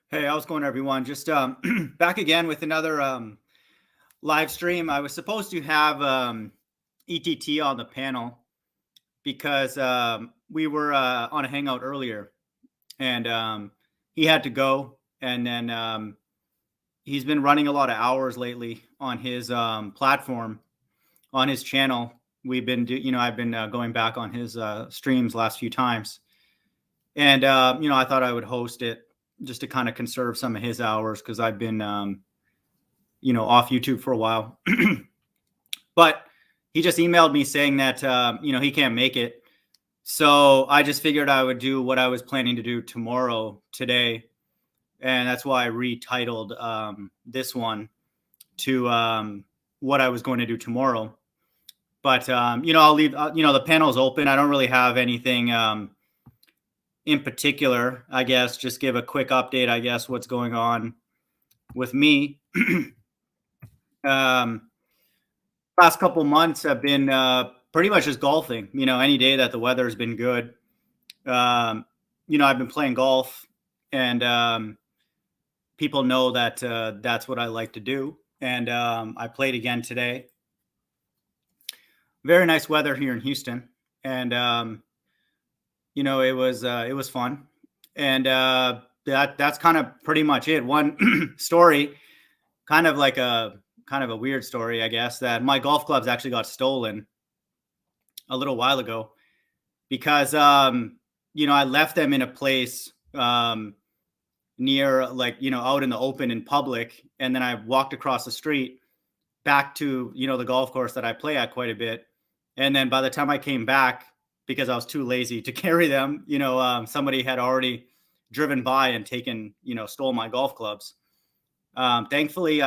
Hey, how's it going, everyone? Just back again with another live stream. I was supposed to have ETT on the panel because we were on a hangout earlier, and he had to go. And then he's been running a lot of hours lately on his platform, on his channel. I've been going back on his streams last few times, and I thought I would host it just to kind of conserve some of his hours because I've been off YouTube for a while. But he just emailed me saying that he can't make it. So I just figured I would do what I was planning to do today, and that's why I retitled this one to what I was going to do tomorrow. But I'll leave. The panel's open. I don't really have anything in particular. I guess just give a quick update. I guess what's going on with me. Last couple months have been pretty much just golfing. Any day that the weather has been good. I've been playing golf, and people know that that's what I like to do. And I played again today. Very nice weather here in Houston, and it was fun. And that's kind of pretty much it. One story, kind of a weird story, I guess, that my golf clubs actually got stolen a little while ago because, I left them in a place near, out in the open in public. And then I walked across the street back to, the golf course that I play at quite a bit. And then by the time I came back, because I was too lazy to carry them, somebody had already driven by and stole my golf clubs. Thankfully,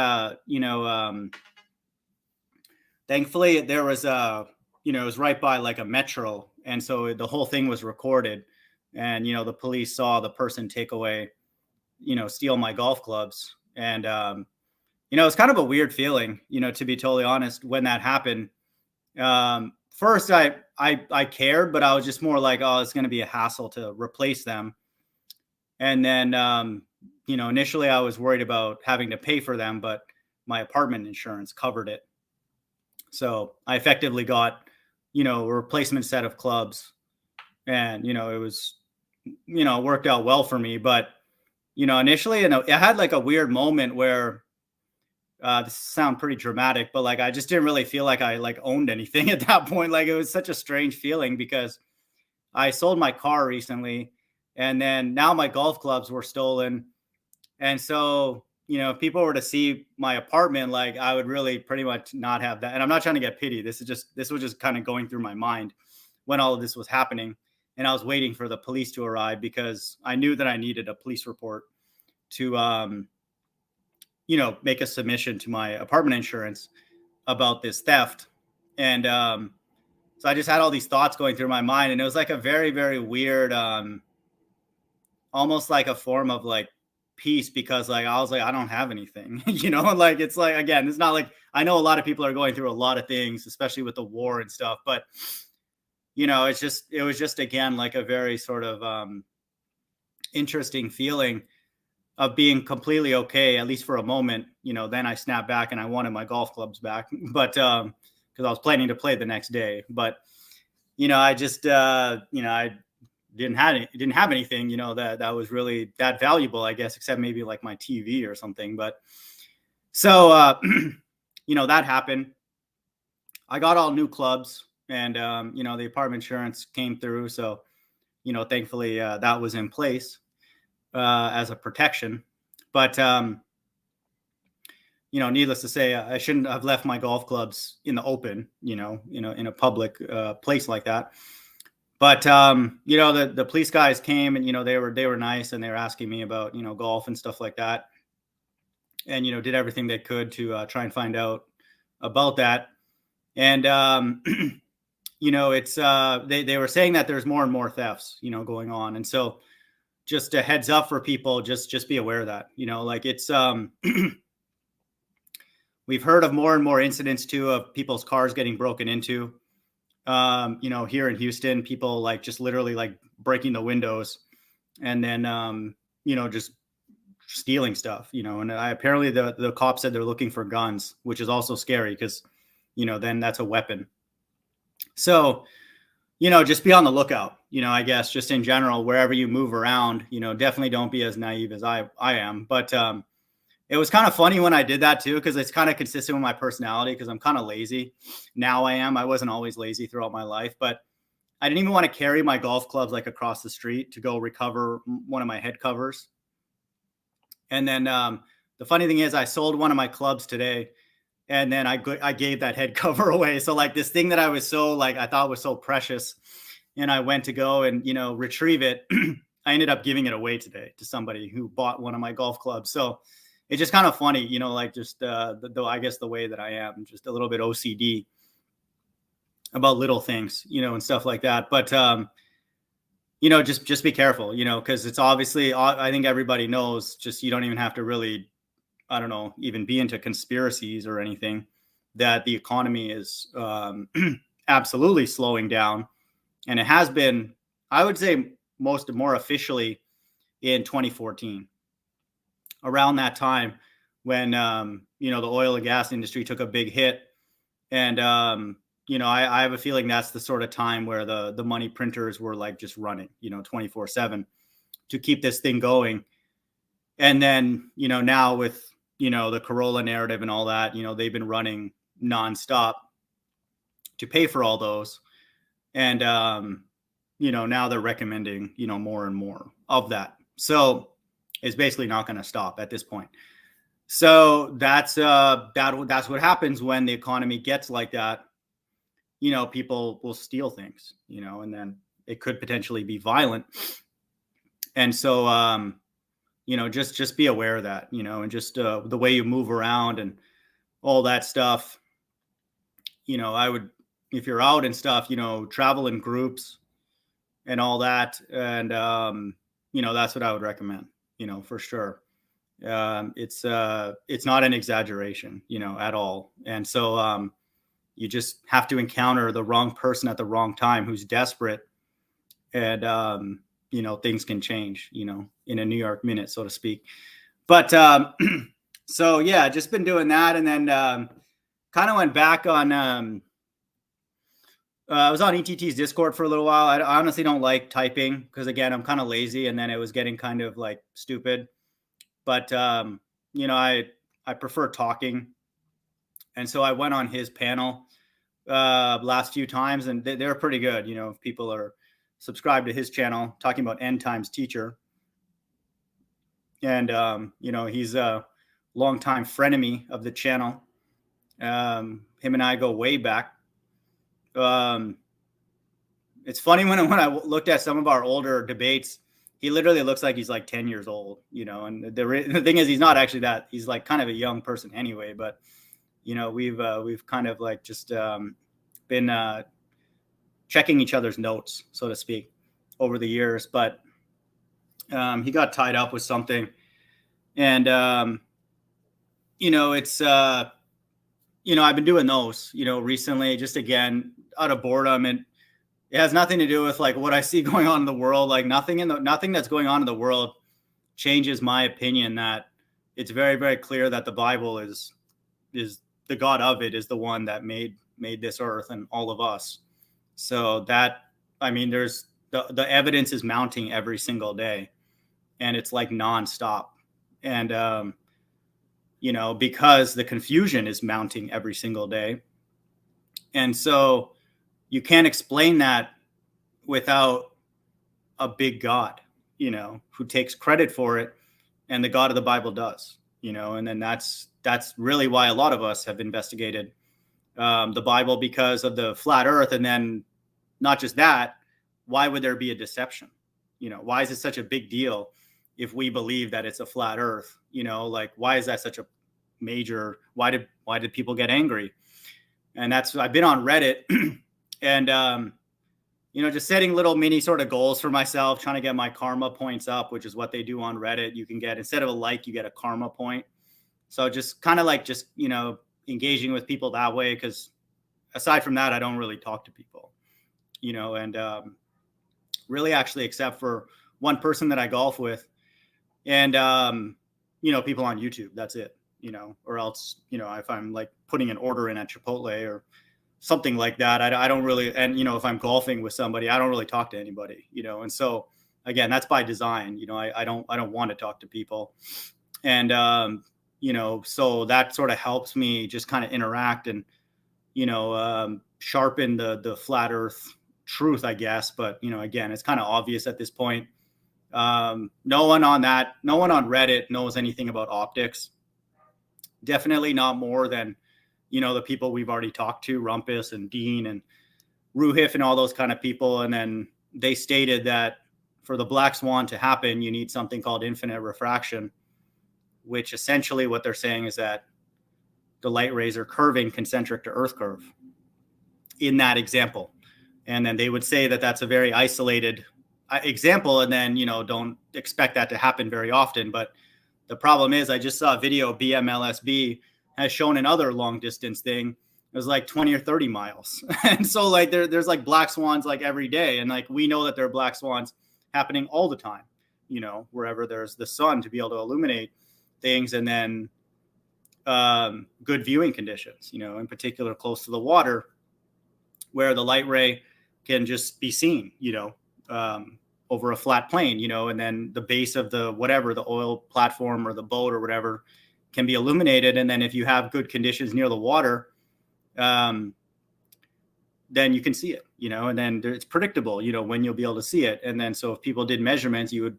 thankfully there was it was right by like a metro, and so the whole thing was recorded, and the police saw the person steal my golf clubs, and it's kind of a weird feeling, to be totally honest, when that happened. First, I cared, but I was just more like, oh, it's going to be a hassle to replace them, and then initially I was worried about having to pay for them, but my apartment insurance covered it. So I effectively got, a replacement set of clubs, and, it was, worked out well for me. But, initially, it had like a weird moment where this sounds pretty dramatic, but like, I just didn't really feel like I owned anything at that point. Like, it was such a strange feeling because I sold my car recently, and then now my golf clubs were stolen. And so, if people were to see my apartment, like, I would really pretty much not have that. And I'm not trying to get pity. This was just kind of going through my mind when all of this was happening. And I was waiting for the police to arrive because I knew that I needed a police report to, make a submission to my apartment insurance about this theft. And so I just had all these thoughts going through my mind. And it was like a very, very weird, almost like a form of like peace, because like I was like, I don't have anything, like it's like, again, it's not like, I know a lot of people are going through a lot of things, especially with the war and stuff, but it was just again like a very sort of interesting feeling of being completely okay, at least for a moment. Then I snapped back and I wanted my golf clubs back, but because I was planning to play the next day. But I just I didn't have anything, that was really that valuable, I guess, except maybe like my TV or something. But so, that happened. I got all new clubs, and, the apartment insurance came through. So, thankfully that was in place as a protection. But, needless to say, I shouldn't have left my golf clubs in the open, in a public place like that. But, the police guys came, and, they were nice, and they were asking me about, golf and stuff like that. And, did everything they could to try and find out about that. And, it's they were saying that there's more and more thefts, going on. And so just a heads up for people, just be aware of that, like it's we've heard of more and more incidents too of people's cars getting broken into. Here in Houston, people like just literally like breaking the windows and then, just stealing stuff, and apparently the cops said they're looking for guns, which is also scary because, then that's a weapon. So, just be on the lookout, I guess just in general, wherever you move around, definitely don't be as naive as I am. But it was kind of funny when I did that too, because it's kind of consistent with my personality, because I'm kind of lazy. Now I wasn't always lazy throughout my life, but I didn't even want to carry my golf clubs like across the street to go recover one of my head covers. And then the funny thing is I sold one of my clubs today, and then I gave that head cover away. So like this thing that I was so I thought was so precious, and I went to go and, retrieve it. I ended up giving it away today to somebody who bought one of my golf clubs. So it's just kind of funny, just I guess the way that I am, just a little bit OCD about little things, and stuff like that. But, just be careful, because it's obviously, I think everybody knows, just you don't even have to really, I don't know, even be into conspiracies or anything, that the economy is absolutely slowing down. And it has been, I would say, more officially in 2014. Around that time when, the oil and gas industry took a big hit. And, I have a feeling that's the sort of time where the money printers were like just running, 24/7 to keep this thing going. And then, now with, the Corolla narrative and all that, they've been running nonstop to pay for all those. And, now they're recommending, more and more of that. So it's basically not going to stop at this point. So that's what happens when the economy gets like that. People will steal things, and then it could potentially be violent. And so, just be aware of that, and just the way you move around and all that stuff. I would, if you're out and stuff, travel in groups and all that. And, that's what I would recommend, for sure. It's not an exaggeration, at all. And so, you just have to encounter the wrong person at the wrong time who's desperate, and, things can change, in a New York minute, so to speak. But, so yeah, just been doing that. And then, kind of went back on, I was on ETT's Discord for a little while. I honestly don't like typing because, again, I'm kind of lazy, and then it was getting kind of like stupid. But, I prefer talking. And so I went on his panel last few times, and they were pretty good. If people are subscribed to his channel, talking about End Times Teacher. And, he's a longtime frenemy of the channel. Him and I go way back. It's funny when I looked at some of our older debates, he literally looks like he's like 10 years old, and the thing is, he's not actually that. He's like kind of a young person anyway, but, we've kind of like just been checking each other's notes, so to speak, over the years. But he got tied up with something, and it's I've been doing those, recently, just again out of boredom, and it has nothing to do with like what I see going on in the world. Like nothing that's going on in the world changes my opinion that it's very, very clear that the Bible is the God of it is the one that made this earth and all of us. So that, there's the evidence is mounting every single day, and it's like nonstop. And, because the confusion is mounting every single day. And so you can't explain that without a big God, who takes credit for it. And the God of the Bible does, and then that's really why a lot of us have investigated the Bible, because of the flat earth. And then not just that, why would there be a deception? Why is it such a big deal if we believe that it's a flat earth? Like, why is that such a major, why did people get angry? And I've been on Reddit and, just setting little mini sort of goals for myself, trying to get my karma points up, which is what they do on Reddit. You can get, instead of a like, you get a karma point. So just kind of like engaging with people that way. Cause aside from that, I don't really talk to people, and really actually, except for one person that I golf with. And, people on YouTube. That's it, or else, if I'm like putting an order in at Chipotle or something like that, I don't really, and, if I'm golfing with somebody, I don't really talk to anybody, and so again, that's by design. I don't want to talk to people. And, so that sort of helps me just kind of interact and, sharpen the flat earth truth, I guess. But, again, it's kind of obvious at this point. No one on Reddit knows anything about optics. Definitely not more than, the people we've already talked to, Rumpus and Dean and Ruhif and all those kind of people. And then they stated that for the black swan to happen, you need something called infinite refraction, which essentially what they're saying is that the light rays are curving concentric to Earth curve in that example. And then they would say that that's a very isolated example. And then, don't expect that to happen very often. But the problem is, I just saw a video BMLSB has shown another long distance thing. It was like 20 or 30 miles. And so like there's like black swans like every day. And like we know that there are black swans happening all the time, wherever there's the sun to be able to illuminate things. And then good viewing conditions, in particular close to the water where the light ray can just be seen, over a flat plane, and then the base of the oil platform or the boat or whatever can be illuminated. And then if you have good conditions near the water, then you can see it, and then it's predictable, when you'll be able to see it. And then, so if people did measurements, you would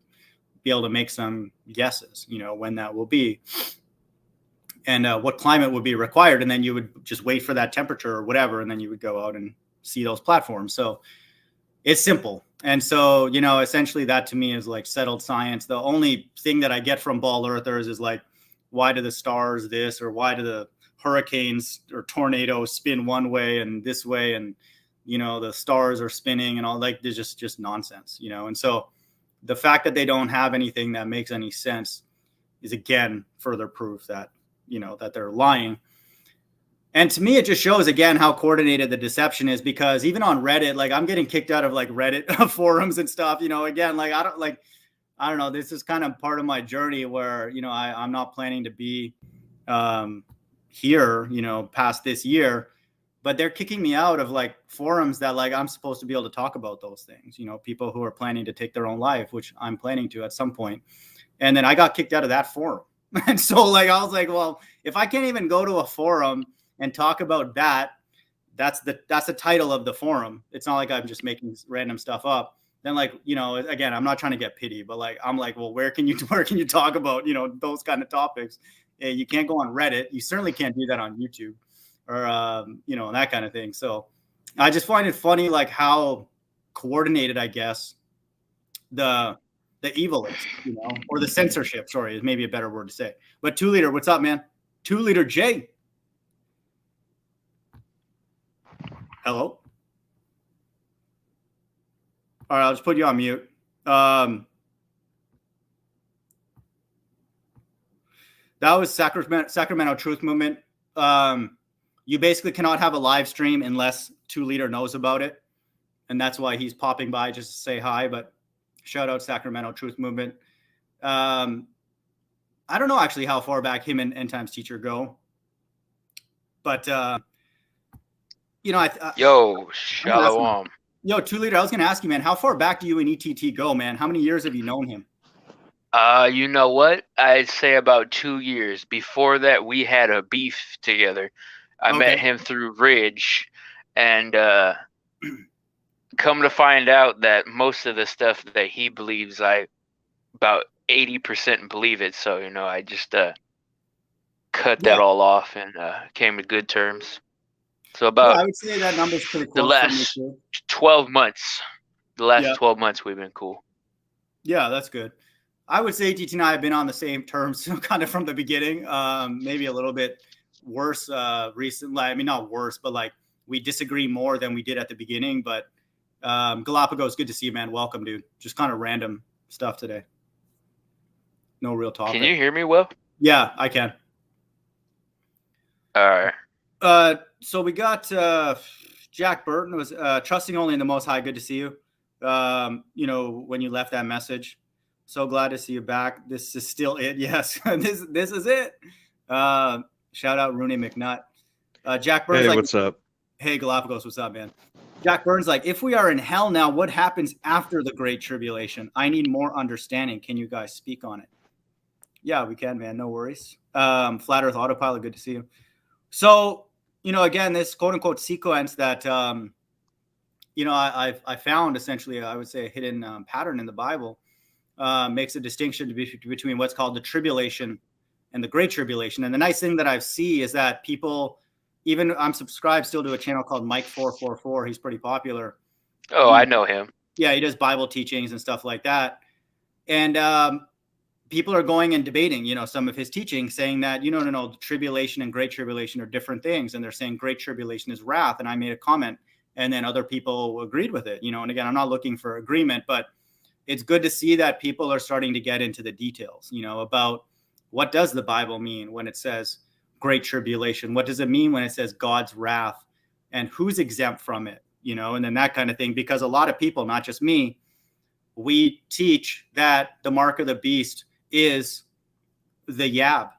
be able to make some guesses, when that will be and what climate would be required. And then you would just wait for that temperature or whatever. And then you would go out and see those platforms. So it's simple. And so, essentially that to me is like settled science. The only thing that I get from ball earthers is like, why do the stars this, or why do the hurricanes or tornadoes spin one way and this way? And, the stars are spinning and all, like, there's just nonsense, And so the fact that they don't have anything that makes any sense is again, further proof that, that they're lying. And to me, it just shows again how coordinated the deception is, because even on Reddit, like I'm getting kicked out of like Reddit forums and stuff, again, like I don't know, this is kind of part of my journey where, I'm not planning to be here, past this year, but they're kicking me out of like forums that like I'm supposed to be able to talk about those things, people who are planning to take their own life, which I'm planning to at some point. And then I got kicked out of that forum. And so like, I was like, well, if I can't even go to a forum and talk about that, that's the title of the forum. It's not like I'm just making random stuff up. Then like, again, I'm not trying to get pity, but like, I'm like, well, where can you talk about, those kind of topics? You can't go on Reddit. You certainly can't do that on YouTube or, that kind of thing. So I just find it funny, like how coordinated, I guess, the evil is, or the censorship, sorry, is maybe a better word to say. But 2 Liter, what's up, man? 2 Liter J. Hello. All right, I'll just put you on mute. That was Sacramento Truth Movement. You basically cannot have a live stream unless 2 Liter knows about it. And that's why he's popping by just to say hi. But shout out Sacramento Truth Movement. I don't know actually how far back him and End Times Teacher go. But, Yo, shalom. Yo, 2 Liter, I was going to ask you, man, how far back do you and ETT go, man? How many years have you known him? You know what? I'd say about 2 years. Before that, we had a beef together. I met him through Ridge, and come to find out that most of the stuff that he believes, I about 80% believe it. So, I just cut that all off and came to good terms. So about I would say that number's pretty close. The last 12 months. The last 12 months we've been cool. Yeah, that's good. I would say ETT and I have been on the same terms kind of from the beginning. Maybe a little bit worse recently. I mean, not worse, but like we disagree more than we did at the beginning. But Galapagos, good to see you, man. Welcome, dude. Just kind of random stuff today. No real topic. Can you hear me well? Yeah, I can. All right. So we got Jack Burton was trusting only in the Most High. Good to see you. When you left that message. So glad to see you back. This is still it. Yes, this is it. Shout out Rooney McNutt. Jack Burns, Hey, like, what's up? hey Galapagos, what's up, man? Jack Burns, like, if we are in hell now, what happens after the Great Tribulation? I need more understanding. Can you guys speak on it? Yeah, we can, man. No worries. Flat Earth Autopilot, good to see you. So, again, this quote unquote sequence that, I found essentially, I would say, a hidden pattern in the Bible makes a distinction between what's called the tribulation and the Great Tribulation. And the nice thing that I see is that people, even I'm subscribed still to a channel called MikeC444. He's pretty popular. Oh, I know him. Yeah, he does Bible teachings and stuff like that. And people are going and debating, some of his teachings, saying that, no, tribulation and Great Tribulation are different things. And they're saying Great Tribulation is wrath. And I made a comment, and then other people agreed with it, and again, I'm not looking for agreement, but it's good to see that people are starting to get into the details, about what does the Bible mean when it says Great Tribulation? What does it mean when it says God's wrath, and who's exempt from it? And then that kind of thing, because a lot of people, not just me, we teach that the mark of the beast is the Yab,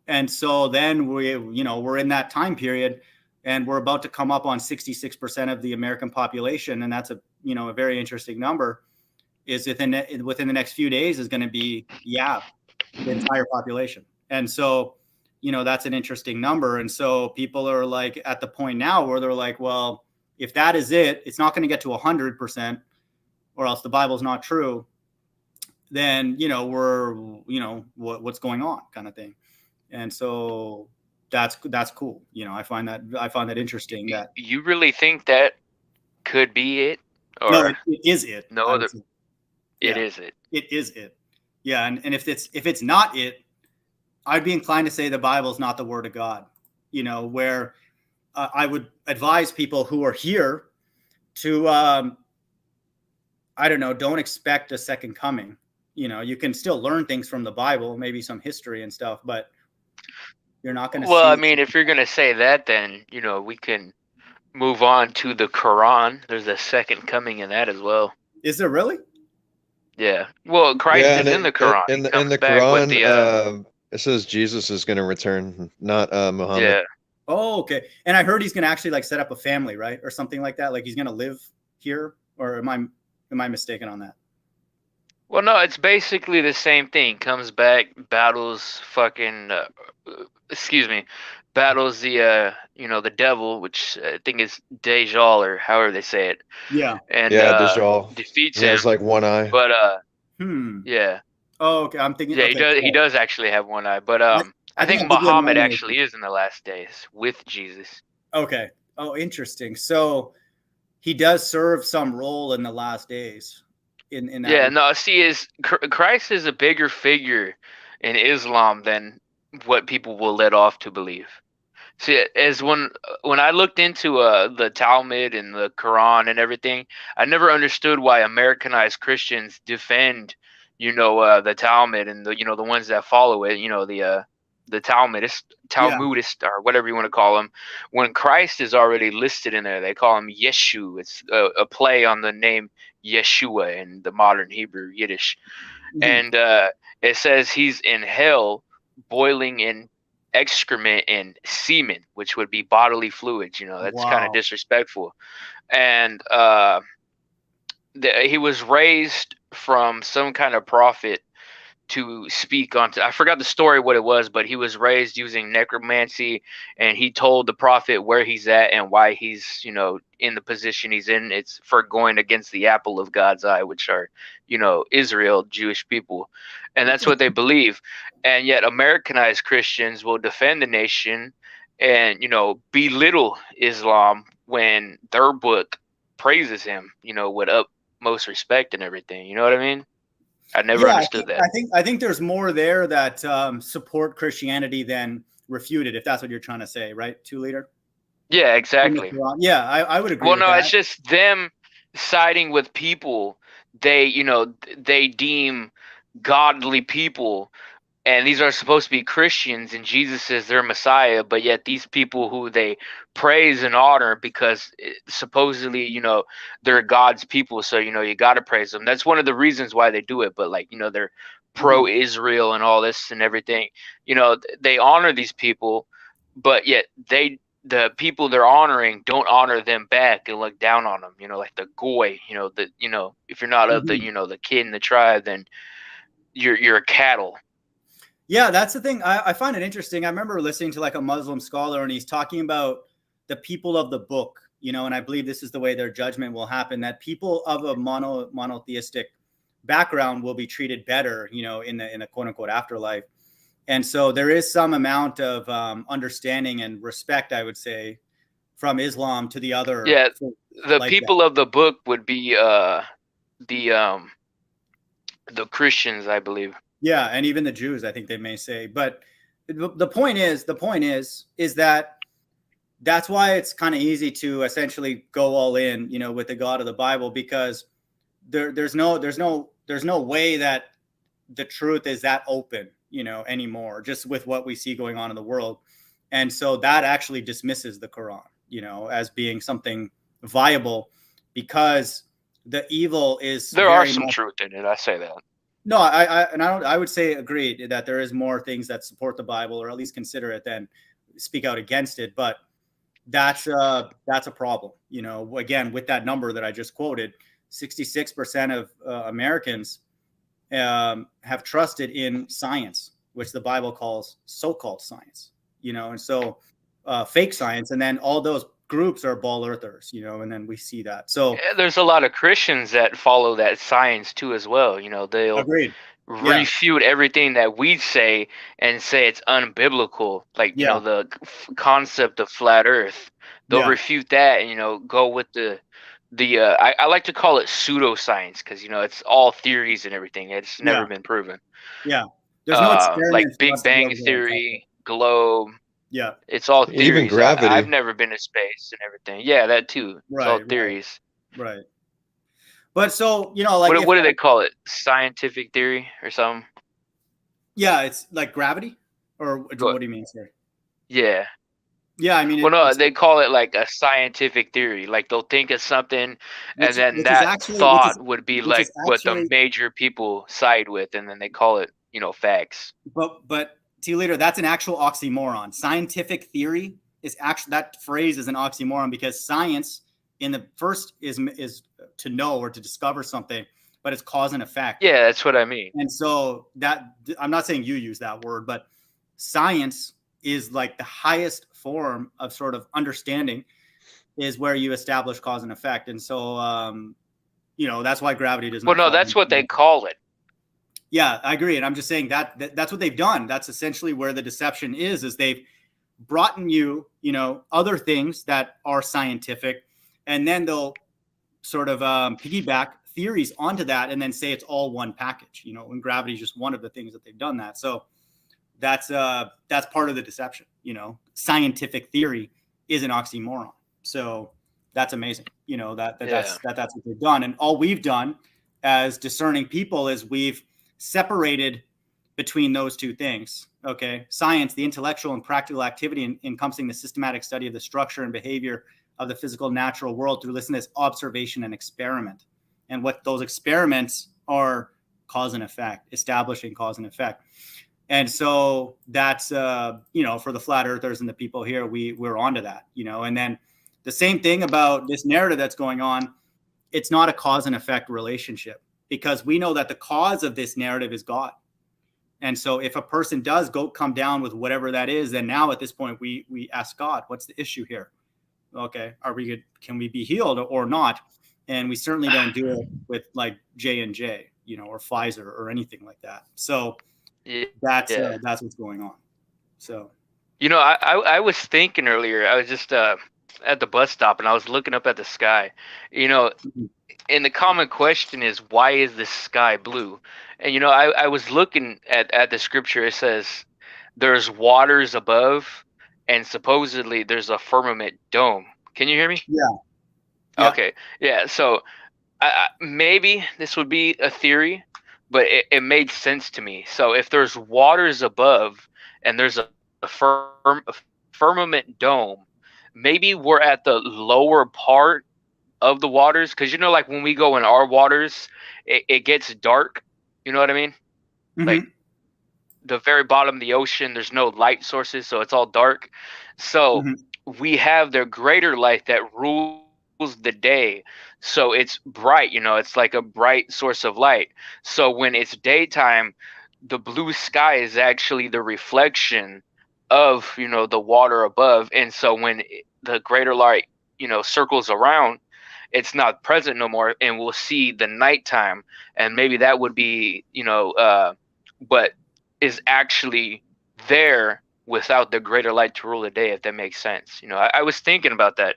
and so then we're in that time period, and we're about to come up on 66% of the American population, and that's a very interesting number. Is within the next few days is going to be the entire population. And so, that's an interesting number. And so people are like at the point now where they're like, well, if that is it, it's not going to get to 100%, or else the Bible's not true. Then, we're, what's going on kind of thing. And so that's cool. I find that interesting. That you really think that could be it? Or no, it is it. No, it is it. It is it. Yeah, and if it's not it, I'd be inclined to say the Bible is not the Word of God. Where I would advise people who are here to, I don't know, don't expect a second coming. You can still learn things from the Bible, maybe some history and stuff, but you're not going to. Well, I mean, if you're going to say that, then we can move on to the Quran. There's a second coming in that as well. Is there really? Yeah. Well, Christ is in the Quran. In the Quran, it says Jesus is going to return, not Muhammad. Yeah. Oh, okay. And I heard he's going to actually set up a family, right, or something like that. Like he's going to live here, or am I mistaken on that? Well, no, it's basically the same thing. Comes back, battles fucking, battles the the devil, which I think is Dajjal, or however they say it. Yeah. And Dajjal defeats him. He has like one eye. But yeah. Oh, okay. I'm thinking. Yeah, okay, he does actually have one eye. But I think Muhammad actually is in the last days with Jesus. Okay. Oh, interesting. So he does serve some role in the last days. In that. Yeah. No. See, Christ is a bigger figure in Islam than what people will let off to believe. See, as when I looked into the Talmud and the Quran and everything, I never understood why Americanized Christians defend, the Talmud and the ones that follow it, the Talmudist or whatever you want to call them. When Christ is already listed in there, they call him Yeshu. It's a play on the name Yeshua in the modern Hebrew Yiddish, and it says he's in hell, boiling in excrement and semen, which would be bodily fluids. That's kind of disrespectful. And he was raised from some kind of prophet to speak on. I forgot the story what it was, but he was raised using necromancy, and he told the prophet where he's at and why he's in the position he's in. It's for going against the apple of God's eye, which are Israel, Jewish people, and that's what they believe. And yet Americanized Christians will defend the nation and belittle Islam when their book praises him with utmost respect and everything. You know what I mean? I never understood that. I think there's more there that support Christianity than refute it, if that's what you're trying to say, right? 2 liter. Yeah, exactly. Yeah, I would agree. Well, no, it's just them siding with people they deem godly people, and these are supposed to be Christians, and Jesus is their Messiah, but yet these people who they praise and honor because supposedly, you know, they're God's people, so you know you got to praise them. That's one of the reasons why they do it. But like, you know, they're pro-Israel and all this and everything. You know, they honor these people, but yet the people they're honoring don't honor them back and look down on them. You know, like the goy. You know, if you're not of the, you know, the kid in the tribe, then you're a cattle. Yeah, that's the thing. I find it interesting. I remember listening to like a Muslim scholar, and he's talking about the people of the book, you know, and I believe this is the way their judgment will happen, that people of a monotheistic background will be treated better, you know, in the quote unquote afterlife. And so there is some amount of understanding and respect, I would say, from Islam to the other. Yeah, the like people of the book would be the Christians, I believe. Yeah, and even the Jews, I think they may say. But the point is that that's why it's kind of easy to essentially go all in, you know, with the God of the Bible, because there's no way that the truth is that open, you know, anymore, just with what we see going on in the world. And so that actually dismisses the Quran, you know, as being something viable, because the evil is there are some truth in it. I say that. No, I would say agreed that there is more things that support the Bible, or at least consider it, than speak out against it. But that's a problem, you know. Again, with that number that I just quoted, 66% of Americans have trusted in science, which the Bible calls so-called science, you know, and so fake science, and then all those groups are ball earthers, you know, and then we see that. So there's a lot of Christians that follow that science too as well. You know, they'll agreed. refute everything that we say and say it's unbiblical, like you know, the concept of flat earth. They'll refute that and, you know, go with the I like to call it pseudoscience, because, you know, it's all theories and everything. It's never been proven. Yeah, there's no experiment, like Big Bang Theory, globe. Yeah, it's all theories. Even gravity. I've never been to space and everything. Yeah, that too. It's all theories. Right. But so, you know, like what do they call it? Scientific theory or something? Yeah, it's like gravity, or what do you mean, sir? Yeah. Yeah, I mean, well, no, they call it like a scientific theory. Like they'll think of something, and then that thought would be like what the major people side with, and then they call it, you know, facts. But T leader, that's an actual oxymoron. Scientific theory is actually, that phrase is an oxymoron, because science in the first is to know or to discover something, but it's cause and effect. Yeah, that's what I mean. And so that, I'm not saying you use that word, but science is like the highest form of sort of understanding, is where you establish cause and effect. And so, you know, that's why gravity doesn't. Well, no, that's what they call it. Yeah, I agree. And I'm just saying that's what they've done. That's essentially where the deception is they've brought in you know, other things that are scientific, and then they'll sort of piggyback theories onto that and then say it's all one package, you know, and gravity is just one of the things that they've done that. So that's part of the deception, you know. Scientific theory is an oxymoron. So that's amazing, you know, that's what they've done. And all we've done as discerning people is we've separated between those two things. Okay. Science, the intellectual and practical activity encompassing the systematic study of the structure and behavior of the physical natural world through, listen to this, observation and experiment. And what those experiments are, cause and effect, establishing cause and effect. And so that's, you know, for the flat earthers and the people here, we're onto that, you know. And then the same thing about this narrative that's going on, it's not a cause and effect relationship, because we know that the cause of this narrative is God. And so if a person does come down with whatever that is, then now at this point, we ask God, what's the issue here? Okay, can we be healed or not? And we certainly don't do it with like J&J, you know, or Pfizer or anything like that. So that's what's going on. So, you know, I was thinking earlier, I was just at the bus stop and I was looking up at the sky, you know, and the common question is, why is the sky blue? And, you know, I was looking at the scripture. It says there's waters above, and supposedly there's a firmament dome. Can you hear me? Yeah. Okay. Yeah. So maybe this would be a theory, but it made sense to me. So if there's waters above and there's a firmament dome, maybe we're at the lower part of the waters, because like when we go in our waters, it gets dark. You know what I mean? Like Mhm. the very bottom of the ocean, there's no light sources, so it's all dark. So Mhm. we have the greater light that rules the day. So it's bright, it's like a bright source of light. So when it's daytime, the blue sky is actually the reflection of, the water above. And so when the greater light, circles around, it's not present no more, and we'll see the nighttime. And maybe that would be, but is actually there without the greater light to rule the day, if that makes sense. I was thinking about that.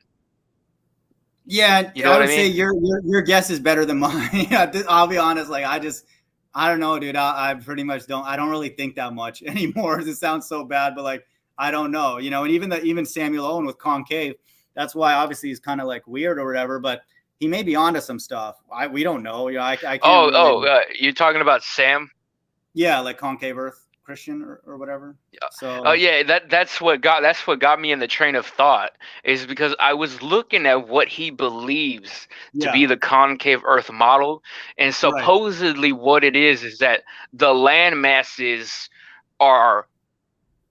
Yeah, You know I what I would say mean? your guess is better than mine. I'll be honest. Like I don't know, dude. I pretty much don't. I don't really think that much anymore. It sounds so bad, but like I don't know, And even Samuel Owen with concave. That's why obviously he's kind of like weird or whatever. But he may be onto some stuff. We don't know. I can't really. You're talking about Sam? Yeah, like concave Earth Christian or whatever. So. Oh yeah, that's what got me in the train of thought, is because I was looking at what he believes to Yeah. be the concave Earth model, and Right. supposedly what it is that the land masses are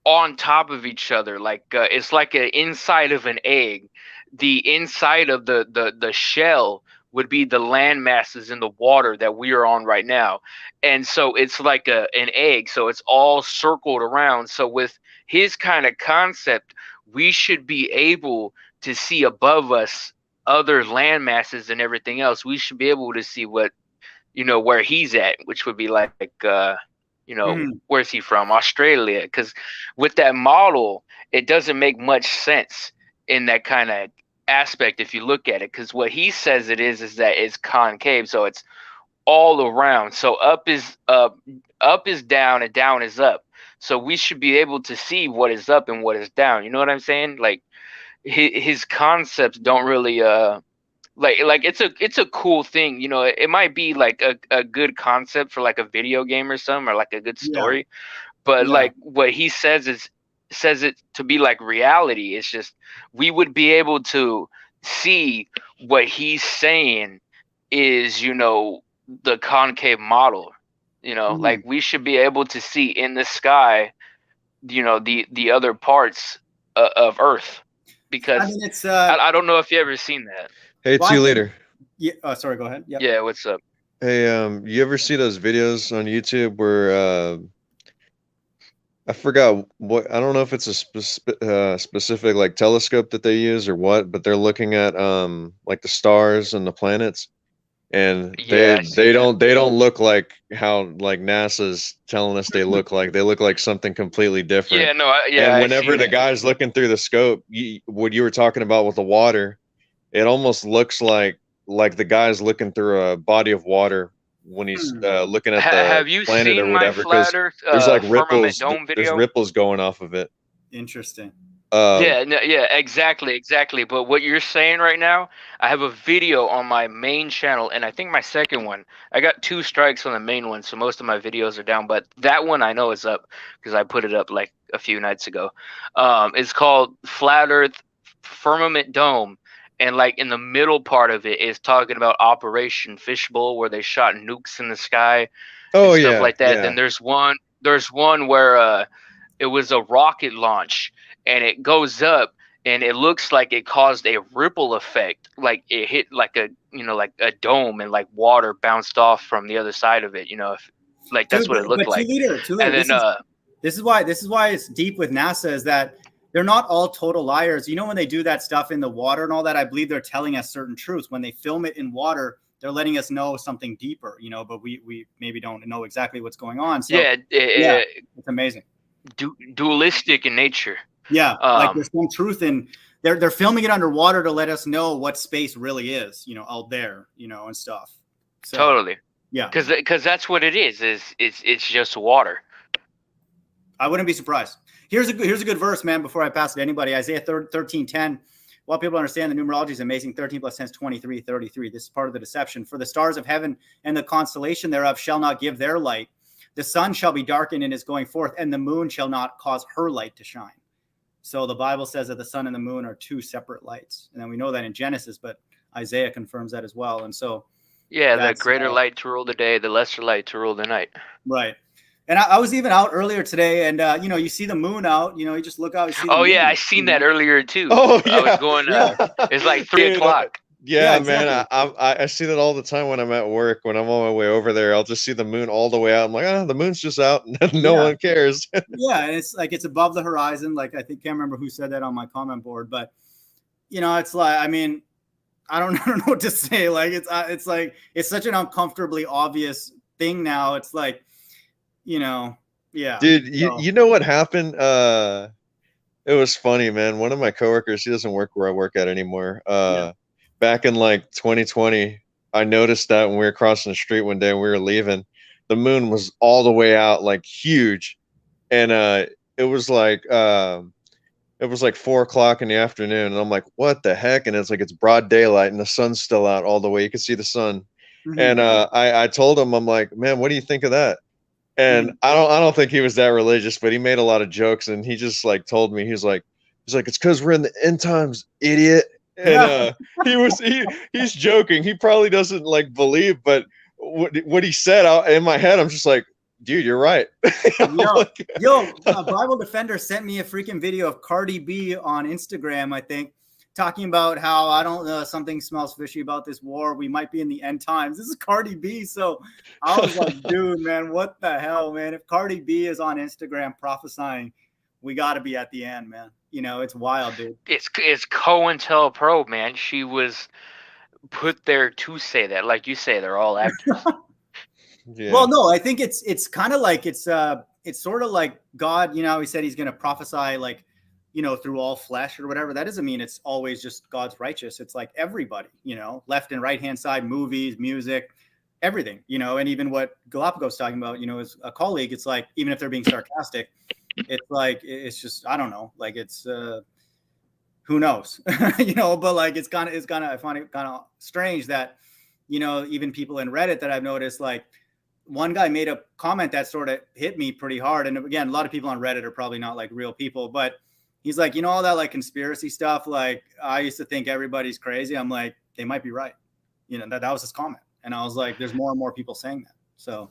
on top of each other, like it's like an inside of an egg. The inside of the shell would be the land masses in the water that we are on right now, and so it's like an egg, so it's all circled around. So with his kind of concept, we should be able to see above us other land masses and everything else. We should be able to see what, where he's at, which would be like Mhm. where's he from? Australia. Because with that model, it doesn't make much sense in that kind of aspect if you look at it. Because what he says it is that it's concave, so it's all around. So up is down, and down is up. So we should be able to see what is up and what is down. You know what I'm saying? Like his concepts don't really like it's a cool thing. It might be like a good concept for like a video game or something, or like a good Yeah. story, but Yeah. like what he says it to be like reality. It's just we would be able to see what he's saying is, the concave model. Like Mhm. we should be able to see in the sky, the other parts of Earth, I because mean, it's I don't know if you ever seen that. Hey, well, see I you think. later. Yeah. Oh, sorry. Go ahead. Yep. Yeah, what's up? Hey, you ever see those videos on YouTube where I forgot what, I don't know if it's a specific like telescope that they use or what, but they're looking at like the stars and the planets, and Yeah, I seen that. they don't look like how like NASA's telling us they look like. They look like something completely different. Yeah, no, And I see whenever the that. guy's looking through the scope, what you were talking about with the water, it almost looks like the guy's looking through a body of water when he's Hmm. looking at the Have you planet seen or my whatever, because flat Earth there's like firmament ripples, dome there's video? ripples going off of it. Interesting. Yeah, no, yeah, exactly. But what you're saying right now, I have a video on my main channel, and I think my second one. I got 2 strikes on the main one, so most of my videos are down. But that one I know is up because I put it up like a few nights ago. It's called Flat Earth Firmament Dome, and like in the middle part of it is talking about Operation Fishbowl, where they shot nukes in the sky and Oh stuff yeah, like that. Then yeah. there's one where it was a rocket launch, and it goes up, and it looks like it caused a ripple effect, like it hit like a like a dome, and like water bounced off from the other side of it, like that's Dude, what it looked but like. two And liter. then This is why it's deep with NASA, is that they're not all total liars. When they do that stuff in the water and all that, I believe they're telling us certain truths. When they film it in water, they're letting us know something deeper, but we maybe don't know exactly what's going on. So yeah, yeah, it's amazing. dualistic in nature. Yeah, like um there's some truth in. They're filming it underwater to let us know what space really is, out there, and stuff. So Totally. yeah, Because that's what it is it's just water. I wouldn't be surprised. Here's a good verse, man, before I pass it to anybody. Isaiah 13:10. While people understand the numerology is amazing, 13 plus 10 is 23, 33. This is part of the deception. For the stars of heaven and the constellation thereof shall not give their light. The sun shall be darkened in his going forth, and the moon shall not cause her light to shine. So the Bible says that the sun and the moon are two separate lights. And then we know that in Genesis, but Isaiah confirms that as well. And so, Yeah, the that's, greater light to rule the day, the lesser light to rule the night. right. And I was even out earlier today, and you know, you see the moon out. You know, you just look out. You see the moon, yeah, I seen that earlier too. Oh I was yeah. going. It's like 3 Dude, o'clock. Yeah, exactly. man, I see that all the time when I'm at work. When I'm on my way over there, I'll just see the moon all the way out. I'm like, the moon's just out. No one cares. Yeah, and it's like it's above the horizon. Like I think can't remember who said that on my comment board, but you know, it's like, I mean, I don't know what to say. Like it's like it's such an uncomfortably obvious thing now. It's like, you know, yeah. Dude, you know what happened? It was funny, man. One of my coworkers, he doesn't work where I work at anymore. Back in like 2020, I noticed that when we were crossing the street one day and we were leaving, the moon was all the way out, like huge. And it was like 4 o'clock in the afternoon, and I'm like, what the heck? And it's like it's broad daylight and the sun's still out all the way. You can see the sun. Mhm. And I told him, I'm like, man, what do you think of that? And I don't think he was that religious, but he made a lot of jokes, and he just like told me, he's like, it's because we're in the end times, idiot. And he's joking. He probably doesn't like believe, but what he said in my head, I'm just like, dude, you're right. Yo, Bible Defender sent me a freaking video of Cardi B on Instagram, I think, talking about how I don't know, something smells fishy about this war. We might be in the end times. This is Cardi B. So I was like, dude, man, what the hell, man? If Cardi B is on Instagram prophesying, we got to be at the end, man. You know, it's wild, dude. It's COINTELPRO, man. She was put there to say that. Like you say, they're all actors. Yeah. Well, no, I think it's kind of like it's sort of like God, you know, he said he's going to prophesy like, you know, through all flesh or whatever. That doesn't mean it's always just God's righteous. It's like everybody, you know, left and right hand side, movies, music, everything, you know, and even what Galapagos talking about, you know, as a colleague, it's like, even if they're being sarcastic, it's like, it's just, I don't know, like it's, who knows, you know, but like, it's kind of, I find it kind of strange that, you know, even people in Reddit that I've noticed, like one guy made a comment that sort of hit me pretty hard. And again, a lot of people on Reddit are probably not like real people, but he's like, you know, all that like conspiracy stuff. Like I used to think everybody's crazy. I'm like, they might be right. You know, that was his comment. And I was like, there's more and more people saying that. So,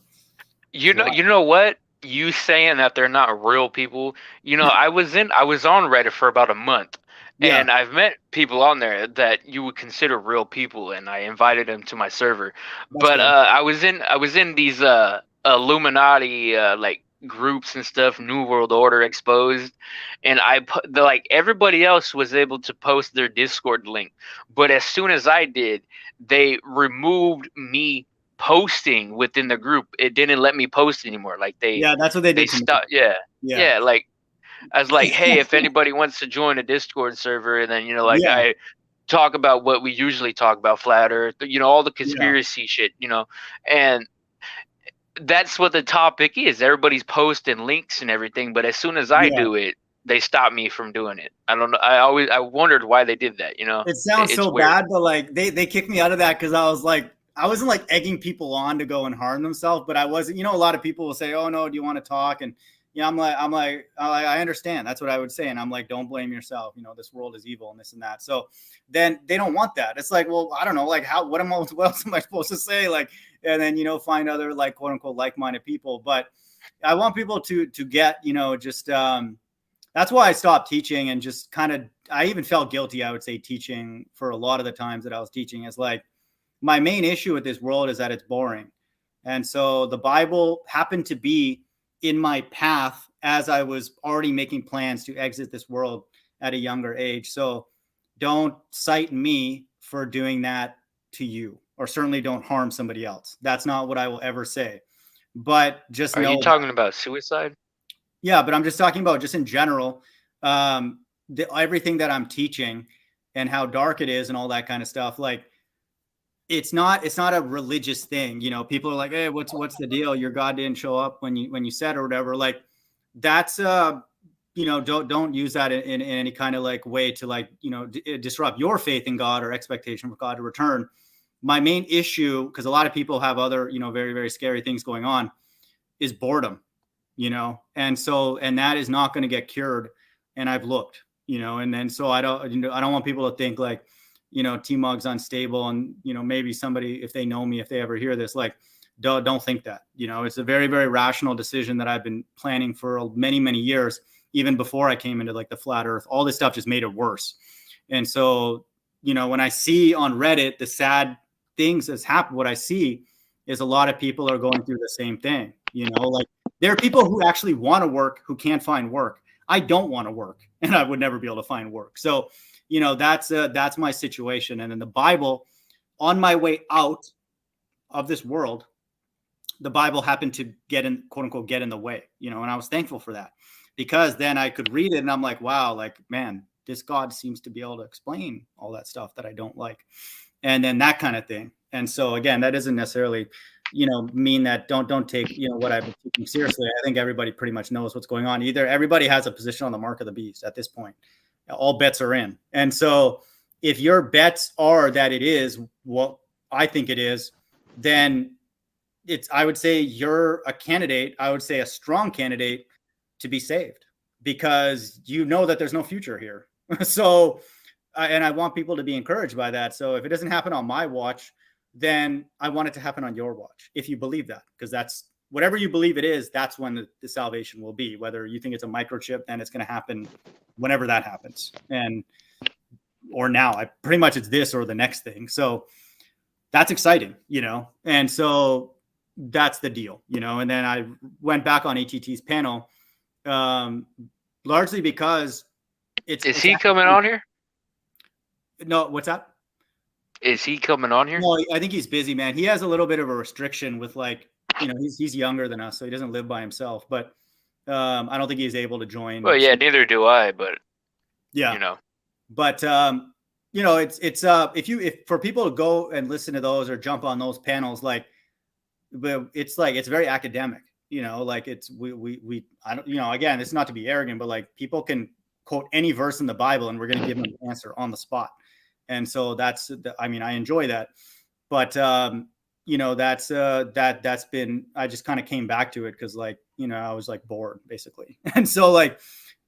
you know what? You saying that they're not real people. You know, I was on Reddit for about a month, and I've met people on there that you would consider real people, and I invited them to my server. But I was in these Illuminati like groups and stuff, New World Order Exposed, and like everybody else was able to post their Discord link, but as soon as I did, they removed me posting within the group. It didn't let me post anymore. Like that's what they did. Yeah. Like I was like, hey, if anybody wants to join a Discord server, and then, you know, like I talk about what we usually talk about, flat earth, you know, all the conspiracy shit, you know, and that's what the topic is. Everybody's posting links and everything, but as soon as I do it, they stop me from doing it. I don't know. I wondered why they did that, you know. It sounds so weird. Bad, but like they kicked me out of that because I was like, I wasn't like egging people on to go and harm themselves, but I wasn't, you know, a lot of people will say, oh no, do you want to talk? And yeah, I'm like, I understand. That's what I would say. And I'm like, don't blame yourself. You know, this world is evil and this and that. So then they don't want that. It's like, well, I don't know, like what else am I supposed to say? Like, and then, you know, find other like quote unquote like-minded people. But I want people to get, you know, just that's why I stopped teaching and just kind of, I even felt guilty, I would say, teaching for a lot of the times that I was teaching. Is like, my main issue with this world is that it's boring. And so the Bible happened to be in my path as I was already making plans to exit this world at a younger age. So don't cite me for doing that to you, or certainly don't harm somebody else. That's not what I will ever say. But just Are you talking about suicide? Yeah, but I'm just talking about just in general, everything that I'm teaching and how dark it is and all that kind of stuff. Like, it's not a religious thing. You know, people are like, hey, what's the deal? Your God didn't show up when you said or whatever. Like, that's you know, don't use that in any kind of like way to like, you know, disrupt your faith in God or expectation for God to return. My main issue, because a lot of people have other, you know, very, very scary things going on, is boredom, you know, and that is not going to get cured and I've looked, and then so I don't want people to think like, TMoG's unstable, and maybe somebody, if they know me, if they ever hear this, like, don't think that. It's a very, very rational decision that I've been planning for many, many years, even before I came into like the flat Earth. All this stuff just made it worse. And so, when I see on Reddit the sad things that's happened, what I see is a lot of people are going through the same thing. Like, there are people who actually want to work who can't find work. I don't want to work, and I would never be able to find work. So, that's my situation. And in the Bible, on my way out of this world, the Bible happened to get in, quote unquote, get in the way, and I was thankful for that, because then I could read it and I'm like, wow, like, man, this God seems to be able to explain all that stuff that I don't like. And then that kind of thing. And so again, that doesn't necessarily, mean that don't take, what I've been teaching seriously. I think everybody pretty much knows what's going on. Either everybody has a position on the mark of the beast at this point. All bets are in. And so if your bets are that it is what I think it is, then I would say you're a candidate. I would say a strong candidate to be saved, because that there's no future here. So, and I want people to be encouraged by that. So if it doesn't happen on my watch, then I want it to happen on your watch, if you believe that, because that's whatever you believe it is, that's when the salvation will be. Whether you think it's a microchip, then it's going to happen whenever that happens. Or now, pretty much it's this or the next thing. So that's exciting, and so that's the deal, and then I went back on ATT's panel, largely because Is he coming on here? No, what's that? Is he coming on here? No, I think he's busy, man. He has a little bit of a restriction with, like, he's younger than us, so he doesn't live by himself. But I don't think he's able to join. Well, yeah, neither do I. But yeah, But if for people to go and listen to those or jump on those panels, like, but it's very academic. Like it's I don't, again, it's not to be arrogant, but like, people can quote any verse in the Bible and we're going to give them an answer on the spot. And so I enjoy that, but that's been, I just kind of came back to it because, like, I was like bored basically. And so, like,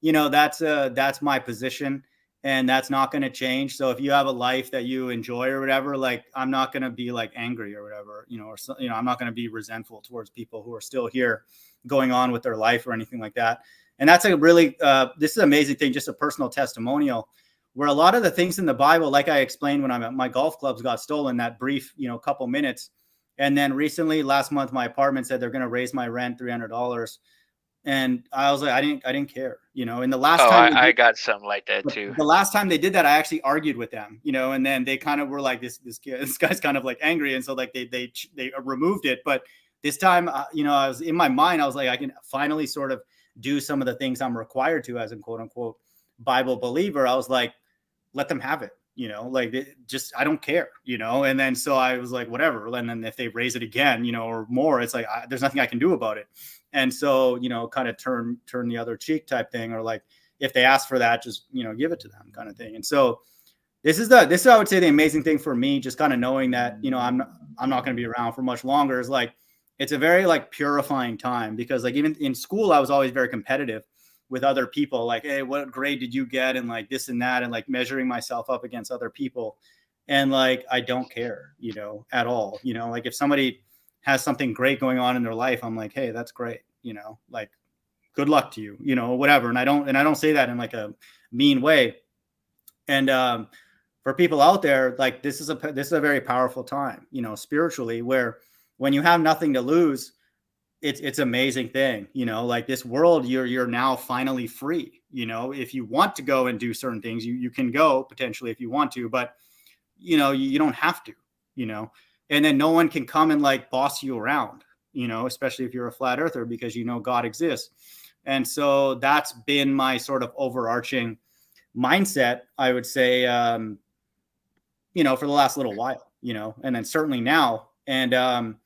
that's my position, and that's not going to change. So if you have a life that you enjoy or whatever, like, I'm not going to be like angry or whatever, I'm not going to be resentful towards people who are still here going on with their life or anything like that. And that's a really, this is an amazing thing, just a personal testimonial, where a lot of the things in the Bible, like I explained when my golf clubs got stolen, that brief, couple minutes. And then recently, last month, my apartment said they're going to raise my rent $300. And I was like, I didn't care, and the last time I got something like that too. The last time they did that, I actually argued with them, and then they kind of were like, this guy's kind of like angry. And so, like, they removed it. But this time, I was in my mind, I was like, I can finally sort of do some of the things I'm required to as a quote unquote Bible believer. I was like, let them have it, like, I don't care, and then so I was like, whatever. And then if they raise it again, or more, it's like, there's nothing I can do about it. And so, kind of turn the other cheek type thing, or like, if they ask for that, just, give it to them kind of thing. And so this is I would say the amazing thing for me, just kind of knowing that, I'm not going to be around for much longer, is like, it's a very like purifying time, because like, even in school, I was always very competitive with other people, like, hey, what grade did you get? And like this and that, and like measuring myself up against other people. And like, I don't care, at all, like if somebody has something great going on in their life, I'm like, hey, that's great. Like, good luck to you, whatever. And I don't say that in like a mean way. And for people out there, like, this is a very powerful time, spiritually, where when you have nothing to lose, it's an amazing thing, like this world, you're now finally free. If you want to go and do certain things, you can go potentially if you want to, but you don't have to, and then no one can come and like boss you around, especially if you're a flat earther, because God exists. And so that's been my sort of overarching mindset, I would say, for the last little while, and then certainly now. And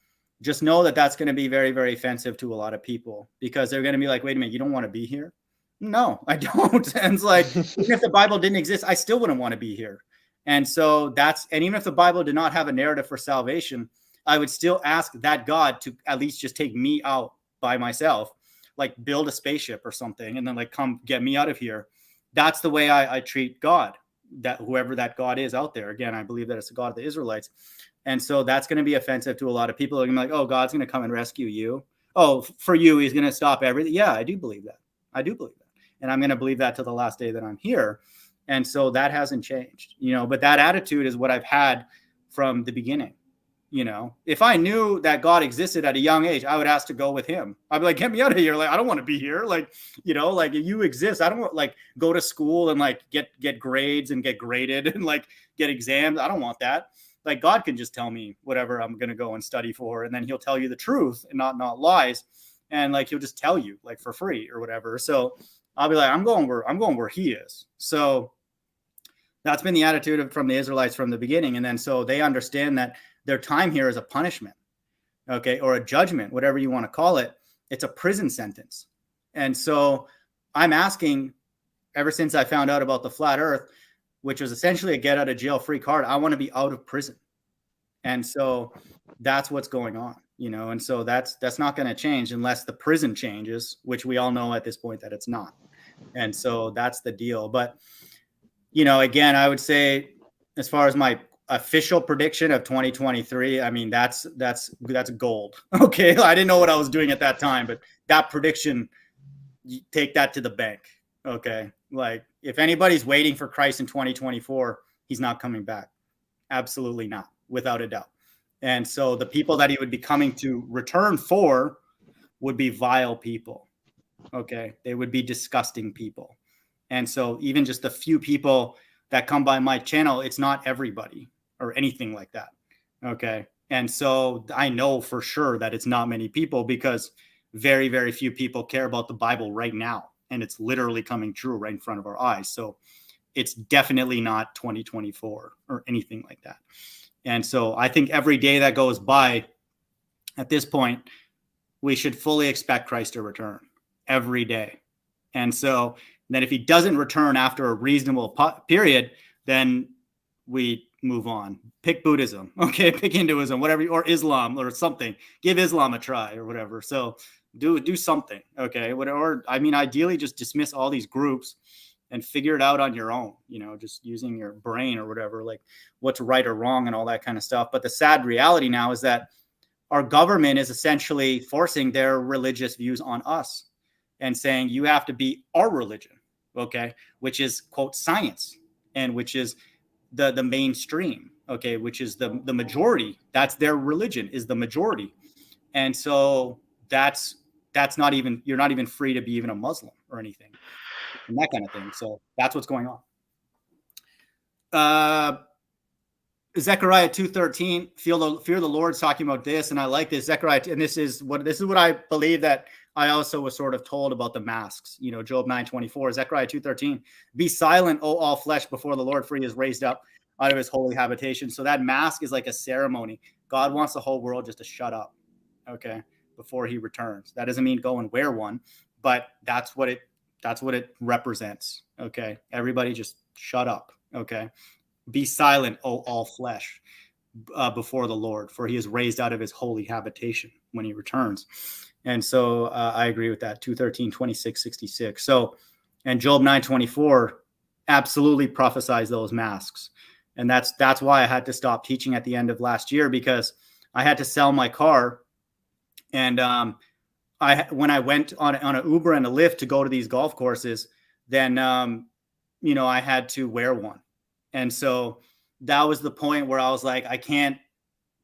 just know that that's going to be very, very offensive to a lot of people, because they're going to be like, wait a minute, you don't want to be here? No, I don't. And it's like, even if the Bible didn't exist, I still wouldn't want to be here. And so and even if the Bible did not have a narrative for salvation, I would still ask that God to at least just take me out by myself, like build a spaceship or something, and then like come get me out of here. that's the way I treat God, that whoever that God is out there. Again, I believe that it's the God of the Israelites. And so that's going to be offensive to a lot of people. They're going to be like, oh, God's going to come and rescue you. Oh, for you, he's going to stop everything. Yeah, I do believe that. I do believe that. And I'm going to believe that till the last day that I'm here. And so that hasn't changed, but that attitude is what I've had from the beginning. If I knew that God existed at a young age, I would ask to go with him. I'd be like, get me out of here. Like, I don't want to be here. Like, like if you exist, I don't want like go to school and like get grades and get graded and like get exams. I don't want that. Like God can just tell me whatever I'm going to go and study for. And then he'll tell you the truth and not lies. And like, he'll just tell you like for free or whatever. So I'll be like, I'm going where he is. So that's been the attitude from the Israelites from the beginning. And then so they understand that their time here is a punishment, okay, or a judgment, whatever you want to call it. It's a prison sentence. And so I'm asking, ever since I found out about the flat earth, which was essentially a get out of jail free card, I want to be out of prison. And so that's what's going on, and so that's not going to change unless the prison changes, which we all know at this point that it's not. And so that's the deal. But, again, I would say as far as my official prediction of 2023, I mean, that's gold. Okay. I didn't know what I was doing at that time, but that prediction, you take that to the bank. Okay. Like if anybody's waiting for Christ in 2024, he's not coming back. Absolutely not, without a doubt. And so the people that he would be coming to return for would be vile people. Okay. They would be disgusting people. And so even just a few people that come by my channel, it's not everybody or anything like that. Okay. And so I know for sure that it's not many people because very, very few people care about the Bible right now. And it's literally coming true right in front of our eyes. So it's definitely not 2024 or anything like that. And so I think every day that goes by at this point, we should fully expect Christ to return every day. And so then if he doesn't return after a reasonable period, then we move on. Pick Buddhism, okay? Pick Hinduism, whatever, or Islam or something. Give Islam a try or whatever. So do something, okay? Or I mean, ideally just dismiss all these groups and figure it out on your own, just using your brain or whatever, like what's right or wrong and all that kind of stuff. But the sad reality now is that our government is essentially forcing their religious views on us and saying you have to be our religion, okay, which is, quote, science, and which is the mainstream, okay, which is the majority. That's their religion, is the majority. And so that's not even, you're not even free to be even a Muslim or anything and that kind of thing. So that's what's going on. Zechariah 2:13, fear the Lord's talking about this, and I like this. Zechariah, and this is what I believe that I also was sort of told about the masks. Job 9:24, Zechariah 2:13, be silent, O all flesh, before the Lord, for he is raised up out of his holy habitation. So that mask is like a ceremony. God wants the whole world just to shut up, okay, before he returns. That doesn't mean go and wear one, but that's what it represents. Okay, everybody just shut up. Okay. Be silent, O all flesh, before the Lord, for he is raised out of his holy habitation when he returns. And so I agree with that. 2:13, 26, 66. So, and Job 9:24 absolutely prophesies those masks. And that's why I had to stop teaching at the end of last year, because I had to sell my car. And when I went on an Uber and a Lyft to go to these golf courses, then, I had to wear one. And so that was the point where I was like, I can't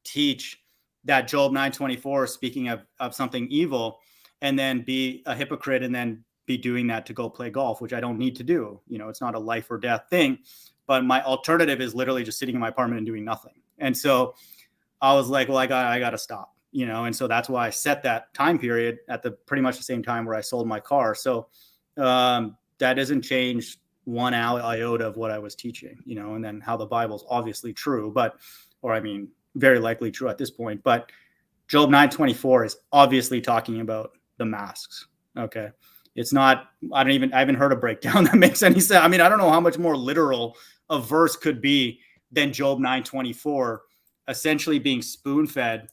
teach that Job 9:24 is speaking of something evil and then be a hypocrite and then be doing that to go play golf, which I don't need to do. It's not a life or death thing, but my alternative is literally just sitting in my apartment and doing nothing. And so I was like, well, I got to stop, and so that's why I set that time period at pretty much the same time where I sold my car. So that doesn't change one iota of what I was teaching, and then how the Bible's obviously true, very likely true at this point. But Job 9:24 is obviously talking about the masks. Okay. It's not, I haven't heard a breakdown that makes any sense. I mean, I don't know how much more literal a verse could be than Job 9:24, essentially being spoon-fed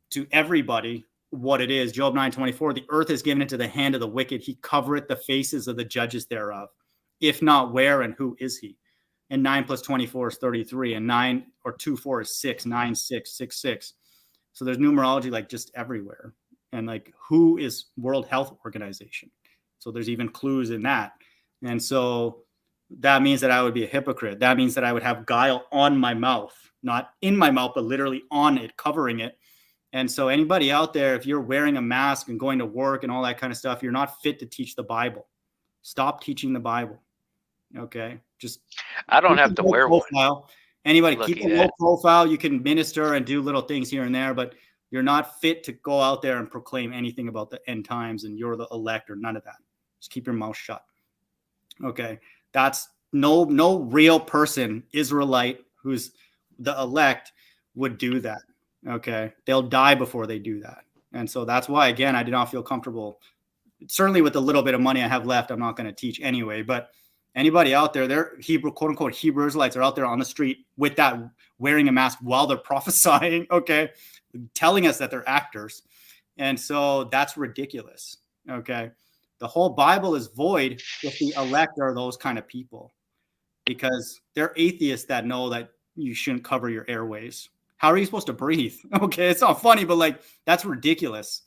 to everybody what it is. Job 9:24, the earth is given into the hand of the wicked. He covereth the faces of the judges thereof. If not, where and who is he? And 9 plus 24 is 33, and 9 or 2, 4 is 6, 9, 6, 6, 6. So there's numerology like just everywhere. And like, who is World Health Organization? So there's even clues in that. And so that means that I would be a hypocrite. That means that I would have guile on my mouth, not in my mouth, but literally on it, covering it. And so anybody out there, if you're wearing a mask and going to work and all that kind of stuff, you're not fit to teach the Bible. Stop teaching the Bible. Okay. Just I don't have to wear one. Anybody keep a low profile. You can minister and do little things here and there, but you're not fit to go out there and proclaim anything about the end times and you're the elect or none of that. Just keep your mouth shut. Okay. That's no real person, Israelite, who's the elect, would do that. Okay. They'll die before they do that. And so that's why, again, I did not feel comfortable. Certainly with the little bit of money I have left, I'm not going to teach anyway, but anybody out there, they're Hebrew, quote unquote, Hebrew Israelites are out there on the street with that, wearing a mask while they're prophesying, okay, telling us that they're actors. And so that's ridiculous, okay? The whole Bible is void if the elect are those kind of people, because they're atheists that know that you shouldn't cover your airways. How are you supposed to breathe? Okay, it's not funny, but like, that's ridiculous.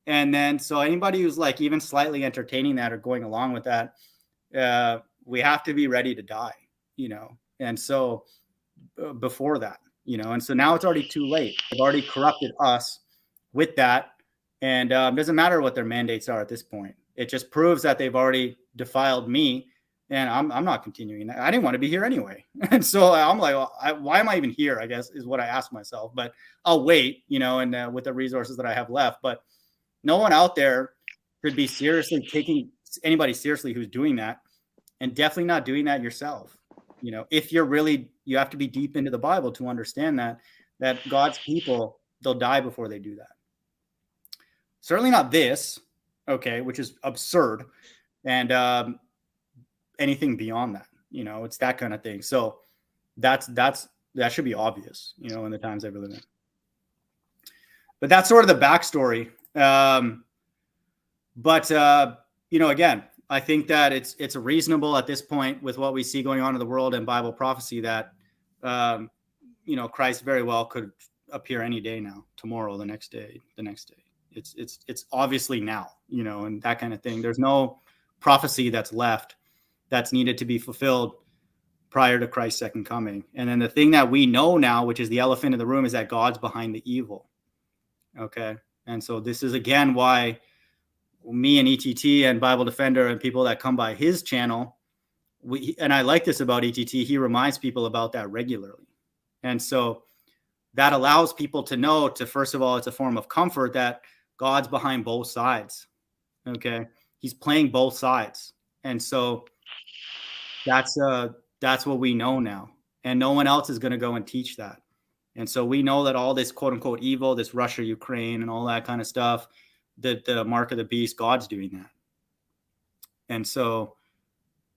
And then, so anybody who's like even slightly entertaining that or going along with that, we have to be ready to die, and so before that, and so now it's already too late. They've already corrupted us with that. And it doesn't matter what their mandates are at this point. It just proves that they've already defiled me, and I'm not continuing that. I didn't want to be here anyway. And so I'm like, why am I even here, I guess, is what I ask myself. But I'll wait, and with the resources that I have left. But no one out there should be seriously taking anybody seriously who's doing that. And definitely not doing that yourself. If you're really, you have to be deep into the Bible to understand that God's people, they'll die before they do that. Certainly not this, okay, which is absurd. And anything beyond that, it's that kind of thing. So that should be obvious, in the times that we live in. But that's sort of the backstory. Again, I think that it's reasonable at this point with what we see going on in the world and Bible prophecy that, Christ very well could appear any day now, tomorrow, the next day. It's obviously now, and that kind of thing. There's no prophecy that's left that's needed to be fulfilled prior to Christ's second coming. And then the thing that we know now, which is the elephant in the room, is that God's behind the evil. Okay. And so this is again why me and ETT and Bible Defender and people that come by his channel, and I like this about ETT, he reminds people about that regularly. And so that allows people to know, first of all, it's a form of comfort that God's behind both sides. Okay. He's playing both sides. And so that's what we know now. And no one else is going to go and teach that. And so we know that all this quote unquote evil, this Russia, Ukraine, and all that kind of stuff, the mark of the beast, God's doing that. And so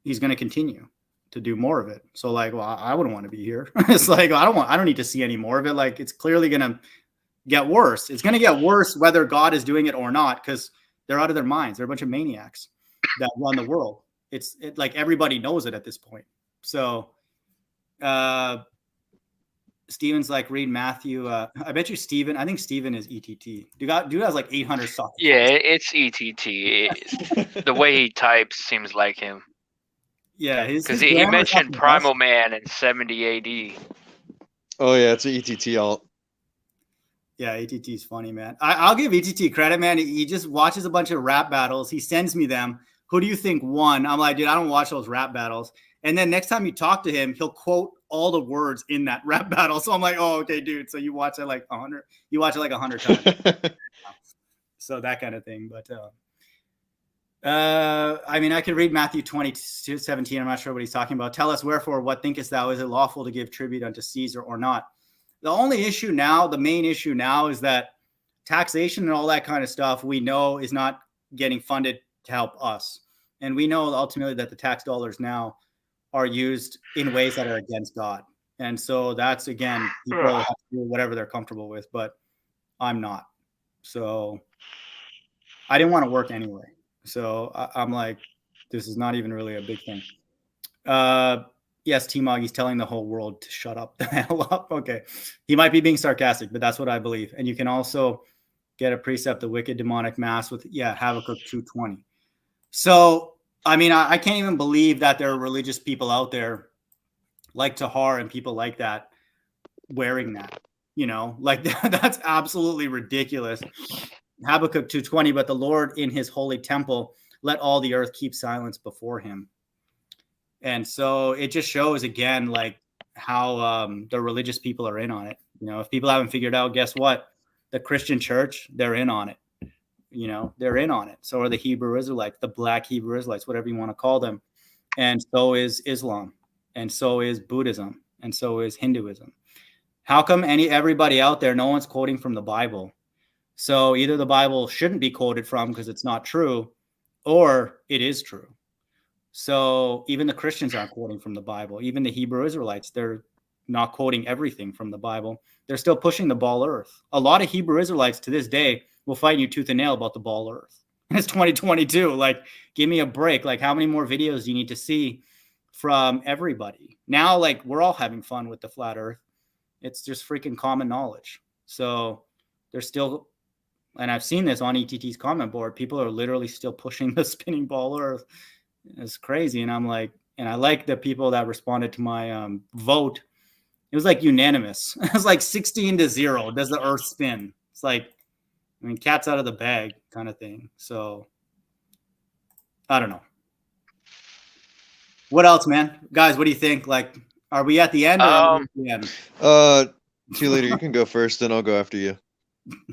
he's going to continue to do more of it. So like, well, I wouldn't want to be here. It's like, I don't need to see any more of it. Like, it's clearly going to get worse. It's going to get worse whether God is doing it or not, because they're out of their minds. They're a bunch of maniacs that run the world. It's like everybody knows it at this point. So Steven's like, read Matthew. I bet you Steven, I think Steven is ETT. Dude has like 800 stocks. Yeah, it's ETT. The way he types seems like him. Yeah, because he mentioned Primal Man in 70 AD. Oh yeah, it's an ETT alt. Yeah, ETT's funny, man. I'll give ETT credit, man. He just watches a bunch of rap battles. He sends me them. Who do you think won? I'm like, dude, I don't watch those rap battles. And then next time you talk to him, he'll quote all the words in that rap battle. So I'm like, oh, okay, dude. So you watch it like 100. You watch it like 100 times. So that kind of thing. But I mean, I could read Matthew 20:17. I'm not sure what he's talking about. Tell us, wherefore, what thinkest thou? Is it lawful to give tribute unto Caesar or not? The only issue now, the main issue now, is that taxation and all that kind of stuff we know is not getting funded to help us. And we know ultimately that the tax dollars now are used in ways that are against God. And so that's, again, people have to do whatever they're comfortable with, but I'm not. So I didn't want to work anyway. So I'm like, this is not even really a big thing. Yes, TMoG, he's telling the whole world to shut up the hell up. Okay. He might be being sarcastic, but that's what I believe. And you can also get a precept, the wicked demonic mass with, Habakkuk 2:20. So, I mean, I can't even believe that there are religious people out there like Tahar and people like that wearing that, like that's absolutely ridiculous. Habakkuk 2:20, but the Lord in his holy temple, let all the earth keep silence before him. And so it just shows again, like how the religious people are in on it. If people haven't figured out, guess what? The Christian church, they're in on it. They're in on it. So are the Hebrew Israelites, the black Hebrew Israelites, whatever you want to call them. And so is Islam. And so is Buddhism. And so is Hinduism. How come everybody out there, no one's quoting from the Bible? So either the Bible shouldn't be quoted from because it's not true, or it is true. So even the Christians aren't quoting from the Bible. Even the Hebrew Israelites, they're not quoting everything from the Bible. They're still pushing the ball earth. A lot of Hebrew Israelites to this day will fight you tooth and nail about the ball earth. And it's 2022. Like, give me a break. Like, how many more videos do you need to see from everybody? Now, like, we're all having fun with the flat earth. It's just freaking common knowledge. So they're still, and I've seen this on ETT's comment board, people are literally still pushing the spinning ball earth. It's crazy. And I'm like, and I like the people that responded to my vote. It was like unanimous. It was like 16-0. Does the earth spin? It's like, I mean, cat's out of the bag kind of thing. So I don't know. What else, man? Guys, what do you think? Like, are we at the end? Or are we at the end? Cheerleader, you can go first, then I'll go after you.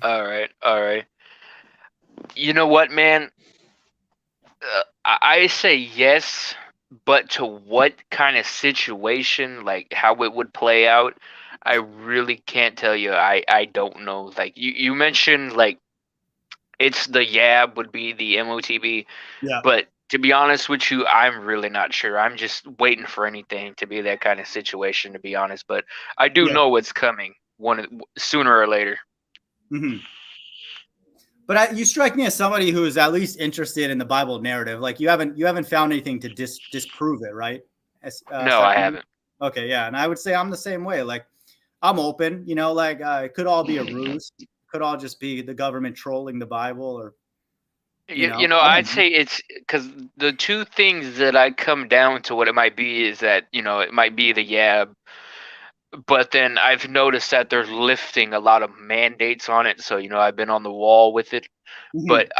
All right. You know what, man? I say yes, but to what kind of situation, like how it would play out, I really can't tell you. I don't know. Like you mentioned, like it's the YAB would be the MOTB, Yeah. but to be honest with you, I'm really not sure. I'm just waiting for anything to be that kind of situation, to be honest. But I do know what's coming sooner or later. Mm-hmm. But you strike me as somebody who is at least interested in the Bible narrative. Like you haven't found anything to disprove it, right? No, I haven't. Okay, yeah, and I would say I'm the same way. Like I'm open, like it could all be a ruse. It could all just be the government trolling the Bible, or I'd say it's because the two things that I come down to what it might be is that it might be the YAB. But then I've noticed that they're lifting a lot of mandates on it. So, I've been on the wall with it. Mm-hmm. But,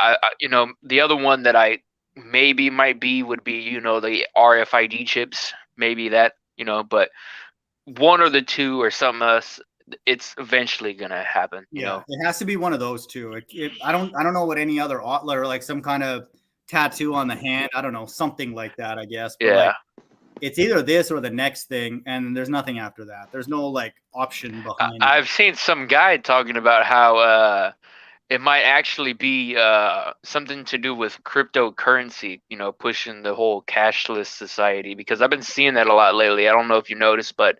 the other one that I maybe might be would be, the RFID chips. Maybe that, but one or the two or something else, it's eventually going to happen. Yeah, it has to be one of those two. I don't know what any other or like some kind of tattoo on the hand. I don't know, something like that, I guess. But yeah. It's either this or the next thing, and there's nothing after that. There's no like option behind it. I've seen some guy talking about how it might actually be something to do with cryptocurrency, pushing the whole cashless society, because I've been seeing that a lot lately. I don't know if you noticed, but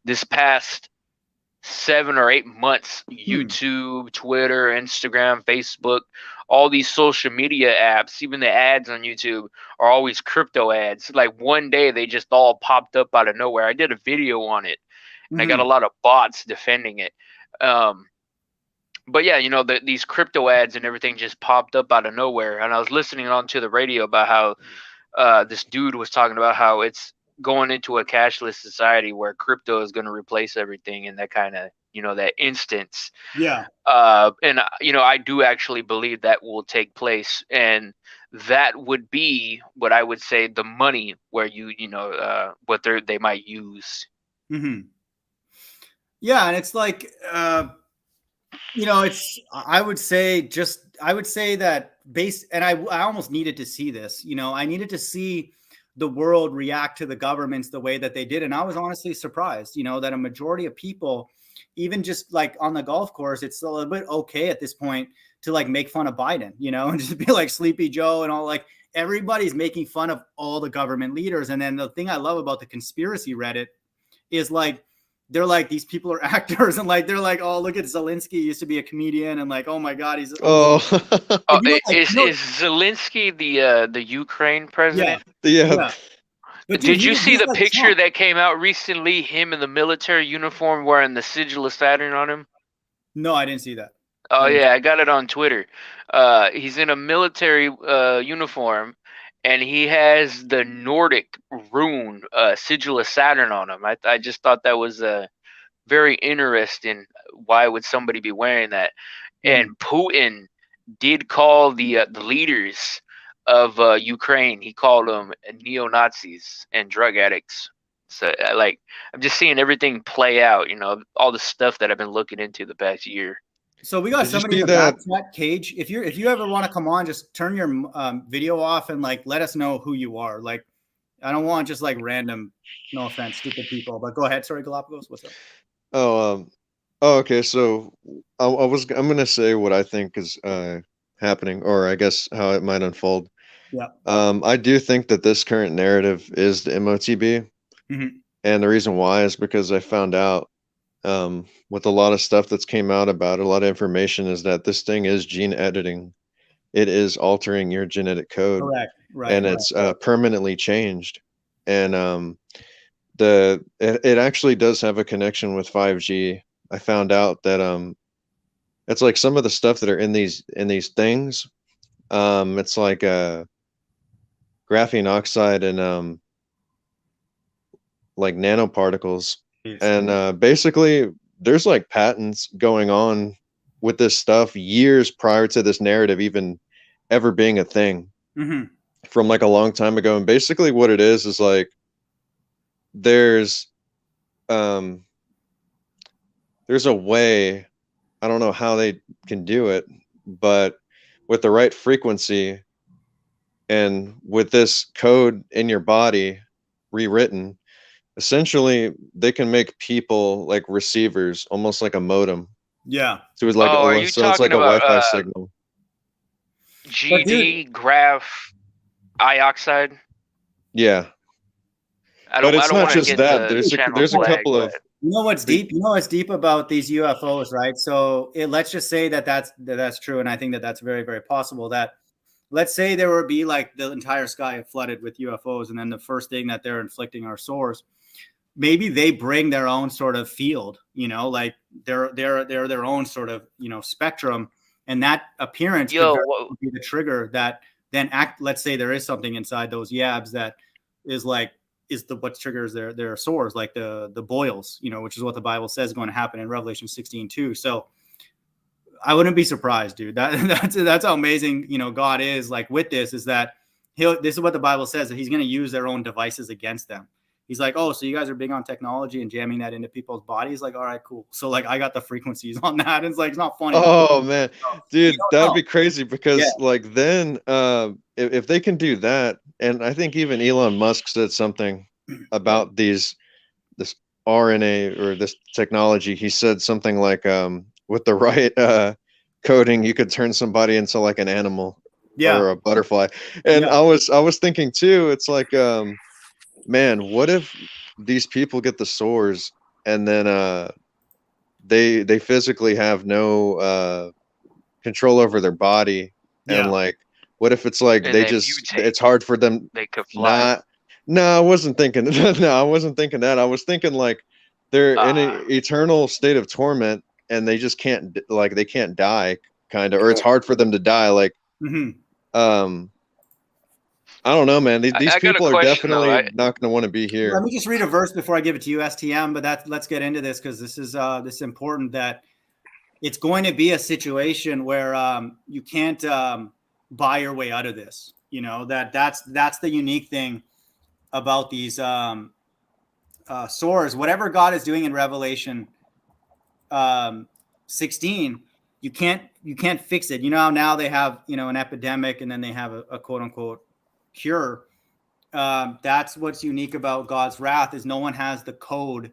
this past 7 or 8 months, YouTube, Twitter, Instagram, Facebook, all these social media apps, even the ads on YouTube are always crypto ads. Like one day they just all popped up out of nowhere. I did a video on it and I got a lot of bots defending it. But yeah, these crypto ads and everything just popped up out of nowhere. And I was listening on to the radio about how this dude was talking about how it's going into a cashless society where crypto is going to replace everything in that kind of, that instance. Yeah. And, I do actually believe that will take place. And that would be what I would say the money where what they might use. Mm-hmm. Yeah. And it's like, I would say that and I almost needed to see this, I needed to see the world react to the governments the way that they did. And I was honestly surprised, that a majority of people, even just like on the golf course, it's a little bit okay at this point to like make fun of Biden, and just be like Sleepy Joe and all, like everybody's making fun of all the government leaders. And then the thing I love about the conspiracy Reddit is like, they're like, these people are actors, and like they're like, oh, look at Zelensky, he used to be a comedian, and like, oh my god, he's is Zelensky the Ukraine president? Yeah. But dude, Did you see he's the like picture Trump. that came out recently? Him in the military uniform wearing the sigil of Saturn on him? No, I didn't see that. Oh yeah, I got it on Twitter. He's in a military uniform, and he has the Nordic rune sigil of Saturn on him. I just thought that was very interesting. Why would somebody be wearing that? And Putin did call the leaders of Ukraine. He called them neo-Nazis and drug addicts. So I'm just seeing everything play out. You know, all the stuff that I've been looking into the past year. So we got Did you somebody in see the back that? chat, Cage. If you ever want to come on, just turn your video off and like let us know who you are. Like, I don't want just like random, no offense, stupid people. But go ahead. Sorry, Galapagos. What's up? Oh, okay. So I'm gonna say what I think is happening, or I guess how it might unfold. Yeah. I do think that this current narrative is the MOTB, and the reason why is because I found out with a lot of stuff that's came out about it, a lot of information is that this thing is gene editing. It is altering your genetic code. Correct. Right. And it's permanently changed. And it actually does have a connection with 5G. I found out that it's like some of the stuff that are in these things. It's like graphene oxide and like nanoparticles. And basically there's like patents going on with this stuff years prior to this narrative even ever being a thing, from like a long time ago. And basically what it is like there's a way, I don't know how they can do it, but with the right frequency and with this code in your body rewritten, essentially they can make people like receivers, almost like a modem. Yeah. So it's like, so it's like a Wi-Fi signal. GD graph ioxide. Yeah. But it's not just that. There's a couple of. You know what's deep? You know what's deep about these UFOs, right? So let's just say that's true, and I think that's very, very possible. That let's say there would be like the entire sky flooded with UFOs, and then the first thing that they're inflicting are sores. Maybe they bring their own sort of field, you know, like they're their own sort of, you know, spectrum, and that appearance could be the trigger that then let's say there is something inside those yabs that is what triggers their sores, like the boils, you know, which is what the Bible says is going to happen in Revelation 16:2. So I wouldn't be surprised, dude. That's how amazing, you know, God is. Like with this is that this is what the Bible says, that he's going to use their own devices against them. He's like, oh, so you guys are big on technology and jamming that into people's bodies? Like, all right, cool. So like, I got the frequencies on that. It's like, it's not funny. Oh man, dude, that'd be crazy because like then if they can do that, and I think even Elon Musk said something about this RNA or this technology. He said something like with the right coding, you could turn somebody into like an animal or a butterfly. And I was thinking too, it's like man, what if these people get the sores and then they physically have no control over their body, and like what if it's like and it's hard for them, they could fly. No, I wasn't thinking no, I wasn't thinking that. I was thinking like they're in an eternal state of torment and they just can't, like they can't die, kind of, or it's hard for them to die, like I don't know, man. These people are definitely not going to want to be here. Let me just read a verse before I give it to you, STM. But let's get into this because this is important. That it's going to be a situation where you can't buy your way out of this. You know, that's the unique thing about these sores. Whatever God is doing in Revelation 16, you can't fix it. You know how now they have, you know, an epidemic and then they have a quote unquote cure. That's what's unique about God's wrath, is no one has the code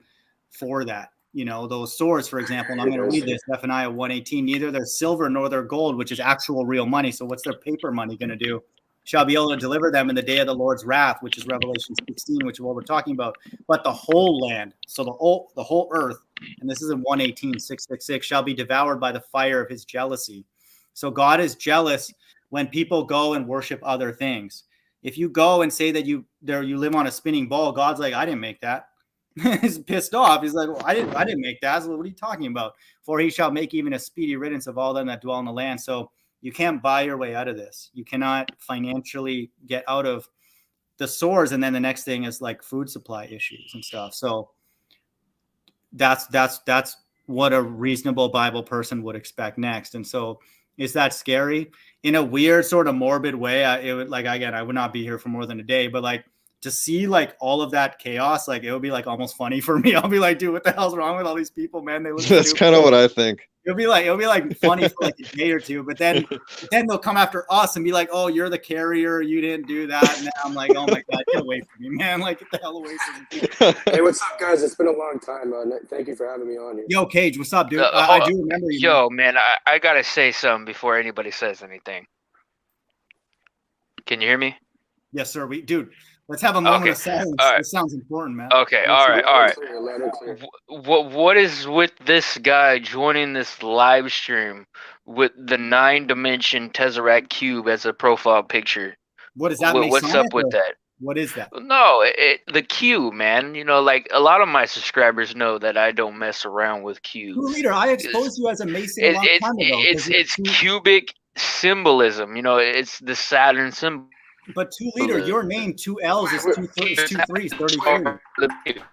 for that. You know, those swords, for example, and I'm going to read this, Zephaniah 1:18, neither their silver nor their gold, which is actual real money. So what's their paper money going to do? Shall be able to deliver them in the day of the Lord's wrath, which is Revelation 16, which is what we're talking about. But the whole land, so the whole earth, and this is in 1:18, shall be devoured by the fire of his jealousy. So God is jealous when people go and worship other things. if you go and say that you live on a spinning ball, God's like, I didn't make that. He's pissed off. He's like, well, I didn't make that. So what are you talking about? For he shall make even a speedy riddance of all them that dwell in the land. So you can't buy your way out of this. You cannot financially get out of the sores. And then the next thing is like food supply issues and stuff. So that's what a reasonable Bible person would expect next. And so is that scary? In a weird sort of morbid way, it would, like, again, I would not be here for more than a day, but like to see like all of that chaos, like it would be like almost funny for me. I'll be like, dude, what the hell's wrong with all these people, man? They look That's kind of what I think. It'll be like funny for like a day or two, but then they'll come after us and be like, oh, you're the carrier, you didn't do that. And then I'm like, oh my God, get away from me, man. Like, get the hell away from me. Hey, what's up, guys? It's been a long time. Thank you for having me on here. Yo, Cage, what's up, dude? I do remember you. Yo, man, I gotta say something before anybody says anything. Can you hear me? Yes, sir. Dude, let's have a moment of silence. All right. This sounds important, man. Okay, all right. What is with this guy joining this live stream with the 9-dimension Tesseract cube as a profile picture? What is that? What's up with that? What is that? No, the cube, man. You know, like a lot of my subscribers know that I don't mess around with cubes. True leader, I exposed you as a Mason a long time ago. It's cubic symbolism. You know, it's the Saturn symbol. But two leader, your name, 2 L's is 2 3's 33.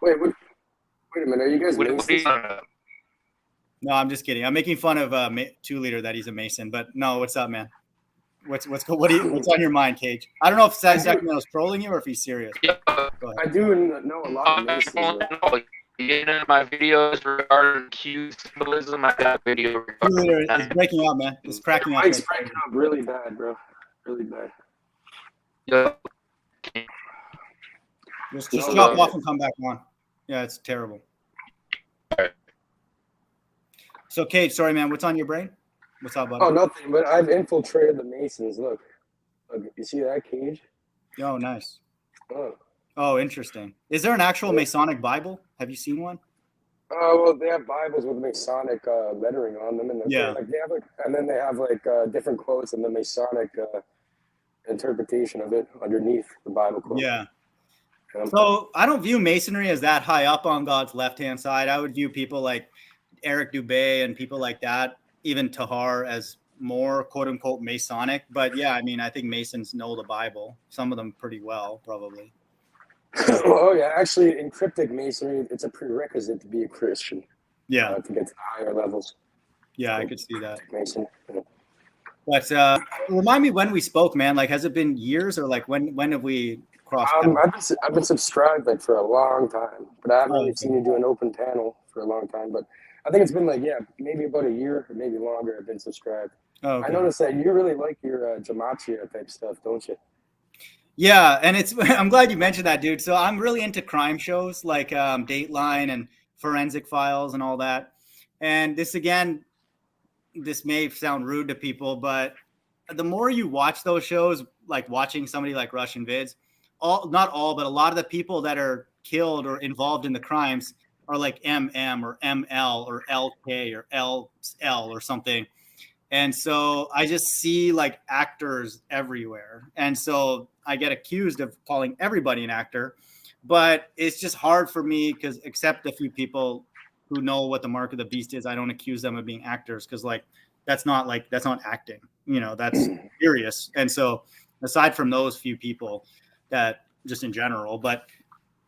Wait a minute. Are you guys Masons? No, I'm just kidding. I'm making fun of 2 leader that he's a Mason. But no, what's up, man? What's on your mind, Cage? I don't know if Sacramento's trolling you or if he's serious. I do know a lot of Masons. In my videos regarding cube symbolism, I got a video. It's breaking up, man. It's cracking up. Mike's breaking up really bad, bro. Really bad. Just drop off and come back on. Yeah, it's terrible. So, Cage, sorry, man. What's on your brain? What's up, buddy? Oh, nothing. But I've infiltrated the Masons. Look, you see that, Cage? Oh, nice. Oh, interesting. Is there an actual Masonic Bible? Have you seen one? Well, they have Bibles with Masonic lettering on them, and then they have different quotes and the Masonic interpretation of it underneath the Bible quote. Yeah. So I don't view Masonry as that high up on God's left-hand side. I would view people like Eric Dubé and people like that, even Tahar, as more quote-unquote Masonic. But yeah, I mean, I think Masons know the Bible. Some of them pretty well, probably. Oh yeah, actually, in cryptic Masonry, it's a prerequisite to be a Christian. Yeah. To get to the higher levels. Yeah, I could see that. Mason. Yeah. But remind me when we spoke, man. Like, has it been years or like when have we crossed? I've been subscribed like for a long time, but I haven't really seen you do an open panel for a long time. But I think it's been maybe about a year or maybe longer. I've been subscribed. Oh, okay. I noticed that you really like your gematria type stuff, don't you? Yeah, and I'm glad you mentioned that, dude. So I'm really into crime shows like Dateline and Forensic Files and all that. And this may sound rude to people, but the more you watch those shows, like watching somebody like Russian Vids, not all, but a lot of the people that are killed or involved in the crimes are like MM or ML or LK or LL or something. And so I just see like actors everywhere. And so I get accused of calling everybody an actor, but it's just hard for me because except a few people who know what the mark of the beast is, I don't accuse them of being actors because that's not acting, that's serious. And so aside from those few people that just in general, but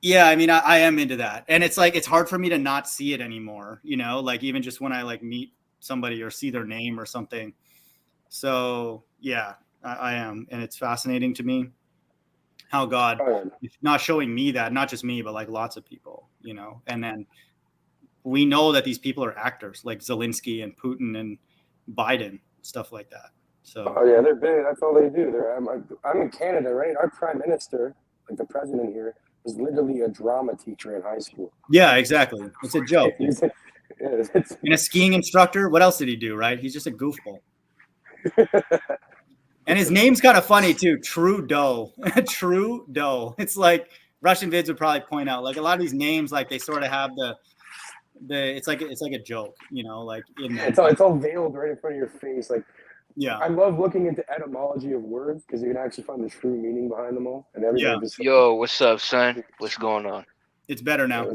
yeah, I mean, I am into that. And it's like, it's hard for me to not see it anymore, like even just when I like meet somebody or see their name or something. So yeah, I am. And it's fascinating to me how God is not showing me that, not just me, but like lots of people, and then we know that these people are actors like Zelensky and Putin and Biden, stuff like that. So yeah, they're big. That's all they do. I'm in Canada, right? Our prime minister, like the president here, was literally a drama teacher in high school. Yeah, exactly. It's a joke. And a skiing instructor. What else did he do, right? He's just a goofball. And his name's kind of funny too, Trudeau. Trudeau. It's like Russian Vids would probably point out, like a lot of these names, like they sort of have the it's like a joke, like in it's all veiled right in front of your face. Like Yeah. I love looking into etymology of words because you can actually find the true meaning behind them all. And everybody just Yo, what's up, son? What's going on? It's better now.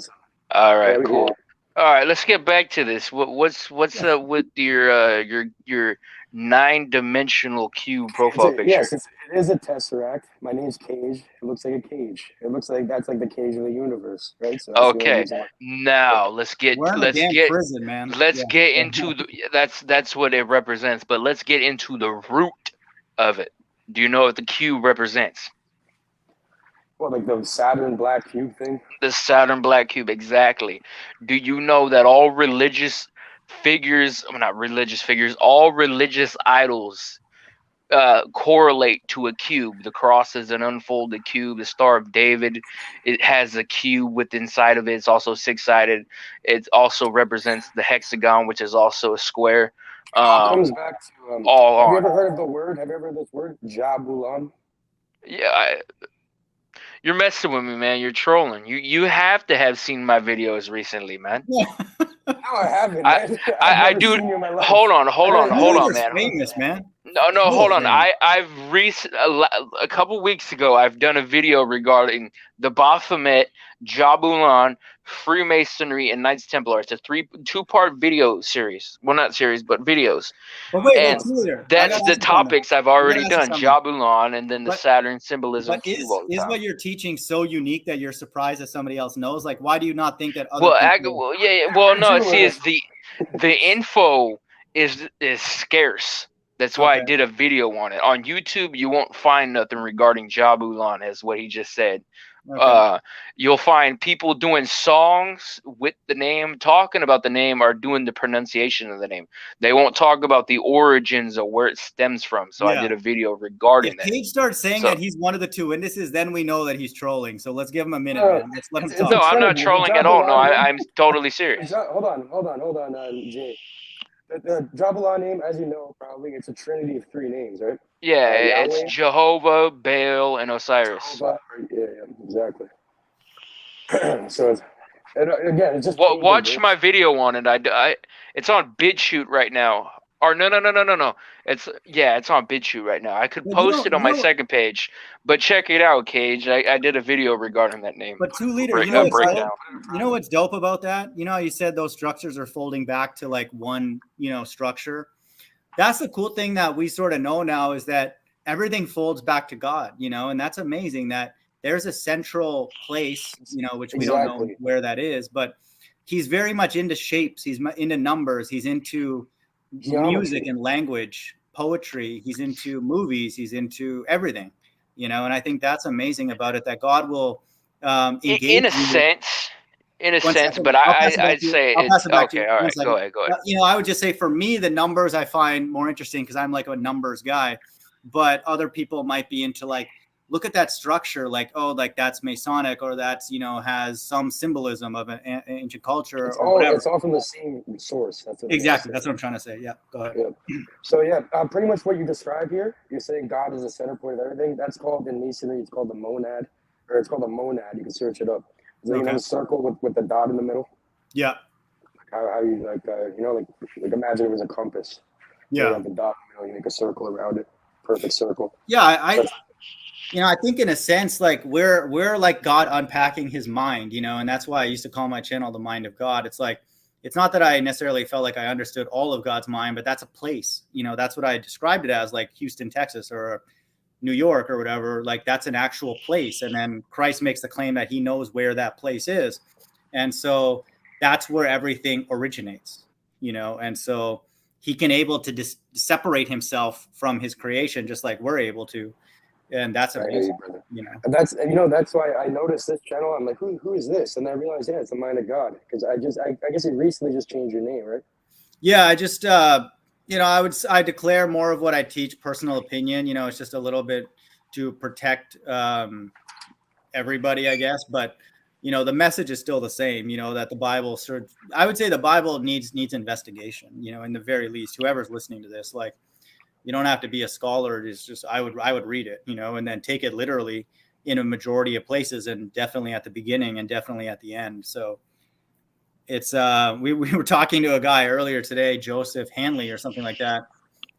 All right, cool. All right, let's get back to this. What's up with your 9-dimensional cube profile picture? Yes, it is a tesseract. My name's Cage. It looks like a cage. It looks like that's like the cage of the universe, right? So that's okay, now let's get prison, man. Get into that's what it represents. But let's get into the root of it. Do you know what the cube represents? Well, like the Saturn black cube thing? The Saturn black cube, exactly. Do you know that all religious figures, not religious figures, all religious idols correlate to a cube? The cross is an unfolded cube. The Star of David, it has a cube within inside of it. It's also 6-sided. It also represents the hexagon, which is also a square. It comes back to have you ever heard of the word? Have you ever heard of this word, Jabulan? Yeah, you're messing with me, man. You're trolling. You have to have seen my videos recently, man. No, I haven't. I do. Hold on, man. Famous, man. No, hold on. I've a couple weeks ago, I've done a video regarding the Baphomet, Jabulan, Freemasonry, and Knights Templar. It's a 2-part video series. Well, not series, but videos. But wait, and that's the topics I've already done. Jabulan, and then the Saturn symbolism. But is what you're teaching so unique that you're surprised that somebody else knows? Like, why do you not think that other people... Well, no. See, is the info is scarce. That's why I did a video on it. On YouTube, you won't find nothing regarding Jabulan, as what he just said. Okay. You'll find people doing songs with the name, talking about the name, or doing the pronunciation of the name. They won't talk about the origins of where it stems from. So I did a video regarding that. If Cage starts saying that he's one of the 2 witnesses, then we know that he's trolling. So let's give him a minute, man. Let's let him talk. No, I'm not trolling at all. No, I'm totally serious. Hold on, Jay. The Jabulan name, as you know, probably it's a trinity of 3 names, right? Yeah, it's Jehovah, Baal, and Osiris. Yeah, exactly. So again, it's just watch my video on it. It's on BitChute right now. Or no. It's on BitChute right now. I could post it on my second page, but check it out, Cage. I did a video regarding that name. But 2 Liter, you know what's dope about that? You know how you said those structures are folding back to like one, structure? That's the cool thing that we sort of know now, is that everything folds back to God, and that's amazing that there's a central place, which we don't know where that is, but he's very much into shapes. He's into numbers. He's into music and language, poetry. He's into movies. He's into everything, and I think that's amazing about it, that God will engage in a sense, but I'd say it's okay. All right, go ahead. I would just say, for me, the numbers I find more interesting because I'm like a numbers guy, but other people might be into like, look at that structure, like, oh, like that's Masonic, or that's, has some symbolism of an ancient culture, or whatever. It's all from the same source. Exactly. That's what I'm trying to say. Yeah, go ahead. Yeah. So pretty much what you describe here, you're saying God is the center point of everything. That's called, in Masonry, it's called the monad, or it's called a monad. You can search it up. So you have a circle with the dot in the middle. Yeah. How you like imagine it was a compass. Yeah. You have the dot in the middle, you make a circle around it. Perfect circle. Yeah, I think in a sense, like we're like God unpacking his mind, and that's why I used to call my channel The Mind of God. It's like, it's not that I necessarily felt like I understood all of God's mind, but that's a place, that's what I described it as, like Houston, Texas, or New York, or whatever. Like, that's an actual place. And then Christ makes the claim that he knows where that place is. And so that's where everything originates, and so he can able to separate himself from his creation, just like we're able to. And that's amazing, And that's why I noticed this channel. I'm like, who is this? And I realized, it's the Mind of God, because I guess you recently just changed your name, right? Yeah, I just I declare more of what I teach, personal opinion. It's just a little bit to protect everybody, I guess. But the message is still the same. That the Bible, I would say the Bible needs investigation. In the very least, whoever's listening to this, like, you don't have to be a scholar. It's just, I would read it, and then take it literally in a majority of places, and definitely at the beginning and definitely at the end. So it's we were talking to a guy earlier today, Joseph Hanley or something like that.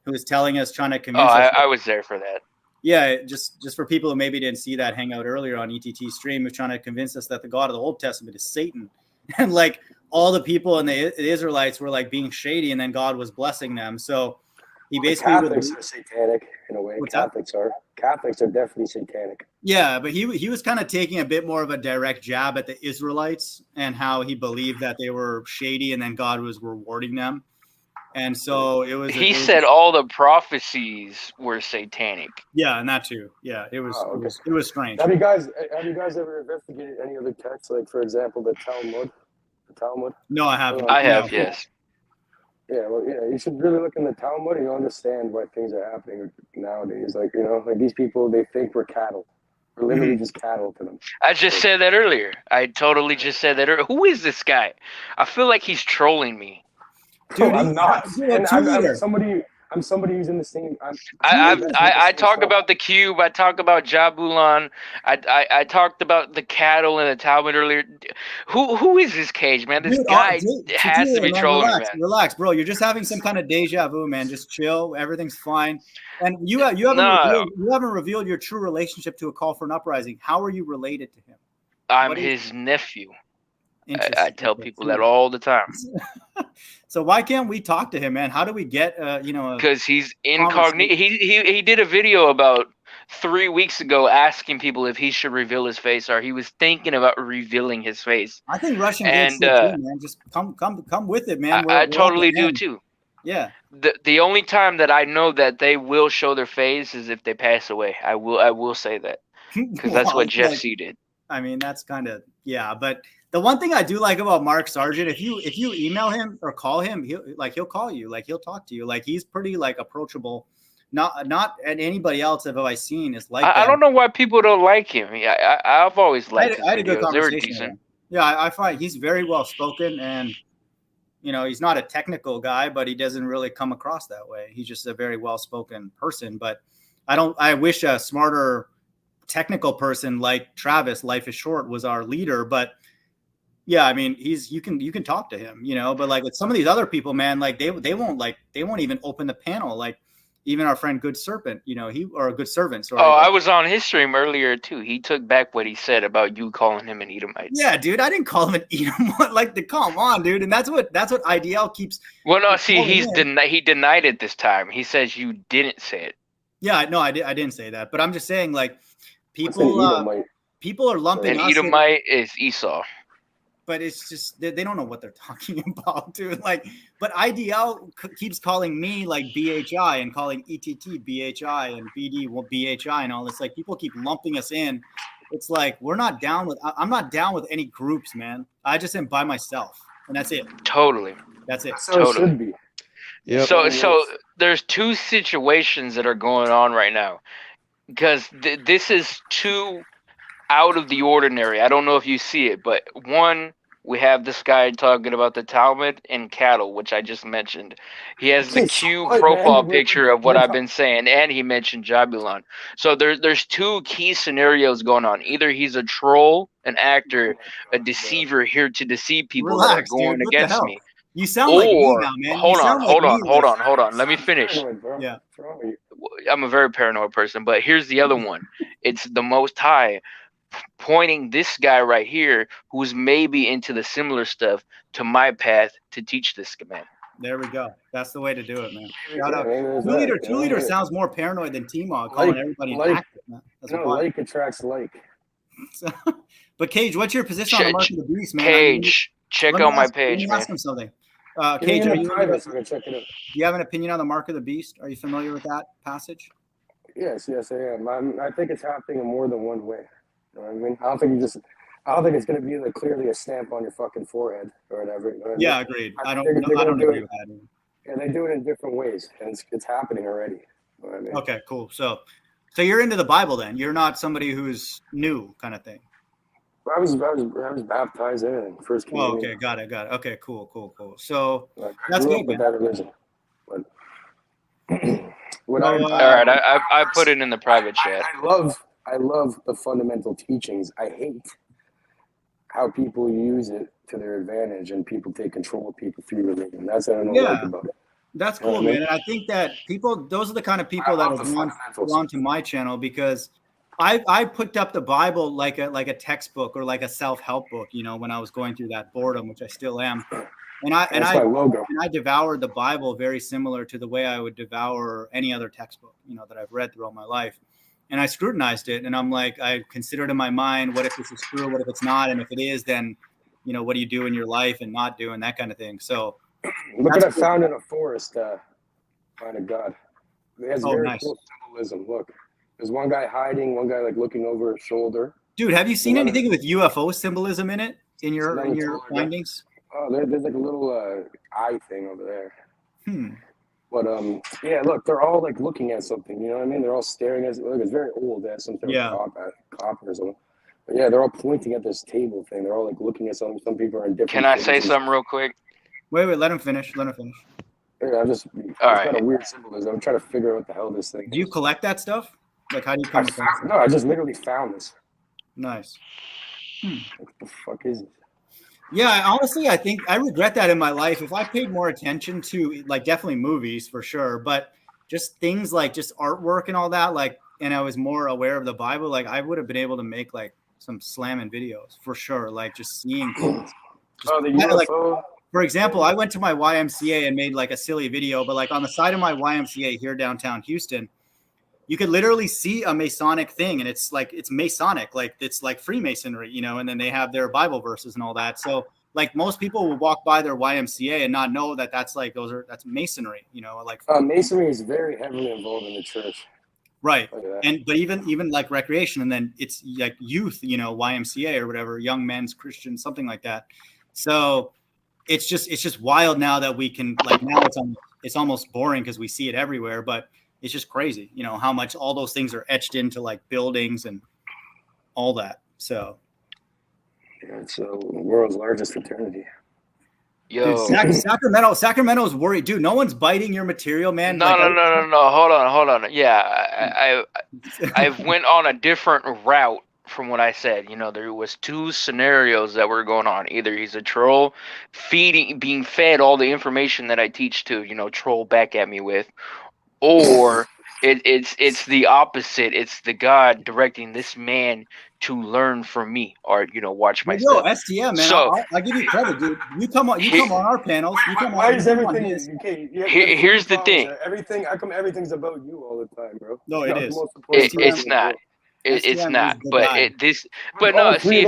who was telling us, trying to Oh, convince us. I was there for that. Yeah, just for people who maybe didn't see that hangout earlier on ETT stream, was trying to convince us that the God of the Old Testament is Satan, and like all the people and the Israelites were like being shady, and then God was blessing them. So he basically Catholics are satanic in a way. Catholics are definitely satanic. Yeah, but he was kind of taking a bit more of a direct jab at the Israelites and how he believed that they were shady, and then God was rewarding them. And so it was. He said all the prophecies were satanic. Yeah, and that too. Yeah, it was. Oh, okay. It was strange. Have you guys ever investigated any other texts, like for example the Talmud? No, I haven't. I have, yes. Yeah, well, yeah, you should really look in the Talmud and you'll understand why things are happening nowadays. Like, like these people, they think we're cattle. We're literally just cattle to them. I just said that earlier. I totally just said that earlier. Who is this guy? I feel like he's trolling me. Dude, I'm not. And I'm somebody who's in the same. I talk about the cube. I talk about Jabulan. I talked about the cattle in the Talmud earlier. Who is this Cage, man? This guy has to be trolling me, man. Relax, bro. You're just having some kind of deja vu, man. Just chill. Everything's fine. And you haven't revealed your true relationship to A Call for an Uprising. How are you related to him? I'm his nephew. I tell people that all the time. So why can't we talk to him, man? How do we get, because he's incognito. He did a video about 3 weeks ago asking people if he should reveal his face, or he was thinking about revealing his face. I think Russian and too, man. Just come with it, man. I totally do too. Yeah. The only time that I know that they will show their face is if they pass away. I will say that, because that's what Jeff C did. I mean, that's kind of but the one thing I do like about Mark Sargent, if you email him or call him, he'll call you, like he'll talk to you, like he's pretty like approachable. Not and anybody else have I seen is like I don't know why people don't like him. Yeah, I've always liked his I had a good videos. conversation. They were decent. Yeah, I find he's very well spoken, and he's not a technical guy, but he doesn't really come across that way. He's just a very well spoken person. But I wish a smarter technical person like Travis, Life is Short, was our leader. But yeah, I mean, you can talk to him, but like with some of these other people, man, like they won't even open the panel. Like even our friend Good Serpent, or a Good Servant. Sorry. Oh, I was on his stream earlier too. He took back what he said about you calling him an Edomite. Yeah, dude, I didn't call him an Edomite. Like, come on, dude, and that's what IDL keeps. Well, no, see, he denied it this time. He says you didn't say it. Yeah, no, I didn't say that, but I'm just saying, like, people are lumping. An Edomite is Esau. But it's just they don't know what they're talking about, dude. Like, but IDL keeps calling me like BHI and calling ETT BHI and BD BHI and all this. Like, people keep lumping us in. It's like I'm not down with any groups, man. I just am by myself, and that's it. Totally. That's it. So it should be. Yeah. So there's two situations that are going on right now, because this is too out of the ordinary. I don't know if you see it, but one, we have this guy talking about the Talmud and cattle, which I just mentioned. He has the cube profile picture of what I've been saying, and he mentioned Jabulan. So there's two key scenarios going on. Either he's a troll, an actor, a deceiver here to deceive people that are going against me. You sound like me now, man. Hold on. Let me finish. Yeah. I'm a very paranoid person, but here's the other one. It's the Most High pointing this guy right here, who's maybe into the similar stuff, to my path to teach this man. There we go. That's the way to do it, man. Shout out. Two leader sounds more paranoid than TMoG, calling everybody an actor. Like attracts like. But Cage, what's your position on the Mark of the Beast, man? Cage, check out my page, man. Ask him something. Cage, do you have an opinion on the Mark of the Beast? Are you familiar with that passage? Yes, I am. I think it's happening in more than one way. You know what I mean? I don't think it's going to be like clearly a stamp on your fucking forehead or whatever. You know what I agreed. I don't agree with that. Yeah, they do it in different ways, and it's happening already. You know what I mean? Okay, cool. So you're into the Bible then? You're not somebody who's new, kind of thing. I was baptized in it, first communion. Oh, okay, got it. Okay, cool. So that's good. With that religion, but all right, I put it in the private chat. I love the fundamental teachings. I hate how people use it to their advantage and people take control of people through religion. That's what I don't like about it. That's cool, man. And I think that those are the kind of people that have gone to my channel, because I picked up the Bible like a textbook or like a self-help book, you know, when I was going through that boredom, which I still am. And I devoured the Bible very similar to the way I would devour any other textbook, you know, that I've read throughout my life. And I scrutinized it, and I'm like, I considered in my mind, what if this is true? What if it's not? And if it is, then, you know, what do you do in your life and not do, and that kind of thing. So look what I found in a forest, find a God. It has very cool symbolism. Look, there's one guy hiding, one guy like looking over his shoulder. Dude, have you seen anything with UFO symbolism in it, in your findings? Oh, there's like a little eye thing over there. But yeah, look, they're all like looking at something. You know what I mean? They're all staring at. Look, it's very old. It has some sort of copper or something. But yeah, they're all pointing at this table thing. They're all like looking at something. Some people are in different. Can I say something real quick? Wait, let him finish. Yeah, it's got a weird symbolism. I'm trying to figure out what the hell this thing is. Do you collect that stuff? Like, how do you come across it? No, I just literally found this. Nice. What the fuck is it? Yeah, honestly, I think I regret that in my life. If I paid more attention to, like, definitely movies for sure, but just things like just artwork and all that, like, and I was more aware of the Bible, like, I would have been able to make like some slamming videos for sure. Like, just seeing things. The UFO. Like, for example, I went to my YMCA and made like a silly video, but like on the side of my YMCA here downtown Houston, you could literally see a Masonic thing, and it's Masonic, like it's like Freemasonry, you know, and then they have their Bible verses and all that. So like most people will walk by their YMCA and not know that that's that's Masonry, you know, like Masonry is very heavily involved in the church. Right. But even like recreation, and then it's like youth, you know, YMCA or whatever, young men's Christian, something like that. So it's just wild now that we can, like, now it's almost boring because we see it everywhere, but it's just crazy, you know, how much all those things are etched into like buildings and all that. So yeah, it's the world's largest fraternity. Yo, dude, Sacramento's worried, dude. No one's biting your material, man. No. Hold on. Yeah, I went on a different route from what I said. You know, there was two scenarios that were going on. Either he's a troll, being fed all the information that I teach to, you know, troll back at me with, or it's the opposite. It's the God directing this man to learn from me, or, you know, watch my stuff. STM, man. So I'll give you credit, dude. You come on our panels. Why is everything? Here's the thing. How come everything's about you all the time, bro? No, it is. It's not. It's not. But no. See,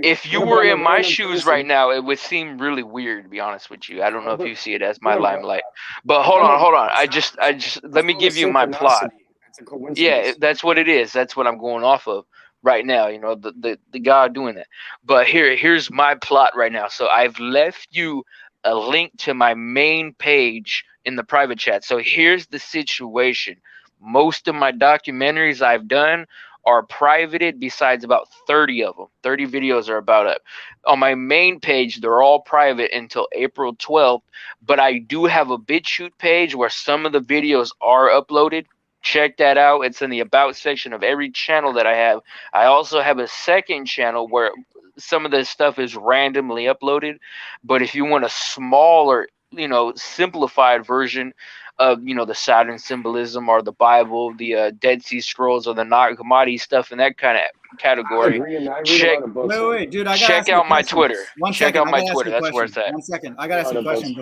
if you were in my shoes right now, it would seem really weird, to be honest with you. I don't know if you see it as my limelight. But hold on. I just let me give you my plot. It's a coincidence. Yeah, that's what it is. That's what I'm going off of right now, you know, the God doing that. But here's my plot right now. So I've left you a link to my main page in the private chat. So here's the situation. Most of my documentaries I've done are privated, besides about 30 of them. 30 videos are about it. On my main page, they're all private until April 12th, but I do have a BitChute page where some of the videos are uploaded. Check that out. It's in the about section of every channel that I have. I also have a second channel where some of this stuff is randomly uploaded. But if you want a smaller, you know, simplified version of, you know, the Saturn symbolism or the Bible, the Dead Sea Scrolls, or the Nag Hammadi stuff in that kind of category, check out my Twitter. Check out my Twitter. That's where it's at. 1 second. I gotta ask you a question.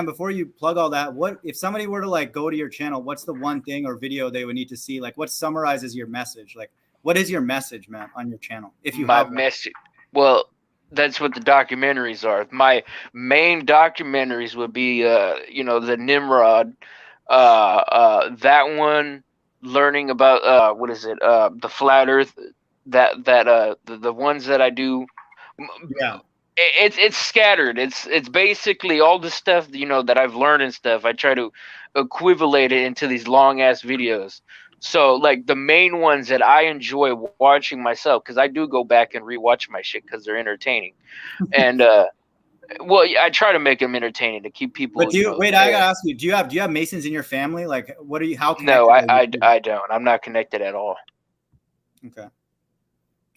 Before you plug all that, what if somebody were to like go to your channel, what's the one thing or video they would need to see? Like, what summarizes your message? Like, what is your message, man, on your channel? If you have message, well, that's what the documentaries are. My main documentaries would be, you know, the Nimrod, that one, learning about what is it, the flat Earth, the ones that I do. Yeah. It's scattered. It's basically all the stuff, you know, that I've learned and stuff. I try to equivalate it into these long ass videos. So like the main ones that I enjoy watching myself, because I do go back and rewatch my shit because they're entertaining, and well, I try to make them entertaining to keep people. But I gotta ask you, do you have Masons in your family? Like, what are you? How? No, I don't. I'm not connected at all. Okay.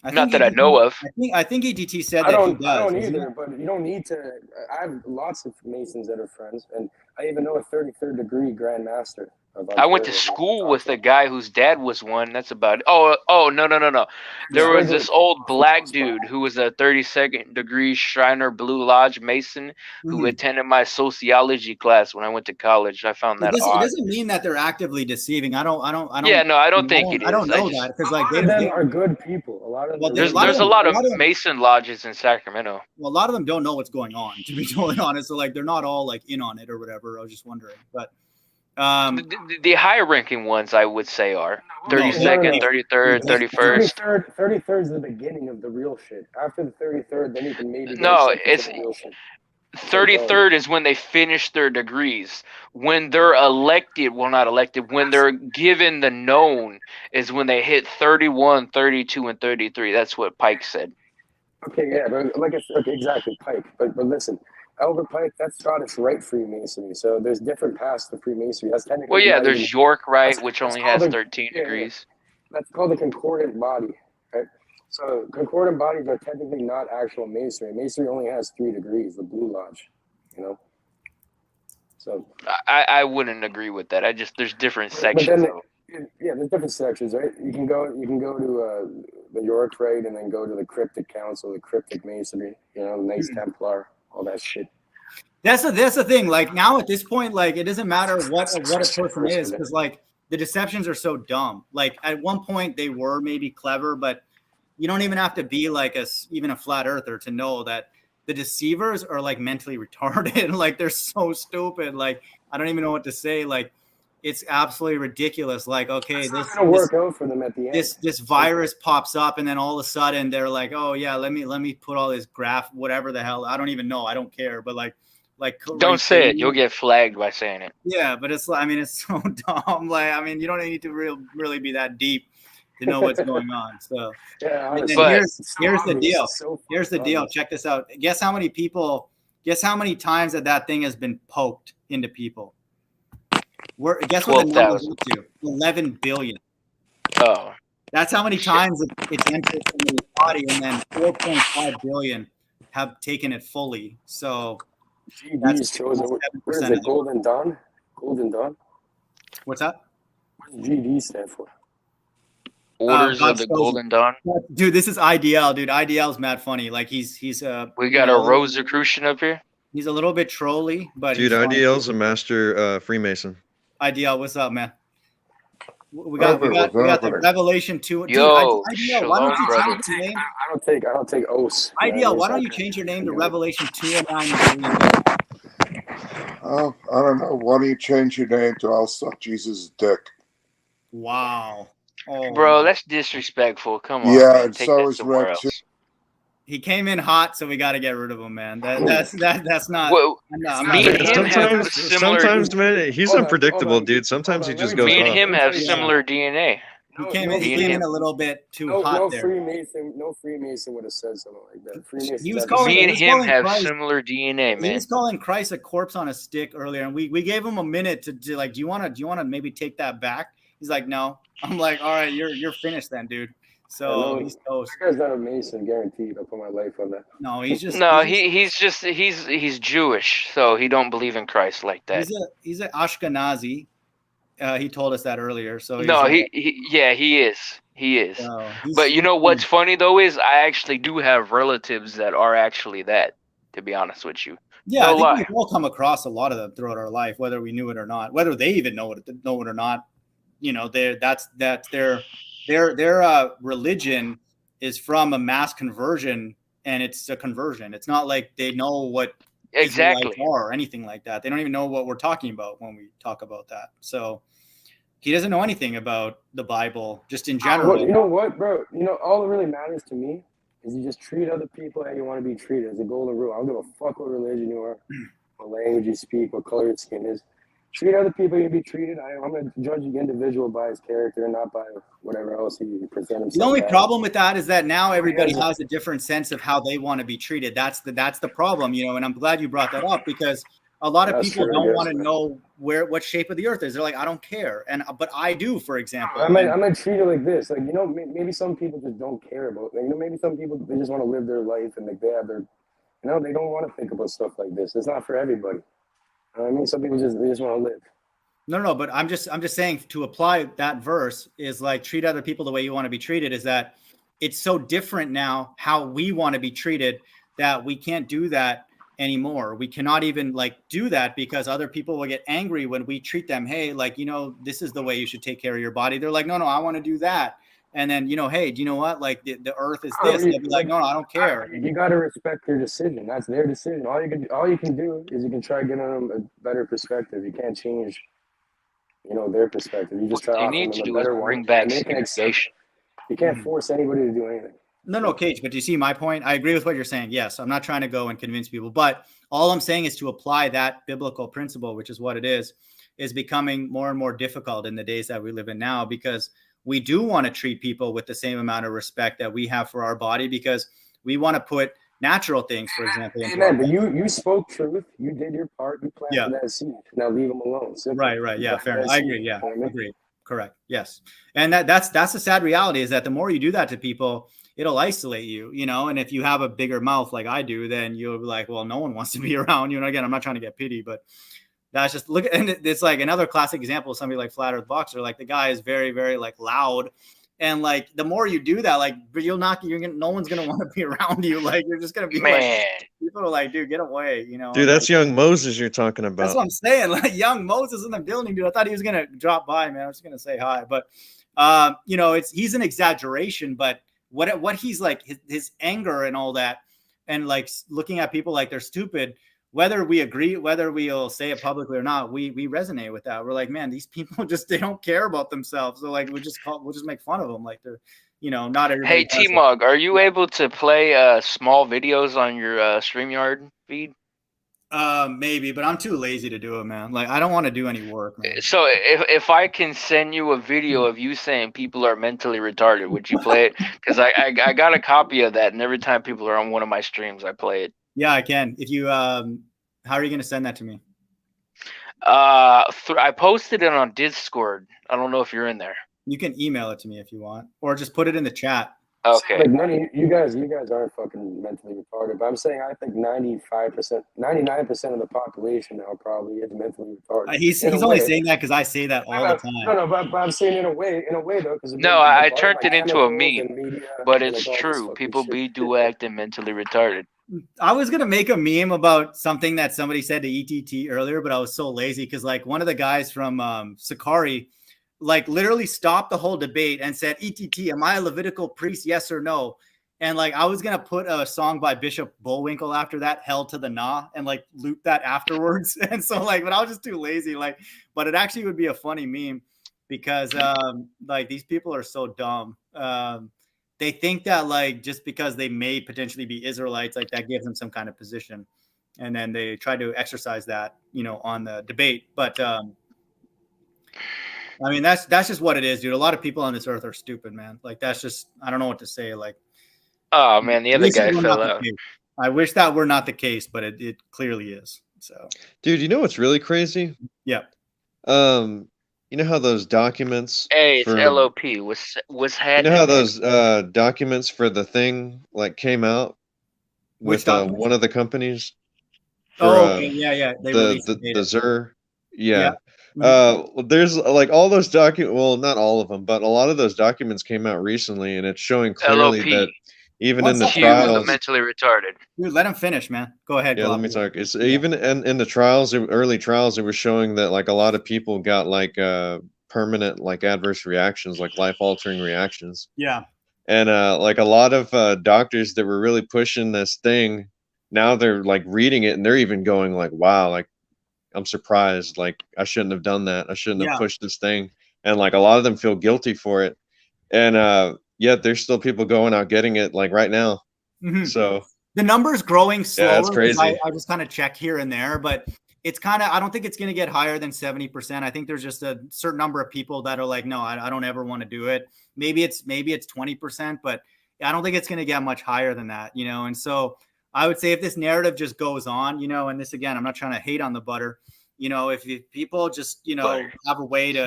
Not that I know of. I think EDT said I that he don't, does. I don't either, but you don't need to. I have lots of Masons that are friends, and I even know a 33rd degree Grand Master. I went to school with a guy whose dad was one. That's about it. Oh, no. There was this old black dude who was a 32nd degree Shriner Blue Lodge Mason who attended my sociology class when I went to college. I found that odd. It doesn't mean that they're actively deceiving. I don't. Yeah, no, I don't think it is. I don't know that because like they are good people. A lot of them. There's a lot of Mason lodges in Sacramento. Well, a lot of them don't know what's going on. To be totally honest, so like they're not all like in on it or whatever. I was just wondering, but. The higher ranking ones, I would say, are 32nd, 33rd, 31st. 33rd is the beginning of the real shit. After the 33rd, then you can maybe. No, it's 33rd is when they finish their degrees. When they're elected, well, not elected, when they're given the known is when they hit 31, 32, and 33. That's what Pike said. Okay, yeah, but like okay, exactly, Pike. But listen. Albert Pike, that's Scottish Rite Freemasonry. So there's different paths to Freemasonry. That's technically. Well, yeah, there's York Rite, which only has 13 degrees. That's called the concordant body, right? So concordant bodies are technically not actual Masonry. Masonry only has 3 degrees, the Blue Lodge, you know. So. I wouldn't agree with that. There's different sections. Yeah, there's different sections, right? You can go to the York Rite and then go to the Cryptic Council, the Cryptic Masonry, you know, the Knights Templar. All that shit. That's the thing. Like now at this point, like it doesn't matter what a person is, because like the deceptions are so dumb. Like at one point they were maybe clever, but you don't even have to be like even a flat earther to know that the deceivers are like mentally retarded. Like they're so stupid. Like I don't even know what to say. Like it's absolutely ridiculous. Like, okay, this gonna work out for them at the end. This virus pops up, and then all of a sudden they're like, oh yeah, let me put all this graph, whatever the hell. I don't even know. I don't care. But like don't say it. You'll get flagged by saying it. Yeah, but it's so dumb. Like, I mean, you don't need to really be that deep to know what's going on. So yeah, here's the deal. Here's the deal. Check this out. Guess how many times that thing has been poked into people? Guess what the number is to? 11 billion. Oh. That's how many times it's entered into the body, and then 4.5 billion have taken it fully. So GD's chosen. What is it? Golden Dawn? Golden Dawn? What's that? What does GD stand for? Orders of the Golden Dawn. Dude, this is IDL, dude. IDL's mad funny. Like he's we got a Rosicrucian up here. He's a little bit trolly, but dude, IDL's a master Freemason. IDL, what's up, man? We got the Revelation 2. Dude, Yo, IDL, why don't you change your name? I don't take oaths. IDL, why don't you change your name to Revelation 2 and 9? Oh, I don't know. Why don't you change your name to I'll suck Jesus' dick? Wow. Oh, bro, that's disrespectful. Come on. Yeah, man. and so is Red too. He came in hot, so we got to get rid of him, man. That's not. Well, sometimes, man, he's unpredictable, dude. Sometimes he just goes. Me and him have similar DNA. He came in a little bit too hot there. No Freemason would have said something like that. Me and him have similar DNA, man. He was calling Christ a corpse on a stick earlier, and we gave him a minute to like, do you want to maybe take that back? He's like, no. I'm like, all right, you're finished then, dude. So he's toast. That guy's not a Mason, guaranteed. I'll put my life on that. No, he's just he's Jewish, so he don't believe in Christ like that. He's an Ashkenazi. He told us that earlier. So he is. But you know what's funny though is I actually do have relatives that are actually that. To be honest with you. Yeah, I think we've all come across a lot of them throughout our life, whether we knew it or not, whether they even know it or not. You know, their religion is from a mass conversion, and it's a conversion. It's not like they know what exactly or anything like that. They don't even know what we're talking about when we talk about that. So he doesn't know anything about the Bible, just in general. You know what, bro? You know, all that really matters to me is you just treat other people how you want to be treated. As a golden rule. I don't give a fuck what religion you are, what language you speak, what color your skin is. Treat other people you be treated. I'm going to judge the individual by his character and not by whatever else he presents himself. The only problem with that is that now everybody has a different sense of how they want to be treated. That's the problem, you know, and I'm glad you brought that up because A lot of That's people true, I don't guess, want to man. know what shape of the earth is. They're like, I don't care. But I do, for example. I might treat it like this. Like, you know, maybe some people just don't care about, like, you know, maybe some people, they just want to live their life and like they have their, you know, they don't want to think about stuff like this. It's not for everybody. I mean, some people they just want to live. No, but I'm just saying, to apply that verse is like, treat other people the way you want to be treated, is that it's so different now how we want to be treated that we can't do that anymore. We cannot even like do that because other people will get angry when we treat them. Hey, like, you know, this is the way you should take care of your body. They're like, no, I want to do that. And then, you know, hey, do you know what? Like the earth is this. They'll be like, no, I don't care. You got to respect their decision. That's their decision. All you can do is you can try getting them a better perspective. You can't change, you know, their perspective. You just try offering them a better one. Bring back And they can accept. You can't force anybody to do anything. No, Cage, but do you see my point? I agree with what you're saying. Yes, I'm not trying to go and convince people, but all I'm saying is to apply that biblical principle, which is what it is becoming more and more difficult in the days that we live in now, because we do want to treat people with the same amount of respect that we have for our body, because we want to put natural things, for example. Amen. But you spoke truth. You did your part. You planted that seed. Now leave them alone. Simple. Right. Yeah, fair enough. I agree. Yeah, agree. Correct. Yes. And that's the sad reality, is that the more you do that to people, it'll isolate you, you know, and if you have a bigger mouth like I do, then you'll be like, well, no one wants to be around you. And again, I'm not trying to get pity, but that's just and it's like another classic example of somebody like Flat Earth Boxer. Like the guy is very, very like loud. And like, the more you do that, like, no one's going to want to be around you. Like, you're just going to be like, people are like, dude, get away, you know? Dude, that's young Moses you're talking about. That's what I'm saying. Like, young Moses in the building, dude. I thought he was going to drop by, man. I was just going to say hi. But, you know, he's an exaggeration, but what he's like, his anger and all that, and like looking at people like they're stupid, whether we agree, whether we'll say it publicly or not, we resonate with that. We're like, man, these people they don't care about themselves. So like, we'll just make fun of them. Like they're, you know, not everybody. Hey, TMoG, are you able to play small videos on your StreamYard feed? Maybe, but I'm too lazy to do it, man. Like, I don't want to do any work, man. So if I can send you a video of you saying people are mentally retarded, would you play it? Because I got a copy of that, and every time people are on one of my streams, I play it. Yeah, I can. If you, how are you going to send that to me? I posted it on Discord. I don't know if you're in there. You can email it to me if you want, or just put it in the chat. Okay. Like none of you guys aren't fucking mentally retarded. But I'm saying I think 95%, 99% of the population now probably is mentally retarded. He's only saying that because I say that all the time. No, but I'm saying in a way though. Because no, I turned it into a meme, but it's true. People do acting mentally retarded. I was going to make a meme about something that somebody said to ETT earlier, but I was so lazy because like one of the guys from Sakari like literally stopped the whole debate and said, ETT, am I a Levitical priest? Yes or no? And like, I was going to put a song by Bishop Bullwinkle after that, Hell to the Nah, and like loop that afterwards. And so like, but I was just too lazy. Like, but it actually would be a funny meme because like these people are so dumb. They think that like, just because they may potentially be Israelites, like that gives them some kind of position. And then they try to exercise that, you know, on the debate. But I mean, that's just what it is, dude. A lot of people on this earth are stupid, man. Like, that's just, I don't know what to say. Like, oh man, the other guy fell out. I wish that were not the case, but it clearly is. So, dude, you know what's really crazy? Yeah. You know how those documents? Hey, it's LoP. What's happening? You know how those documents for the thing like came out with one of the companies? For, okay. Yeah. They the Zur. Yeah. There's like all those documents. Well, not all of them, but a lot of those documents came out recently, and it's showing clearly LoP. that even in the trials, mentally retarded. Dude, let him finish, man. Go ahead. Yeah, let me talk. It's even in the trials, early trials, it was showing that like a lot of people got like permanent like adverse reactions, like life-altering reactions. Yeah. And like a lot of doctors that were really pushing this thing, now they're like reading it and they're even going like, wow, like I'm surprised. Like I shouldn't have done that. I shouldn't have pushed this thing. And like a lot of them feel guilty for it. And yet there's still people going out getting it like right now. Mm-hmm. So the number's growing slower. Yeah, that's crazy. I just kind of check here and there, but it's kind of, I don't think it's going to get higher than 70%. I think there's just a certain number of people that are like, no, I don't ever want to do it. Maybe it's 20%, but I don't think it's going to get much higher than that, you know? And so I would say if this narrative just goes on, and this again, I'm not trying to hate on the butter. If people just, have a way to,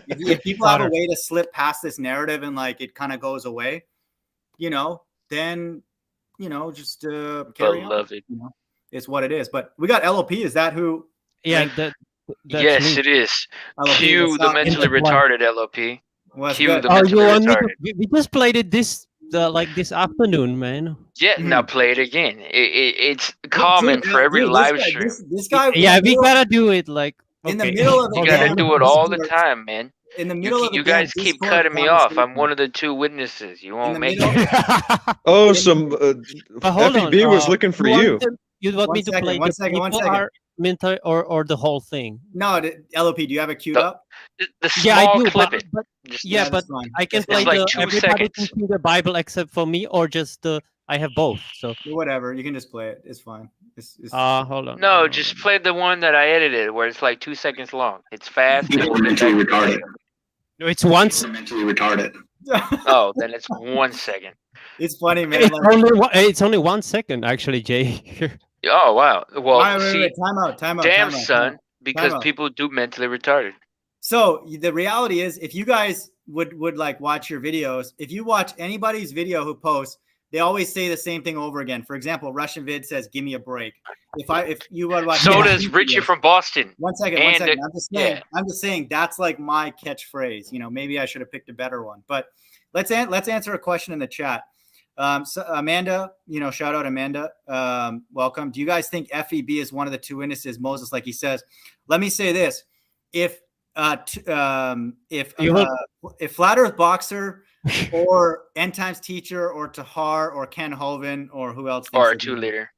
if people have a way to slip past this narrative and like it kind of goes away, then, just carry on. It's what it is. But we got LoP. Is that who? Yeah. Yes, it is. LoP, Cue the mentally retarded LoP. Cue the mentally retarded. We just played it this afternoon, man. Yeah, now play it again. It's common for every live stream. This guy. Yeah, we gotta do it like in the middle of the You gotta do it all the time, man. In the middle of you guys keep cutting me off. I'm one of the 2 witnesses. You won't make it. Oh, some FEB was looking for you. You want me to play one second. Mental or the whole thing? No, LoP, do you have it queued up? The small clip but I can play everybody can see the Bible except for me, or just I have both. So whatever, you can just play it. It's fine. Hold on. No, just play the one that I edited, where it's like 2 seconds long. It's fast. Mentally retarded. No, it's once. Mentally retarded. Oh, then it's 1 second. It's funny, man. It's only 1 second, actually, Jay. Oh wow! Well, wait, time out. Damn, son, because people do mentally retarded. So the reality is, if you guys would like watch your videos, if you watch anybody's video who posts, they always say the same thing over again. For example, Russian Vid says, "Give me a break." If you would watch, so does Richie from Boston. One second. I'm just saying that's like my catchphrase. Maybe I should have picked a better one. But let's answer a question in the chat. So Amanda, shout out Amanda. Welcome. Do you guys think FEB is one of the 2 witnesses, Moses, like he says? Let me say this: if Flat Earth Boxer or End Times Teacher or Tahar or Ken Hovind or who else, or a 2-liter,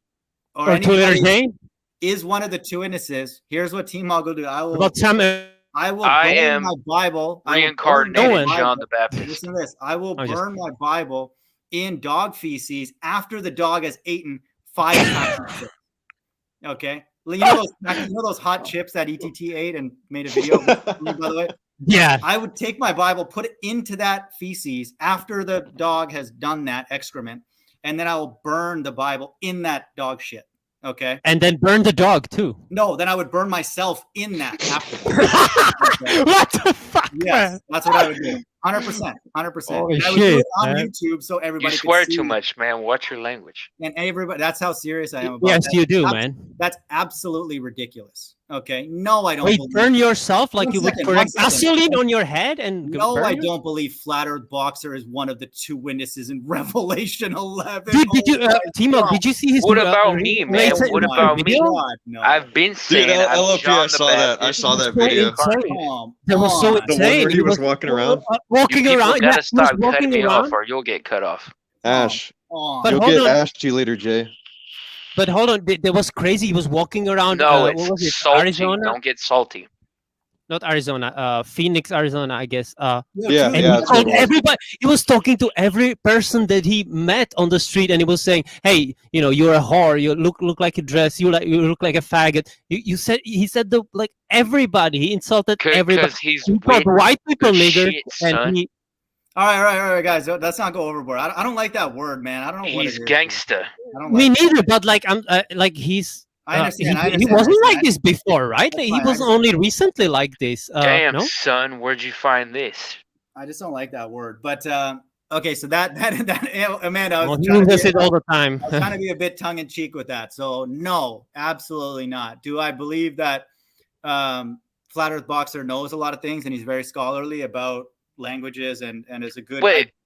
or 2-liter Jane is one of the 2 witnesses, here's what TMoG will do. I will burn my Bible. Reincarnated John the Baptist. Listen to this. I will burn my Bible in dog feces after the dog has eaten 5 times. Okay, you know those hot chips that ETT ate and made a video with, by the way. Yeah, I would take my Bible, put it into that feces after the dog has done that excrement, and then I will burn the Bible in that dog shit. Okay, and then burn the dog too. No, then I would burn myself in that after. Okay. What the fuck? Yes, that's what I would do. 100%. I would do it on YouTube so everybody. You swear could see too much, man. Watch your language. And everybody, that's how serious I am about yes, that. you do, man. That's absolutely ridiculous. Okay, no, I don't. Wait, burn yourself like you would correct gasoline on your head and no, I don't believe Flat Earth Boxer is one of the 2 witnesses in Revelation 11. Did you, TMoG? Did you see his? What about me, man? What about me? No. I've been saying. Dude, LoP, I saw that video. That was so insane. The one where he was walking around. You gotta stop cutting me off, or you'll get cut off. Ash, you'll get ashed, you later, Jay. But hold on, that was crazy. He was walking around. No, it's salty. Arizona? Don't get salty. Not Arizona. Phoenix, Arizona, I guess. Yeah. Everybody. He was talking to every person that he met on the street, and he was saying, "Hey, you're a whore. You look like a dress. You look like a faggot." He said everybody. He insulted everybody. Because he's white people, nigger, and he. All right, guys. Let's not go overboard. I don't like that word, man. I don't know what it is. He's gangsta. Me neither. But he's. I understand. He wasn't like this before, right? He was only recently like this. Damn, no? son, where'd you find this? I just don't like that word. But okay, so that Amanda, he uses it all the time. I was trying to be a bit tongue in cheek with that. So no, absolutely not. Do I believe that Flat Earth Boxer knows a lot of things and he's very scholarly about languages and is a good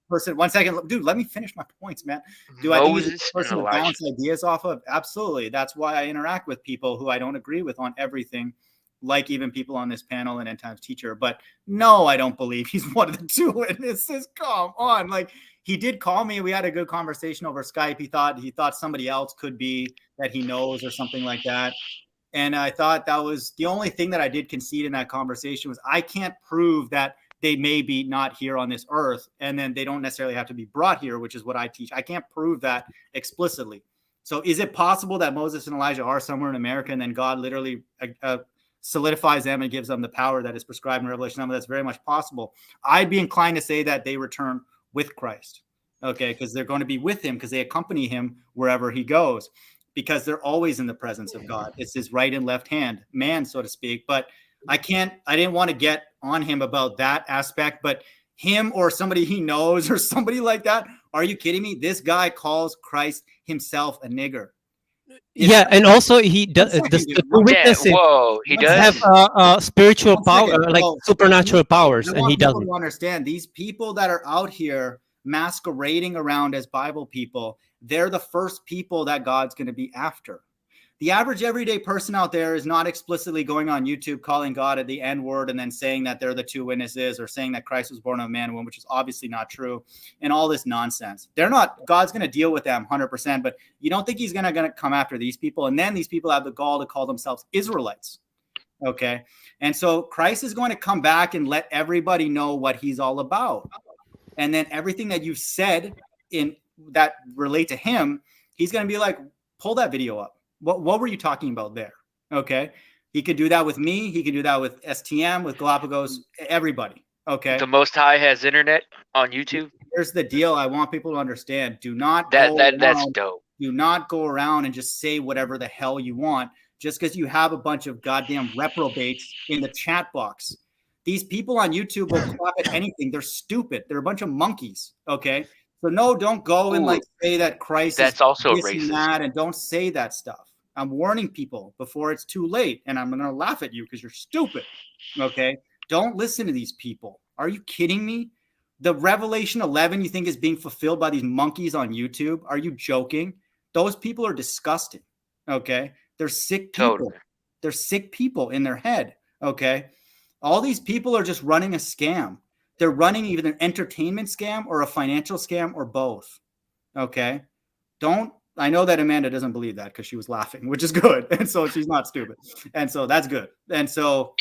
person? 1 second, dude, let me finish my points, man. Do I think he's a person to bounce ideas off of? Absolutely. That's why I interact with people who I don't agree with on everything, like even people on this panel and End Times Teacher. But no, I don't believe he's one of the 2 witnesses. Come on. Like, he did call me. We had a good conversation over Skype. He thought somebody else could be that he knows or something like that. And I thought that was the only thing that I did concede in that conversation was I can't prove that they may be not here on this earth, and then they don't necessarily have to be brought here, which is what I teach. I can't prove that explicitly. So is it possible that Moses and Elijah are somewhere in America, and then God literally solidifies them and gives them the power that is prescribed in Revelation? That's very much possible. I'd be inclined to say that they return with Christ. Okay, because they're going to be with him because they accompany him wherever he goes, because they're always in the presence of God. It's his right and left hand man, so to speak. But I didn't want to get on him about that aspect, but him or somebody he knows or somebody like that. Are you kidding me? This guy calls Christ himself a nigger. Yeah, and also he does the witnesses whoa, he does have spiritual power, like supernatural powers, and he doesn't. To understand, these people that are out here masquerading around as Bible people, they're the first people that God's going to be after. The average everyday person out there is not explicitly going on YouTube calling God at the N-word and then saying that they're the two witnesses, or saying that Christ was born of a man and woman, which is obviously not true, and all this nonsense. They're not, God's going to deal with them 100%, but you don't think he's going to come after these people. And then these people have the gall to call themselves Israelites. Okay. And so Christ is going to come back and let everybody know what he's all about. And then everything that you've said in that relate to him, he's going to be like, pull that video up. What were you talking about there? Okay. He could do that with me. He could do that with STM, with Galapagos, everybody. Okay. The Most High has internet on YouTube. Here's the deal. I want people to understand. Do not that's dope. Do not go around and just say whatever the hell you want just because you have a bunch of goddamn reprobates in the chat box. These people on YouTube will clap at anything. They're stupid. They're a bunch of monkeys. Okay. So no, don't go and like say that Christ that's is also this racist. And that, and don't say that stuff. I'm warning people before it's too late, and I'm going to laugh at you because you're stupid. Okay. Don't listen to these people. Are you kidding me? The Revelation 11 you think is being fulfilled by these monkeys on YouTube? Are you joking? Those people are disgusting. Okay. They're sick people. Totally. They're sick people in their head. Okay. All these people are just running a scam. They're running either an entertainment scam or a financial scam or both. Okay. I know that Amanda doesn't believe that because she was laughing, which is good. And so she's not stupid. And so that's good. And so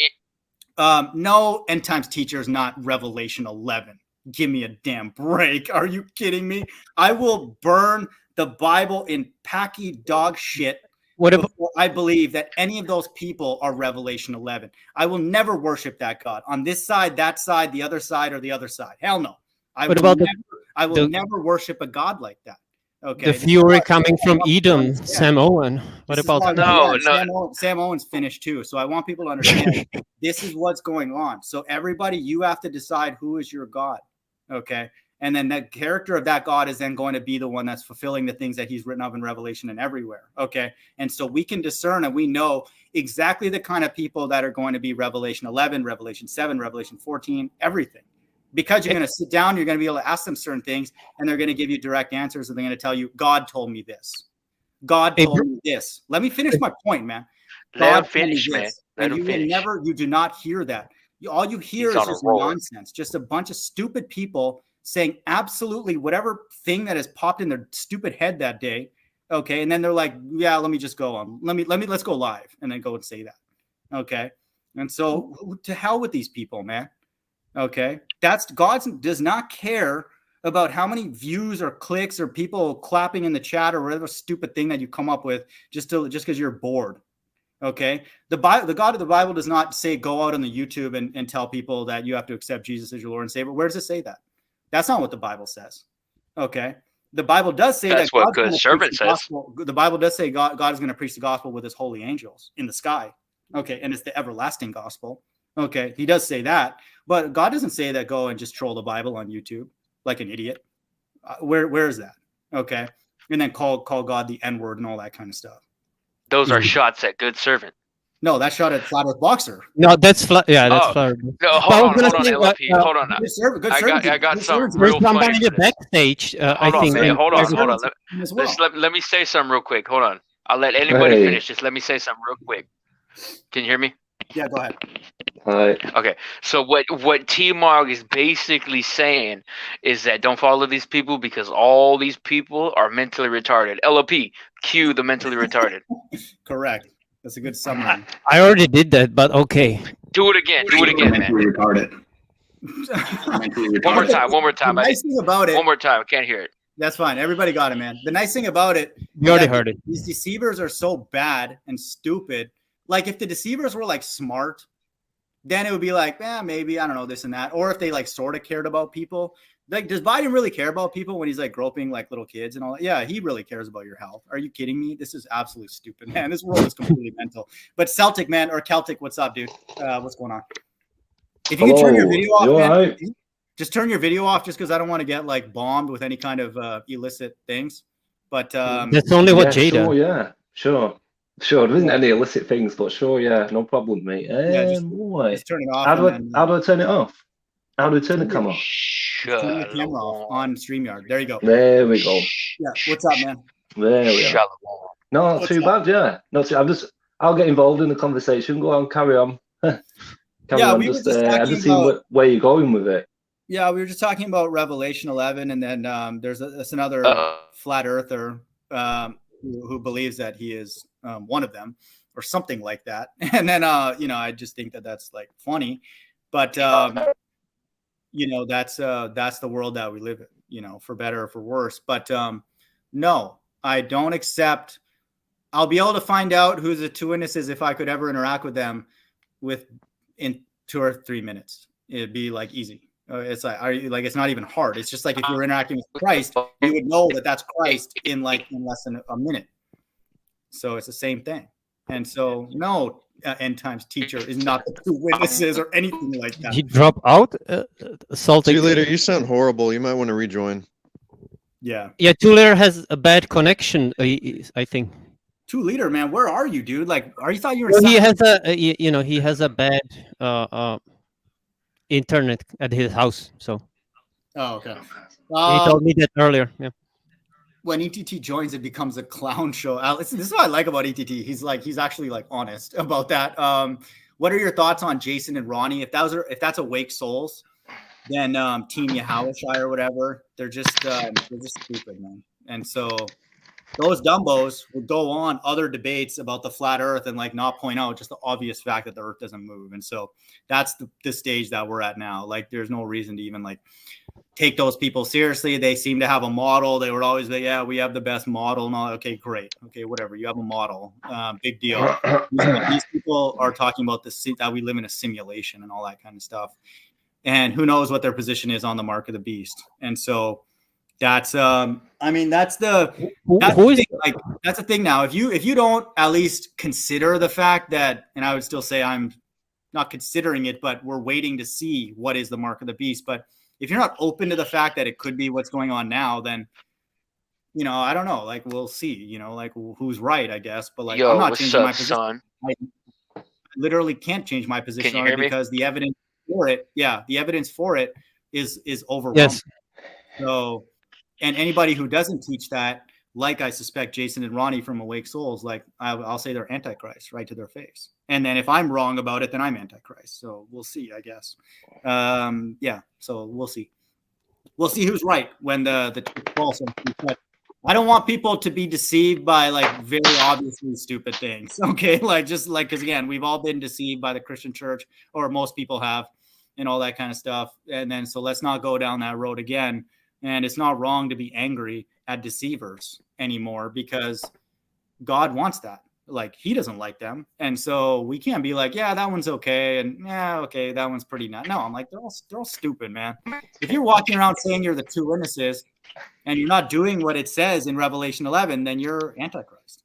no end times teacher is not Revelation 11. Give me a damn break. Are you kidding me? I will burn the Bible in packy dog shit before I believe that any of those people are Revelation 11. I will never worship that God on this side, that side, the other side, or the other side. Hell no. I will never worship a God like that. Okay. The fury coming from Edom, Sam Owen. What about Sam Owen's finished too. So I want people to understand this is what's going on. So everybody, you have to decide who is your God. Okay. And then the character of that God is then going to be the one that's fulfilling the things that he's written of in Revelation and everywhere. Okay. And so we can discern and we know exactly the kind of people that are going to be Revelation 11, Revelation 7, Revelation 14, everything. Because you're going to sit down, you're going to be able to ask them certain things, and they're going to give you direct answers, and they're going to tell you, God told me this. God told me this. Let me finish my point, man. Let him finish, man. And you do not hear that. All you hear is just nonsense. Just a bunch of stupid people saying absolutely whatever thing that has popped in their stupid head that day. Okay. And then they're like, yeah, let me just go on. Let's go live and then go and say that. Okay. And so to hell with these people, man. Okay. God does not care about how many views or clicks or people clapping in the chat or whatever stupid thing that you come up with just because you're bored. Okay. The God of the Bible does not say go out on the YouTube and tell people that you have to accept Jesus as your Lord and Savior. Where does it say that? That's not what the Bible says. Okay. The Bible does say that's what good servant says. The Bible does say God is going to preach the gospel with his holy angels in the sky. Okay. And it's the everlasting gospel. Okay. He does say that, but God doesn't say that go and just troll the Bible on YouTube like an idiot. Where is that? Okay. And then call God the N-word and all that kind of stuff. Those are shots at good servant. No, that shot at Flat Earth Boxer. No, that's Flat. Yeah, that's Flat Earth. No, hold on, LoP. Hold on. I got some real funny. Somebody backstage. Hold on. Let me say something real quick. Hold on. I'll let anybody finish. Just let me say something real quick. Can you hear me? Yeah, go ahead. Hi. Okay, so what TMoG is basically saying is that don't follow these people because all these people are mentally retarded. LoP, cue the mentally retarded. Correct. That's a good summary. I already did that, but okay. Do it again, man. Mentally retarded. One more time. The nice thing about it. One more time. I can't hear it. That's fine. Everybody got it, man. The nice thing about it. You already heard it. These deceivers are so bad and stupid. Like if the deceivers were like smart, then it would be like, maybe, I don't know, this and that. Or if they like sort of cared about people, Like, does Biden really care about people when he's like groping like little kids and all that? Yeah, he really cares about your health. Are you kidding me? This is absolutely stupid, man. This world is completely mental. But Celtic, man, or Celtic, what's up, dude? What's going on? If you can turn your video off, man, right? Just turn your video off, just because I don't want to get like bombed with any kind of illicit things. But that's only what Jada. Sure. There isn't any illicit things, but sure, yeah, no problem, mate. Just turn it off. How do I turn it off? How do I turn the camera off? Turn the camera off on StreamYard. There you go. There we go. Yeah. What's up, man? There we are. No, not too bad. Yeah. I'll get involved in the conversation. Go on, carry on. I just see where you're going with it. Yeah, we were just talking about Revelation 11, and then there's another flat earther who believes that he is one of them, or something like that. And then I just think that that's like funny, but that's the world that we live in, for better or for worse. But no, I don't accept. I'll be able to find out who the two witnesses if I could ever interact with them in 2 or 3 minutes. It'd be like easy. It's like it's not even hard. It's just like if you're interacting with Christ, you would know that that's Christ in less than a minute. So it's the same thing. And so no end times teacher is not the two witnesses or anything like that. He drop out. Celtic. See you later. You sound horrible. You might want to rejoin. Yeah. Yeah. Two-Liter has a bad connection. I think. 2-liter, man. Where are you, dude? Like, you thought you were? Well, he has a bad internet at his house. So. Oh, okay. He told me that earlier. Yeah. When ETT joins, it becomes a clown show. This is what I like about ETT. He's actually like honest about that. What are your thoughts on Jason and Ronnie? If that's Awake Souls, then Team Yahushua or whatever, they're just stupid, man. And so those dumbos would go on other debates about the flat earth and like not point out just the obvious fact that the earth doesn't move. And so that's the stage that we're at now. Like, there's no reason to even like take those people seriously. They seem to have a model. They would always be, yeah, we have the best model and all. Okay, great. Okay, whatever. You have a model. Big deal. These people are talking about that we live in a simulation and all that kind of stuff. And who knows what their position is on the mark of the beast. And so that's that's the thing now. If you don't at least consider the fact that, and I would still say I'm not considering it, but we're waiting to see what is the mark of the beast. But if you're not open to the fact that it could be what's going on now, then I don't know. Like, we'll see. Like, who's right, I guess. But like, I'm not changing my position. Son? I literally can't change my position on it because the evidence for it, the evidence for it is overwhelming. Yes. So, and anybody who doesn't teach that, like I suspect Jason and Ronnie from Awake Souls, like I'll say they're Antichrist right to their face. And then if I'm wrong about it, then I'm Antichrist. So we'll see, I guess. So we'll see. We'll see who's right when the false. But I don't want people to be deceived by like very obviously stupid things. Okay, because again, we've all been deceived by the Christian church, or most people have, and all that kind of stuff. And then so let's not go down that road again. And it's not wrong to be angry at deceivers anymore because God wants that. Like, he doesn't like them. And so we can't be like, yeah, that one's okay. And yeah, okay, that one's pretty nice. No, I'm like, they're all stupid, man. If you're walking around saying you're the two witnesses and you're not doing what it says in Revelation 11, then you're Antichrist.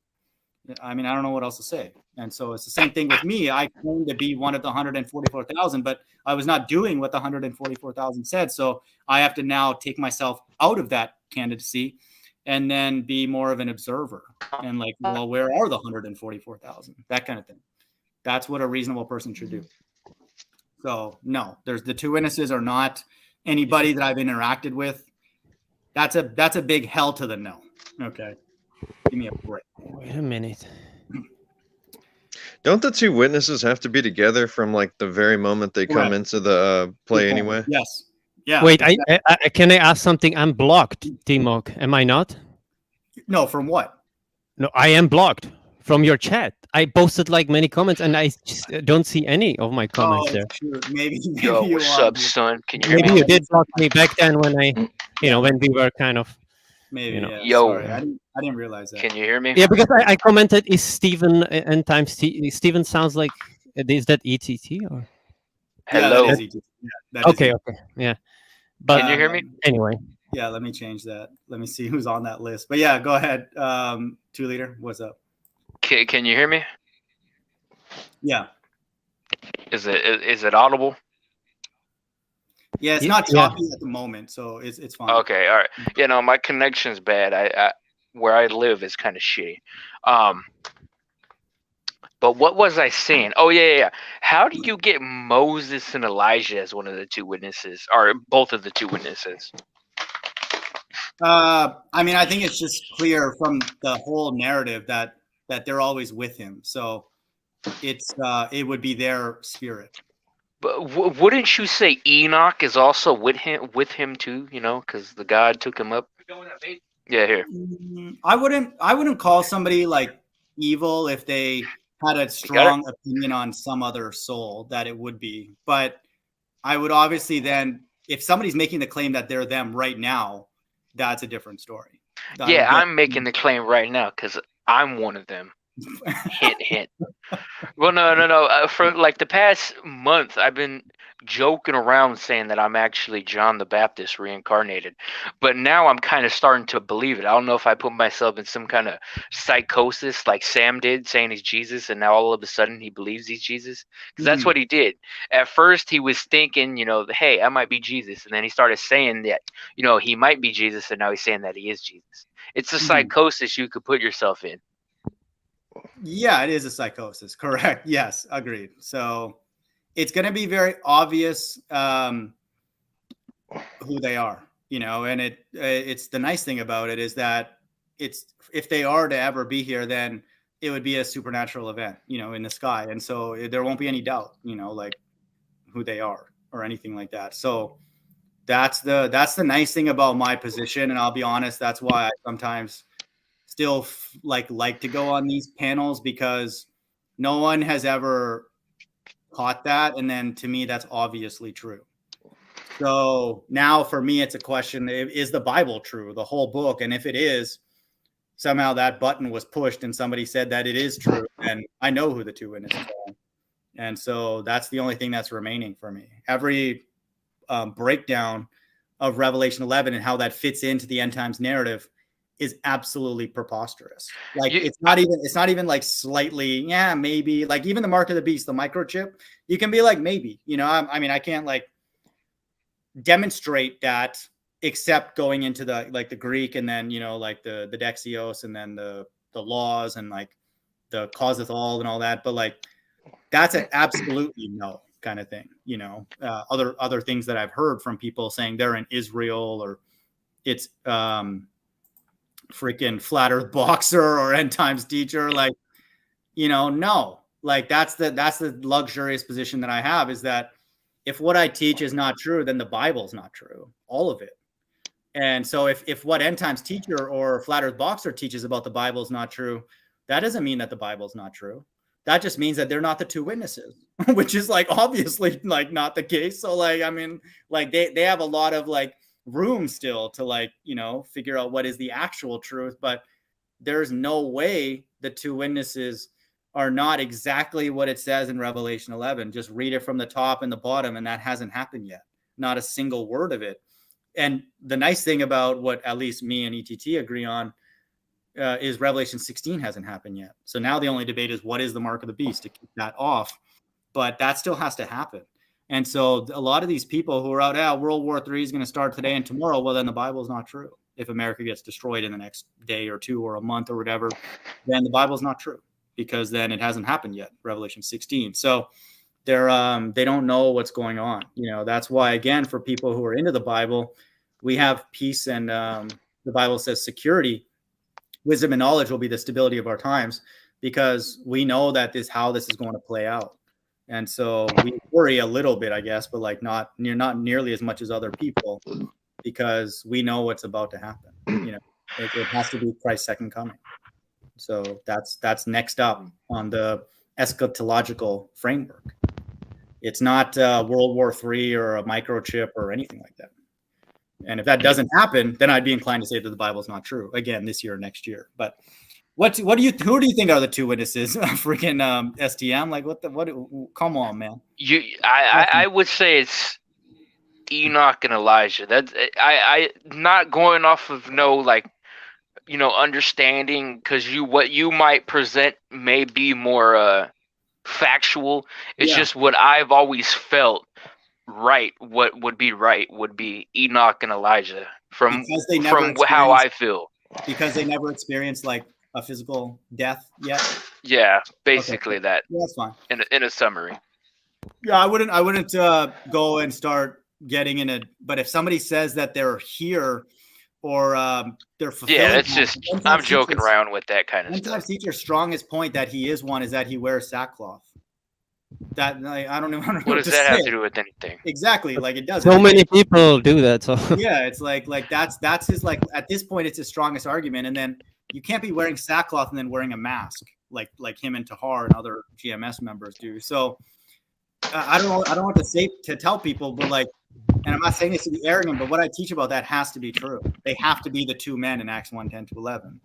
I mean, I don't know what else to say. And so it's the same thing with me. I claim to be one of the 144,000, but I was not doing what the 144,000 said. So I have to now take myself out of that candidacy and then be more of an observer and like, well, where are the 144,000? That kind of thing. That's what a reasonable person should do. So no, the two witnesses are not anybody that I've interacted with. That's a big hell to the no. Okay. Give me a break. Wait a minute. Don't the two witnesses have to be together from like the very moment they come into the play anyway? Yes. Yeah. Wait, I can I ask something? I'm blocked, TMoG. Am I not? No, from what? No, I am blocked from your chat. I posted like many comments and I just don't see any of my comments there. True. Maybe Yo, you what's up, son? Can you hear me? Maybe you did block me back then when when we were kind of. Maybe. Yeah. Yo, sorry. I didn't realize that. Can you hear me? Yeah, because I commented, is Steven and times Steven sounds like, is that ETT or? Hello. Yeah, that is ETT. Yeah, okay. Yeah. But can you hear me? Anyway. Yeah, let me change that. Let me see who's on that list. But yeah, go ahead. 2-liter, what's up? Can you hear me? Yeah. Is it audible? Yeah, it's not choppy at the moment, so it's fine. Okay, all right. You know, my connection's bad. I where I live is kind of shitty. But what was I saying? Oh yeah. How do you get Moses and Elijah as one of the two witnesses, or both of the two witnesses? I mean, I think it's just clear from the whole narrative that they're always with him. So it would be their spirit. But wouldn't you say Enoch is also with him too? You know, because the God took him up. Yeah, here. I wouldn't call somebody like evil if they had a strong opinion on some other soul, that it would be. But I would obviously then, if somebody's making the claim that they're them right now, that's a different story. I'm making the claim right now because I'm one of them. Hint. Well, no. For like the past month, I've been joking around saying that I'm actually John the Baptist reincarnated, but now I'm kind of starting to believe it. I don't know if I put myself in some kind of psychosis like Sam did, saying he's Jesus, and now all of a sudden he believes he's Jesus, because that's what he did. At first he was thinking, you know, hey, I might be Jesus, and then he started saying that, you know, he might be Jesus, and now he's saying that he is Jesus. It's a psychosis you could put yourself in. Yeah, it is a psychosis. Correct. Yes, agreed. So it's going to be very obvious who they are, you know, and it's the nice thing about it is that if they are to ever be here, then it would be a supernatural event, you know, in the sky. And so there won't be any doubt, you know, like who they are or anything like that. So that's the nice thing about my position. And I'll be honest, that's why I sometimes still like to go on these panels, because no one has ever caught that, and then to me that's obviously true. So now for me it's a question, is the Bible true, the whole book? And if it is, somehow that button was pushed and somebody said that it is true, and I know who the two witnesses are. And so that's the only thing that's remaining for me. Every breakdown of Revelation 11 and how that fits into the end times narrative is absolutely preposterous. Like it's not even like slightly, yeah, maybe. Like even the mark of the beast, the microchip, you can be like, maybe, you know, I mean, I can't like demonstrate that except going into the Greek, and then, you know, like the Dexios, and then the laws, and like the causeth all and all that. But like, that's an absolutely no kind of thing, you know. Other things that I've heard from people saying they're in Israel, or it's freaking flat earth boxer or end times teacher, like, you know, no, like that's the luxurious position that I have, is that if what I teach is not true, then the Bible's not true, all of it. And so if what end times teacher or flat earth boxer teaches about the Bible is not true, that doesn't mean that the Bible's not true. That just means that they're not the two witnesses, which is like obviously like not the case. So like, I mean, like they have a lot of like room still to like, you know, figure out what is the actual truth. But there's no way the two witnesses are not exactly what it says in Revelation 11. Just read it from the top and the bottom, and that hasn't happened yet. Not a single word of it. And the nice thing about what at least me and ETT agree on is Revelation 16 hasn't happened yet. So now the only debate is what is the mark of the beast, to keep that off. But that still has to happen. And so a lot of these people who are out, World War III is going to start today and tomorrow. Well, then the Bible is not true. If America gets destroyed in the next day or two or a month or whatever, then the Bible is not true, because then it hasn't happened yet. Revelation 16. So they don't know what's going on. You know, that's why, again, for people who are into the Bible, we have peace, and the Bible says security, wisdom, and knowledge will be the stability of our times, because we know that how this is going to play out. And so we worry a little bit, I guess, but like not nearly as much as other people, because we know what's about to happen. You know, it has to be Christ's second coming. So that's next up on the eschatological framework. It's not World War III or a microchip or anything like that. And if that doesn't happen, then I'd be inclined to say that the Bible is not true again this year or next year. But who do you think are the two witnesses? Freaking STM? Like what? Come on, man. I would say it's Enoch and Elijah. That's I not going off of no like, you know, understanding, because what you might present may be more factual. It's just what I've always felt right. What would be Enoch and Elijah from how I feel. Because they never experienced like a physical death yet. Yeah, basically that. Yeah, that's fine. In a summary. Yeah, I wouldn't go and start getting in it. But if somebody says that they're here or they're fulfilling, yeah, it's just I'm joking around with that kind of stuff. Sometimes teacher's strongest point that he is one is that he wears sackcloth. That like, I don't even know what does that have to do with anything? Exactly, like it doesn't. So many people do that. So yeah, it's like that's his like at this point it's his strongest argument, and then you can't be wearing sackcloth and then wearing a mask like him and Tahar and other GMS members do. So I don't know. I don't want to say to tell people, but like, and I'm not saying this to be arrogant, but what I teach about that has to be true. They have to be the two men in Acts 1:10-11,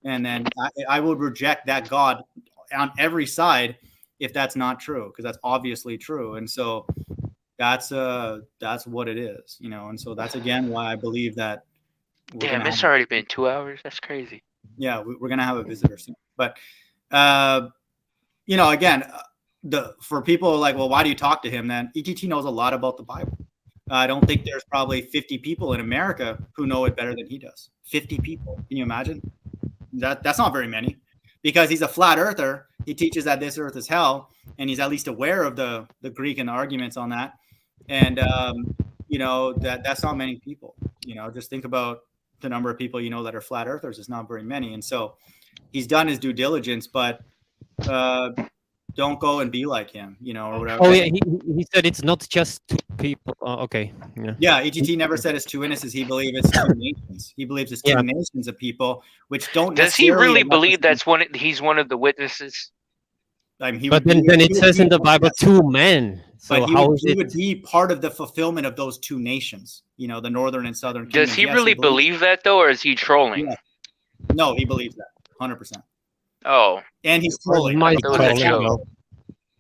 and then I would reject that God on every side if that's not true, because that's obviously true. And so that's what it is, you know. And so that's again why I believe that. Damn, it's already been 2 hours. That's crazy. Yeah, we're gonna have a visitor soon, but you know, again, for people like, well, why do you talk to him then? ETT knows a lot about the Bible. I don't think there's probably 50 people in America who know it better than he does. 50 people. Can you imagine? That's not very many, because he's a flat earther. He teaches that this earth is hell, and he's at least aware of the Greek and the arguments on that. And you know, that's not many people. You know, just think about the number of people you know that are flat earthers. It's not very many. And so he's done his due diligence, but don't go and be like him, you know, or whatever. Oh yeah, he said it's not just two people. Okay. Yeah, ETT never said it's two witnesses. He believes it's two nations. He believes it's two nations of people, which don't. Does he really believe that's he's one of the witnesses? I mean, but then it says in the Bible two men. So but he would be part of the fulfillment of those two nations, you know, the northern and southern kingdom. Does he really believe that though, or is he trolling? Yeah. No, he believes that 100%. Oh, and he's trolling.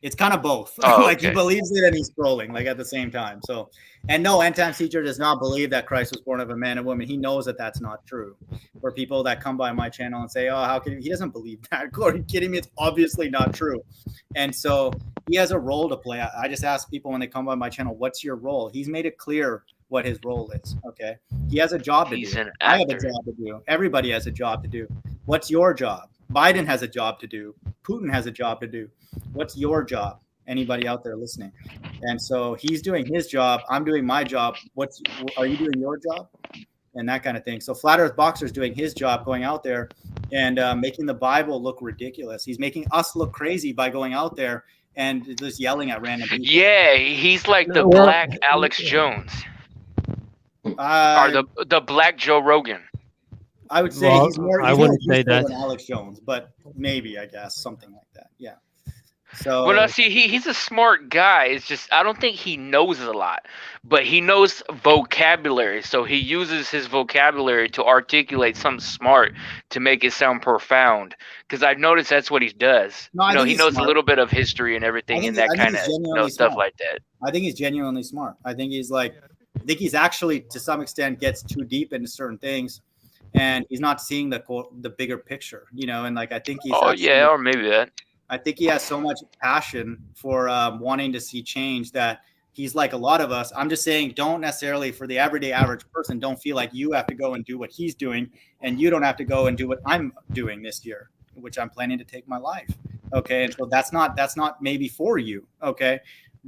It's kind of both. Oh, like okay. He believes it and he's trolling, like at the same time. So, and no, End Times teacher does not believe that Christ was born of a man and woman. He knows that that's not true. For people that come by my channel and say, "Oh, how can he doesn't believe that?" Are you kidding me? It's obviously not true. And so he has a role to play. I just ask people when they come by my channel, "What's your role?" He's made it clear what his role is. Okay, he has a job to do. I have a job to do. Everybody has a job to do. What's your job? Biden has a job to do. Putin has a job to do. What's your job? Anybody out there listening? And so he's doing his job. I'm doing my job. Are you doing your job? And that kind of thing. So Flat Earth Boxer's doing his job, going out there and making the Bible look ridiculous. He's making us look crazy by going out there and just yelling at random people. Yeah, he's like the Black Alex Jones. Or the Black Joe Rogan. I would say he's more. I wouldn't say that than Alex Jones, but maybe, I guess, something like that. Yeah. So. Well, see, he's a smart guy. It's just I don't think he knows a lot, but he knows vocabulary. So he uses his vocabulary to articulate something smart to make it sound profound. Because I've noticed that's what he does. No, he knows a little bit of history and everything, and that kind of stuff like that. I think he's genuinely smart. I think he's actually to some extent gets too deep into certain things. And he's not seeing the bigger picture, you know, and like I think he's. Oh yeah, or maybe that. I think he has so much passion for wanting to see change that he's like a lot of us. I'm just saying, don't necessarily for the average person, don't feel like you have to go and do what he's doing, and you don't have to go and do what I'm doing this year, which I'm planning to take my life. Okay, and so that's not maybe for you. Okay,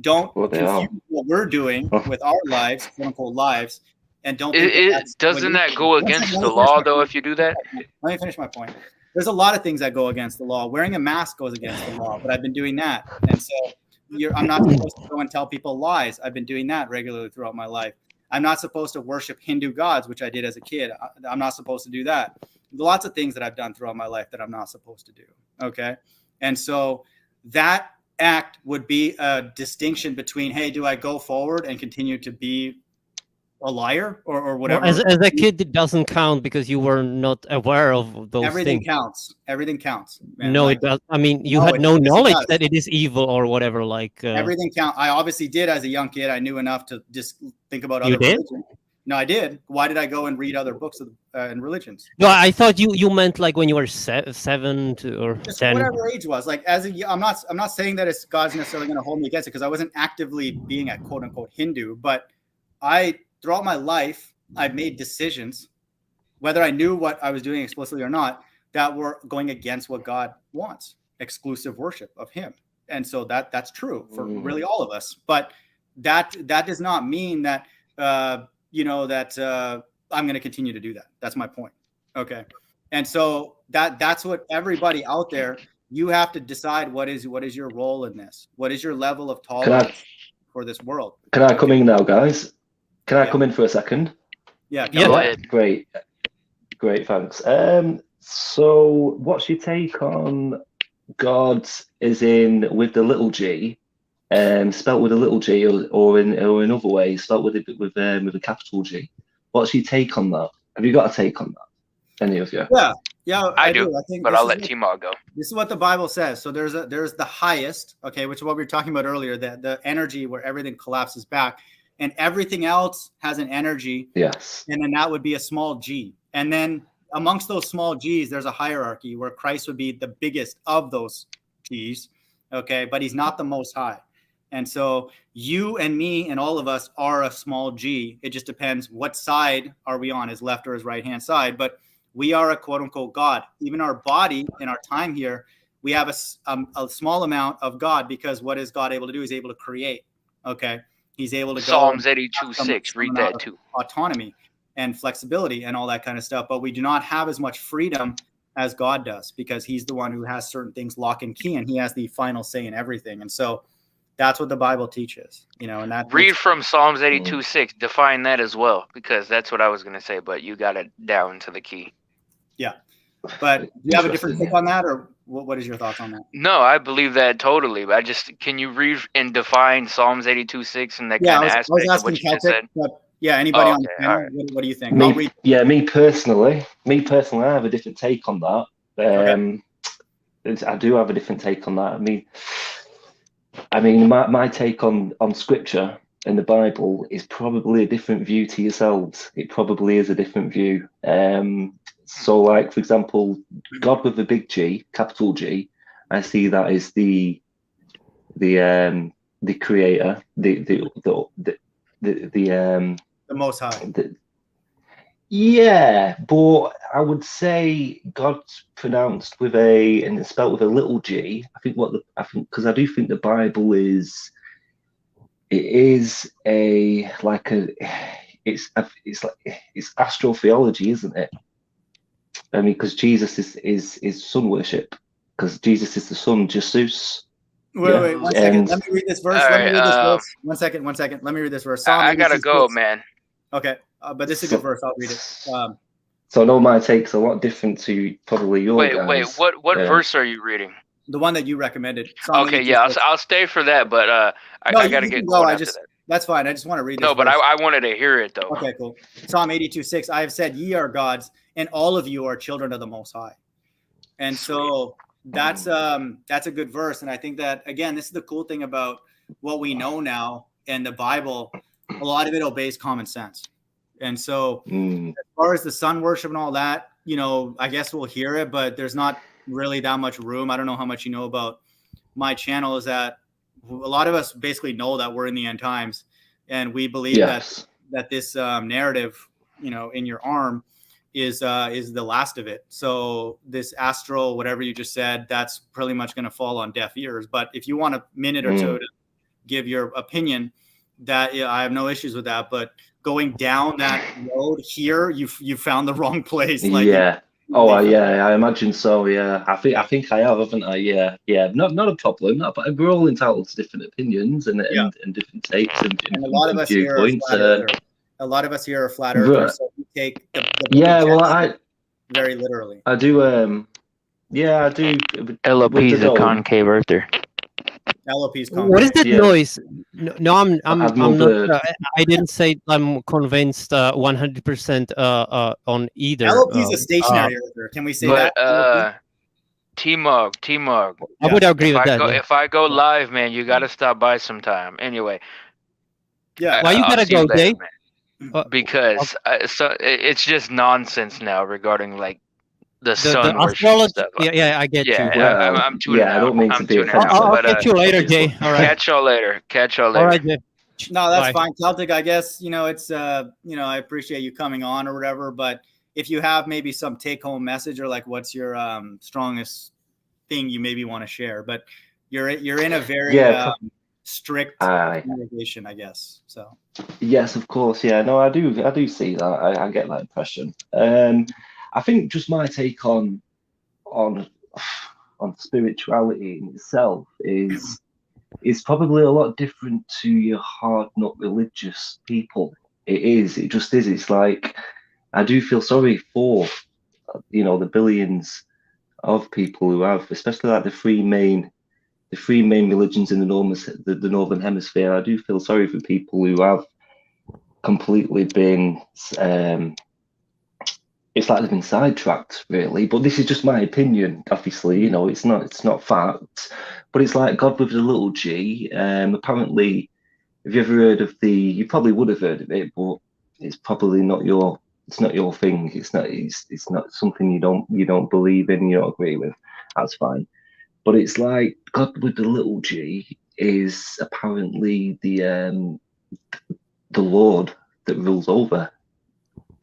don't confuse what we're doing with our lives, quote unquote lives. And don't. Doesn't that go against the law, though, if you do that? Let me finish my point. There's a lot of things that go against the law. Wearing a mask goes against the law, but I've been doing that. And so I'm not supposed to go and tell people lies. I've been doing that regularly throughout my life. I'm not supposed to worship Hindu gods, which I did as a kid. I'm not supposed to do that. Lots of things that I've done throughout my life that I'm not supposed to do. Okay. And so that act would be a distinction between, hey, do I go forward and continue to be a liar or whatever. Well, as a kid, it doesn't count because you were not aware of those Everything things. counts. Everything counts. Man. No, like, it does. I mean, you no, had it no knowledge does. that it is evil or whatever. Like everything counts. I obviously did as a young kid. I knew enough to just think about other You did? religions. No, I did. Why did I go and read other books and religions? No, I thought you meant like when you were 7 or Just 10. whatever age was. Like as a, I'm not saying that it's God's necessarily going to hold me against it because I wasn't actively being a quote unquote Hindu, but throughout my life I've made decisions, whether I knew what I was doing explicitly or not, that were going against what God wants, exclusive worship of Him, and so that's true for really all of us. But that does not mean that. I'm going to continue to do that. That's my point. Okay. And so that's what everybody out there, you have to decide what is your role in this? What is your level of tolerance for this world? Can I come in now, guys? Can I come in for a second? Yeah. Go ahead. Great, thanks. So what's your take on God as in with the little g? Spelt with a little g, or in another way, spelt with a capital G. What's your take on that? Have you got a take on that? Any of you? Yeah, I do. I think but I'll let TMoG go. This is what the Bible says. So there's the highest, okay, which is what we were talking about earlier, the energy where everything collapses back, and everything else has an energy. Yes. And then that would be a small g. And then amongst those small g's, there's a hierarchy where Christ would be the biggest of those g's, okay, but He's not the most high. And so you and me and all of us are a small g. It just depends what side are we on, his left or his right hand side. But we are a quote unquote God. Even our body in our time here, we have a small amount of God, because what is God able to do? He's able to create. Okay. He's able to Psalms 82:6. Read that too. Autonomy and flexibility and all that kind of stuff. But we do not have as much freedom as God does, because He's the one who has certain things lock and key, and He has the final say in everything. And so that's what the Bible teaches, and that read from Psalms 82:6. Define that as well, because that's what I was going to say, but you got it down to the key. Yeah. But do you have a different take on that, or what is your thoughts on that? No, I believe that totally. But can you read and define Psalms 82:6 and that kind of aspect of what you just said? But yeah, anybody on the panel, right. What do you think? Me personally, I have a different take on that. I do have a different take on that. I mean, my take on Scripture and the Bible is probably a different view to yourselves. It probably is a different view. So, like, for example, God with a big G, capital G, I see that as the creator, the Most High. Yeah, but I would say God's pronounced with and spelt with a little g. I think because I do think the Bible is astrotheology, isn't it? I mean, because Jesus is sun worship, because Jesus is the sun, Jesus. Wait, 1 second. Let me read this verse. 1 second. Let me read this verse. I gotta go, man. Okay, but this is a good verse. I'll read it. So I know my take's a lot different to probably your guys. Wait, what verse are you reading? The one that you recommended. Okay, yeah, I'll stay for that, but I gotta get going after that. That's fine. I just want to read this. No, but I wanted to hear it though. Okay, cool. Psalm 82:6. I have said, ye are gods, and all of you are children of the Most High. And so that's a good verse. And I think that, again, this is the cool thing about what we know now and the Bible. A lot of it obeys common sense. And so as far as the sun worship and all that, I guess we'll hear it, but there's not really that much room. I don't know how much you know about my channel, is that a lot of us basically know that we're in the end times, and we believe that this narrative, in your arm is the last of it. So this astral, whatever you just said, that's pretty much going to fall on deaf ears. But if you want a minute or two to give your opinion, that I have no issues with that. But going down that road here, you found the wrong place. I imagine so. Yeah, I think I have, haven't I? Yeah. Not a problem. But we're all entitled to different opinions and different takes and a lot of us viewpoints. A lot of us here are flat earthers, so we take the very literally. I do. I do. LoP is a concave earther. LOP's What is that Yeah. noise? No, I'm Admiral not. Byrd. I didn't say I'm convinced 100% on either. LOP's a stationary Earther. Can we say But that? TMoG. I would agree with that. If I go live, man, you gotta stop by sometime. Anyway. Yeah. Why you I'll gotta see you go, later, Jay? man. Because it's just nonsense now regarding like the sun worship astrology. stuff. Yeah, I get you. Yeah, I'm tuning out. I don't mean I'm to be tuning offensive. out. I'll But catch you later, Jay. All right. catch y'all later. All right, Jay. No, that's Bye. fine. Celtic, I guess, it's, I appreciate you coming on or whatever, but if you have maybe some take home message or like, what's your strongest thing you maybe want to share, but you're in a very strict congregation, I guess. So. Yes, of course. Yeah, no, I do see that. I get that impression. I think just my take on spirituality in itself is probably a lot different to your hard nut religious people. It is. It just is. It's like I do feel sorry for the billions of people who have, especially like the three main religions in the northern hemisphere. I do feel sorry for people who have completely been it's like they've been sidetracked, really. But this is just my opinion. Obviously, it's not fact. But it's like God with a little G. Apparently, have you ever heard of you probably would have heard of it, but it's probably not your thing. It's not something you don't believe in, you don't agree with. That's fine. But it's like God with the little G is apparently the Lord that rules over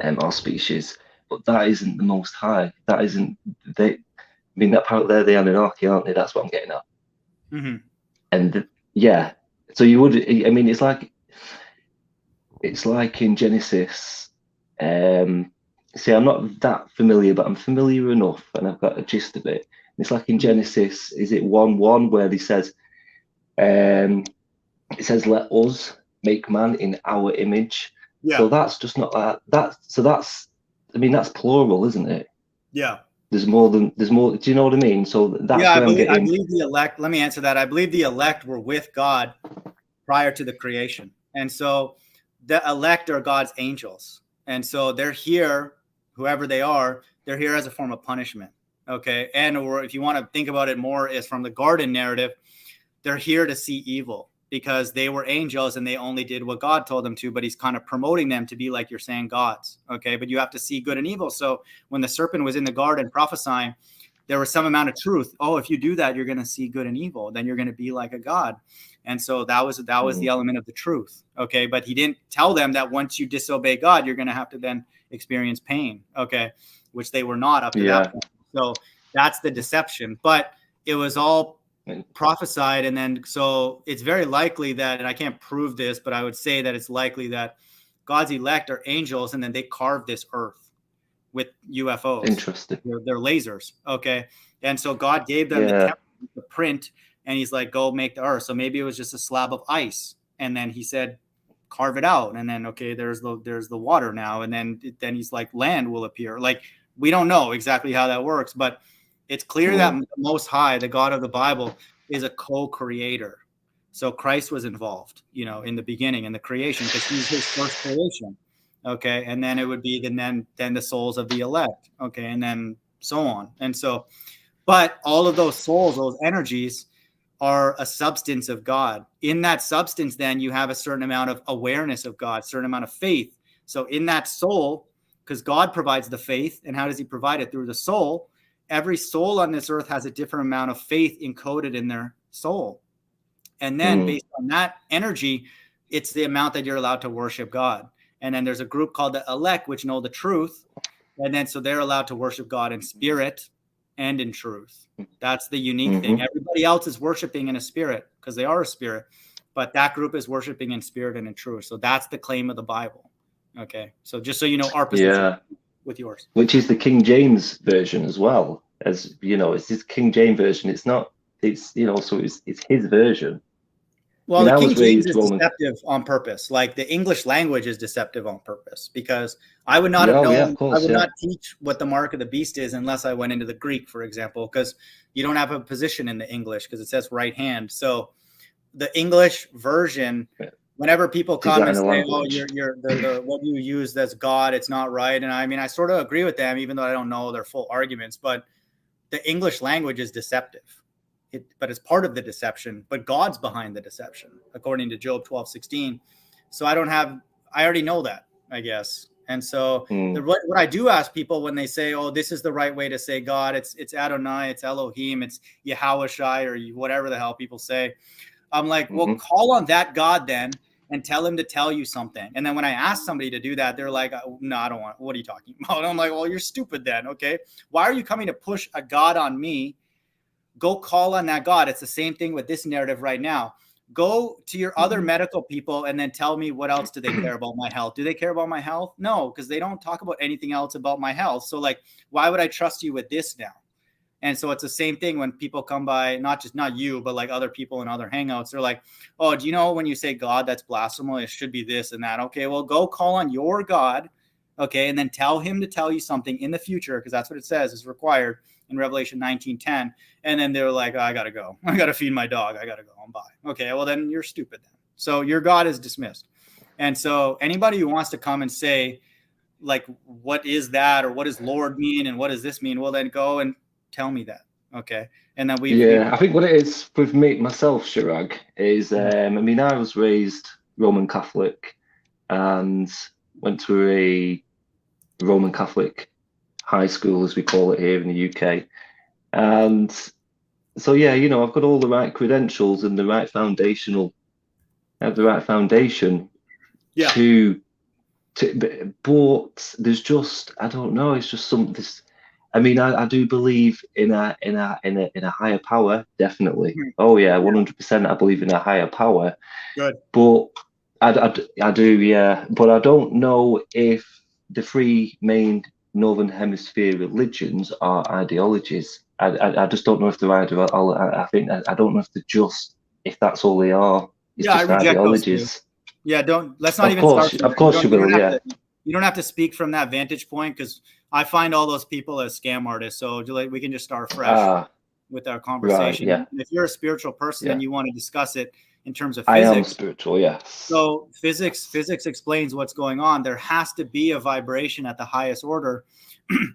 our species. But that isn't the Most High. That isn't they. I mean, that part they're the Anunnaki, aren't they? That's what I'm getting at. Mm-hmm. And yeah, so you would. I mean, it's like in Genesis. See, I'm not that familiar, but I'm familiar enough, and I've got a gist of it. It's like in Genesis, is it 1:1 where he says, it says, "Let us make man in our image." Yeah. So that's just not that. I mean, that's plural, isn't it? Yeah. There's more. Do you know what I mean? So that's I where believe the elect. Let me answer that. I believe the elect were with God prior to the creation, and so the elect are God's angels, and so they're here. Whoever they are, they're here as a form of punishment. Okay, or if you want to think about it more, is from the garden narrative, they're here to see evil because they were angels and they only did what God told them to, but he's kind of promoting them to be, like you're saying, gods. Okay, but you have to see good and evil. So when the serpent was in the garden prophesying, there was some amount of truth. Oh, if you do that, you're going to see good and evil. Then you're going to be like a god. And so that was the element of the truth. Okay, but he didn't tell them that once you disobey God, you're going to have to then experience pain. Okay, which they were not up to that point. So that's the deception. But it was all prophesied, and then so it's very likely that, and I can't prove this, but I would say that it's likely that God's elect are angels, and then they carved this earth with UFOs. Interesting. They're lasers. Okay, and so God gave them the print, and he's like, go make the earth. So maybe it was just a slab of ice, and then he said, carve it out, and then there's the water now, and then he's like, land will appear. Like, we don't know exactly how that works, but it's clear that the Most High, the God of the Bible, is a co-creator. So Christ was involved, in the beginning, in the creation, because he's his first creation. Okay, and then it would be then the souls of the elect. Okay, and then so on. And so, but all of those souls, those energies, are a substance of God. In that substance, then you have a certain amount of awareness of God, certain amount of faith. So in that soul, because God provides the faith, and how does he provide it? Through the soul. Every soul on this earth has a different amount of faith encoded in their soul. And then based on that energy, it's the amount that you're allowed to worship God. And then there's a group called the elect, which know the truth. And then so they're allowed to worship God in spirit and in truth. That's the unique thing. Everybody else is worshiping in a spirit because they are a spirit. But that group is worshiping in spirit and in truth. So that's the claim of the Bible. Okay. So just so you know our position with yours. Which is the King James version as well. As it's this King James version. So it's his version. Well, the King James is deceptive on purpose. Like the English language is deceptive on purpose, because I would not have known, I would not teach what the mark of the beast is unless I went into the Greek, for example, because you don't have a position in the English because it says right hand. So the English version, whenever people come and say, "Oh, you're the what you use as God, it's not right," and I mean, I sort of agree with them, even though I don't know their full arguments. But the English language is deceptive, but it's part of the deception. But God's behind the deception, according to Job 12:16. So I already know that, I guess. And so what I do ask people when they say, "Oh, this is the right way to say God," it's Adonai, it's Elohim, it's Yahweh or whatever the hell people say. I'm like, well, call on that God then and tell him to tell you something. And then when I ask somebody to do that, they're like, "No, I don't want. What are you talking about?" And I'm like, "Well, you're stupid then. Okay, why are you coming to push a God on me? Go call on that God." It's the same thing with this narrative right now. Go to your other medical people and then tell me what else do they care about my health. Do they care about my health? No, because they don't talk about anything else about my health. So like, why would I trust you with this now? And so it's the same thing when people come by, not you, but like other people in other hangouts. They're like, "Oh, do you know when you say God, that's blasphemous? It should be this and that." Okay, well, go call on your God. Okay, and then tell him to tell you something in the future, because that's what it says is required in Revelation 19:10. And then they're like, "Oh, I got to go. I got to feed my dog. I got to go and buy." Okay, well, then you're stupid then. So your God is dismissed. And so anybody who wants to come and say, like, what is that? Or what does Lord mean? And what does this mean? Well, then go and tell me that. Okay. And then I think what it is with myself, Chirag, is, I mean, I was raised Roman Catholic and went to a Roman Catholic high school, as we call it here in the UK. And so, yeah, you know, I've got all the right credentials and the right foundation but there's just, I don't know, it's just this. I mean, I do believe in a higher power, definitely. Oh yeah, 100%. I believe in a higher power. Good. But I do, yeah. But I don't know if the three main Northern Hemisphere religions are ideologies. I just don't know if they're I think I don't know if that's all they are. It's just I reject ideologies. Those two. Yeah, let's not even start. Of course you will, yeah. You don't have to speak from that vantage point, because I find all those people as scam artists. So we can just start fresh with our conversation. Right, yeah. If you're a spiritual person and you want to discuss it in terms of physics. I am spiritual, yes. So physics explains what's going on. There has to be a vibration at the highest order.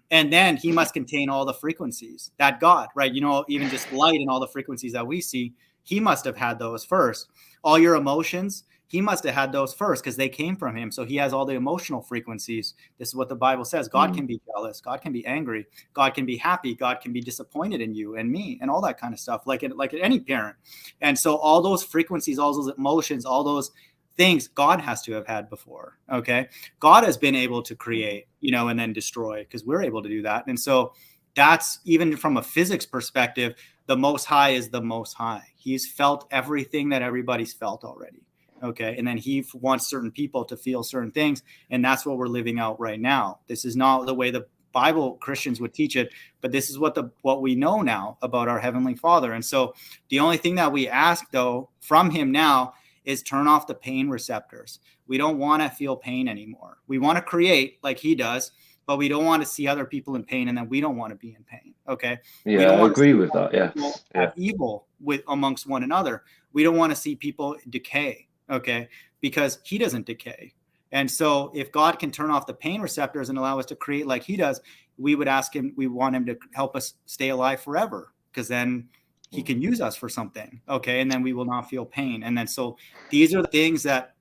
And then he must contain all the frequencies. That God, right? You know, even just light and all the frequencies that we see, he must have had those first. All your emotions, he must have had those first, because they came from him. So he has all the emotional frequencies. This is what the Bible says. God can be jealous. God can be angry. God can be happy. God can be disappointed in you and me and all that kind of stuff, like any parent. And so all those frequencies, all those emotions, all those things God has to have had before. Okay. God has been able to create, you know, and then destroy, because we're able to do that. And so that's, even from a physics perspective, the Most High is the Most High. He's felt everything that everybody's felt already. Okay. And then he wants certain people to feel certain things. And that's what we're living out right now. This is not the way the Bible Christians would teach it, but this is what we know now about our Heavenly Father. And so the only thing that we ask, though, from him now is turn off the pain receptors. We don't want to feel pain anymore. We want to create like he does, but we don't want to see other people in pain, and then we don't want to be in pain. Okay. Yeah, I agree with that. Yeah. Evil amongst one another. We don't want to see people decay. Okay. Because he doesn't decay. And so if God can turn off the pain receptors and allow us to create like he does, we would ask him, we want him to help us stay alive forever, because then he can use us for something. Okay. And then we will not feel pain. And then, so these are the things that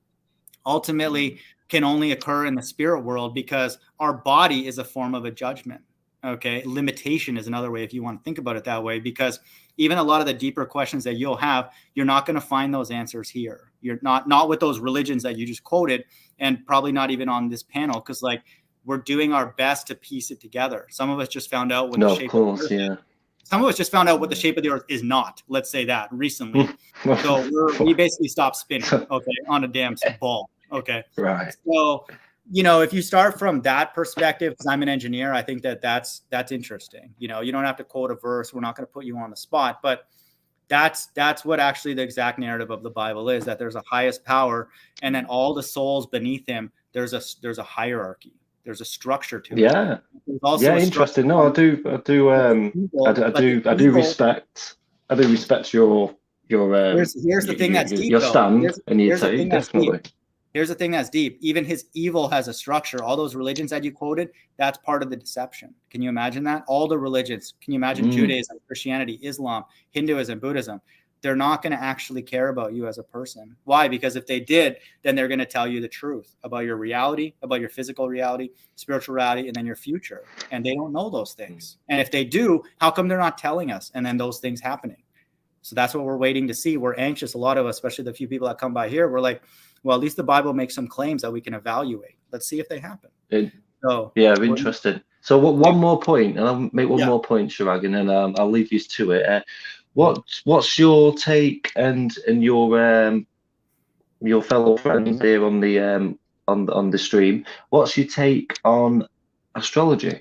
ultimately can only occur in the spirit world, because our body is a form of a judgment. Okay. Limitation is another way, if you want to think about it that way, because even a lot of the deeper questions that you'll have, you're not going to find those answers here. You're not with those religions that you just quoted, and probably not even on this panel, because like we're doing our best to piece it together. Some of us just found out what the shape of the earth is. Some of us just found out what the shape of the earth is not. Let's say that recently. So we basically stopped spinning, okay, on a damn ball. Okay. Right. So, you know, if you start from that perspective, because I'm an engineer, I think that's interesting. You know, you don't have to quote a verse. We're not going to put you on the spot, but that's what actually the exact narrative of the Bible is, that there's a highest power, and then all the souls beneath him, there's a hierarchy. There's a structure to it. Yeah. Interesting. No, I do respect your here's the thing that's deep. Your stand and your take, definitely. Here's the thing that's deep. Even his evil has a structure. All those religions that you quoted, that's part of the deception. Can you imagine that? All the religions. Can you imagine Judaism, Christianity, Islam, Hinduism, Buddhism? They're not going to actually care about you as a person. Why? Because if they did, then they're going to tell you the truth about your reality, about your physical reality, spiritual reality, and then your future. And they don't know those things. And if they do, how come they're not telling us? And then those things happening. So that's what we're waiting to see. We're anxious. A lot of us, especially the few people that come by here, we're like, well, at least the Bible makes some claims that we can evaluate. Let's see if they happen. Yeah, interesting. So one more point, and I'll make one more point, Chirag, and then I'll leave you to it. What's your take and your fellow friends here on the stream? What's your take on astrology?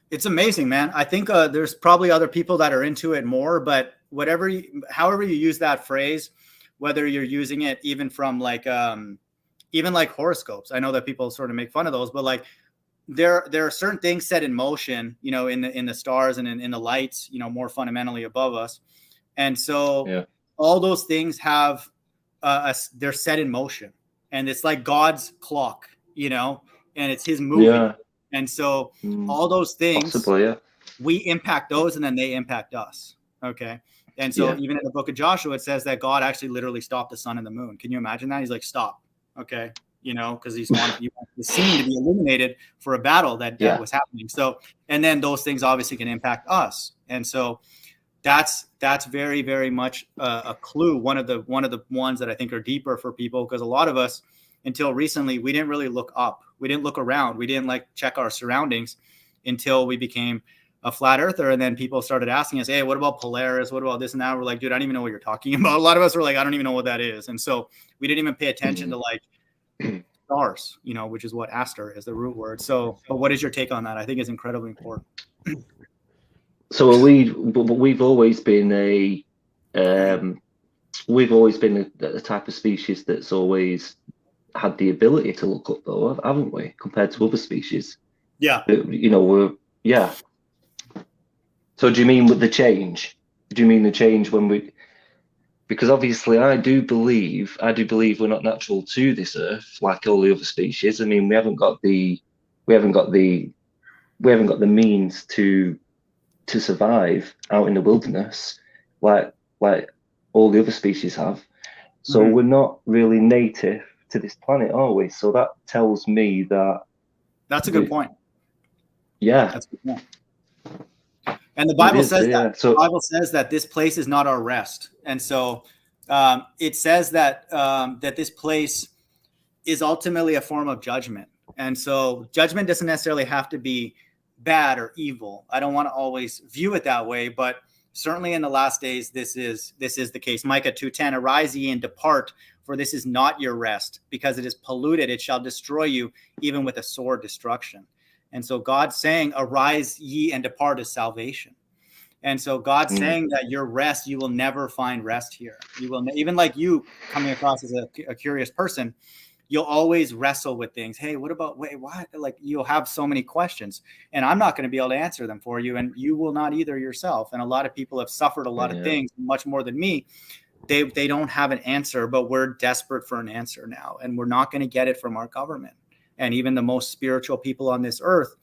It's amazing, man. I think there's probably other people that are into it more, but however you use that phrase, whether you're using it even from like even like horoscopes. I know that people sort of make fun of those, but like there are certain things set in motion, you know, in the stars and in the lights, you know, more fundamentally above us. And so all those things have they're set in motion, and it's like God's clock, you know, and it's his movie. Yeah. And so all those things, we impact those, and then they impact us. Okay. And so even in the book of Joshua, it says that God actually literally stopped the sun and the moon. Can you imagine that? He's like, stop. Okay. You know, because he wants the scene to be illuminated for a battle that was happening. So, and then those things obviously can impact us. And so that's very, very much a clue. One of the ones that I think are deeper for people, because a lot of us, until recently, we didn't really look up. We didn't look around. We didn't like check our surroundings until we became a flat earther. And then people started asking us, hey, what about Polaris? What about this and that? We're like, dude, I don't even know what you're talking about. A lot of us were like, I don't even know what that is. And so we didn't even pay attention to like stars, you know, which is what Aster is, the root word. So, but what is your take on that? I think it's incredibly important. So we've always been the type of species that's always had the ability to look up, though, haven't we, compared to other species? Yeah. You know, So do you mean with the change? Do you mean the change when we? Because obviously, I do believe we're not natural to this earth like all the other species. I mean, we haven't got the means to survive out in the wilderness like all the other species have. So we're not really native to this planet, are we? So that tells me that. That's a good point. Yeah. That's a good point. And the Bible says that. So, the Bible says that this place is not our rest. And so it says that that this place is ultimately a form of judgment. And so judgment doesn't necessarily have to be bad or evil. I don't want to always view it that way, but certainly in the last days, this is the case. Micah 2:10, arise ye and depart, for this is not your rest, because it is polluted. It shall destroy you, even with a sword destruction. And so God's saying, arise ye and depart is salvation. And so God's saying that your rest, you will never find rest here. You will, even like you coming across as a curious person, you'll always wrestle with things. Hey, what? Like you'll have so many questions, and I'm not going to be able to answer them for you, and you will not either yourself. And a lot of people have suffered a lot of things, much more than me. They don't have an answer, but we're desperate for an answer now, and we're not going to get it from our government. And even the most spiritual people on this earth,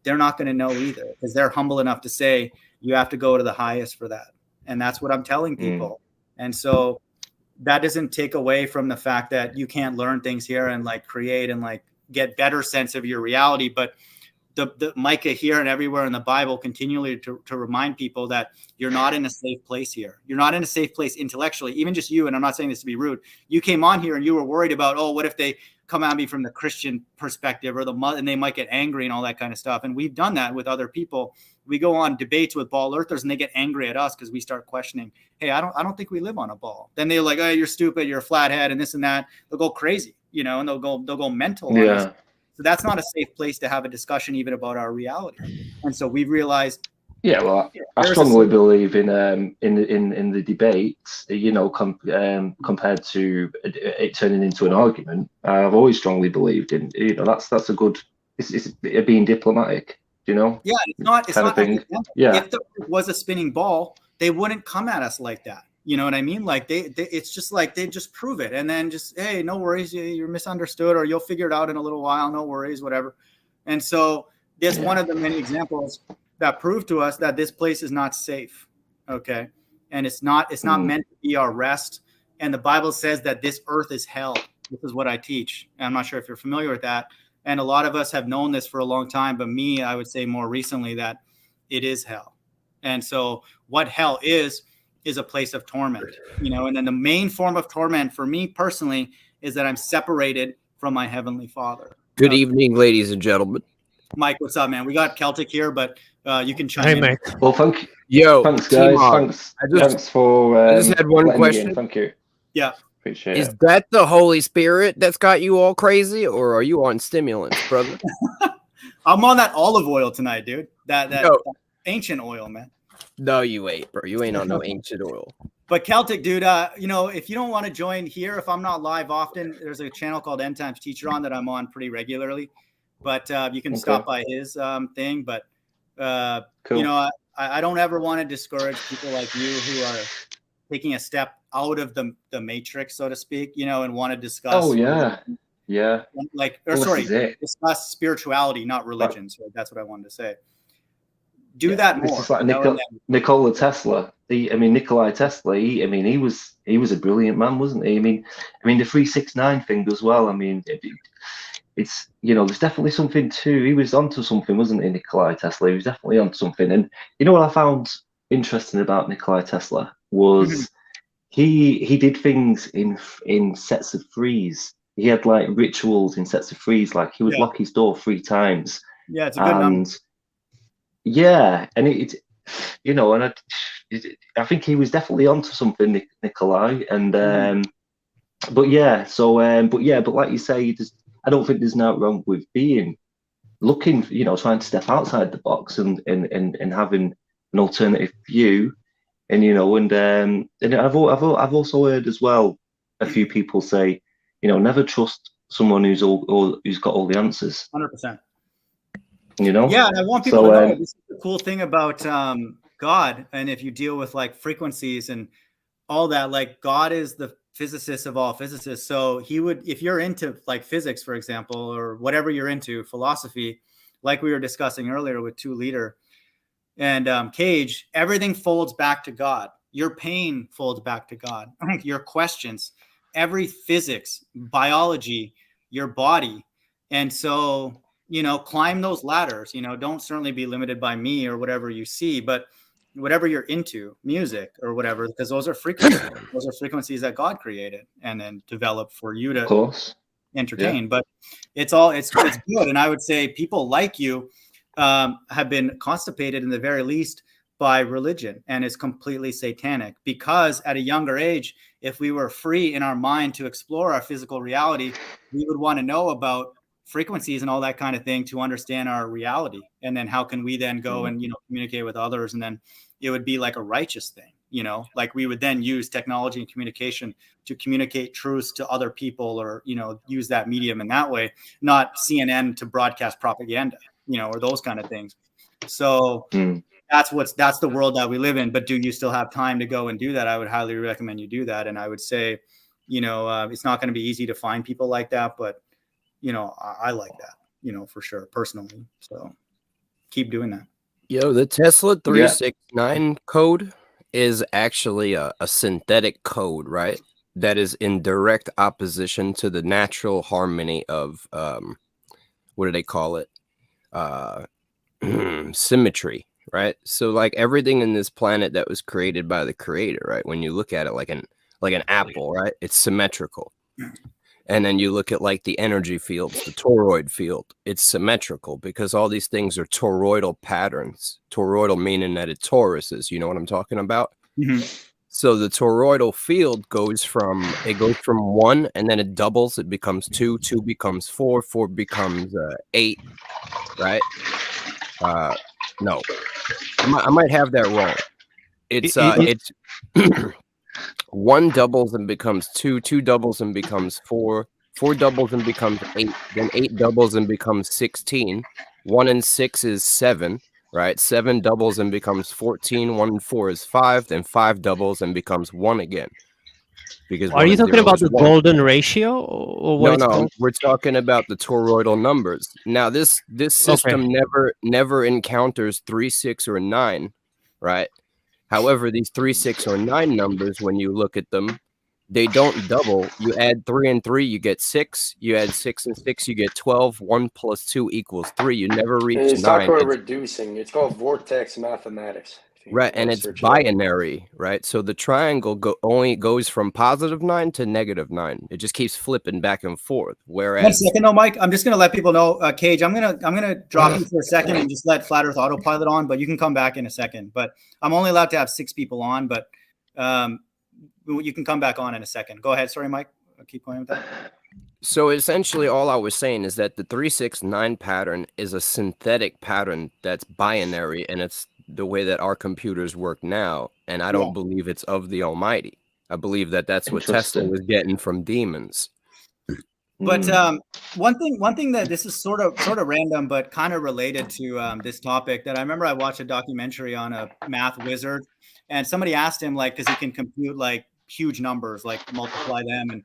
they're not going to know either, because they're humble enough to say, you have to go to the highest for that. And that's what I'm telling people. And so that doesn't take away from the fact that you can't learn things here and like create and like get better sense of your reality. But the Micah here and everywhere in the Bible continually to remind people that you're not in a safe place here. You're not in a safe place intellectually, even just you. And I'm not saying this to be rude. You came on here and you were worried about, oh, what if they come at me from the Christian perspective or and they might get angry and all that kind of stuff. And we've done that with other people. We go on debates with ball earthers and they get angry at us because we start questioning, hey, I don't think we live on a ball. Then they're like, oh, you're stupid, you're a flathead and this and that. They'll go crazy, you know, and they'll go mental. On us. So that's not a safe place to have a discussion even about our reality. And so we've realized. Yeah, well, I strongly believe in the debates, you know, compared to it turning into an argument. I've always strongly believed in, you know, that's a good. It's being diplomatic, you know. Yeah, it's not. It's not. Thing. Yeah. If there was a spinning ball, they wouldn't come at us like that. You know what I mean? Like it's just like they just prove it, and then just, hey, no worries, you're misunderstood, or you'll figure it out in a little while, no worries, whatever. And so there's one of the many examples that prove to us that this place is not safe. Okay, and it's not meant to be our rest. And the Bible says that this earth is hell. This is what I teach. And I'm not sure if you're familiar with that. And a lot of us have known this for a long time, but me, I would say more recently that it is hell. And so what hell is a place of torment, you know, and then the main form of torment for me personally is that I'm separated from my Heavenly Father. Good evening, ladies and gentlemen. Mike, what's up, man? We got Celtic here, but you can chime in. Mike. Well, thanks, guys. TMoG. Thanks for. I just had one question. Thank you. Yeah. Appreciate Is it. that the Holy Spirit that's got you all crazy, or are you on stimulants, brother? I'm on that olive oil tonight, dude. That No. ancient oil, man. No, you ain't, bro. You ain't on no ancient oil. But Celtic, dude, you know, if you don't want to join here, if I'm not live often, there's a channel called End Times Teacher on that I'm on pretty regularly. But you can stop by his thing. But, Cool. you know, I don't ever want to discourage people like you who are taking a step out of the matrix, so to speak, you know, and want to discuss. Oh, yeah. Yeah. Like, discuss spirituality, not religion. So that's what I wanted to say. Do that more. This is like Nikola Tesla. Nikolai Tesla. He was a brilliant man, wasn't he? I mean, the 369 thing as well. I mean, it's, you know, there's definitely something too. He was onto something, wasn't he, Nikolai Tesla? He was definitely onto something. And you know what I found interesting about Nikolai Tesla was he did things in sets of threes. He had like rituals in sets of threes. Like he would lock his door 3 times. Yeah, it's a good number. Yeah, and it you know, and I think he was definitely onto something, Nikolai. And but like you say, I don't think there's nothing wrong with looking, you know, trying to step outside the box and having an alternative view, and you know, and I've also heard as well a few people say, you know, never trust someone who's got all the answers. 100%. You know? Yeah, and I want people to know this is the cool thing about God, and if you deal with like frequencies and all that, like God is the physicist of all physicists. So he would, if you're into like physics, for example, or whatever you're into, philosophy, like we were discussing earlier with 2 Liter and Cage, everything folds back to God. Your pain folds back to God. Your questions, every physics, biology, your body. And so, you know, climb those ladders, you know, don't certainly be limited by me or whatever you see, but whatever you're into, music or whatever, because those are frequencies. Those are frequencies that God created and then developed for you to entertain. But it's good. And I would say people like you have been constipated in the very least by religion, and it's completely satanic, because at a younger age, if we were free in our mind to explore our physical reality, we would want to know about frequencies and all that kind of thing to understand our reality. And then how can we then go and, you know, communicate with others? And then it would be like a righteous thing, you know, like we would then use technology and communication to communicate truths to other people, or, you know, use that medium in that way, not CNN to broadcast propaganda, you know, or those kind of things. So that's the world that we live in. But do you still have time to go and do that? I would highly recommend you do that. And I would say, you know, it's not going to be easy to find people like that, but you know, I like that, you know, for sure, personally. So keep doing that. Yo, the Tesla 369 code is actually a synthetic code, right? That is in direct opposition to the natural harmony of, what do they call it? Symmetry, right? So like everything in this planet that was created by the creator, right? When you look at it like an apple, right? It's symmetrical. And then you look at like the energy fields, the toroid field, it's symmetrical because all these things are toroidal patterns. Toroidal meaning that it's toruses, you know what I'm talking about? Mm-hmm. So the toroidal field goes from 1 and then it doubles, it becomes 2, 2 becomes 4, 4 becomes 8, right? No, I might have that wrong. It's 1 doubles and becomes 2, 2 doubles and becomes 4, 4 doubles and becomes 8, then 8 doubles and becomes 16. 1 and 6 is 7. right? 7 doubles and becomes 14. 1 and 4 is 5. Then 5 doubles and becomes 1 again. Because Are you talking about the 1. golden ratio or what? No, we're talking about the toroidal numbers. Now, this system never encounters 3, 6, or 9, right? However, these 3, 6, or 9 numbers, when you look at them, they don't double. You add 3 and 3, you get 6. You add 6 and 6, you get 12. 1 plus 2 equals 3. You never reach 9. It's talking about reducing. It's called vortex mathematics. Right, and it's binary, right? So the triangle only goes from +9 to -9. It just keeps flipping back and forth. Whereas, 1 second, though, Mike. I'm just gonna let people know, Cage. I'm gonna drop you for a second and just let Flat Earth Autopilot on, but you can come back in a second. But I'm only allowed to have 6 people on, but you can come back on in a second. Go ahead. Sorry, Mike. I'll keep going with that. So essentially, all I was saying is that the 3, 6, 9 pattern is a synthetic pattern that's binary, and it's the way that our computers work now. And I don't believe it's of the Almighty. I believe that that's what Tesla was getting from demons. But one thing that this is sort of random, but kind of related to this topic, that I remember I watched a documentary on a math wizard, and somebody asked him, like, because he can compute like huge numbers, like multiply them, and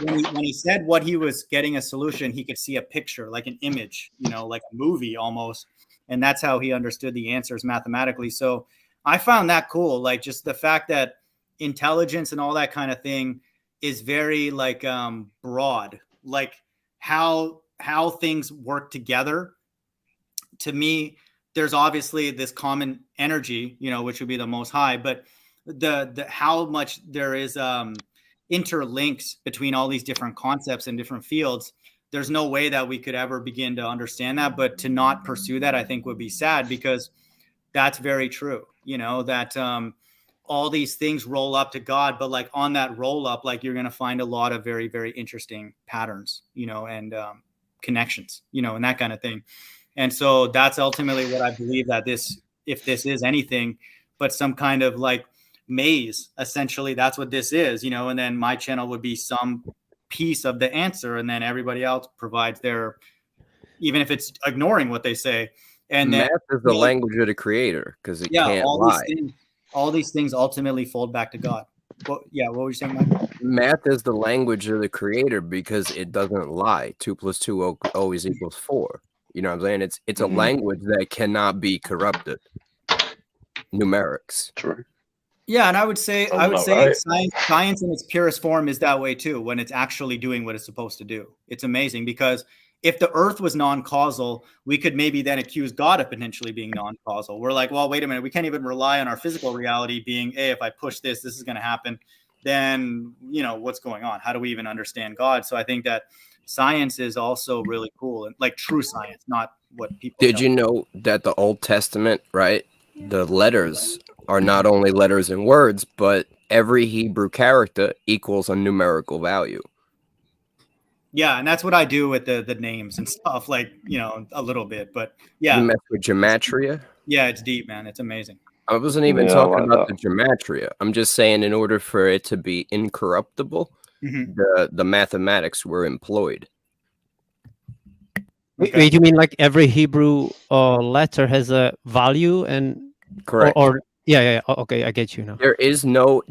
when he said what he was getting a solution, he could see a picture, like an image, like a movie almost. And that's how he understood the answers mathematically. So I found that cool. Like, just the fact that intelligence and all that kind of thing is very like broad, like how things work together. To me, there's obviously this common energy, which would be the most high, but the how much there is interlinks between all these different concepts and different fields. There's no way that we could ever begin to understand that, but to not pursue that, I think, would be sad, because that's very true. That all these things roll up to God, but like on that roll up, like you're going to find a lot of very, very interesting patterns, and connections, and that kind of thing. And so that's ultimately what I believe, that if this is anything but some kind of like maze, essentially, that's what this is, and then my channel would be some piece of the answer, and then everybody else provides their, even if it's ignoring what they say. And math is the language of the creator, because it can't lie. All these things ultimately fold back to God. What were you saying, Mike? Math is the language of the creator because it doesn't lie. 2 + 2 always equals 4. You know what I'm saying? It's a language that cannot be corrupted. Numerics. True. Yeah, and I would say science in its purest form is that way too, when it's actually doing what it's supposed to do. It's amazing, because if the earth was non-causal, we could maybe then accuse God of potentially being non-causal. We're like, well, wait a minute, we can't even rely on our physical reality being, hey, if I push this is going to happen. Then, what's going on? How do we even understand God? So I think that science is also really cool, and like true science, not what people Did you know that the Old Testament, right? The letters are not only letters and words, but every Hebrew character equals a numerical value. Yeah, and that's what I do with the names and stuff, like, a little bit. But yeah. You mess with gematria? Yeah, it's deep, man. It's amazing. I wasn't even talking about the gematria. I'm just saying, in order for it to be incorruptible, the mathematics were employed. Okay. Wait, you mean like every Hebrew letter has a value? And correct? Yeah. Okay, I get you now. There is no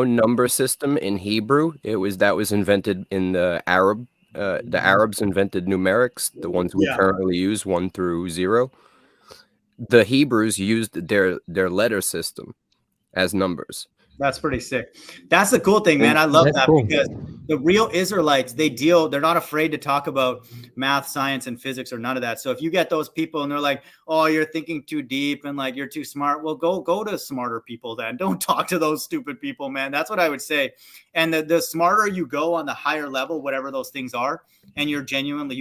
number system in Hebrew. That was invented in the Arab. The Arabs invented numerics, the ones we currently use, 1 through 0. The Hebrews used their letter system as numbers. That's pretty sick. That's the cool thing, man. I love that, cool. Because the real Israelites, they're not afraid to talk about math, science, and physics, or none of that. So if you get those people and they're like, oh, you're thinking too deep and like you're too smart, well, go to smarter people then. Don't talk to those stupid people, man. That's what I would say. And the smarter you go on the higher level, whatever those things are, and you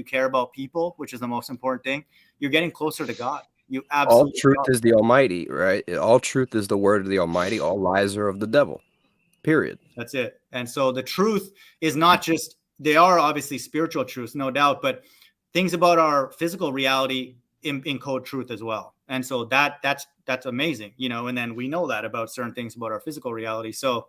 care about people, which is the most important thing, you're getting closer to God. You absolutely all truth is the Almighty, right? All truth is the word of the Almighty. All lies are of the devil. Period. That's it. And so the truth is not just, they are obviously spiritual truths, no doubt, but things about our physical reality encode truth as well. And so that's amazing, and then we know that about certain things about our physical reality. So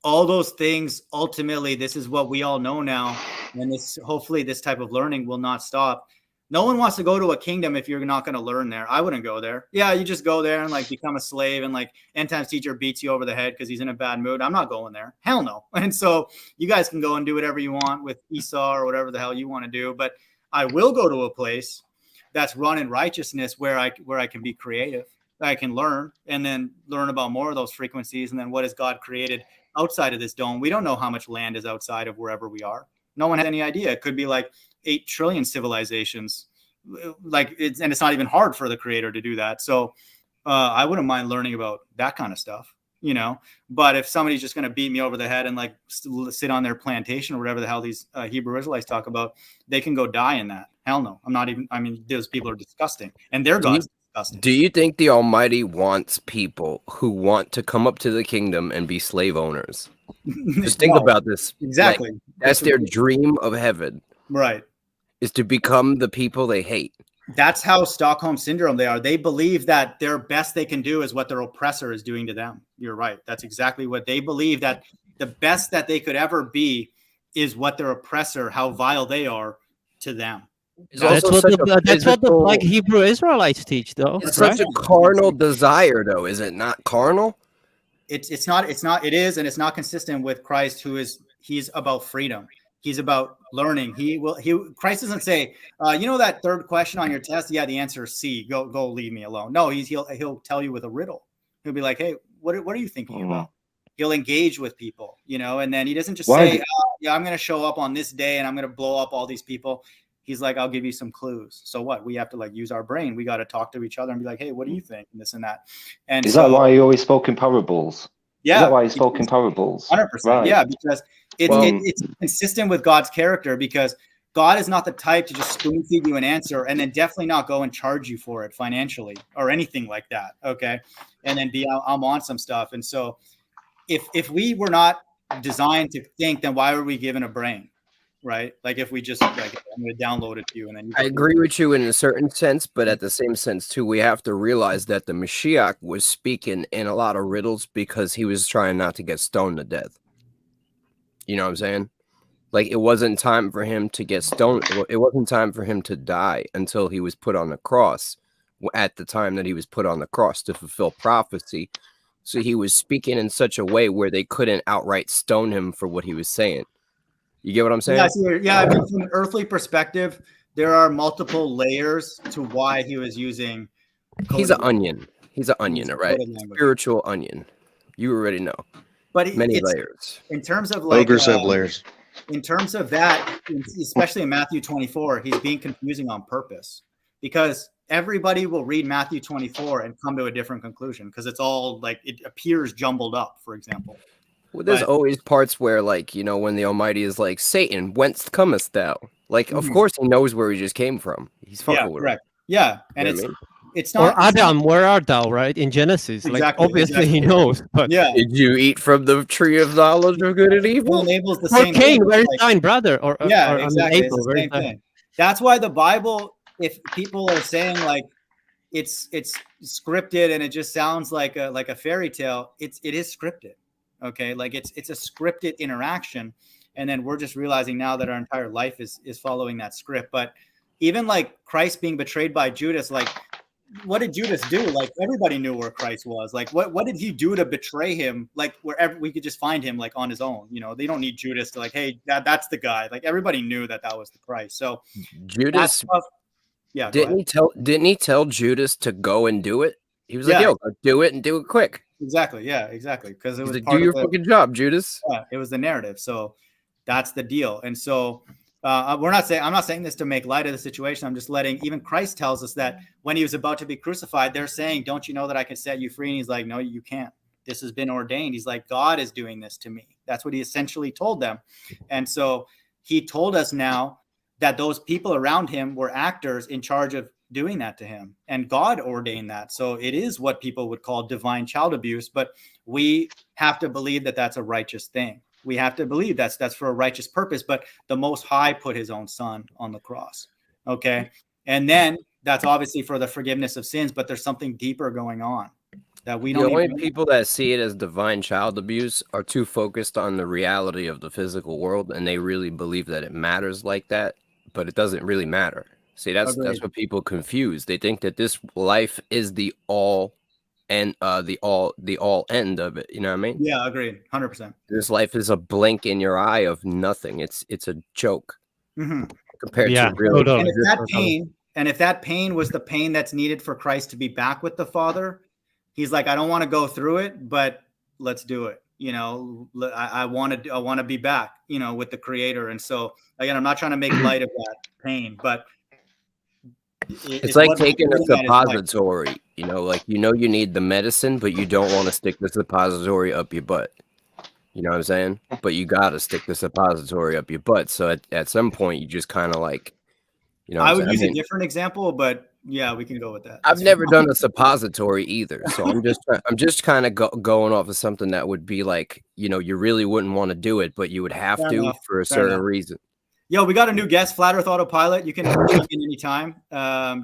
all those things, ultimately, this is what we all know now. And hopefully this type of learning will not stop. No one wants to go to a kingdom if you're not going to learn there. I wouldn't go there. Yeah, you just go there and like become a slave, and like end times teacher beats you over the head because he's in a bad mood. I'm not going there. Hell no. And so you guys can go and do whatever you want with Esau or whatever the hell you want to do. But I will go to a place that's run in righteousness where I can be creative. I can learn and then learn about more of those frequencies. And then what has God created outside of this dome? We don't know how much land is outside of wherever we are. No one has any idea. It could be like 8 trillion civilizations. And it's not even hard for the creator to do that. So I wouldn't mind learning about that kind of stuff, you know. But if somebody's just going to beat me over the head and like sit on their plantation or whatever the hell these Hebrew Israelites talk about, they can go die in that. Hell no. Those people are disgusting, and their God's disgusting. Do you think the Almighty wants people who want to come up to the kingdom and be slave owners? Just think about this. Exactly. Like, that's their dream of heaven. Right. Is to become the people they hate. That's how Stockholm Syndrome they are. They believe that their best they can do is what their oppressor is doing to them. You're right. That's exactly what they believe, that the best that they could ever be is what their oppressor, how vile they are to them. That's what the like Hebrew Israelites teach, though. It's such a carnal desire, though, is it not carnal? It's not. It is, and it's not consistent with Christ, he's about freedom. He's about learning. Christ doesn't say, you know, that third question on your test. Yeah, the answer is C. Go, leave me alone. No, he'll tell you with a riddle. He'll be like, hey, what are you thinking about? He'll engage with people, you know, and then he doesn't just say, yeah, I'm going to show up on this day and I'm going to blow up all these people. He's like, I'll give you some clues. So what? We have to like use our brain. We got to talk to each other and be like, hey, what do you think? And this and that. And is that why he always spoke in parables? Yeah. Is that why he spoke in parables? 100%. Right. Yeah, because it's consistent with God's character, because God is not the type to just spoon feed you an answer and then definitely not go and charge you for it financially or anything like that. Okay. And then I'm on some stuff. And so if we were not designed to think, then why were we given a brain? Right? Like if we just like, I'm going to download it to you, and then I agree with you in a certain sense, but at the same sense too, we have to realize that the Mashiach was speaking in a lot of riddles because he was trying not to get stoned to death. You know what I'm saying? Like it wasn't time for him to get stoned. It wasn't time for him to die until he was put on the cross. At the time that he was put on the cross to fulfill prophecy, so he was speaking in such a way where they couldn't outright stone him for what he was saying. You get what I'm saying? Yeah, I mean, from an earthly perspective, there are multiple layers to why he was using. He's an onion. He's an onion, right? Spiritual onion. You already know. But many layers. In terms of like ogres have layers. In terms of that, especially in Matthew 24, he's being confusing on purpose, because everybody will read Matthew 24 and come to a different conclusion because it's all like it appears jumbled up, for example. Well, there's always parts where, like, you know, when the Almighty is like, Satan, whence comest thou? Like, of course he knows where he just came from. He's fucking with him. Yeah, and you know it's not. Or Adam, where art thou? Right, in Genesis, exactly, like obviously he knows. But yeah, did you eat from the tree of knowledge of good and evil? Enables the or same Cain, where is thine brother? Or exactly. Abel, It's the same thing. That's why the Bible, if people are saying like it's scripted and it just sounds like a fairy tale, it is scripted. Okay, like it's a scripted interaction, and then we're just realizing now that our entire life is following that script. But even like Christ being betrayed by Judas, like what did Judas do? Like everybody knew where Christ was. Like what did he do to betray him? Like wherever we could just find him, like on his own. You know, they don't need Judas to like, hey, that's the guy. Like everybody knew that was the Christ. So Judas, yeah, didn't he tell Judas to go and do it? He was like, yo, go do it and do it quick. Exactly. Yeah, exactly. Because it was like, do your fucking job, Judas. Yeah, it was the narrative. So that's the deal. And so I'm not saying this to make light of the situation. I'm just letting, even Christ tells us that when he was about to be crucified, they're saying, don't you know that I can set you free? And he's like, no, you can't. This has been ordained. He's like, God is doing this to me. That's what he essentially told them. And so he told us now that those people around him were actors in charge of doing that to him, and God ordained that. So it is what people would call divine child abuse, but we have to believe that that's a righteous thing. We have to believe that's for a righteous purpose, but the Most High put his own son on the cross. Okay. And then that's obviously for the forgiveness of sins, but there's something deeper going on that we don't. The only people that see it as divine child abuse are too focused on the reality of the physical world, and they really believe that it matters like that, but it doesn't really matter. See, that's what people confuse. They think that this life is the all and the all end of it. You know what I mean? Yeah, agreed. 100%. This life is a blink in your eye of nothing. It's a joke compared to real. And if that pain was the pain that's needed for Christ to be back with the Father, he's like, I don't want to go through it, but let's do it. You know, I want to be back, you know, with the Creator. And so again, I'm not trying to make light of that pain, but it's like taking a suppository, you know, like, you need the medicine, but you don't want to stick the suppository up your butt. You know what I'm saying? But you got to stick the suppository up your butt. So at some point, you just kind of like, you know, I would use a different example, but yeah, we can go with that. I've never done a suppository either. So I'm just kind of going off of something that would be like, you know, you really wouldn't want to do it, but you would have to for a certain reason. Yo, we got a new guest, Flat Earth AutoPilot. You can jump in anytime.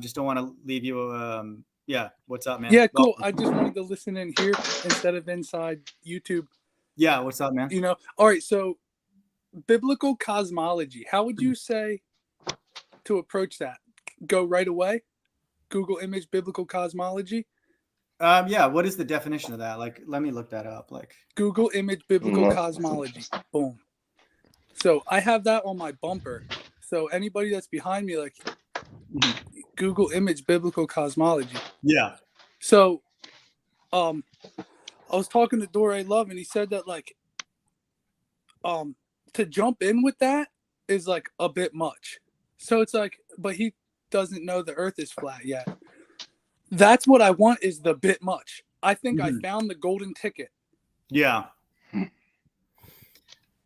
Just don't want to leave you. Yeah, what's up, man? Yeah, cool. I just wanted to listen in here instead of inside YouTube. Yeah, what's up, man? You know, all right. So, biblical cosmology. How would you say to approach that? Go right away. Google image biblical cosmology. Yeah. What is the definition of that? Like, let me look that up. Like, Google image biblical cosmology. Boom. So I have that on my bumper. So anybody that's behind me, like, Google image biblical cosmology. Yeah. So, I was talking to Dore Love, and he said that, like, to jump in with that is like a bit much. So it's like, but he doesn't know the Earth is flat yet. That's what I want, is the bit much. I think I found the golden ticket. Yeah.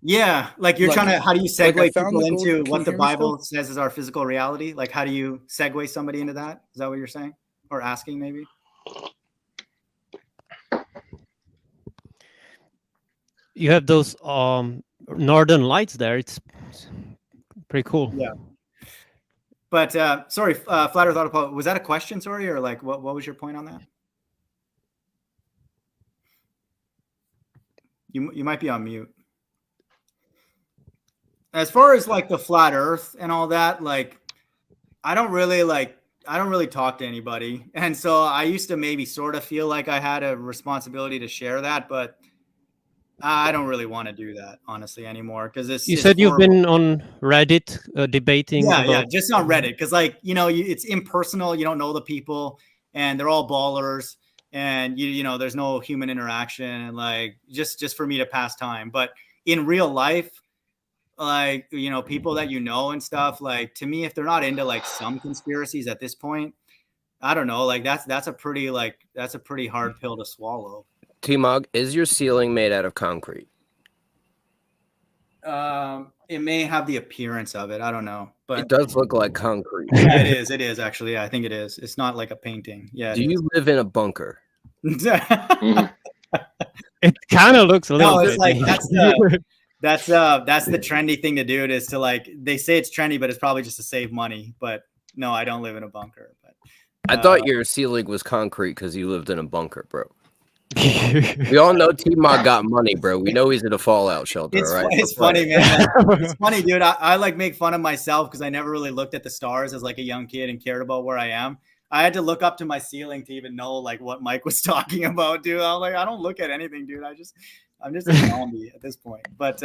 Yeah, like you're trying to, how do you segue people into what the Bible says is our physical reality? Like, how do you segue somebody into that? Is that what you're saying? Or asking, maybe? You have those northern lights there. It's pretty cool. Yeah. But, sorry, Flat Earth AutoPilot, was that a question, sorry? Or like, what was your point on that? You might be on mute. As far as like the flat earth and all that, like, I don't really talk to anybody. And so I used to maybe sort of feel like I had a responsibility to share that, but I don't really want to do that, honestly, anymore. Because you said you've been on Reddit debating. Yeah, just on Reddit. Because, like, you know, it's impersonal. You don't know the people, and they're all ballers, and you know, there's no human interaction, and like just for me to pass time. But in real life, like, you know, people that you know and stuff, like, to me, if they're not into like some conspiracies at this point, I don't know, like that's a pretty hard pill to swallow. TMoG, is your ceiling made out of concrete? It may have the appearance of it. I don't know, but it does look like concrete. Yeah, it is. It is actually. Yeah, I think it is. It's not like a painting. Yeah. Do you live in a bunker? It kind of looks a little. No, it's like that's the trendy thing to do. Is to, like, they say it's trendy, but it's probably just to save money. But no, I don't live in a bunker. But I thought your ceiling was concrete because you lived in a bunker, bro. We all know TMoG got money, bro. We know he's in a fallout shelter, right? It's funny, man. It's funny, dude. I like make fun of myself because I never really looked at the stars as like a young kid and cared about where I am. I had to look up to my ceiling to even know like what Mike was talking about, dude. I was like, I don't look at anything, dude. I'm just a zombie at this point. But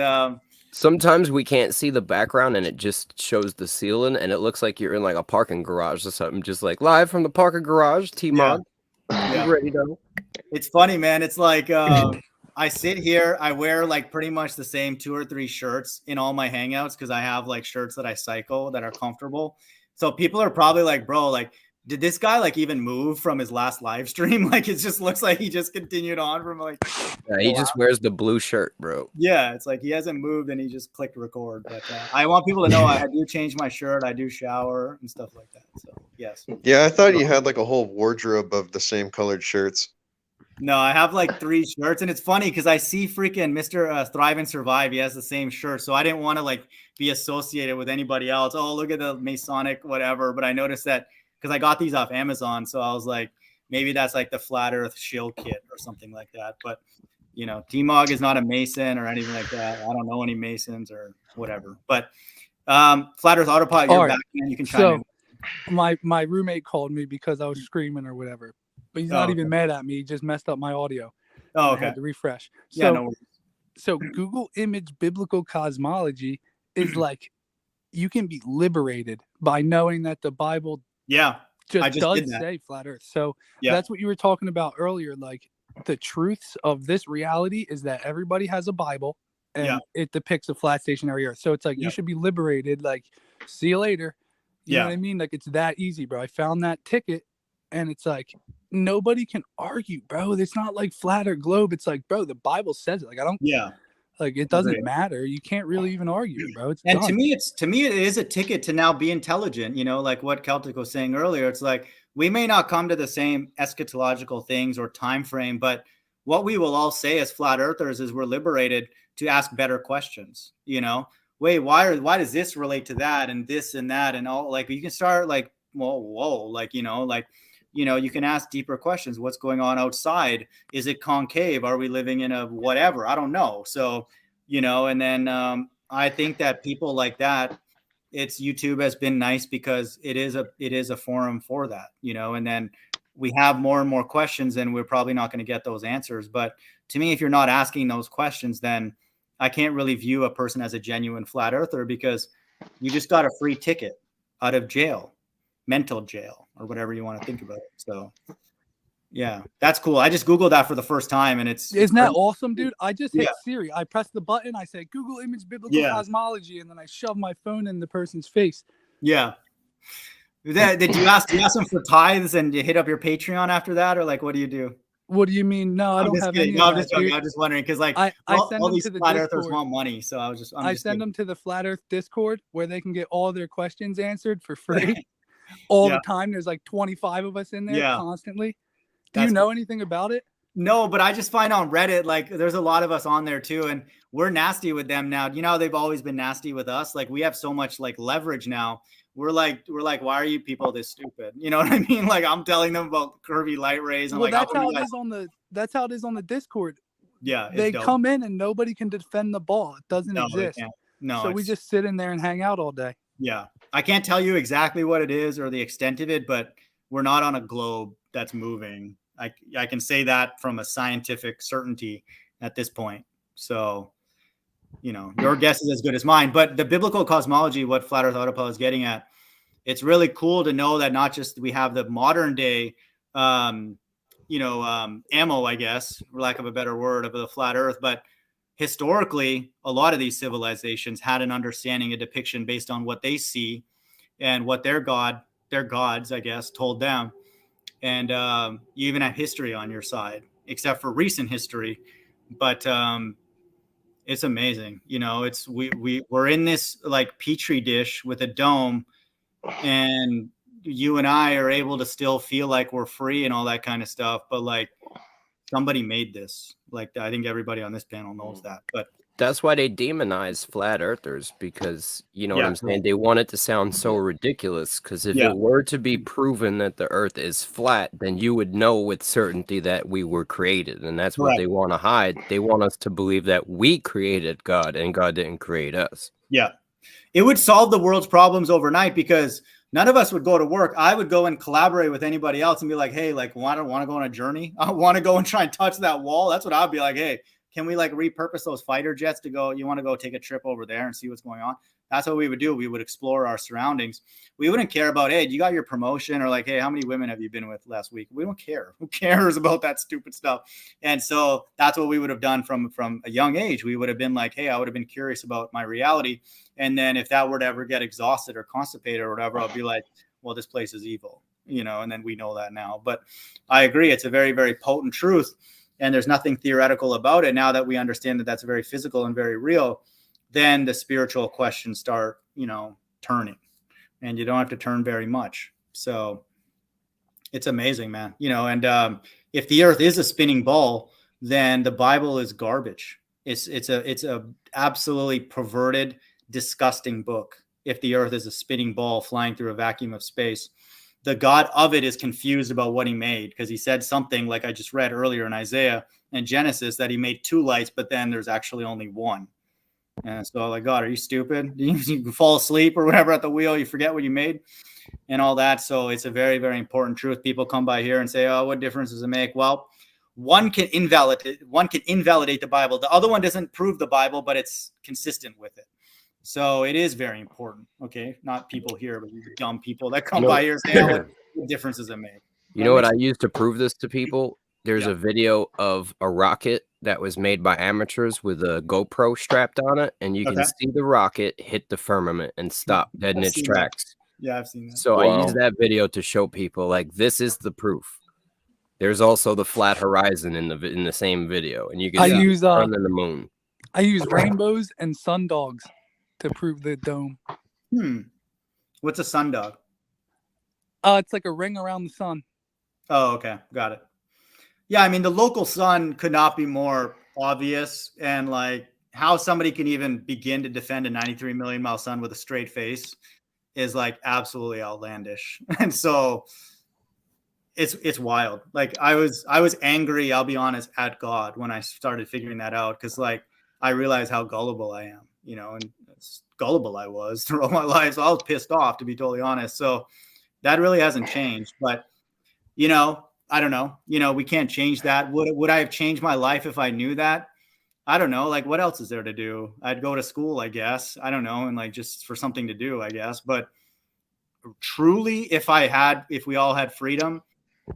sometimes we can't see the background and it just shows the ceiling and it looks like you're in like a parking garage or something. Just like live from the parking garage, TMoG. Yeah. Ready to go. It's funny, man. It's like I sit here, I wear like pretty much the same 2 or 3 shirts in all my hangouts because I have like shirts that I cycle that are comfortable. So people are probably like, bro, like, did this guy like even move from his last live stream? Like, it just looks like he just continued on from like. Yeah, he just wears the blue shirt, bro. Yeah, it's like he hasn't moved and he just clicked record. But I want people to know I do change my shirt, I do shower and stuff like that. So yes. Yeah, I thought you had like a whole wardrobe of the same colored shirts. No, I have like 3 shirts, and it's funny because I see freaking Mr. Thrive and Survive. He has the same shirt, so I didn't want to like be associated with anybody else. Oh, look at the Masonic whatever. But I noticed that because I got these off Amazon, so I was like, maybe that's like the Flat Earth shield kit or something like that. But you know, TMoG is not a Mason or anything like that. I don't know any Masons or whatever. But Flat Earth AutoPilot, you're back, man. You can chime in. my roommate called me because I was screaming or whatever, but he's not even mad at me. He just messed up my audio. Oh, I had to refresh. So, yeah, no worries. So Google image biblical cosmology is like, you can be liberated by knowing that the Bible just does say flat earth. So that's what you were talking about earlier. Like, the truths of this reality is that everybody has a Bible and it depicts a flat stationary earth. So it's like, you should be liberated. Like, see you later. You know what I mean? Like, it's that easy, bro. I found that ticket and it's like, nobody can argue, bro. It's not like flat or globe. It's like, bro, the Bible says it. Like, I don't like, it doesn't matter. You can't really even argue, bro. It's and done. to me it is a ticket to now be intelligent, you know, like what Celtic was saying earlier. It's like, we may not come to the same eschatological things or time frame, but what we will all say as flat earthers is we're liberated to ask better questions. You know, wait, why does this relate to that and this and that and all? Like, you can start like, whoa, like, you know, you can ask deeper questions. What's going on outside? Is it concave? Are we living in a whatever? I don't know. So, you know, and then I think that people like that, YouTube has been nice because it is a forum for that, you know, and then we have more and more questions and we're probably not going to get those answers. But to me, if you're not asking those questions, then I can't really view a person as a genuine flat earther, because you just got a free ticket out of jail, mental jail, or whatever you want to think about it. So yeah, that's cool. I just Googled that for the first time and isn't that awesome, dude? I just hit Siri. I pressed the button. I said, Google image biblical cosmology. And then I shoved my phone in the person's face. Yeah. Did you ask them for tithes and you hit up your Patreon after that? Or like, what do you do? What do you mean? No, I don't have any. No, I'm just joking. I'm just wondering, because like I send all them these to the flat Discord. earthers want money. So I send them to the Flat Earth Discord where they can get all their questions answered for free all the time. There's like 25 of us in there constantly. Do you know anything about it? No, but I just find on Reddit, like, there's a lot of us on there too, and we're nasty with them now. You know, they've always been nasty with us. Like, we have so much like leverage now. We're like, why are you people this stupid? You know what I mean? Like, I'm telling them about curvy light rays. And that's how it is on the Discord. Yeah, they come in and nobody can defend the ball. It doesn't exist. No, so we just sit in there and hang out all day. Yeah, I can't tell you exactly what it is or the extent of it, but we're not on a globe that's moving. I can say that from a scientific certainty at this point. So, you know, your guess is as good as mine. But the biblical cosmology, what Flat Earth AutoPilot is getting at, it's really cool to know that not just we have the modern day, ammo, I guess, for lack of a better word, of the flat Earth, but historically, a lot of these civilizations had an understanding, a depiction based on what they see and what their gods, I guess, told them. And you even have history on your side, except for recent history. But it's amazing. You know, we're in this like petri dish with a dome, and you and I are able to still feel like we're free and all that kind of stuff. But like, somebody made this. Like, I think everybody on this panel knows that. But that's why they demonize flat earthers, because, you know what I'm saying? They want it to sound so ridiculous, because if it were to be proven that the earth is flat, then you would know with certainty that we were created. And that's what they want to hide. They want us to believe that we created God and God didn't create us. Yeah. It would solve the world's problems overnight, because none of us would go to work. I would go and collaborate with anybody else and be like, hey, like, want to go on a journey? I want to go and try and touch that wall. That's what I'd be like. Hey, can we like repurpose those fighter jets to go? You want to go take a trip over there and see what's going on? That's what we would do. We would explore our surroundings. We wouldn't care about, hey, you got your promotion, or like, hey, how many women have you been with last week? We don't care. Who cares about that stupid stuff? And so that's what we would have done from a young age. We would have been like, hey, I would have been curious about my reality. And then if that were to ever get exhausted or constipated or whatever, I'll be like, well, this place is evil, you know, and then we know that now. But I agree. It's a very, very potent truth. And there's nothing theoretical about it. Now that we understand that that's very physical and very real, then the spiritual questions start, you know, turning, and you don't have to turn very much. So it's amazing, man. You know, and if the earth is a spinning ball, then the Bible is garbage. It's a absolutely perverted, disgusting book. If the earth is a spinning ball flying through a vacuum of space, the God of it is confused about what he made, because he said something like I just read earlier in Isaiah and Genesis that he made two lights, but then there's actually only one. And so, like, God, are you stupid? You fall asleep or whatever at the wheel, you forget what you made. and all that. So it's a very, very important truth. People come by here and say, oh, what difference does it make? Well, one can invalidate the Bible. The other one doesn't prove the Bible, but it's consistent with it. So it is very important. Okay, not people here, but you dumb people that come by here saying, oh, what difference does it make? You know what I use to prove this to people? There's a video of a rocket that was made by amateurs with a GoPro strapped on it, and you can see the rocket hit the firmament and stop dead in its tracks. Yeah, I've seen that. So I use that video to show people, like, this is the proof. There's also the flat horizon in the same video, and you can see the sun and the moon. I use rainbows and sundogs to prove the dome. What's a sundog? It's like a ring around the sun. Oh, okay, got it. Yeah, I mean, the local sun could not be more obvious, and like how somebody can even begin to defend a 93 million mile sun with a straight face is like absolutely outlandish. And so it's wild. Like I was angry, I'll be honest, at God when I started figuring that out, because like I realized how gullible I am, you know, and gullible I was throughout my life. So I was pissed off, to be totally honest. So that really hasn't changed. But you know, I don't know. You know, we can't change that. Would I have changed my life if I knew that? I don't know. Like, what else is there to do? I'd go to school, I guess. I don't know. And like, just for something to do, I guess. But truly, if we all had freedom,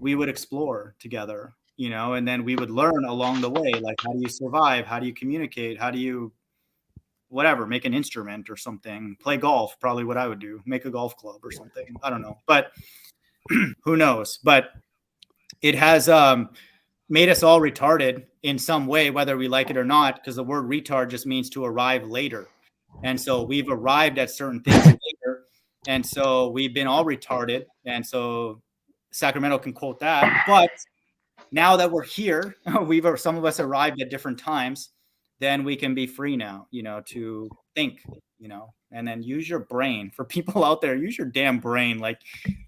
we would explore together, you know, and then we would learn along the way. Like, how do you survive? How do you communicate? How do you, whatever, make an instrument or something? Play golf, probably what I would do. Make a golf club or something. I don't know. But who knows? But it has made us all retarded in some way, whether we like it or not, because the word retard just means to arrive later. And so we've arrived at certain things later. And so we've been all retarded. And so Sacramento can quote that. But now that we're here, some of us arrived at different times, then we can be free now, you know, to think, you know, and then use your brain. For people out there, use your damn brain. Like,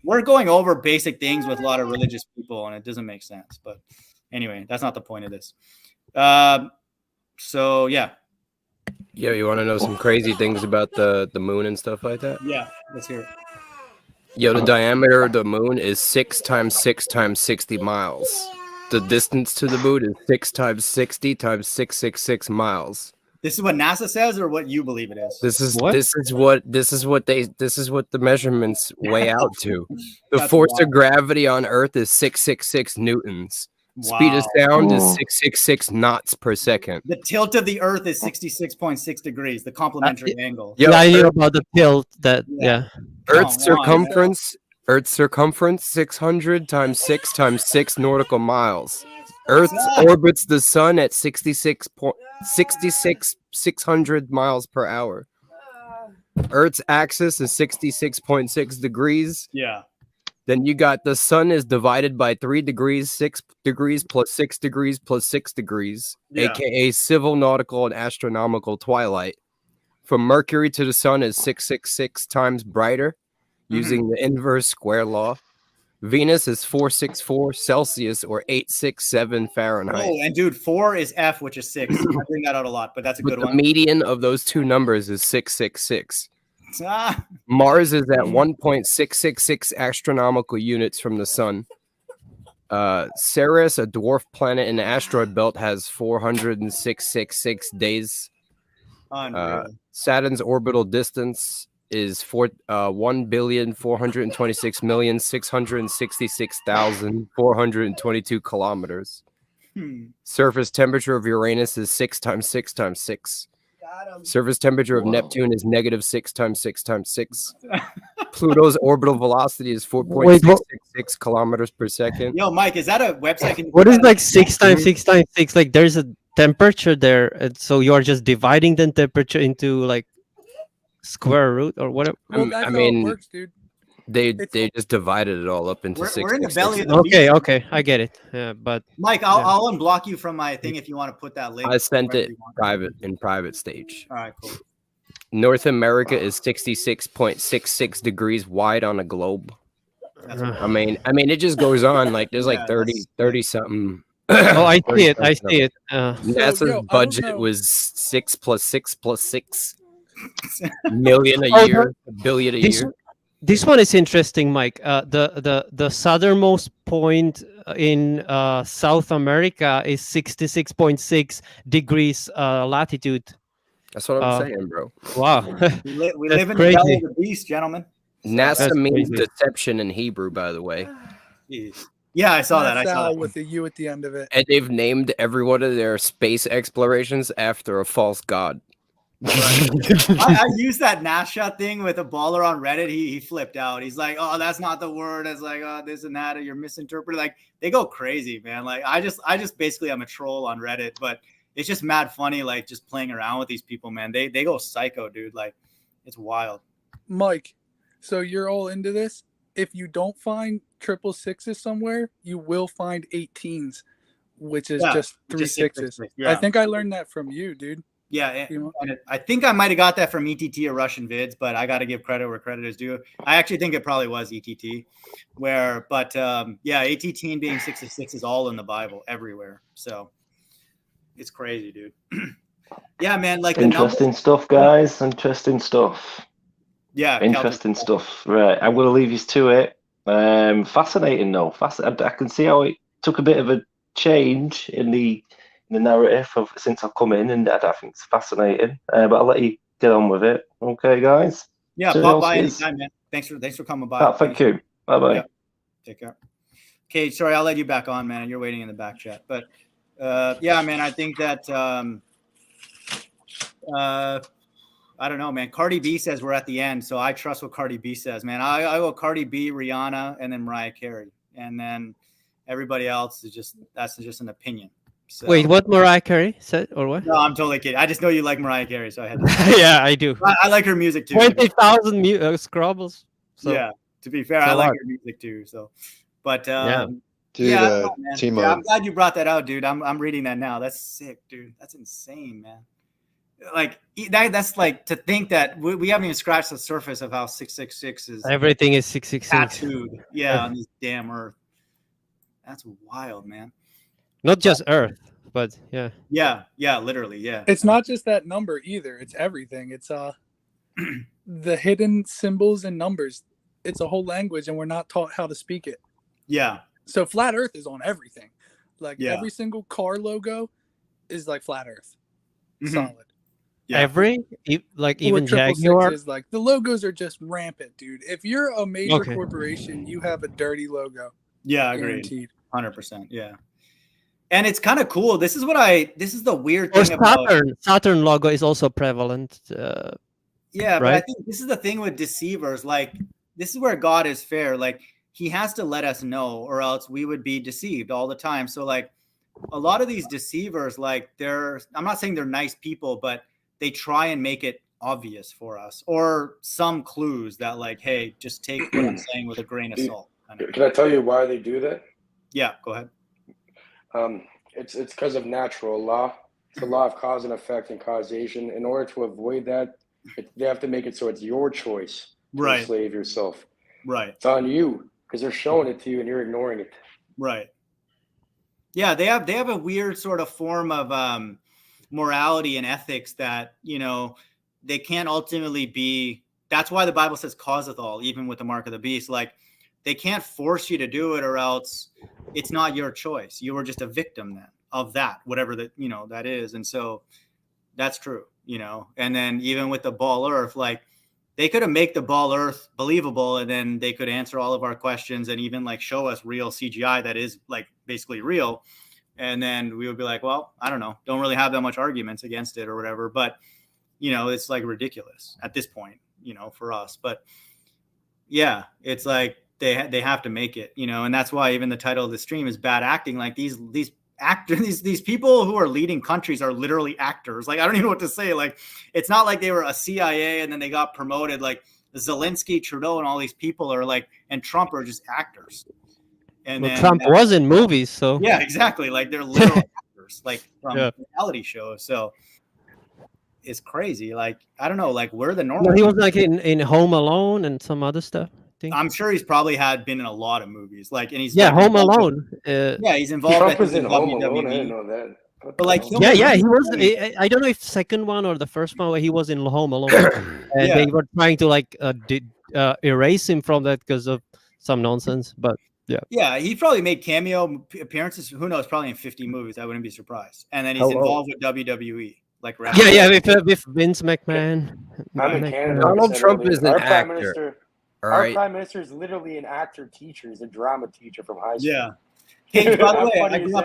we're going over basic things with a lot of religious people, and it doesn't make sense. But anyway, that's not the point of this. So yeah. Yeah, you want to know some crazy things about the moon and stuff like that? Yeah, let's hear it. Yo, the diameter of the moon is 6 times 6 times 60 miles. The distance to the moon is 6 times 60 times 666 miles. This is what NASA says, or what you believe it is? This is what the measurements weigh out to. The force of gravity on Earth is 666 newtons. Wow. Speed of sound is 666 knots per second. The tilt of the Earth is 66.6 degrees. The complementary angle. Yeah, I knew about the tilt. Earth's circumference. Earth's circumference 600 times 6 times 6 nautical miles. Earth orbits the sun at 600 miles per hour. Earth's axis is 66.6 degrees. Yeah. Then you got the sun is divided by 3 degrees, 6 degrees plus 6 degrees plus 6 degrees, aka civil, nautical, and astronomical twilight. From Mercury to the sun is 666 times brighter, using the inverse square law. Venus is 464 Celsius or 867 Fahrenheit. Oh, and dude, 4 is F, which is 6. I bring that out a lot, but that's a good one. The median of those two numbers is 666. Mars is at 1.666 astronomical units from the sun. Ceres, a dwarf planet in the asteroid belt, has 406.66 days. Saturn's orbital distance is 1,426,666,422 kilometers. Surface temperature of Uranus is 6 times 6 times 6. Surface temperature of Neptune is -6 times 6 times 6. Pluto's orbital velocity is 4.666 kilometers per second. Yo, Mike, is that a website? What is like 6 times 6 times 6? Like, there's a temperature there, and so you are just dividing the temperature into like square root or whatever. Well, that's how it works, dude. They just divided it all up into we're in the belly of the okay, I get it. Yeah, but Mike, I'll unblock you from my thing if you want to put that link. I sent it private stage. All right, cool. North America is 66.66 degrees wide on a globe. I mean, it just goes on. Like, there's like 30 something. Oh, I see it. NASA's budget was 6 + 6 + 6 million a year, $1 billion a year. This one is interesting, Mike. The southernmost point in South America is 66.6 degrees latitude. That's what I'm saying, bro. Wow. We live in the belly of the beast, gentlemen. NASA means crazy. deception in Hebrew, by the way. Yeah, I saw that. I saw that. With a U at the end of it. And they've named every one of their space explorations after a false god. Right. I used that Nasha thing with a baller on Reddit. He flipped out. He's like, "Oh, that's not the word." It's like, "Oh, this and that, or you're misinterpreting." Like they go crazy, man. Like I just basically am a troll on Reddit, but it's just mad funny. Like just playing around with these people, man. They go psycho, dude. Like it's wild. Mike, so you're all into this? If you don't find 666s somewhere, you will find 18s, which is just 3 sixes. Yeah. I think I learned that from you, dude. Yeah, and I think I might have got that from ETT or Russian Vids, but I got to give credit where credit is due. I actually think it probably was ETT, yeah, 18 being 666 is all in the Bible everywhere. So it's crazy, dude. Yeah, man. Like interesting stuff, guys. Interesting stuff. Yeah, interesting stuff. Right, I'm going to leave you to it. Fascinating, though. I can see how it took a bit of a change in the narrative since I've come in, and I think it's fascinating. But I'll let you get on with it. Okay, guys. Yeah, pop by anytime, man. Thanks for coming by. Thank you. Bye bye. Yeah. Take care. Okay, sorry, I'll let you back on, man. You're waiting in the back chat, but yeah, man, I think that I don't know, man. Cardi B says we're at the end, so I trust what Cardi B says, man. I go Cardi B, Rihanna, and then Mariah Carey, and then everybody else is that's just an opinion. So, wait, what Mariah Carey said or what? No, I'm totally kidding. I just know you like Mariah Carey, so I had to. Yeah, I do. I like her music too. 20,000 scrubbles. So. Yeah, to be fair, I like her music too. So, but dude, TMoG. Yeah, I'm glad you brought that out, dude. I'm reading that now. That's sick, dude. That's insane, man. Like that's like to think that we haven't even scratched the surface of how 666 is. Everything is 666. Tattooed, yeah, on this damn earth. That's wild, man. Not just Earth, but yeah. Yeah, literally, yeah. It's not just that number either. It's everything. It's the hidden symbols and numbers. It's a whole language, and we're not taught how to speak it. Yeah. So flat Earth is on everything. Like every single car logo is like flat Earth. Solid. Yeah. Even Jaguar. Is like the logos are just rampant, dude. If you're a major corporation, you have a dirty logo. Yeah, I agree. 100%. Yeah. And it's kind of cool. This is the weird thing about Saturn logo is also prevalent. Yeah, but I think this is the thing with deceivers. Like, this is where God is fair. Like, he has to let us know, or else we would be deceived all the time. So, like, a lot of these deceivers, like, I'm not saying they're nice people, but they try and make it obvious for us, or some clues that, like, hey, just take what I'm saying with a grain of salt. Can I tell you why they do that? Yeah, go ahead. It's because of natural law. It's the law of cause and effect and causation. In order to avoid that, they have to make it so it's your choice to enslave yourself. Right. It's on you because they're showing it to you and you're ignoring it. Right. Yeah, they have a weird sort of form of morality and ethics that, they can't ultimately be. That's why the Bible says causeth all, even with the mark of the beast. Like, they can't force you to do it, or else it's not your choice. You were just a victim then of that, whatever that, that is. And so that's true, and then even with the ball earth, like, they could have made the ball earth believable, and then they could answer all of our questions and even like show us real CGI that is like basically real. And then we would be like, well, I don't know, don't really have that much arguments against it or whatever. But, it's like ridiculous at this point, for us. But yeah, it's like, they have to make it, and that's why even the title of the stream is bad acting. Like these actors, these people who are leading countries are literally actors. Like, I don't even know what to say. Like, it's not like they were a CIA and then they got promoted. Like Zelensky, Trudeau, and all these people are like, and Trump are just actors. And then Trump was in movies, so yeah, exactly. Like, they're literal actors, like from reality shows. So it's crazy. Like, I don't know. Like, we're the normal. He was like in Home Alone and some other stuff. I'm sure he's probably been in a lot of movies. Like, and he's Home Alone. He's involved. Trump was in Home Alone. I didn't know that. But like, he was. I don't know if second one or the first one where he was in Home Alone, and they were trying to like erase him from that because of some nonsense. But yeah, he probably made cameo appearances. Who knows? Probably in 50 movies. I wouldn't be surprised. And then he's involved with WWE, like with Vince McMahon. I'm in Canada. Donald Trump is an Our actor. Prime Minister. All Our right. Prime Minister is literally an actor teacher. He's a drama teacher from high school. Yeah. Cage, by the way,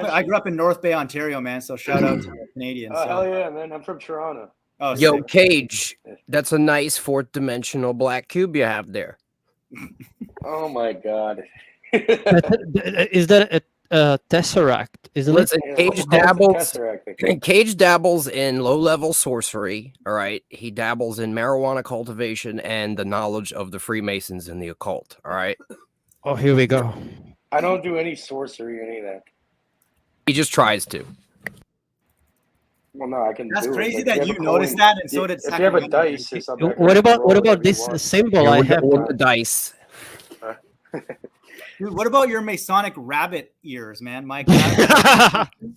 I grew up in North Bay, Ontario, man. So shout out to the Canadians. Oh, hell yeah, man. I'm from Toronto. Oh, Yo, sick. Cage, that's a nice fourth dimensional black cube you have there. Oh my God. Is that a tesseract? Isn't Listen, it? Cage dabbles in low-level sorcery. All right, he dabbles in marijuana cultivation and the knowledge of the Freemasons and the occult. All right. Oh, here we go. I don't do any sorcery or any of that. He just tries to. Well, no, I can. That's do crazy it. Like, that you noticed that, and so did. If you have a dice or something. What about this symbol I have? With the dice. Dude, what about your Masonic rabbit ears, man, Mike?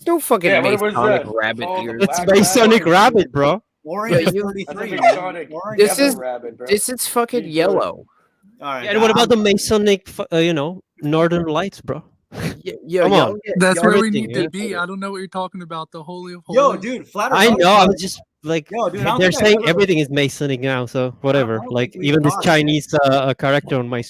No fucking Masonic rabbit ears. It's Masonic rabbit, bro. Orange is 33. This is fucking yellow. All right. Yeah, and what about the Masonic, Northern Lights, bro? Come on. That's where we need to be. I don't know what you're talking about. The Holy of Holies. Yo, dude, flat Earth. I know. I was just like, Yo, dude, they're saying everything is Masonic now, so whatever. Like even this Chinese character on my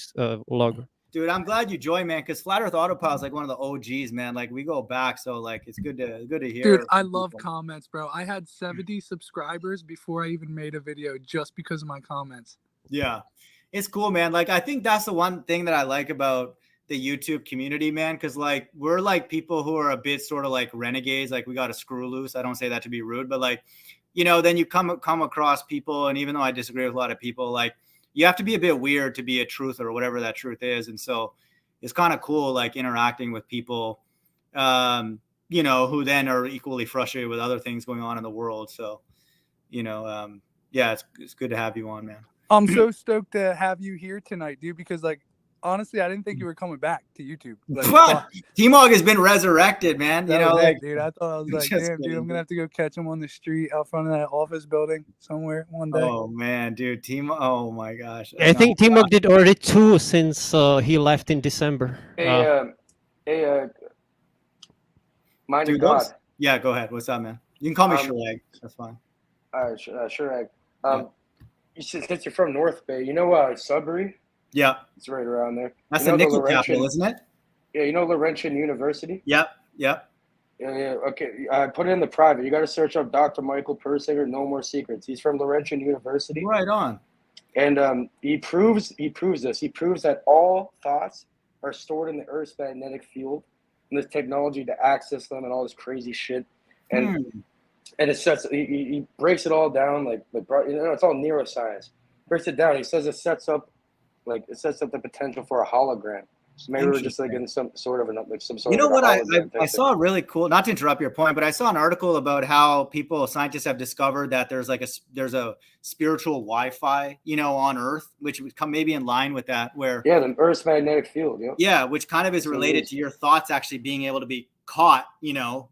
logo. Dude, I'm glad you joined, man, because Flat Earth AutoPilot is like one of the OGs, man. Like we go back, so like it's good to hear. Dude, I love comments, bro. I had 70 subscribers before I even made a video just because of my comments. Yeah, it's cool, man. Like I think that's the one thing that I like about the YouTube community, man, because like we're like people who are a bit sort of like renegades, like we got to screw loose. I don't say that to be rude, but like, then you come across people, and even though I disagree with a lot of people, like you have to be a bit weird to be a truther or whatever that truth is. And so it's kind of cool, like interacting with people, who then are equally frustrated with other things going on in the world. So, yeah, it's good to have you on, man. I'm so stoked to have you here tonight, dude, because like, honestly, I didn't think you were coming back to YouTube. Like, TMoG has been resurrected, man. Dude, I thought I was like, damn, dude, I'm gonna have to go catch him on the street out front of that office building somewhere one day. Oh man, dude, TMoG. Oh my gosh. I think TMoG did already 2 since he left in December. Mind of God. Yeah, go ahead. What's up, man? You can call me Shirag. That's fine. Shirag. Since you're from North Bay, you know Sudbury? Yeah. It's right around there. That's the nickel capital, isn't it? Yeah, Laurentian University? Yep. Yeah, okay. I put it in the private. You got to search up Dr. Michael Persinger, No More Secrets. He's from Laurentian University. Right on. And he proves this. He proves that all thoughts are stored in the Earth's magnetic field, and this technology to access them and all this crazy shit. And he breaks it all down like it's all neuroscience. Breaks it down. He says it sets up the potential for a hologram. So maybe we're just like in some sort of some sort. What I saw a really cool. Not to interrupt your point, but I saw an article about how scientists have discovered that there's a spiritual Wi-Fi, on Earth, which would come maybe in line with that. Where the Earth's magnetic field. Yeah, which kind of is related to your thoughts actually being able to be caught,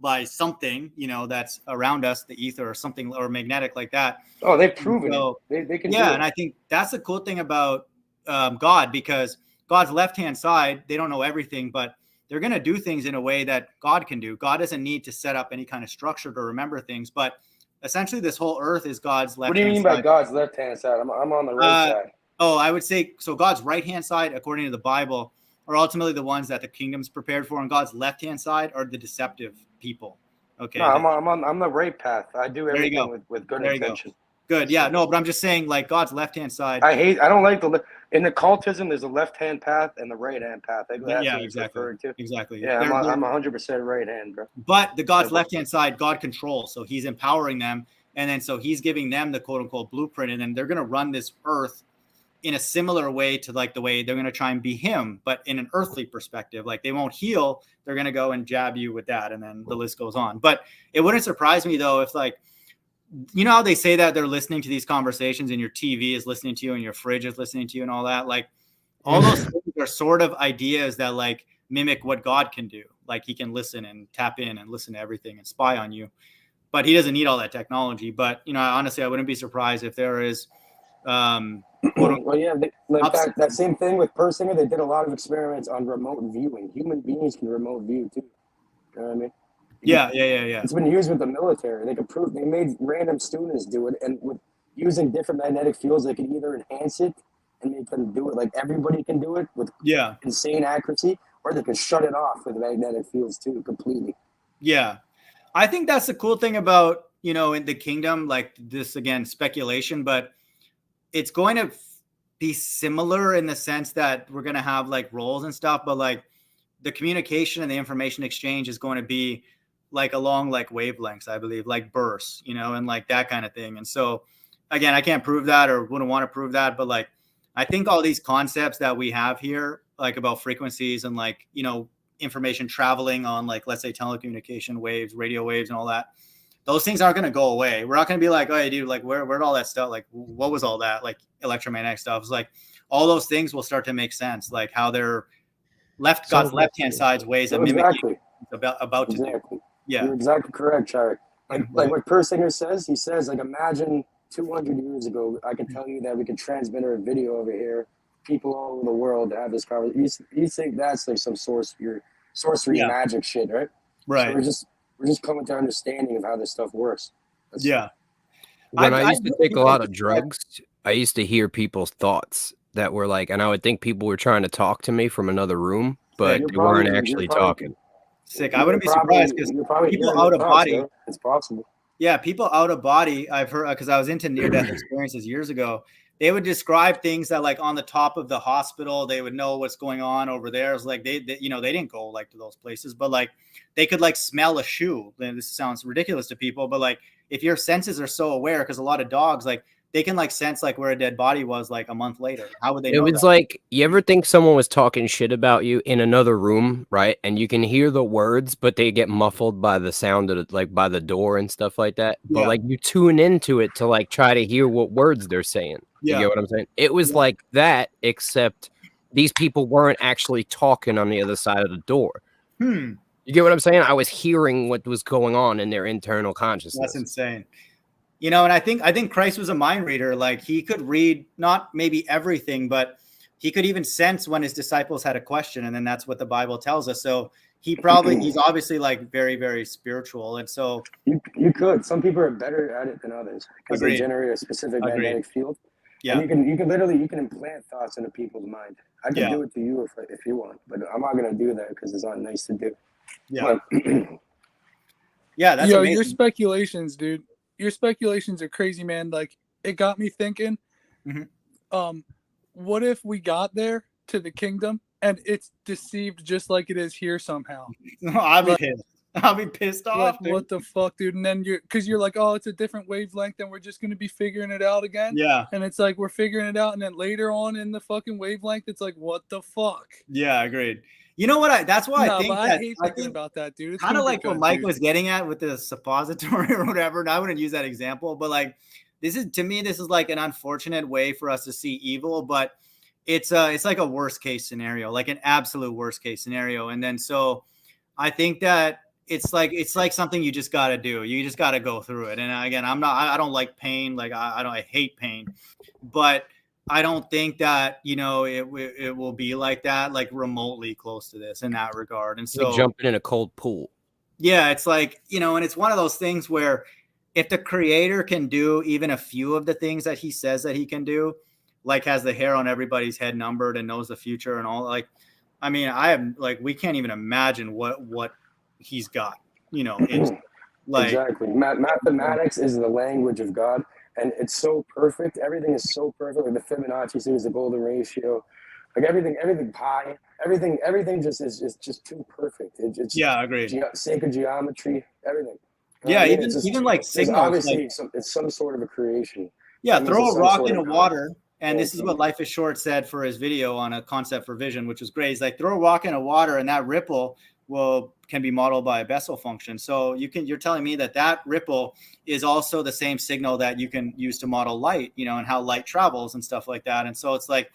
by something, that's around us, the ether or something, or magnetic like that. Oh, they've proven it. They can. Yeah, and I think that's the cool thing about God, because God's left-hand side, they don't know everything, but they're going to do things in a way that God can do. God doesn't need to set up any kind of structure to remember things, but essentially this whole earth is God's left-hand side. What do you mean by God's left-hand side? I'm on the right side. Oh, I would say, so God's right-hand side, according to the Bible, are ultimately the ones that the kingdom's prepared for, and God's left-hand side are the deceptive people. Okay. No, I'm the right path. I do everything with good intention. Good. Yeah. No, but I'm just saying, like, God's left-hand side. I don't like in the cultism, there's a left-hand path and the right-hand path. Yeah, exactly. Exactly. Yeah, I'm 100% right-hand, bro. But the God's left-hand side, God controls. So he's empowering them. And then so he's giving them the quote-unquote blueprint. And then they're going to run this earth in a similar way to like the way they're going to try and be him, but in an earthly perspective. Like they won't heal. They're going to go and jab you with that. And then the list goes on. But it wouldn't surprise me, though, if like, how they say that they're listening to these conversations and your TV is listening to you and your fridge is listening to you and all that. Like all those things are sort of ideas that like mimic what God can do. Like he can listen and tap in and listen to everything and spy on you, but he doesn't need all that technology. But, honestly, I wouldn't be surprised if there is Well, yeah, that same thing with Persinger. They did a lot of experiments on remote viewing. Human beings can remote view too. You know what I mean? Yeah. It's been used with the military. They could prove. They made random students do it, and with using different magnetic fields, they could either enhance it and make them do it like everybody can do it with insane accuracy, or they could shut it off with magnetic fields too completely. Yeah, I think that's the cool thing about, you know, in the kingdom, like this, again, speculation, but it's going to be similar in the sense that we're going to have like roles and stuff, but like the communication and the information exchange is going to be like along like wavelengths, I believe, like bursts, you know, and like that kind of thing. And so again, I can't prove that or wouldn't want to prove that, but like I think all these concepts that we have here, like about frequencies and like, you know, information traveling on like, let's say telecommunication waves, radio waves and all that, those things aren't going to go away. We're not going to be like, oh, hey, dude, like where'd all that stuff? Like, what was all that? Like electromagnetic stuff. It's like all those things will start to make sense. Like how their God's left-hand side's ways of mimicking about to do. Yeah. You're exactly correct, Charek. Like what Persinger says, he says, like, imagine 200 years ago, I can tell you that we could transmit our video over here, people all over the world to have this conversation. You think that's like some sorcery magic shit, right? Right. So we're just coming to understanding of how this stuff works. When I used to take a lot of drugs, I used to hear people's thoughts that were like, and I would think people were trying to talk to me from another room, but they weren't actually talking. Sick. I wouldn't be surprised because people out of body. It's possible. Yeah, people out of body. I've heard, because I was into near-death experiences years ago. They would describe things that like on the top of the hospital, they would know what's going on over there. It's like they you know, they didn't go like to those places, but like they could like smell a shoe. And this sounds ridiculous to people, but like if your senses are so aware, because a lot of dogs, like they can like sense like where a dead body was like a month later. How would they know? It was like, you ever think someone was talking shit about you in another room, right? And you can hear the words, but they get muffled by the sound of like by the door and stuff like that. But like you tune into it to like try to hear what words they're saying. You get what I'm saying? It was like that, except these people weren't actually talking on the other side of the door. You get what I'm saying? I was hearing what was going on in their internal consciousness. That's insane. You know, and I think Christ was a mind reader. Like he could read not maybe everything, but he could even sense when his disciples had a question. And then that's what the Bible tells us. So he's obviously like very, very spiritual. And so you could, some people are better at it than others because they generate a specific magnetic field. Yeah. And you can implant thoughts into people's mind. I can do it to you if you want, but I'm not going to do that because it's not nice to do. Yeah. Yeah. That's amazing. Your speculations, dude. Your speculations are crazy, man. Like it got me thinking, what if we got there to the kingdom and it's deceived just like it is here somehow? I'll be pissed. I'll be pissed off. Dude. What the fuck, dude? And then you're like, oh, it's a different wavelength and we're just going to be figuring it out again. Yeah. And it's like, we're figuring it out. And then later on in the fucking wavelength, it's like, what the fuck? Yeah, agreed. You know what? That's why I think I hate thinking about that, dude. It's kind of like what Mike was getting at with the suppository or whatever. And I wouldn't use that example, but like, this is like an unfortunate way for us to see evil, but it's like a worst case scenario, like an absolute worst case scenario. And then, so I think that it's like something you just got to do. You just got to go through it. And again, I don't like pain. Like I hate pain, but I don't think that, you know, it will be like that, like remotely close to this in that regard. And so like jumping in a cold pool. Yeah. It's like, you know, and it's one of those things where if the creator can do even a few of the things that he says that he can do, like has the hair on everybody's head numbered and knows the future and all, like, I mean, I am like, we can't even imagine what he's got, you know, it's like exactly. Mathematics is the language of God. And it's so perfect. Everything is so perfect. Like the Fibonacci series, the golden ratio, like everything pi, everything just is just too perfect. It's agreed. Sacred geometry, everything. Yeah, even like signals. Obviously, it's some sort of a creation. Yeah, throw a rock into water, and this is what Life is Short said for his video on a concept for vision, which was great. He's like, throw a rock into water, and that ripple can be modeled by a Bessel function. So you're telling me that ripple is also the same signal that you can use to model light, you know, and how light travels and stuff like that. And so it's like,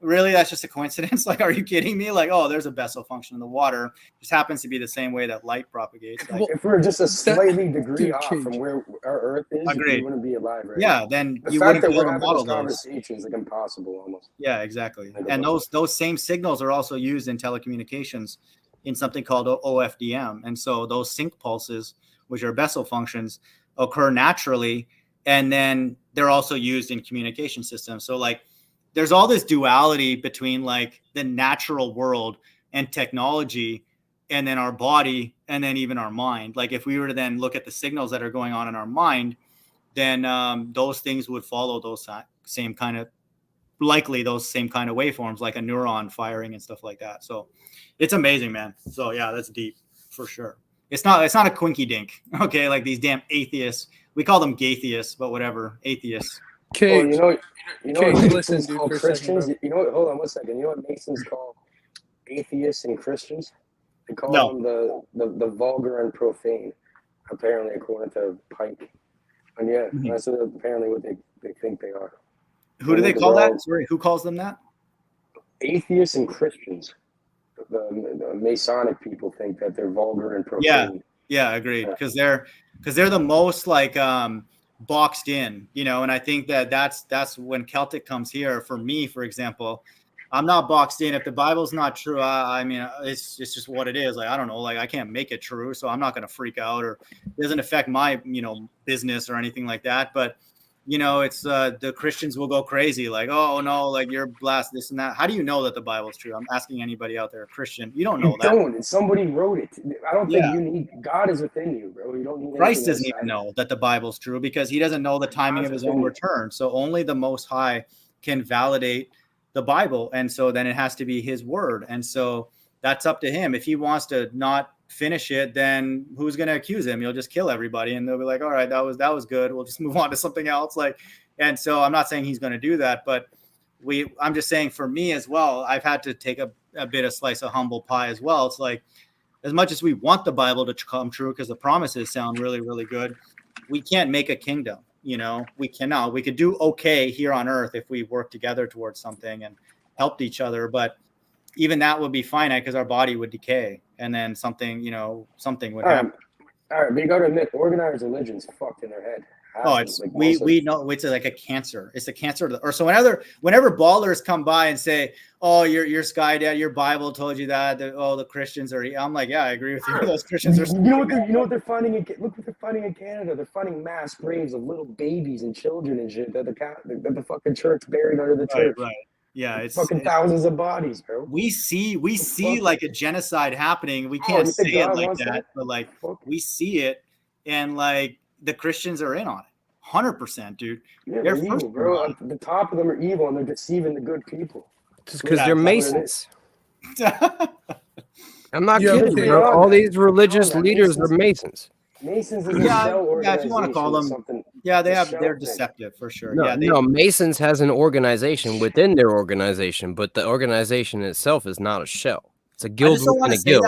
really, that's just a coincidence? Like, are you kidding me? Like, oh, there's a Bessel function in the water. Just happens to be the same way that light propagates. Like, if we're just a slightly degree off from where our Earth is, agreed. we wouldn't be alive, right? Yeah, then the you fact wouldn't that be able we're to having model this those. conversation is like impossible almost. Yeah, exactly. And those same signals are also used in telecommunications in something called OFDM. And so those sync pulses, which are Bessel functions, occur naturally, and then they're also used in communication systems. So like there's all this duality between like the natural world and technology, and then our body, and then even our mind. Like if we were to then look at the signals that are going on in our mind, then those things would follow those same kind of waveforms, like a neuron firing and stuff like that. So it's amazing, man. So yeah, that's deep for sure. It's not a quinky dink. Okay. Like these damn atheists, we call them gatheists, but whatever, atheists. Okay. Oh, you know what listen, Masons dude, call for a Christians? second, You know what, hold on one second. You know what Masons call atheists and Christians? They call them the vulgar and profane, apparently, according to Pike. And yeah, that's apparently what they think they are. Who do they call that? Sorry, who calls them that? Atheists and Christians. The Masonic people think that they're vulgar and profane. Yeah, agreed. Because they're the most like boxed in, you know. And I think that's when Celtic comes here. For me, for example, I'm not boxed in. If the Bible's not true, I mean, it's just what it is. Like I don't know, like I can't make it true, so I'm not going to freak out, or it doesn't affect my business or anything like that. But it's the Christians will go crazy, like, oh no, like you're blessed, this and that. How do you know that the Bible is true? I'm asking anybody out there, a Christian. You don't know that. Don't. Somebody wrote it. I don't think you need. God is within you, bro. You don't need. Christ doesn't even know that the Bible's true because he doesn't know the timing of his own return. So only the Most High can validate the Bible, and so then it has to be his word, and so that's up to him. If he wants to not finish it, then who's going to accuse him? He'll just kill everybody, and they'll be like, all right, that was good, we'll just move on to something else. Like, and so I'm not saying he's going to do that, but I'm just saying for me as well, I've had to take a bit of slice of humble pie as well. It's like, as much as we want the Bible to come true because the promises sound really, really good, we can't make a kingdom. We cannot. We could do okay here on earth if we work together towards something and helped each other, but even that would be finite because our body would decay, and then something would happen. All right, but you got to admit, organized religion's fucked in their head. We know it's like a cancer. It's a cancer. So whenever ballers come by and say, "Oh, your sky dad, your Bible told you that," the Christians are. I'm like, yeah, I agree with you. Those Christians are. You know what they're finding? Look what they're finding in Canada. They're finding mass graves of little babies and children and shit that the fucking church buried under the church. Right. Yeah, it's fucking thousands of bodies, bro. We see like a genocide happening. We can't say it like that, but like we see it, and like the Christians are in on it, 100%, dude. Yeah, they're evil, bro. The top of them are evil, and they're deceiving the good people. Just because they're Masons. I'm not kidding, bro. All these religious leaders are Masons. Masons is a shell organization. If you want to call them, they're deceptive for sure. No, Masons has an organization within their organization, but the organization itself is not a shell. It's a guild within a guild.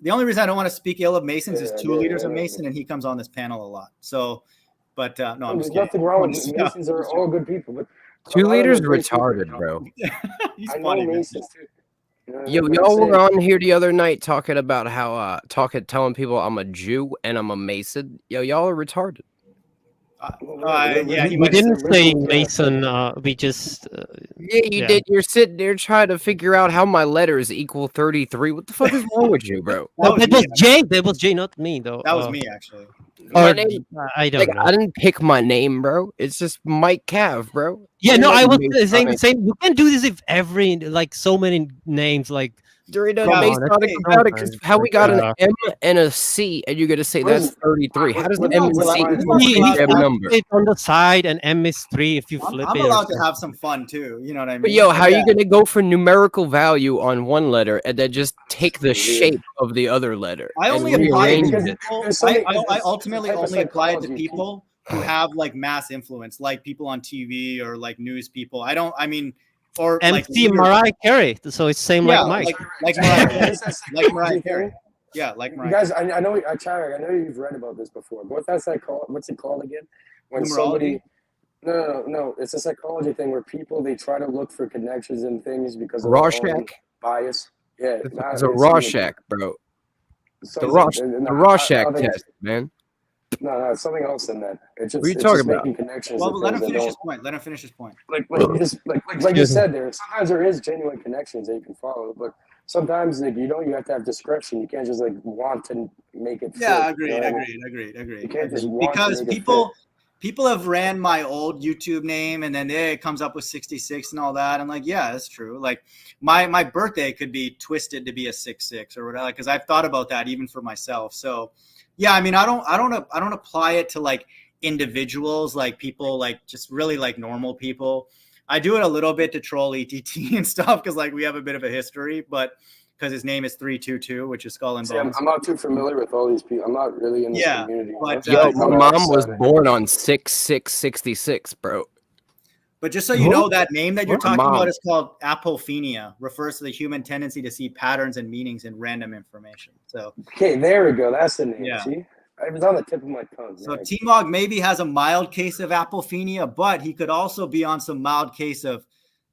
The only reason I don't want to speak ill of Masons is two leaders are Mason, and he comes on this panel a lot. So, but no, I'm just kidding. Nothing wrong with Masons are all good people, but two leaders are retarded, bro. He's funny, Masons too. Y'all were on here the other night talking about how telling people I'm a Jew and I'm a Mason. Y'all are retarded. We didn't say Mason. We just you did. You're sitting there trying to figure out how my letters equal 33. What the fuck is wrong with you, bro? That was Jay. That was Jay, not me, though. That was me, actually. I don't know. I didn't pick my name, bro. It's just MikeC, bro. Yeah, no, I was saying the same. You can't do this if so many names like. Because how we got an M and a C, and you're gonna say that's 33. How does the M and C have a number? It's on the side, and M is 3 if you flip it. I'm allowed to have some fun too. You know what I mean? But how are you gonna go for numerical value on one letter and then just take the shape of the other letter? I only apply it. I ultimately only apply it to people who have like mass influence, like people on TV or like news people. Or MC Mariah Carey, so it's same like Mike. Like Mariah Carey. Yeah, like Mariah. You guys, I know, Charag, I know you've read about this before. But what's it called again? When somebody, No. It's a psychology thing where people, they try to look for connections and things because of their own Rorschach. bias. Yeah, It's a Rorschach, bro. The Rorschach test, man. No, it's something else than that. It's just, What are you talking about? making connections. Well, with let him things that finish his don't- point. Let him finish his point. Like you said, there sometimes there is genuine connections that you can follow, but sometimes like you have to have discretion. You can't just like want to make it. Yeah, fit, you know what I mean? agreed. You can't just want Because to make people have ran my old YouTube name and then it comes up with 66 and all that. I'm like, yeah, that's true. Like my birthday could be twisted to be a 66 or whatever, because I've thought about that even for myself. So yeah, I mean, I don't apply it to like individuals, like people, like just really like normal people. I do it a little bit to troll ETT and stuff because like we have a bit of a history, but because his name is 322, which is Skull and Bones. I'm not too familiar with all these people. I'm not really in this community. But, Yo, my mom was born on 6666, bro. But just so you know, that name that you're talking Mom. about is called apophenia, refers to the human tendency to see patterns and meanings in random information. So okay, there we go. That's the name. Yeah. See, it was on the tip of my tongue. So man. TMoG maybe has a mild case of apophenia, but he could also be on some mild case of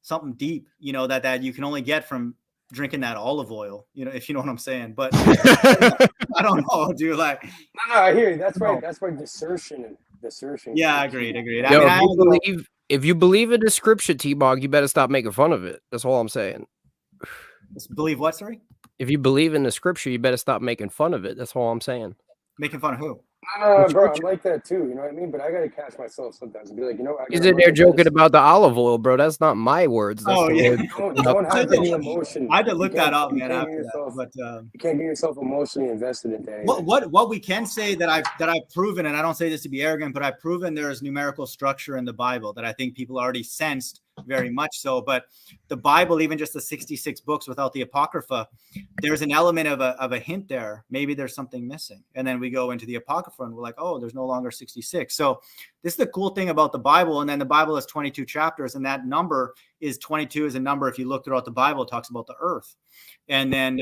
something deep, you know, that you can only get from drinking that olive oil, you know, if you know what I'm saying. But I don't know, dude. Like, no, I hear you. That's right. That's right. Desertion. Yeah, agreed. Yo, if you believe in the scripture, TMoG, you better stop making fun of it. That's all I'm saying. Believe what? Sorry. If you believe in the scripture, you better stop making fun of it. That's all I'm saying. Making fun of who? No, bro, I'm like that too. You know what I mean? But I gotta catch myself sometimes and be like, you know, He's in there joking about the olive oil, bro. That's not my words. That's Oh yeah. Don't have any emotion. I had to look that up, man. You can't get yourself emotionally invested into anything. What we can say that I've proven, and I don't say this to be arrogant, but I've proven there is numerical structure in the Bible that I think people already sensed very much so. But the Bible, even just the 66 books without the Apocrypha, there's an element of a hint there. Maybe there's something missing. And then we go into the Apocrypha and we're like, oh, there's no longer 66. So this is the cool thing about the Bible. And then the Bible has 22 chapters, and that number is 22 is a number. If you look throughout the Bible, it talks about the earth. And then,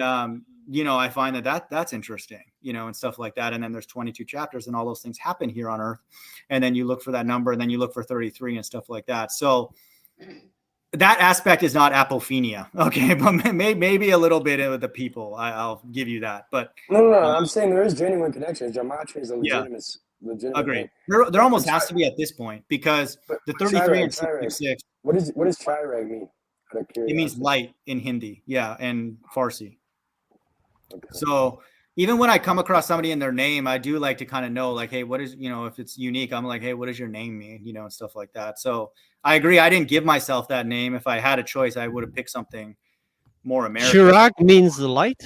you know, I find that's interesting, you know, and stuff like that. And then there's 22 chapters and all those things happen here on earth. And then you look for that number, and then you look for 33 and stuff like that. So that aspect is not apophenia. Okay. But maybe a little bit with the people. I'll give you that. But no, I'm saying there is genuine connections. Gematria is a legitimate agreed. There almost has to be at this point, because the 33 and 66. What does Chirag mean? It means light in Hindi, and Farsi. Okay. So even when I come across somebody in their name, I do like to kind of know, like, hey, what is, you know, if it's unique, I'm like, hey, what does your name mean? You know, and stuff like that. So I agree. I didn't give myself that name. If I had a choice, I would have picked something more American. Chirag means light?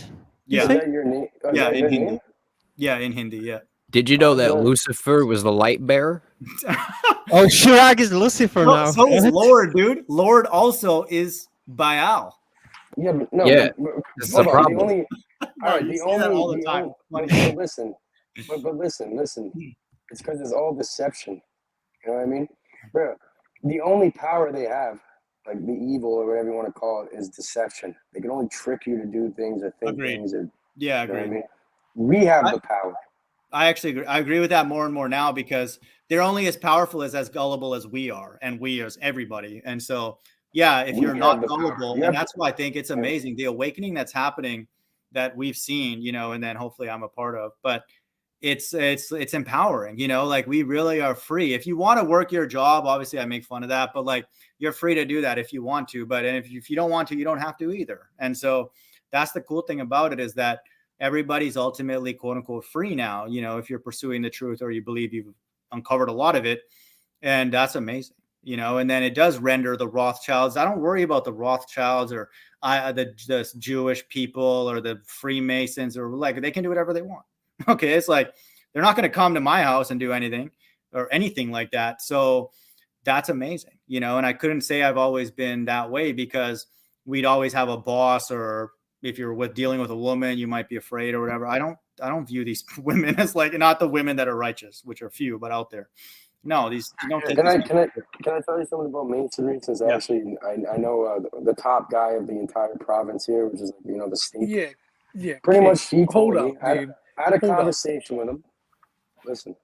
Yeah. Is that your name? In Hindi. Yeah, in Hindi, yeah. Did you know that Lucifer was the light bearer? Oh, Chirag is Lucifer now. So is Lord, dude. Lord also is Baal. Yeah, but no. Yeah, that's the problem. Listen. It's because it's all deception. You know what I mean? Bro, the only power they have, like the evil or whatever you want to call it, is deception. They can only trick you to do things or think things. Or, yeah, you know agree. what I mean? We have the power. I actually agree. I agree with that more and more now, because they're only as powerful as gullible as we are, and we as everybody. And so, yeah, if you're not gullible, and that's why I think it's amazing, the awakening that's happening that we've seen, you know, and then hopefully I'm a part of, but it's empowering, you know, like we really are free. If you want to work your job, obviously I make fun of that, but like you're free to do that if you want to, but if you don't want to, you don't have to either. And so that's the cool thing about it, is that everybody's ultimately quote unquote free now, you know, if you're pursuing the truth or you believe you've uncovered a lot of it. And that's amazing, you know, and then it does render the Rothschilds. I don't worry about the Rothschilds or the Jewish people or the Freemasons, or like, they can do whatever they want. Okay. It's like, they're not going to come to my house and do anything or anything like that. So that's amazing, you know, and I couldn't say I've always been that way, because we'd always have a boss, or if you're dealing with a woman, you might be afraid or whatever. I don't view these women as like, not the women that are righteous, which are few, but out there. No, these. You don't can I tell you something about Masonry? Since actually I know the top guy of the entire province here, which is, you know, the state. Yeah. Pretty much, he told me. Dude. I had a conversation with him. Listen,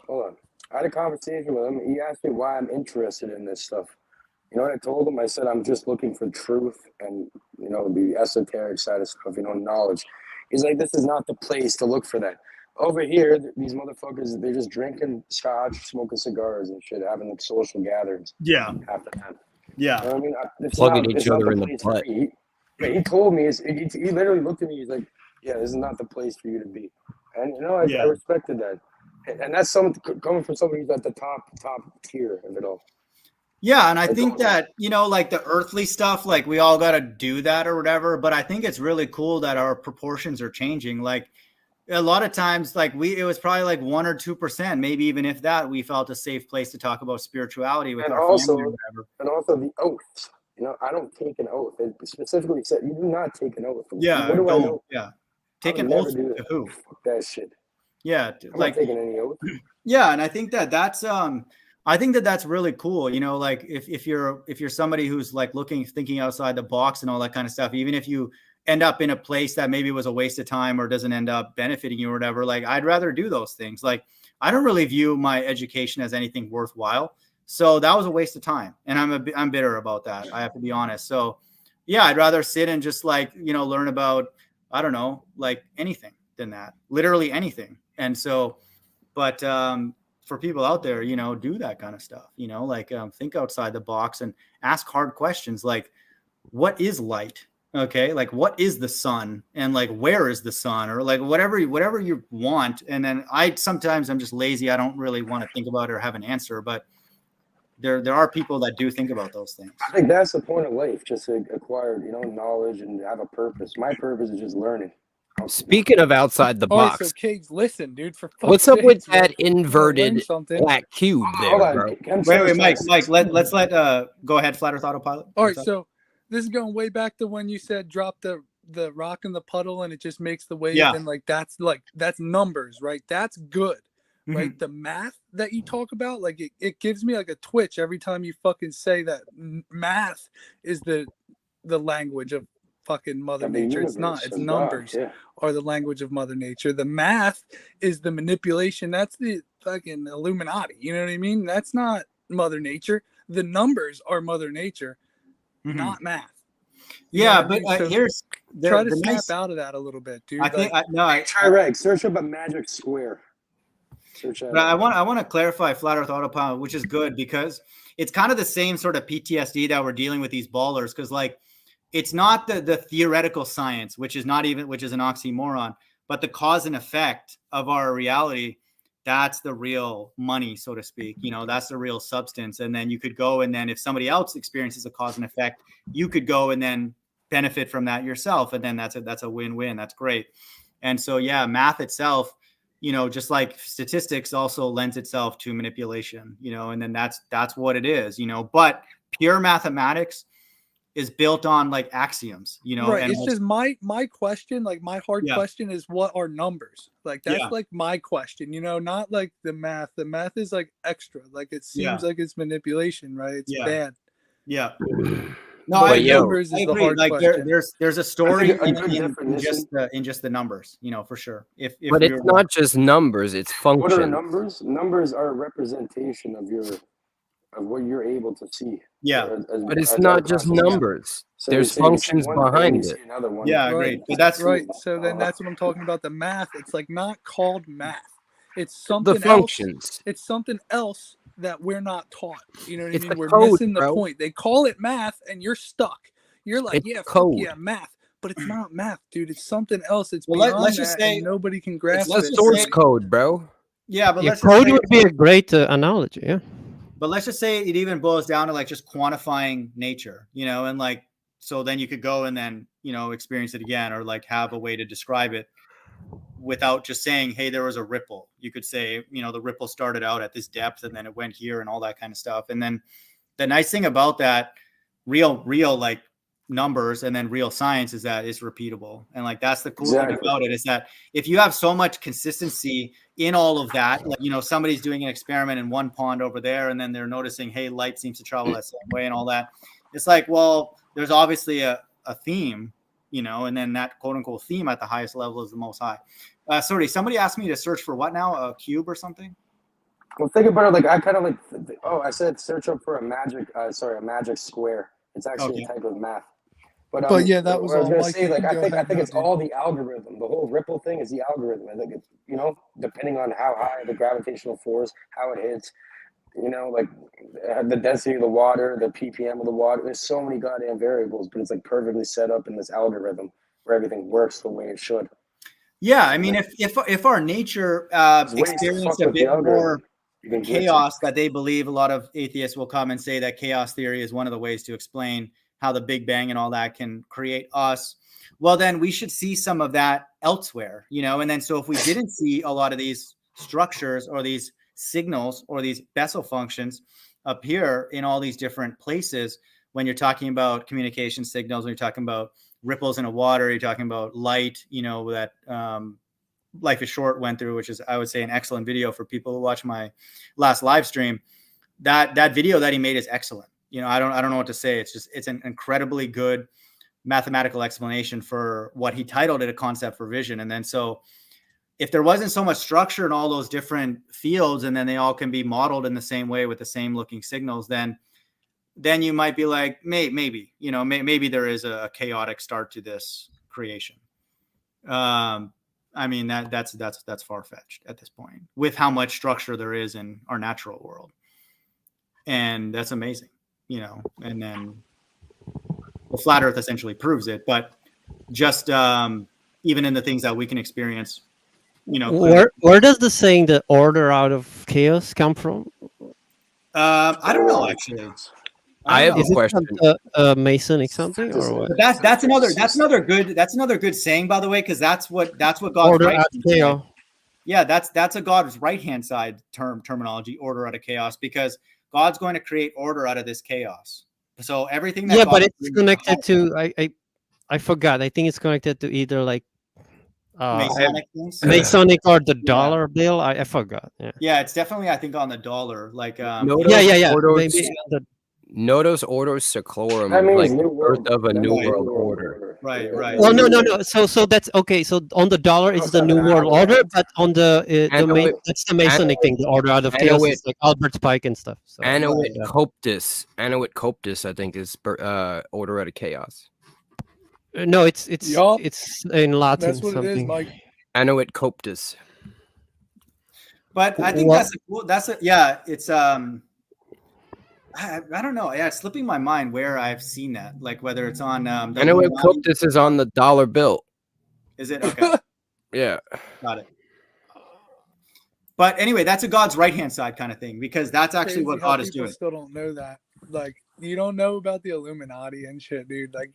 hold on. I had a conversation with him. He asked me why I'm interested in this stuff. You know what I told him? I said, I'm just looking for truth and, you know, the esoteric side of stuff, you know, knowledge. He's like, this is not the place to look for that. Over here, these motherfuckers, they're just drinking scotch, smoking cigars and shit, having like social gatherings. Yeah. Half the time. Yeah. You know what I mean? Plugging each other in the butt. He told me, he literally looked at me, he's like, yeah, this is not the place for you to be. And, you know, I respected that. And that's something coming from somebody who's at the top tier of it all. Yeah, and I think that, you know, like the earthly stuff, like we all got to do that or whatever, but I think it's really cool that our proportions are changing. Like a lot of times, like it was probably like 1 or 2%, maybe even if that, we felt a safe place to talk about spirituality with our family or whatever. And also the oaths. You know, I don't take an oath. It specifically said you do not take an oath. Yeah, what do I know? Yeah, take an oath to who? Fuck that shit. Yeah, I'm not taking any oath. Yeah, and I think that that's really cool. You know, like if you're somebody who's like thinking outside the box and all that kind of stuff, even if you end up in a place that maybe was a waste of time or doesn't end up benefiting you or whatever, like I'd rather do those things. Like I don't really view my education as anything worthwhile. So that was a waste of time. And I'm bitter about that. I have to be honest. So yeah, I'd rather sit and just like, you know, learn about, I don't know, like anything than that, literally anything. And so, but for people out there, you know, do that kind of stuff, you know, like think outside the box and ask hard questions like, what is light? Okay. Like, what is the sun? And like, where is the sun? Or like, whatever you want. And then sometimes I'm just lazy. I don't really want to think about it or have an answer, but there are people that do think about those things. I think that's the point of life, just to acquire, you know, knowledge and have a purpose. My purpose is just learning. Speaking of outside the box, so Cage, listen, dude. What's up with that inverted black cube there, bro? Wait, Mike. Let's go ahead. Flat Earth Autopilot. All right, so this is going way back to when you said drop the rock in the puddle and it just makes the wave, and that's numbers, right? That's good, right? Mm-hmm. The math that you talk about, like it gives me like a twitch every time you fucking say that math is the language of fucking Mother Nature. It's not. It's numbers are the language of Mother Nature. The math is the manipulation. That's the fucking Illuminati. You know what I mean? That's not Mother Nature. The numbers are Mother Nature, not math. Yeah, but so try to snap out of that a little bit, dude. Try search up a magic square. But I want to clarify Flat Earth Autopilot, which is good because it's kind of the same sort of PTSD that we're dealing with these ballers, because like it's not the theoretical science, which is an oxymoron, but the cause and effect of our reality. That's the real money, so to speak. You know, that's the real substance. And then you could go, and then if somebody else experiences a cause and effect, you could go and then benefit from that yourself. And then that's a win-win. That's great. And so, yeah, math itself, you know, just like statistics also lends itself to manipulation, you know, and then that's what it is, you know, but pure mathematics is built on like axioms, you know. Right. And it's just my question, like my hard question is, what are numbers? Like that's like my question, you know, not like the math. The math is like extra. Like it seems like it's manipulation, right? It's bad. Yeah. No, numbers is the hard like question. there's a story in just the numbers, you know, for sure. But it's not just numbers; it's function. What are numbers? Numbers are a representation of what you're able to see. Yeah, but it's not just numbers. So there's functions behind it. Yeah, great. But that's right. So then that's what I'm talking about. The math. It's like not called math. It's something the functions. Else. It's something else that we're not taught. You know what I mean? We're missing the point. They call it math, and you're stuck. You're like, math. But it's not math, dude. It's something else. It's beyond let's just say nobody can grasp it. It's source code, bro. Yeah, but code would be a great analogy. Yeah. But let's just say it even boils down to like just quantifying nature, you know, and like, so then you could go and then, you know, experience it again, or like have a way to describe it without just saying, hey, there was a ripple. You could say, you know, the ripple started out at this depth and then it went here and all that kind of stuff. And then the nice thing about that real like numbers and then real science is that it's repeatable. And like, that's the cool thing about it, is that if you have so much consistency in all of that, like, you know, somebody's doing an experiment in one pond over there, and then they're noticing, hey, light seems to travel that same way and all that. It's like, well, there's obviously a theme, you know, and then that quote unquote theme at the highest level is the most high. Sorry, somebody asked me to search for what now? A cube or something? Well, think about it. Like I kind of like. I said search up for a magic square. It's actually a type of math. But yeah, that was what I was all. gonna Mike, say, like I think it's dude. all the algorithm. The whole ripple thing is the algorithm. I think it's depending on how high the gravitational force, how it hits, like the density of the water, the ppm of the water. There's so many goddamn variables, but it's like perfectly set up in this algorithm where everything works the way it should. Yeah, I mean, if our nature experienced a bit more chaos that they believe, a lot of atheists will come and say that chaos theory is one of the ways to explain how the Big Bang and all that can create us. Well, then we should see some of that elsewhere, and then so if we didn't see a lot of these structures or these signals or these Bessel functions appear in all these different places, when you're talking about communication signals, when you're talking about ripples in a water, you're talking about light, that Life is Short went through, which is, I would say, an excellent video for people who watch my last live stream. That video that he made is excellent. I don't know what to say. It's an incredibly good mathematical explanation for what he titled it, a concept for vision. And then so if there wasn't so much structure in all those different fields, and then they all can be modeled in the same way with the same looking signals, then you might be like, maybe there is a chaotic start to this creation. I mean, that's far-fetched at this point with how much structure there is in our natural world. And that's amazing, and then the flat earth essentially proves it, but just even in the things that we can experience, where does the saying "the order out of chaos" come from? I don't know, actually. I have a question. Masonic something or what? But that's another good saying, by the way, because that's what God's Order right out of chaos. Yeah, that's a God's right hand side terminology, order out of chaos, because God's going to create order out of this chaos. So everything that but it's connected to I forgot. I think it's connected to either like Masonic or the dollar bill. I forgot. Yeah, it's definitely, I think, on the dollar. Like Nodos Ordos Seclorum, like birth of a new world order. Right. Well, no. So that's okay. So on the dollar, it's the new world order, but on that's the Masonic thing, the order out of chaos, is like Albert Pike and stuff. So, Annuit Coptus, I think, is order out of chaos. No, it's in Latin. That's what it is, Mike. Annuit Coptus. But I think it's I don't know. Yeah, it's slipping my mind where I've seen that. Like whether it's on. I know it. This is on the dollar bill. Is it okay? Yeah. Got it. But anyway, that's a God's right hand side kind of thing, because that's actually what God is doing. Still don't know that. Like you don't know about the Illuminati and shit, dude. Like,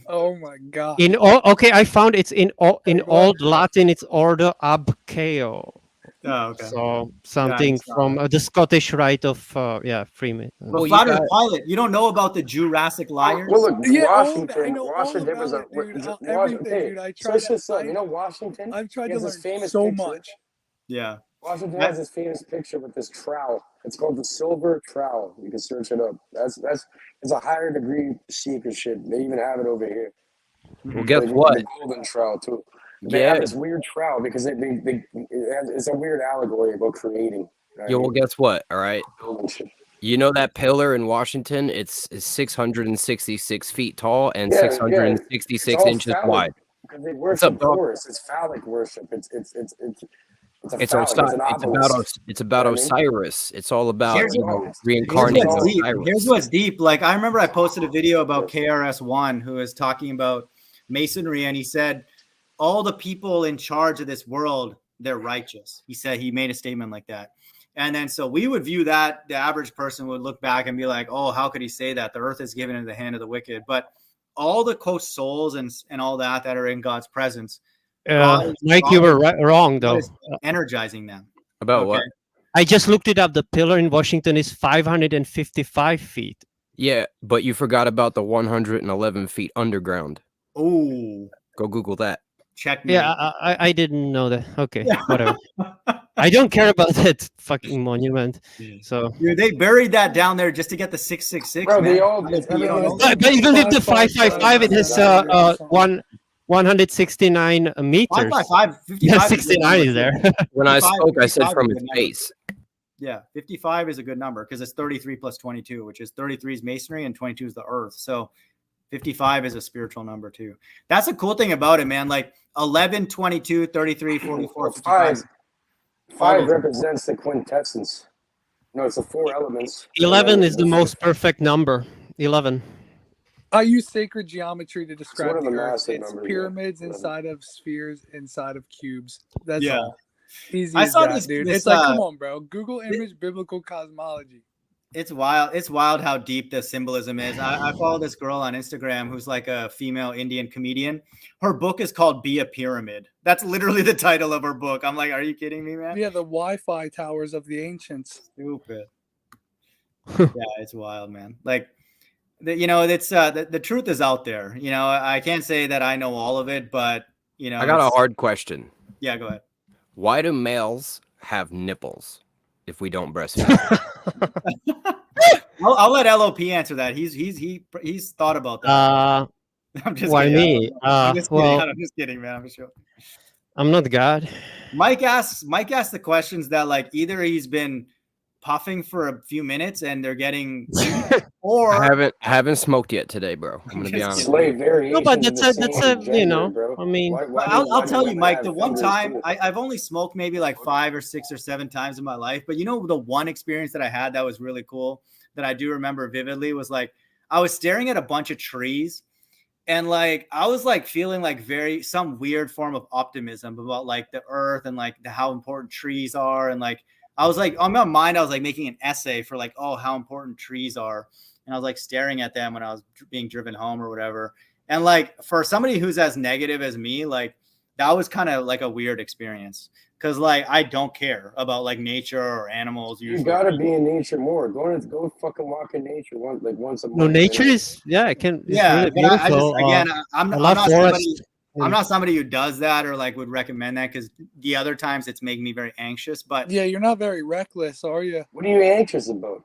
oh my god. I found it's in old Latin. It's order ab chaos. Oh, okay. So something from the Scottish rite of Freeman. Well, Father Pilot, you don't know about the Jurassic liars? Well, look, Washington was a everything, dude. I tried to, Washington. I've tried to learn famous so picture. much. Yeah. Washington has this famous picture with this trowel. It's called the Silver Trowel. You can search it up. It's a higher degree secret shit. They even have it over here. Well, guess what? The golden trowel too. They have this weird trowel because it's a weird allegory about creating. Well, guess what? All right. You know that pillar in Washington? It's 666 feet tall and 666 inches wide. Because they worship Horus. It's phallic worship. It's about Osiris. It's all about reincarnating Osiris. Here's what's deep. Like I remember I posted a video about KRS-One who is talking about Masonry, and he said, all the people in charge of this world, they're righteous. He said, he made a statement like that. And then so we would view that, the average person would look back and be like, oh, how could he say that? The earth is given into the hand of the wicked. But all the souls and all that are in God's presence. Mike, you were wrong, though. Energizing them. About what? I just looked it up. The pillar in Washington is 555 feet. Yeah, but you forgot about the 111 feet underground. Oh. Go Google that. Check me. Yeah, I didn't know that. Okay, whatever. I don't care about that fucking monument. So dude, they buried that down there just to get the 666. Bro, but even with the 555, it has 169 meters. 555, 69 is there. When I spoke, I said from its base. Yeah, 55 is a good number because it's 33 plus 22, which is 33 is masonry and 22 is the earth. So 55 is a spiritual number too. That's a cool thing about it, man. Like 11, 22, 33, 44, 55. Five represents the quintessence. No, it's the 4 elements. 11 is the most perfect number. 11. I use sacred geometry to describe one of the the Earth. massive It's numbers, pyramids yeah. inside of spheres, inside of cubes. That's Yeah. all. Easy I as saw that, this- dude. this, It's like, come on, bro. Google image biblical cosmology. It's wild. It's wild how deep the symbolism is. I follow this girl on Instagram who's like a female Indian comedian. Her book is called Be a Pyramid. That's literally the title of her book. I'm like, are you kidding me, man? Yeah, the Wi-Fi towers of the ancients. Stupid. Yeah, it's wild, man. Like, it's the truth is out there. I can't say that I know all of it, but I got a hard question. Yeah, go ahead. Why do males have nipples if we don't breastfeed? I'll let LoP answer that. He's thought about that. I'm just Why kidding. me? I'm just kidding. Well, I'm just kidding, man. I'm sure. I'm not God. Mike asks the questions that like either he's been puffing for a few minutes and they're getting, or I haven't smoked yet today, bro. I'm gonna be honest. Slave variation. No, but that's a bro. I mean, I'll tell you, Mike, the one fingers time too? I've only smoked maybe like 5 or 6 or 7 times in my life, but the one experience that I had that was really cool that I do remember vividly was like I was staring at a bunch of trees and like I was like feeling like some weird form of optimism about like the earth and like how important trees are, and like I was like on my mind I was like making an essay for like, oh, how important trees are, and I was like staring at them when I was being driven home or whatever. And like for somebody who's as negative as me, like that was kind of like a weird experience because like I don't care about like nature or animals. You Usually. gotta be in nature more. Go fucking walk in nature once a month. no, nature man. is it's Yeah, really but beautiful. I'm love not forest. I'm not somebody who does that or like would recommend that because the other times it's making me very anxious. But Yeah, you're not very reckless, are you? What are you anxious about?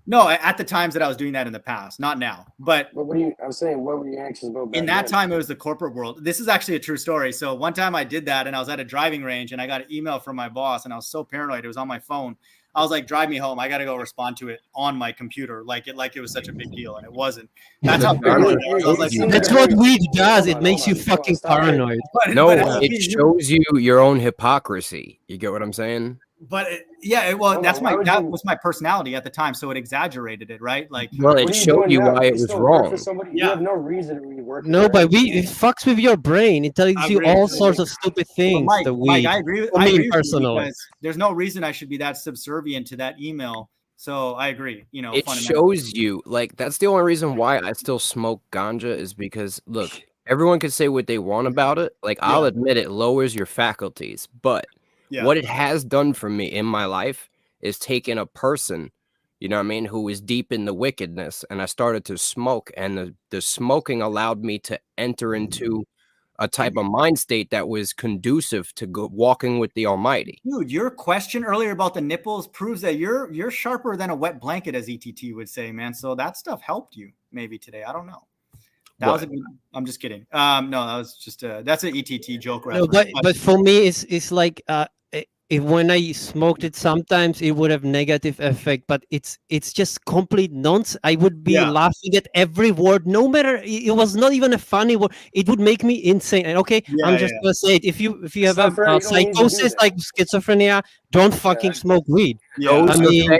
no, at the times that I was doing that in the past, not now. But I'm saying, what were you anxious about back in that then? time, it was the corporate world. This is actually a true story. So one time I did that and I was at a driving range and I got an email from my boss and I was so paranoid. It was on my phone. I was like, drive me home. I got to go respond to it on my computer. Like it was such a big deal. And it wasn't. That's how paranoid I was. I was like, That's what weed does. Hold It on, makes hold you on. fucking Stop it. paranoid. No, but it shows you your own hypocrisy. You get what I'm saying? But Hold that's on, why would that you- was my personality at the time. So it exaggerated it, right? Like, Well, What it are showed doing you now? why it was still work for wrong. somebody? Yeah. You have no reason to be working. No, for but anybody. it fucks with your brain. It tells I you agree. all sorts of stupid but things. Mike, the Mike, weed. I agree. For I me agree with you personally. because there's no reason I should be that subservient to that email. So I agree. It fundamentally. shows you, like, that's the only reason why I still smoke ganja is because, look, everyone can say what they want about it. Like, I'll Yeah. admit it lowers your faculties, but Yeah. what it has done for me in my life is taken a person, you know what I mean, who is deep in the wickedness, and I started to smoke, and the smoking allowed me to enter into a type of mind state that was conducive to walking with the Almighty. Dude, your question earlier about the nipples proves that you're sharper than a wet blanket, as ETT would say, man. So that stuff helped you maybe today. I don't know. That was a good, I'm just kidding. No, that was just that's an ETT joke. No, but for me, it's like if when I smoked it, sometimes it would have negative effect, but it's just complete nonsense. I would be laughing at every word, no matter it was not even a funny word. It would make me insane. And okay, I'm just gonna say it. If you have It's not fair, a you don't need to do psychosis that. like schizophrenia, don't fucking smoke weed. Those I mean,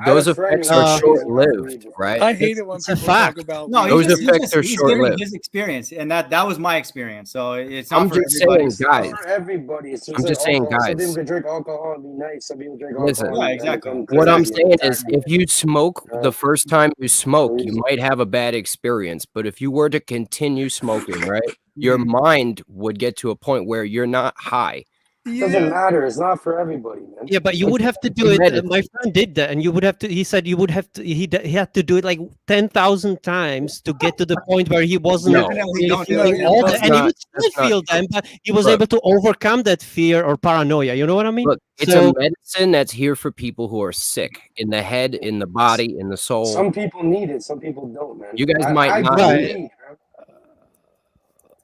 those I had a friend effects who are was short-lived, right? I hate it when It's a people talk fact. about No, weed. Those effects are he's giving short-lived. his experience, and that was my experience. So it's not I'm for just everybody. saying, guys. For everybody, it's just I'm like just saying, alcohol. Some guys. people can drink alcohol and be nice. Some people drink Listen. alcohol. Yeah, and exactly. become What I'm crazy saying and is, attack if you smoke the first time you smoke, you reason. might have a bad experience. But if you were to continue smoking, right, your mind would get to a point where you're not high. It doesn't matter. It's not for everybody, man. Yeah, but you would have to do it. My friend did that, and you would have to. He said you would have to. He had to do it like 10,000 times to get to the point where he wasn't No. really feeling all that, and he would still feel them, but he was able to overcome that fear or paranoia. You know what I mean? Look, it's a medicine that's here for people who are sick in the head, in the body, in the soul. Some people need it. Some people don't, man. You guys might not I need need it. weed, bro.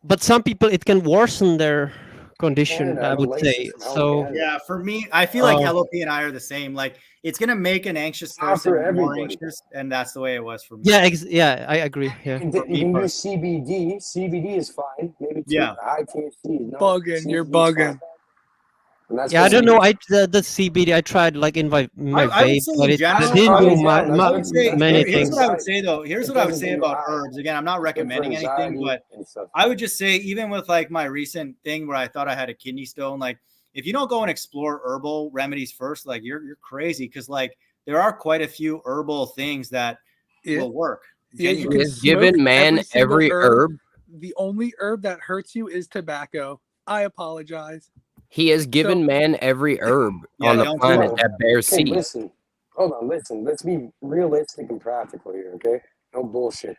But some people, it can worsen their condition, Canada, I I'm would licensed say. from Health So Canada. Yeah, for me, I feel like Uh, LOP and I are the same. Like, it's gonna make an anxious It's not person for more everybody. anxious, and that's the way it was for me. yeah, yeah, I agree. You Yeah. can, For you me can do personally. CBD. CBD is fine. Maybe Yeah. high THC is no. Bugging, you're CBD is fine. bugging. And that's Yeah, I what don't know. The CBD I tried like in my I would vape, say but in it general, didn't do down. That's I good. would say That's many good for here's what I would anxiety. say though. Here's It what I would doesn't say get you about high. herbs. Again, I'm not It's good for recommending anything, anxiety but and stuff. I would just say, even with like my recent thing where I thought I had a kidney stone, like if you don't go and explore herbal remedies first, like you're crazy, because like there are quite a few herbal things that will work. Yeah, you genuinely. can Has given smoke man single every herb. The only herb that hurts you is tobacco. I apologize. He has given So- man every herb Yeah, on the don't planet do it. that bears Okay, seed. listen. Hold on, listen. Let's be realistic and practical here, okay? No bullshit.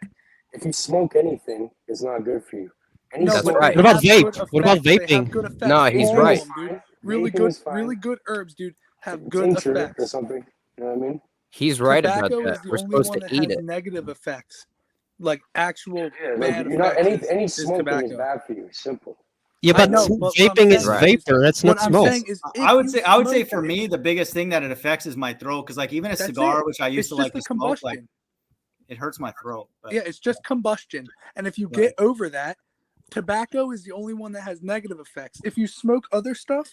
If you smoke anything, it's not good for you. Any That's smoke- right. What about They vape? have good What about effects. They have vaping? good effects. No, he's All right. of them, dude. Vaping Really is good herbs, dude, have good Tincture or effects. something. You know what I mean? He's right Tobacco about is that. the We're only supposed one to that eat has it. negative effects, like actual Yeah, like bad you're not effects. any is smoking is tobacco. bad for you. Simple. Yeah, I but know, but what I'm vaping is saying is- vapor. That's not What I'm smoke. saying is, I would if say you for smoke me the biggest thing that it affects is my throat, because like even a That's cigar, it. which I used it's to just like the to smoke, like combustion. it hurts my throat. But Yeah, it's just combustion. And if you get over that, tobacco is the only one that has negative effects. If you smoke other stuff,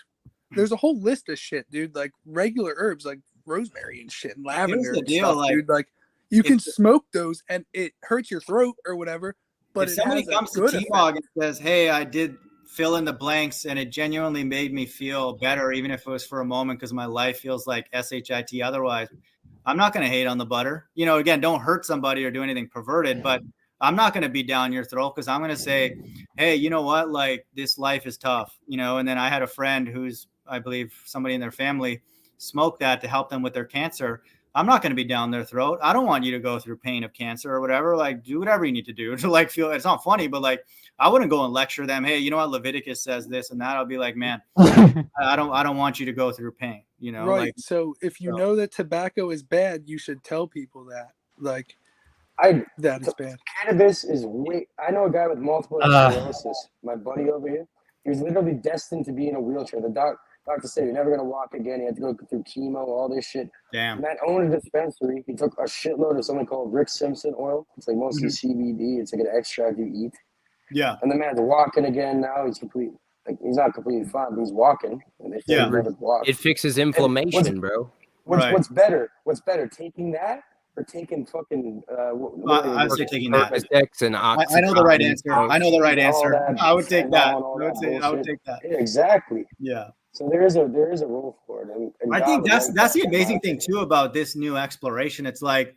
there's a whole list of shit, dude. Like regular herbs, like rosemary and shit, and lavender the and deal, stuff, like, dude. Like you can if- smoke those, and it hurts your throat or whatever. But if it somebody has a comes to good TMoG effect. and says, "Hey, I did fill in the blanks, and it genuinely made me feel better, even if it was for a moment, because my life feels like shit otherwise," I'm not going to hate on the butter. You know, again, don't hurt somebody or do anything perverted, but I'm not going to be down your throat, because I'm going to say, hey, you know what? Like, this life is tough, you know? And then I had a friend who's, I believe somebody in their family smoked that to help them with their cancer. I'm not going to be down their throat. I don't want you to go through pain of cancer or whatever. Like, do whatever you need to do to like feel. It's not funny, but like, I wouldn't go and lecture them. Hey, you know what? Leviticus says this and that. I'll be like, man, I don't want you to go through pain. You know, Right. like, So if you know that tobacco is bad, you should tell people that. Like, that is bad. Cannabis is way. I know a guy with multiple sclerosis. My buddy over here. He was literally destined to be in a wheelchair. The doctor said you're never gonna walk again. He had to go through chemo, all this shit. damn. Man owned a dispensary. He took a shitload of something called Rick Simpson oil. It's like mostly CBD. It's like an extract you eat. Yeah. And the man's walking again now. He's complete. Like he's not completely fine, but he's walking. And they say he never walked. It fixes inflammation, bro. What's better? What's better, taking that or taking fucking? I would say taking that. Percocets and I know the right answer. I know the right All answer. that I would take that. fentanyl and all I would bullshit. take that. Yeah, exactly. Yeah. So there is a role for it. And I God think would that's like the that. amazing thing too about this new exploration. It's like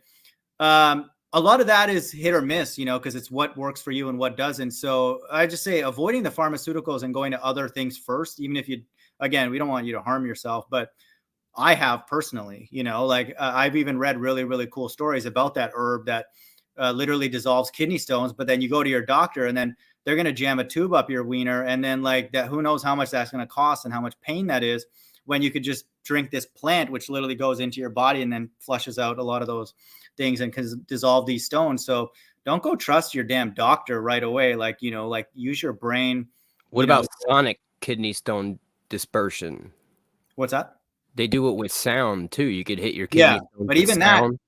a lot of that is hit or miss, you know, because it's what works for you and what doesn't. So I just say avoiding the pharmaceuticals and going to other things first, even if you, again, we don't want you to harm yourself, but I have personally, you know, like I've even read really, really cool stories about that herb that literally dissolves kidney stones. But then you go to your doctor and then they're going to jam a tube up your wiener. And then like that, who knows how much that's going to cost and how much pain that is, when you could just drink this plant, which literally goes into your body and then flushes out a lot of those things and can dissolve these stones. So don't go trust your damn doctor right away. Like, you know, like use your brain. What about sonic kidney stone dispersion? What's that? They do it with sound too. You could hit your kidney stones but with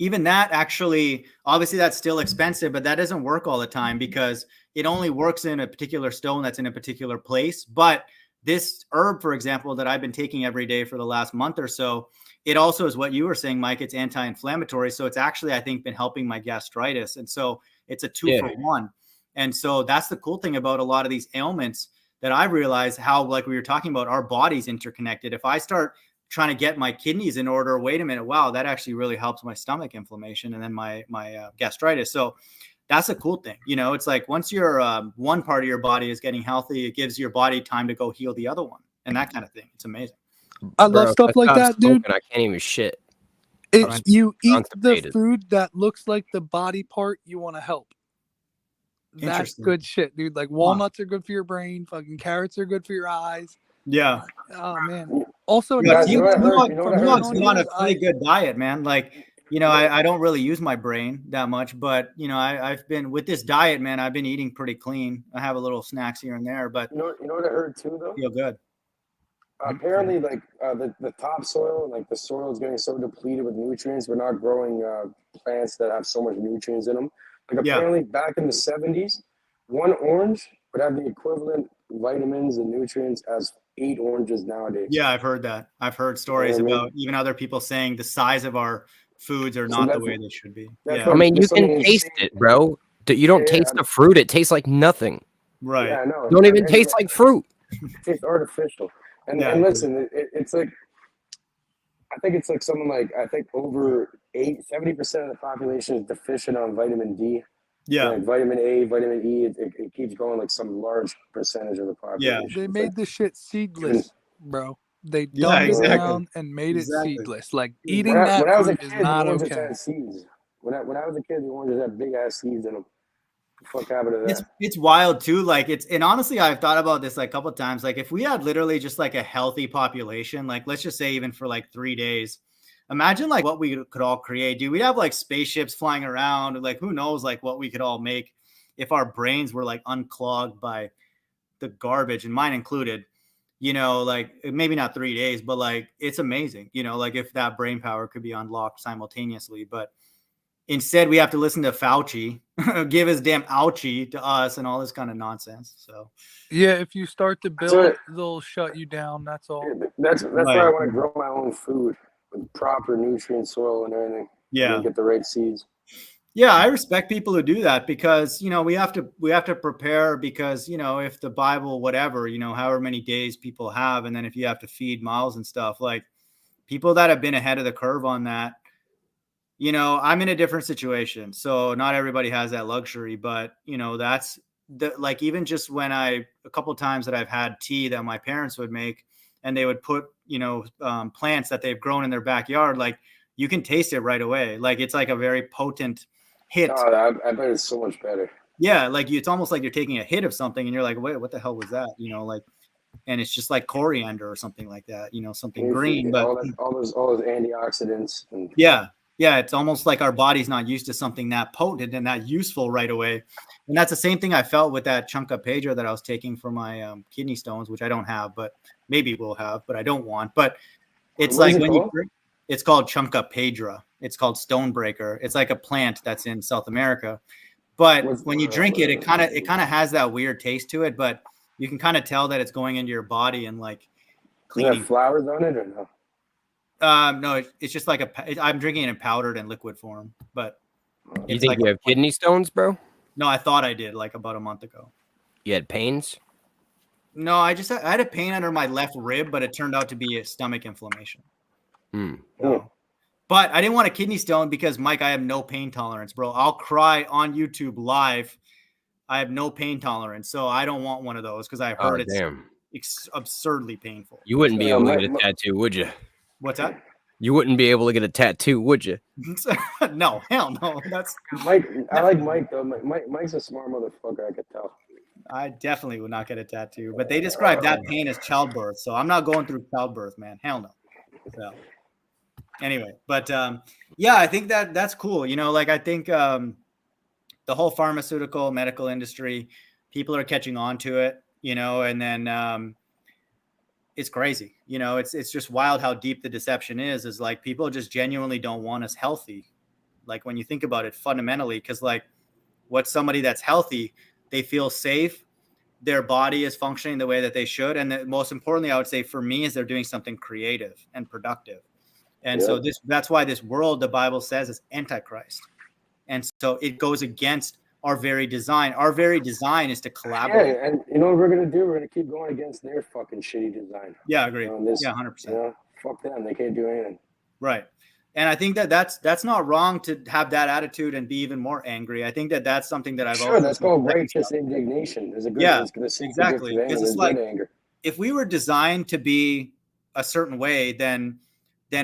even that actually, obviously that's still expensive, but that doesn't work all the time because it only works in a particular stone that's in a particular place. But this herb, for example, that I've been taking every day for the last month or so, it also is what you were saying, Mike. It's anti-inflammatory. So it's actually, I think, been helping my gastritis. And so it's a 2-for-1. And so that's the cool thing about a lot of these ailments that I've realized how, like we were talking about, our body's interconnected. If I start trying to get my kidneys in order, wait a minute, wow, that actually really helps my stomach inflammation and then my gastritis. So that's a cool thing. You know, it's like once your one part of your body is getting healthy, it gives your body time to go heal the other one and that kind of thing. It's amazing. I love stuff like that, dude. I can't even shit. It's you eat the food that looks like the body part you want to help. That's good shit, dude. Like walnuts are good for your brain. Fucking carrots are good for your eyes. Yeah. Oh man. Also, you want a pretty good diet, man. Like, you know, I don't really use my brain that much, but you know, I've been with this diet, man. I've been eating pretty clean. I have a little snacks here and there, but You know what I heard too, though. feel good. Apparently, like the topsoil, like the soil is getting so depleted with nutrients. We're not growing plants that have so much nutrients in them. Like apparently, back in the 70s, one orange would have the equivalent vitamins and nutrients as 8 oranges nowadays. Yeah, I've heard that. I've heard stories about even other people saying the size of our foods are not the way they should be. Yeah. I mean, you can taste it, bro. You don't taste the fruit. It tastes like nothing. Right. Yeah, I know. Don't even taste like fruit. It tastes artificial. And listen, it's like, I think it's like something like, I think over 70% of the population is deficient on vitamin D. Yeah. Like vitamin A, vitamin E, it keeps going like some large percentage of the population. They made this shit seedless, bro. They dumbed it down and made it seedless. Like eating that fruit is not okay. Had seeds. When I was a kid, the oranges had big ass seeds in them. Fuck happened to that? It's wild too. Like and honestly, I've thought about this like a couple of times. Like if we had literally just like a healthy population, like let's just say even for like 3 days, imagine like what we could all create, dude. We'd have like spaceships flying around. Like who knows like what we could all make if our brains were like unclogged by the garbage, and mine included. You know, like maybe not 3 days, but like it's amazing. You know, like if that brain power could be unlocked simultaneously, but instead, we have to listen to Fauci give his damn ouchie to us and all this kind of nonsense. So, yeah, if you start to build, they'll shut you down. That's all. Yeah, that's why I want to grow my own food with proper nutrient soil and everything. Yeah, and get the right seeds. Yeah, I respect people who do that because you know we have to prepare because you know if the Bible whatever you know however many days people have and then if you have to feed mouths and stuff like people that have been ahead of the curve on that. You know, I'm in a different situation, so not everybody has that luxury, but you know, that's like, even just when a couple of times that I've had tea that my parents would make and they would put, you know, plants that they've grown in their backyard, like you can taste it right away. Like it's like a very potent hit. Oh, I bet it's so much better. Yeah. Like it's almost like you're taking a hit of something and you're like, wait, what the hell was that? You know, like, and it's just like coriander or something like that, you know, something green, but all those antioxidants. And yeah, it's almost like our body's not used to something that potent and that useful right away. And that's the same thing I felt with that Charagma-Dexios-Cheir that I was taking for my kidney stones, which I don't have, but maybe we'll have, but I don't want. But it's like when you drink, it's called Charagma-Dexios-Cheir. It's called Stonebreaker. It's like a plant that's in South America. But when you drink it, it kind of has that weird taste to it, but you can kind of tell that it's going into your body and like cleaning. Does it have flowers on it or no? No, it's just like I'm drinking it in powdered and liquid form, but you think you have kidney stones, bro? No, I thought I did like about a month ago. You had pains? No, I had a pain under my left rib, but it turned out to be a stomach inflammation. Oh. But I didn't want a kidney stone because Mike, I have no pain tolerance, bro. I'll cry on YouTube live. I have no pain tolerance, so I don't want one of those because I heard it's absurdly painful. You wouldn't be able to get a tattoo, would you? What's that? You wouldn't be able to get a tattoo, would you? No, hell no. That's Mike. I like Mike though. Mike's a smart motherfucker. I could tell. I definitely would not get a tattoo, but they describe that pain as childbirth, so I'm not going through childbirth, man. Hell no. So anyway, but yeah, I think that's cool. You know, like I think the whole pharmaceutical medical industry, people are catching on to it. You know, and then. It's crazy. You know, it's just wild how deep the deception is like people just genuinely don't want us healthy. Like when you think about it fundamentally, because like what's somebody that's healthy, they feel safe. Their body is functioning the way that they should. And most importantly, I would say for me is they're doing something creative and productive. And so that's why this world, the Bible says, is antichrist. And so it goes against our very design. Our very design is to collaborate. Yeah, and you know what we're gonna do? We're gonna keep going against their fucking shitty design. Yeah, I agree. 100%. You know, fuck them. They can't do anything. Right. And I think that's not wrong to have that attitude and be even more angry. I think that's something that I've always that's called righteous indignation. There's a good exactly. Because it's like if we were designed to be a certain way, then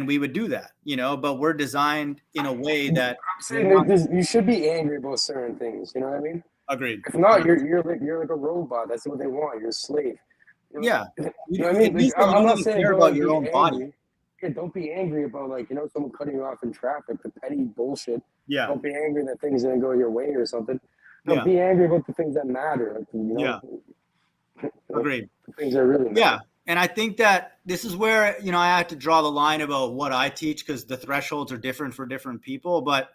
we would do that, you know, but we're designed in a way that you should be angry about certain things. You know what I mean? Agreed. If not, you're like a robot. That's what they want. You're a slave. You know? Yeah. You know what I mean? I'm not saying care about your own body. don't be angry about like, someone cutting you off in traffic, the petty bullshit. Yeah. Don't be angry that things didn't go your way or something. No, Yeah. be angry about the things that matter. Like, Yeah. Agreed. The things that really matter. Yeah. And I think that this is where, I have to draw the line about what I teach, because the thresholds are different for different people, but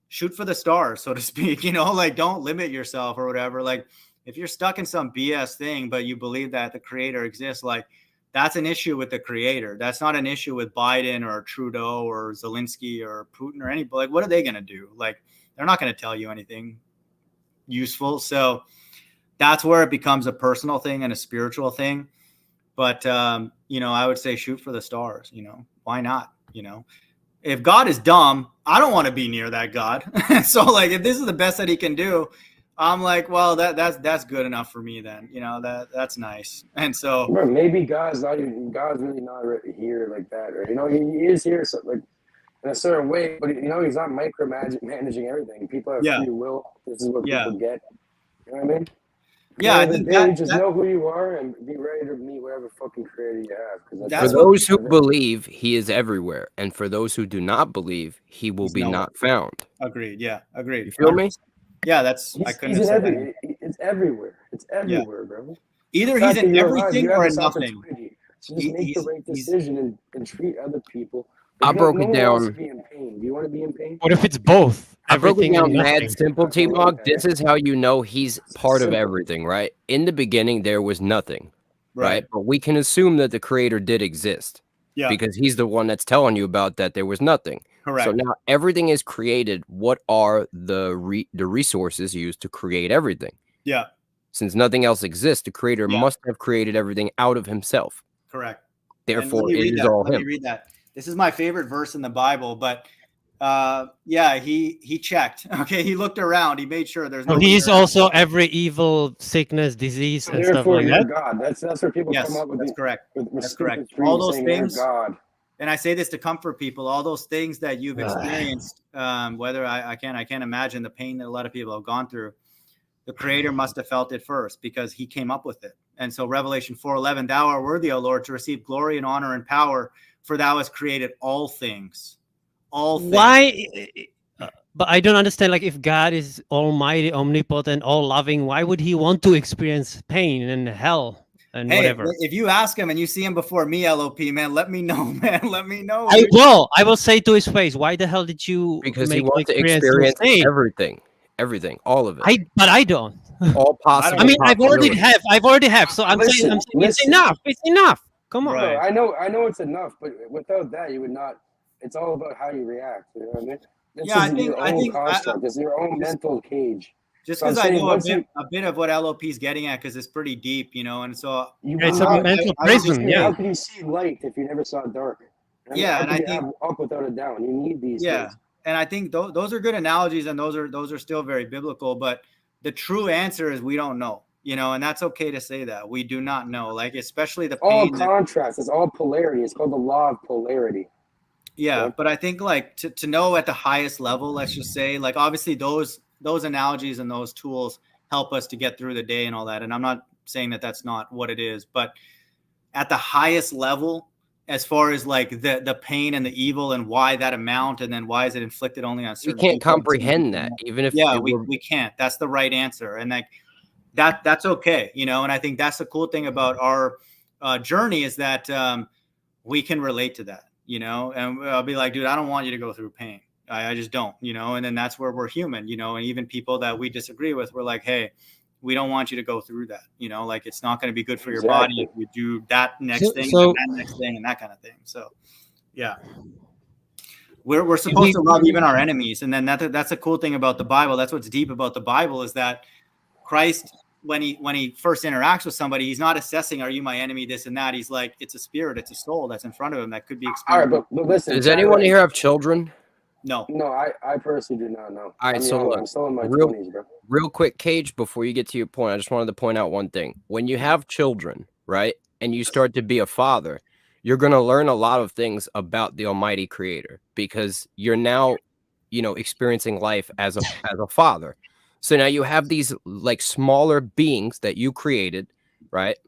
shoot for the stars, so to speak, like don't limit yourself or whatever. Like if you're stuck in some BS thing, but you believe that the creator exists, like that's an issue with the creator. That's not an issue with Biden or Trudeau or Zelensky or Putin or anybody. Like, what are they going to do? Like, they're not going to tell you anything useful. So that's where it becomes a personal thing and a spiritual thing. But, I would say shoot for the stars, why not? If God is dumb, I don't want to be near that God. So like, if this is the best that he can do, I'm like, well, that's good enough for me then, that's nice. And so maybe God's really not here like that, right? He is here so, like in a certain way, but he's not managing everything. People have free will. This is what people get. You know what I mean? Yeah, I think that, just know who you are and be ready to meet whatever fucking creator you have. For those who believe, he is everywhere, and for those who do not believe, he will be not found. Agreed. Yeah, agreed. You feel me? Yeah, I couldn't have said that. It's everywhere. It's everywhere, bro. Either he's in everything or in nothing. So just make the right decision and treat other people. I broke it down. Be in pain. Do you want to be in pain? What if it's both? I broke it down mad simple, TMoG. This is how you know he's part of everything, right? In the beginning, there was nothing, right? But we can assume that the creator did exist, because he's the one that's telling you about that there was nothing. Correct. So now everything is created. What are the resources used to create everything? Yeah. Since nothing else exists, the creator must have created everything out of himself. Correct. Therefore, it is all him. Let me read that. This is my favorite verse in the Bible, but he checked. Okay, he looked around. He made sure there's no. He's also every evil sickness, disease, and stuff like that. God. That's where people come up with. That's correct. That's correct. All those things. God. And I say this to comfort people. All those things that you've experienced, whether I can't imagine the pain that a lot of people have gone through. The creator must have felt it first, because he came up with it. And so Revelation 4:11, thou art worthy, O Lord, to receive glory and honor and power, for thou hast created all things. All things. Why? But I don't understand. Like, if God is almighty, omnipotent, all loving, why would he want to experience pain and hell and whatever? If you ask him and you see him before me, LoP, man, let me know, man. Let me know. I will say to his face, why the hell did you? Because he wants to experience everything, all of it. But I don't. All possible. I mean, I've already have. So I'm saying it's enough. It's enough. Come on. Right. I know it's enough, but without that, you would not. It's all about how you react. You know what I mean? It's your own mental cage. Just because I know a bit of what LoP is getting at, because it's pretty deep, and so it's a mental prison. How can you see light if you never saw dark? And I think up without a down, you need these. Things. And I think those are good analogies, and those are still very biblical. But the true answer is we don't know, and that's okay to say that we do not know. Like, especially the pain. All contrast. It's all polarity. It's called the law of polarity. Yeah, but I think like to know at the highest level, let's just say, like, obviously those analogies and those tools help us to get through the day and all that. And I'm not saying that that's not what it is, but at the highest level, as far as like the pain and the evil and why that amount, and then why is it inflicted only on certain people? We can't people, comprehend that, even if we can't. That's the right answer, and like that's okay, And I think that's the cool thing about our journey is that we can relate to that. And I'll be like, dude, I don't want you to go through pain. I just don't, and then that's where we're human, and even people that we disagree with, we're like, hey, we don't want you to go through that, like, it's not going to be good for your body if you do that next thing and that next thing and that kind of thing. So, yeah, we're supposed to love even our enemies. And then that's a cool thing about the Bible. That's what's deep about the Bible is that Christ, when he first interacts with somebody, he's not assessing, are you my enemy, this and that. He's like, it's a spirit, it's a soul that's in front of him that could be experienced. All right, but listen. Does anyone here have children? No, I personally do not know. All right, so I'm still in my 20s, bro. Real quick, Cage, before you get to your point, I just wanted to point out one thing. When you have children, right, and you start to be a father, you're going to learn a lot of things about the Almighty Creator, because you're now, experiencing life as a father. So now you have these like smaller beings that you created, right?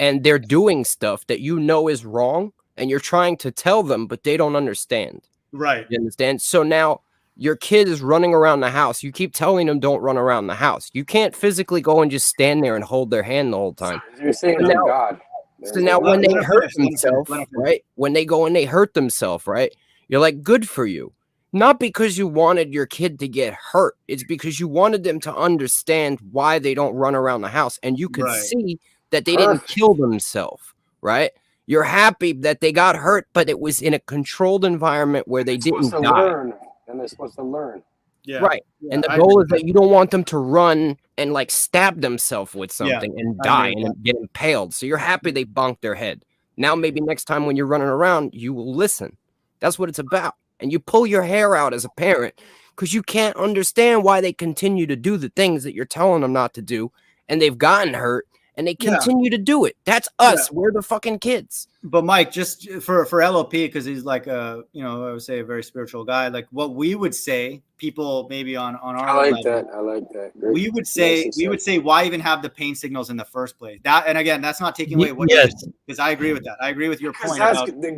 And they're doing stuff that is wrong, and you're trying to tell them, but they don't understand. Right. You understand? So now your kid is running around the house. You keep telling them don't run around the house. You can't physically go and just stand there and hold their hand the whole time. You're saying it's now, God. So now when they hurt themselves, right? When they go and they hurt themselves, right? You're like, good for you. Not because you wanted your kid to get hurt. It's because you wanted them to understand why they don't run around the house. And you could see that they didn't kill themselves, right? You're happy that they got hurt, but it was in a controlled environment where they didn't die. And they're supposed to learn. Yeah. Right. Yeah, and the goal is that you don't want them to run and like stab themselves with something and die and get impaled. So you're happy they bonked their head. Now maybe next time when you're running around, you will listen. That's what it's about. And you pull your hair out as a parent because you can't understand why they continue to do the things that you're telling them not to do. And they've gotten hurt and they continue to do it. That's us. Yeah. We're the fucking kids. But Mike, just for LoP, because he's like I would say a very spiritual guy. Like what we would say, people maybe on our I like that. Great. We would say why even have the pain signals in the first place? That, and again, that's not taking away what you did, because I agree with that. I agree with your point.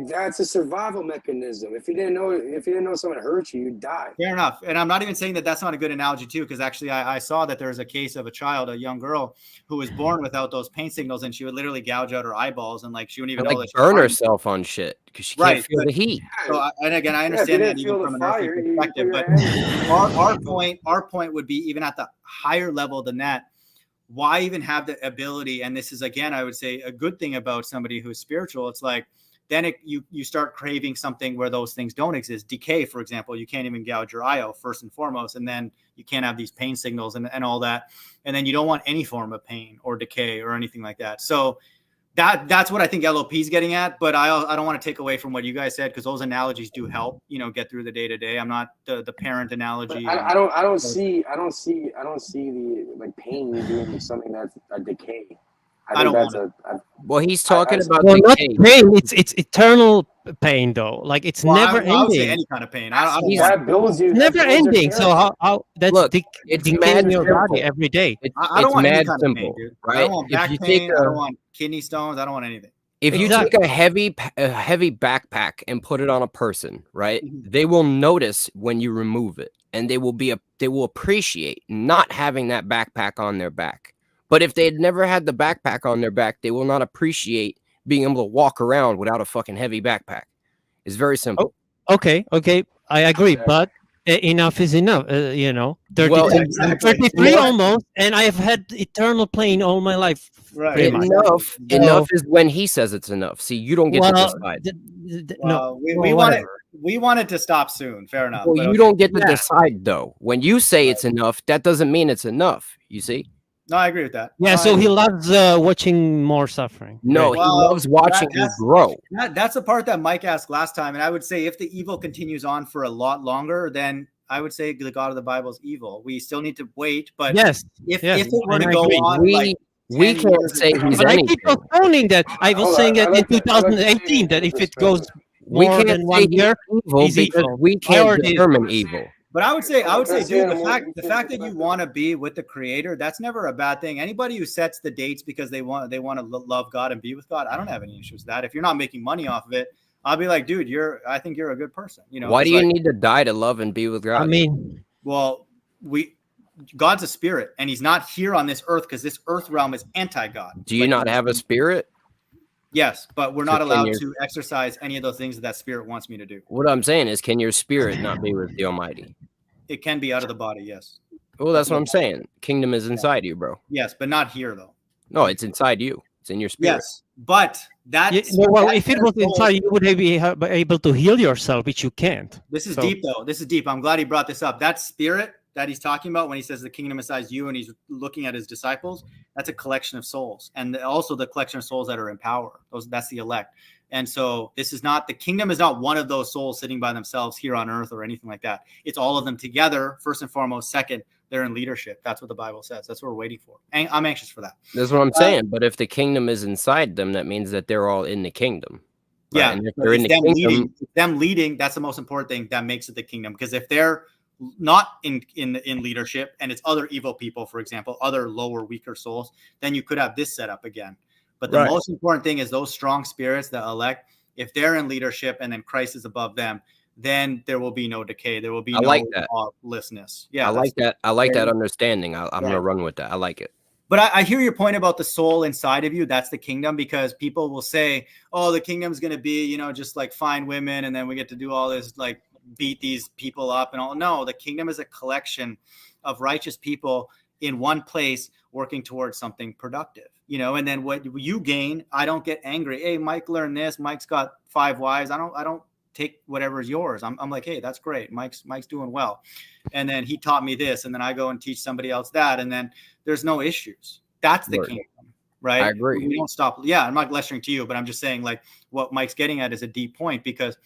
That's a survival mechanism. If you didn't know someone hurt you, you'd die. Fair enough. And I'm not even saying that that's not a good analogy too, because actually I saw that there was a case of a young girl who was born without those pain signals, and she would literally gouge out her eyeballs, and like she wouldn't even know that she burn herself on shit because she can't feel the heat. So, and again, I understand that even from an earthly perspective, but our point would be, even at the higher level than that, why even have the ability? And this is, again, I would say a good thing about somebody who's spiritual. It's like, then you start craving something where those things don't exist. Decay, for example, you can't even gouge your eye out first and foremost, and then you can't have these pain signals and all that. And then you don't want any form of pain or decay or anything like that. So that's what I think LoP is getting at. But I don't want to take away from what you guys said, because those analogies do help, get through the day to day. I'm not the parent analogy. I don't see the like pain doing something that's a decay. Well, he's talking about not pain. It's eternal pain, though. Like it's never ending. I would say any kind of pain. That builds you. Never ending. So how that's it's mad in your body every day. I don't want any kind simple, of pain, dude. Right? I don't want back pain. I don't want kidney stones. I don't want anything. If you take a heavy backpack and put it on a person, right, they will notice when you remove it, and they will appreciate not having that backpack on their back. But if they had never had the backpack on their back, they will not appreciate being able to walk around without a fucking heavy backpack. It's very simple. Oh, okay, I agree, but enough is enough. 33 almost, and I have had eternal pain all my life. Right. Enough is when he says it's enough. See, you don't get to decide. We wanted to stop soon. Fair enough. Well, you don't get to decide, though. When you say it's enough, that doesn't mean it's enough. You see? No, I agree with that. Yeah, so he loves watching more suffering. No, he loves watching you grow. That's the part that Mike asked last time. And I would say if the evil continues on for a lot longer, then I would say the God of the Bible is evil. We still need to wait. But if it were to go on, we can't say he's anything. I keep postponing that. I was saying that in 2018, that if it goes more than 1 year, he's evil. We can't determine evil. But I would say, dude, the fact that you want to be with the Creator, that's never a bad thing. Anybody who sets the dates because they want to love God and be with God, I don't have any issues with that. If you're not making money off of it, I'll be like, dude, I think you're a good person. Why do you need to die to love and be with God? I mean, well, God's a spirit, and He's not here on this earth because this earth realm is anti-God. Do you not have a spirit? Yes, but we're not allowed to exercise any of those things that spirit wants me to do. What I'm saying is, can your spirit not be with the Almighty? It can be out of the body, yes. Well, that's what I'm saying. Kingdom is inside you, bro. Yes, but not here, though. No, it's inside you. It's in your spirit. Yes, but if it was inside, you would be able to heal yourself, which you can't. This is deep, though. This is deep. I'm glad he brought this up. That spirit that he's talking about when he says the kingdom is inside you and he's looking at his disciples, that's a collection of souls. And also the collection of souls that are in power. That's the elect. And so the kingdom is not one of those souls sitting by themselves here on earth or anything like that. It's all of them together, first and foremost. Second, they're in leadership. That's what the Bible says. That's what we're waiting for. And I'm anxious for that. That's what I'm saying. But if the kingdom is inside them, that means that they're all in the kingdom. Right? Yeah. And if they're in the kingdom, them leading, that's the most important thing that makes it the kingdom. Because if they're not in leadership and it's other evil people, for example, other lower, weaker souls, then you could have this set up again. But the most important thing is those strong spirits that elect, if they're in leadership and then Christ is above them, then there will be no decay. There will be I no like that. lawlessness. Yeah, I like that. I like that very- understanding. I'm Right. gonna run with that. I like it. But I hear your point about the soul inside of you. That's the kingdom, because people will say, oh, the kingdom's going to be, you know, just like fine women. And then we get to do all this, like beat these people up and all. No, the kingdom is a collection of righteous people in one place working towards something productive, you know, and then what you gain, I don't get angry. Hey, Mike learned this. Mike's got 5 wives. I don't take whatever is yours. I'm like, hey, that's great. Mike's doing well. And then he taught me this. And then I go and teach somebody else that. And then there's no issues. That's the kingdom, right? I agree. We don't stop. Yeah, I'm not lecturing to you, but I'm just saying, like, what Mike's getting at is a deep point, because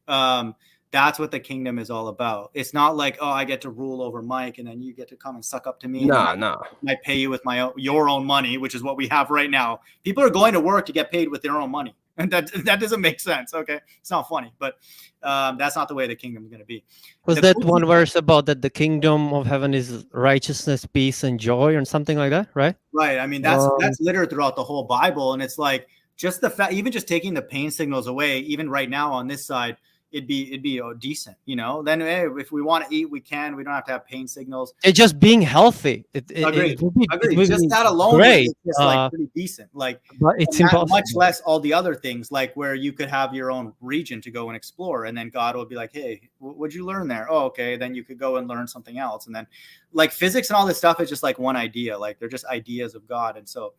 that's what the kingdom is all about. It's not like, oh, I get to rule over Mike and then you get to come and suck up to me. No. I pay you with your own money, which is what we have right now. People are going to work to get paid with their own money. And that doesn't make sense. Okay. It's not funny, but that's not the way the kingdom is going to be. Was that one verse about that the kingdom of heaven is righteousness, peace, and joy, or something like that, right? Right. I mean, that's littered throughout the whole Bible. And it's like, just the fact, even just taking the pain signals away, even right now on this side, it'd be decent, you know. Then hey, if we want to eat, we can. We don't have to have pain signals. It's just being healthy. Agreed. It would just be that alone great. is just like pretty decent. Like, but it's not impossible. much less all the other things, like where you could have your own region to go and explore, and then God will be like, hey, what'd you learn there? Oh, okay. Then you could go and learn something else. And then like physics and all this stuff is just like one idea. Like they're just ideas of God. And so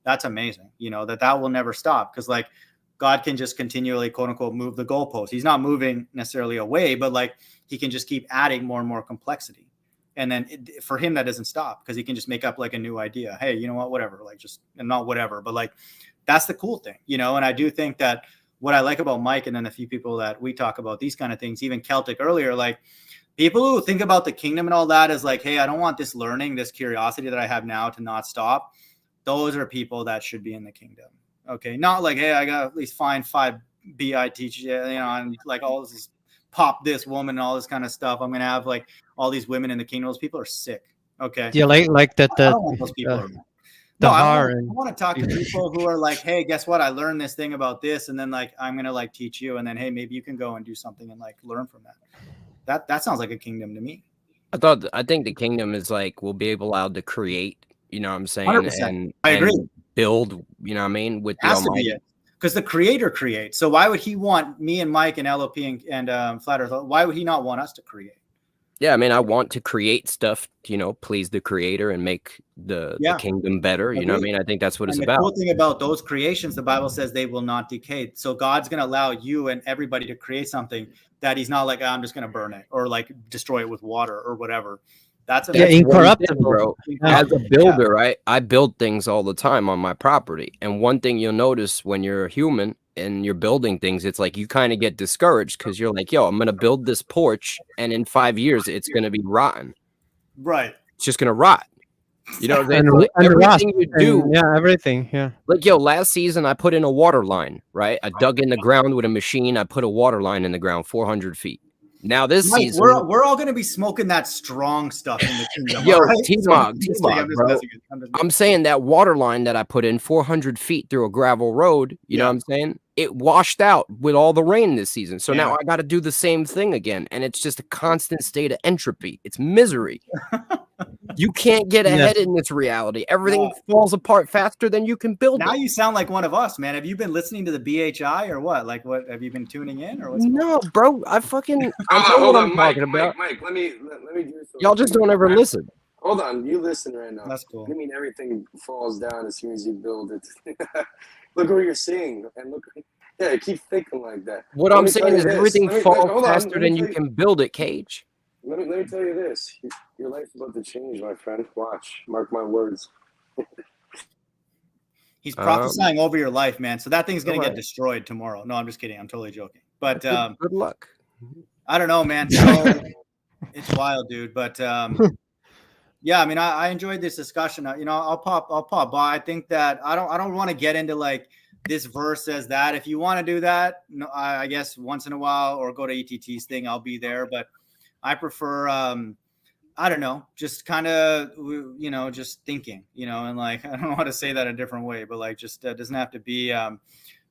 that's amazing, you know, that will never stop, because like God can just continually, quote unquote, move the goalpost. He's not moving necessarily away, but like he can just keep adding more and more complexity. And then for him, that doesn't stop, because he can just make up like a new idea. Hey, you know what, whatever, like just, and not whatever, but like, that's the cool thing, you know? And I do think that what I like about Mike, and then a few people that we talk about these kind of things, even Celtic earlier, like people who think about the kingdom and all that is like, hey, I don't want this learning, this curiosity that I have now to not stop. Those are people that should be in the kingdom. Okay, not like, hey, I got to at least find 5 BI teachers, you know, and like all this is pop this woman and all this kind of stuff. I'm gonna have like all these women in the kingdom. Those people are sick. Okay, Yeah, like that. I don't want those people. I want to talk to people who are like, hey, guess what? I learned this thing about this, and then like I'm gonna like teach you, and then hey, maybe you can go and do something and like learn from that. That sounds like a kingdom to me. I think the kingdom is like we'll be allowed to create. You know what I'm saying? 100%. I agree. And build. You know what I mean? With the Has to Almighty. be it, because the Creator creates. So why would He want me and Mike and LoP and Flat Earth? Why would He not want us to create? Yeah, I mean, I want to create stuff, you know, please the creator and make the kingdom better. You know what I mean? I think that's what it's about. The cool thing about those creations, the Bible says they will not decay. So God's going to allow you and everybody to create something that He's not like, I'm just going to burn it or like destroy it with water or whatever. That's incorruptible, bro. As a builder, right? I build things all the time on my property. And one thing you'll notice when you're a human and you're building things, it's like you kind of get discouraged because you're like, yo, I'm going to build this porch and in 5 years it's going to be rotten. Right. It's just going to rot. You know, and everything you do. Yeah, everything. Yeah. Like, yo, last season I put in a water line, right? I dug in the ground with a machine. I put a water line in the ground 400 feet. Now this season, we're all going to be smoking that strong stuff in the kingdom. Yo, right? TMoG, bro. I'm saying that water line that I put in 400 feet through a gravel road, you know what I'm saying? It washed out with all the rain this season. So now I got to do the same thing again. And it's just a constant state of entropy. It's misery. You can't get ahead in this reality. Everything falls apart faster than you can build now it. You sound like one of us, man. Have you been listening to the BHI or what? Like, what have you been tuning in or what's bro? I fucking I know what I'm talking about. Mike, let me do something. Y'all just don't ever listen. Hold on, you listen right now. That's cool. I mean, everything falls down as soon as you build it. Look what you're seeing, and look. Yeah, keep thinking like that. What I'm saying is everything falls faster than you can build it, Cage. Let me tell you this. Your life's about to change, my friend. Watch. Mark my words. He's prophesying over your life, man. So that thing's going to get destroyed tomorrow. No, I'm just kidding. I'm totally joking. But good luck. I don't know, man. So it's wild, dude. But yeah, I mean, I enjoyed this discussion. You know, I'll pop by. I think that I don't want to get into like this verse says that. If you want to do that, no, I guess once in a while or go to ETT's thing, I'll be there. But I prefer, I don't know, just kind of, you know, just thinking, you know, and like, I don't know how to say that a different way, but like, just doesn't have to be,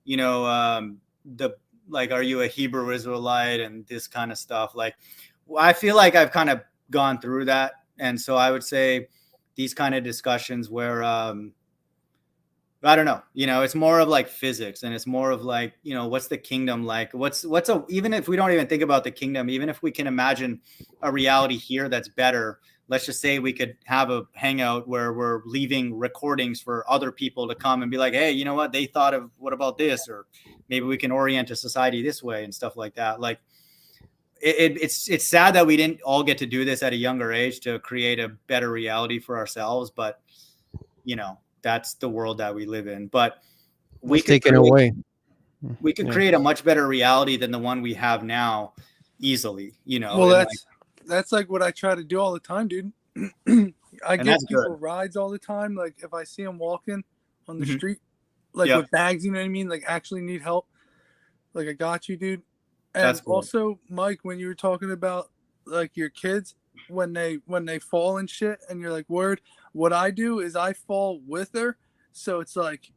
you know, like, are you a Hebrew Israelite and this kind of stuff. Like, I feel like I've kind of gone through that. And so I would say these kind of discussions where, I don't know, it's more of like physics, and it's more of like, what's the kingdom like? Even if we don't even think about the kingdom, even if we can imagine a reality here that's better, let's just say we could have a hangout where we're leaving recordings for other people to come and be like, hey, you know what? They thought of, what about this? Or maybe we can orient a society this way and stuff like that. Like, it's sad that we didn't all get to do this at a younger age to create a better reality for ourselves. But, that's the world that we live in. But we could create a much better reality than the one we have now easily, Well, that's like what I try to do all the time, dude. I give people rides all the time. Like, if I see them walking on the street, like with bags, you know what I mean? Like, actually need help. Like, I got you, dude. And that's cool. Also, Mike, when you were talking about like your kids, when they fall and shit, and you're like, word, what I do is I fall with her. So it's like,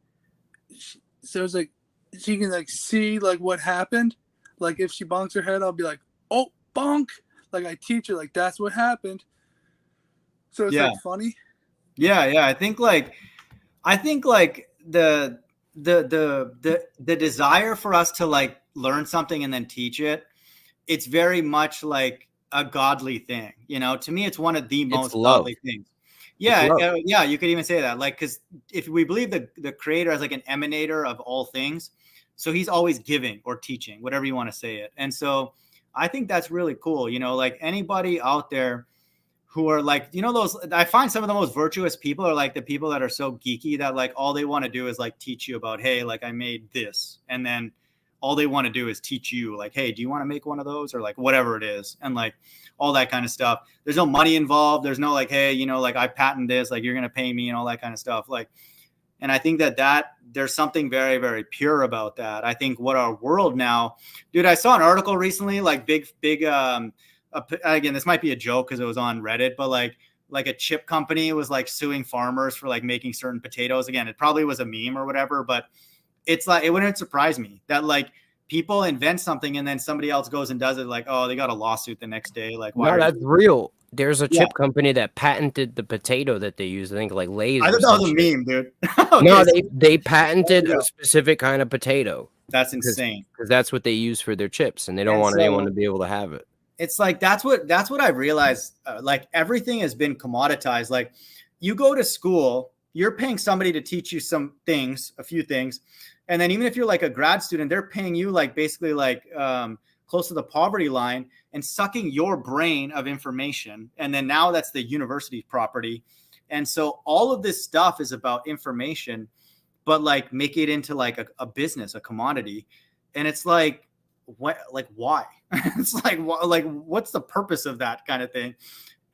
it's like she can like see like what happened. Like, if she bonks her head, I'll be like, oh, bonk. Like, I teach her, like, that's what happened. So it's like funny. Yeah. I think like the desire for us to like learn something and then teach it, it's very much like a godly thing. To me, it's one of the most godly things. Yeah. Yeah. You could even say that, like, because if we believe the creator as like an emanator of all things, so he's always giving or teaching, whatever you want to say it. And so I think that's really cool. Like, anybody out there who are like, those, I find some of the most virtuous people are like the people that are so geeky that like all they want to do is like teach you about, hey, like I made this. And then all they want to do is teach you like, hey, do you want to make one of those? Or like whatever it is. And like all that kind of stuff. There's no money involved. There's no like, hey, like I patent this, like you're going to pay me and all that kind of stuff. Like, and I think that there's something very, very pure about that. I think what our world now, dude, I saw an article recently, like big, again, this might be a joke because it was on Reddit, but like a chip company was like suing farmers for like making certain potatoes. Again, it probably was a meme or whatever, but it's like, it wouldn't surprise me that like people invent something and then somebody else goes and does it. Like, oh, they got a lawsuit the next day. Like, no, that's real. There's a chip company that patented the potato that they use. I think like Lay's. I thought that was a meme, dude. Okay, no, they patented a specific kind of potato. That's insane. Because that's what they use for their chips, and they don't want anyone to be able to have it. It's like that's what I realized. Like, everything has been commoditized. Like, you go to school, you're paying somebody to teach you some things, a few things, and then even if you're like a grad student, they're paying you like basically like close to the poverty line and sucking your brain of information. And then now that's the university's property. And so all of this stuff is about information, but like make it into like a business, a commodity. And it's like, what, like, why? It's like, what's the purpose of that kind of thing?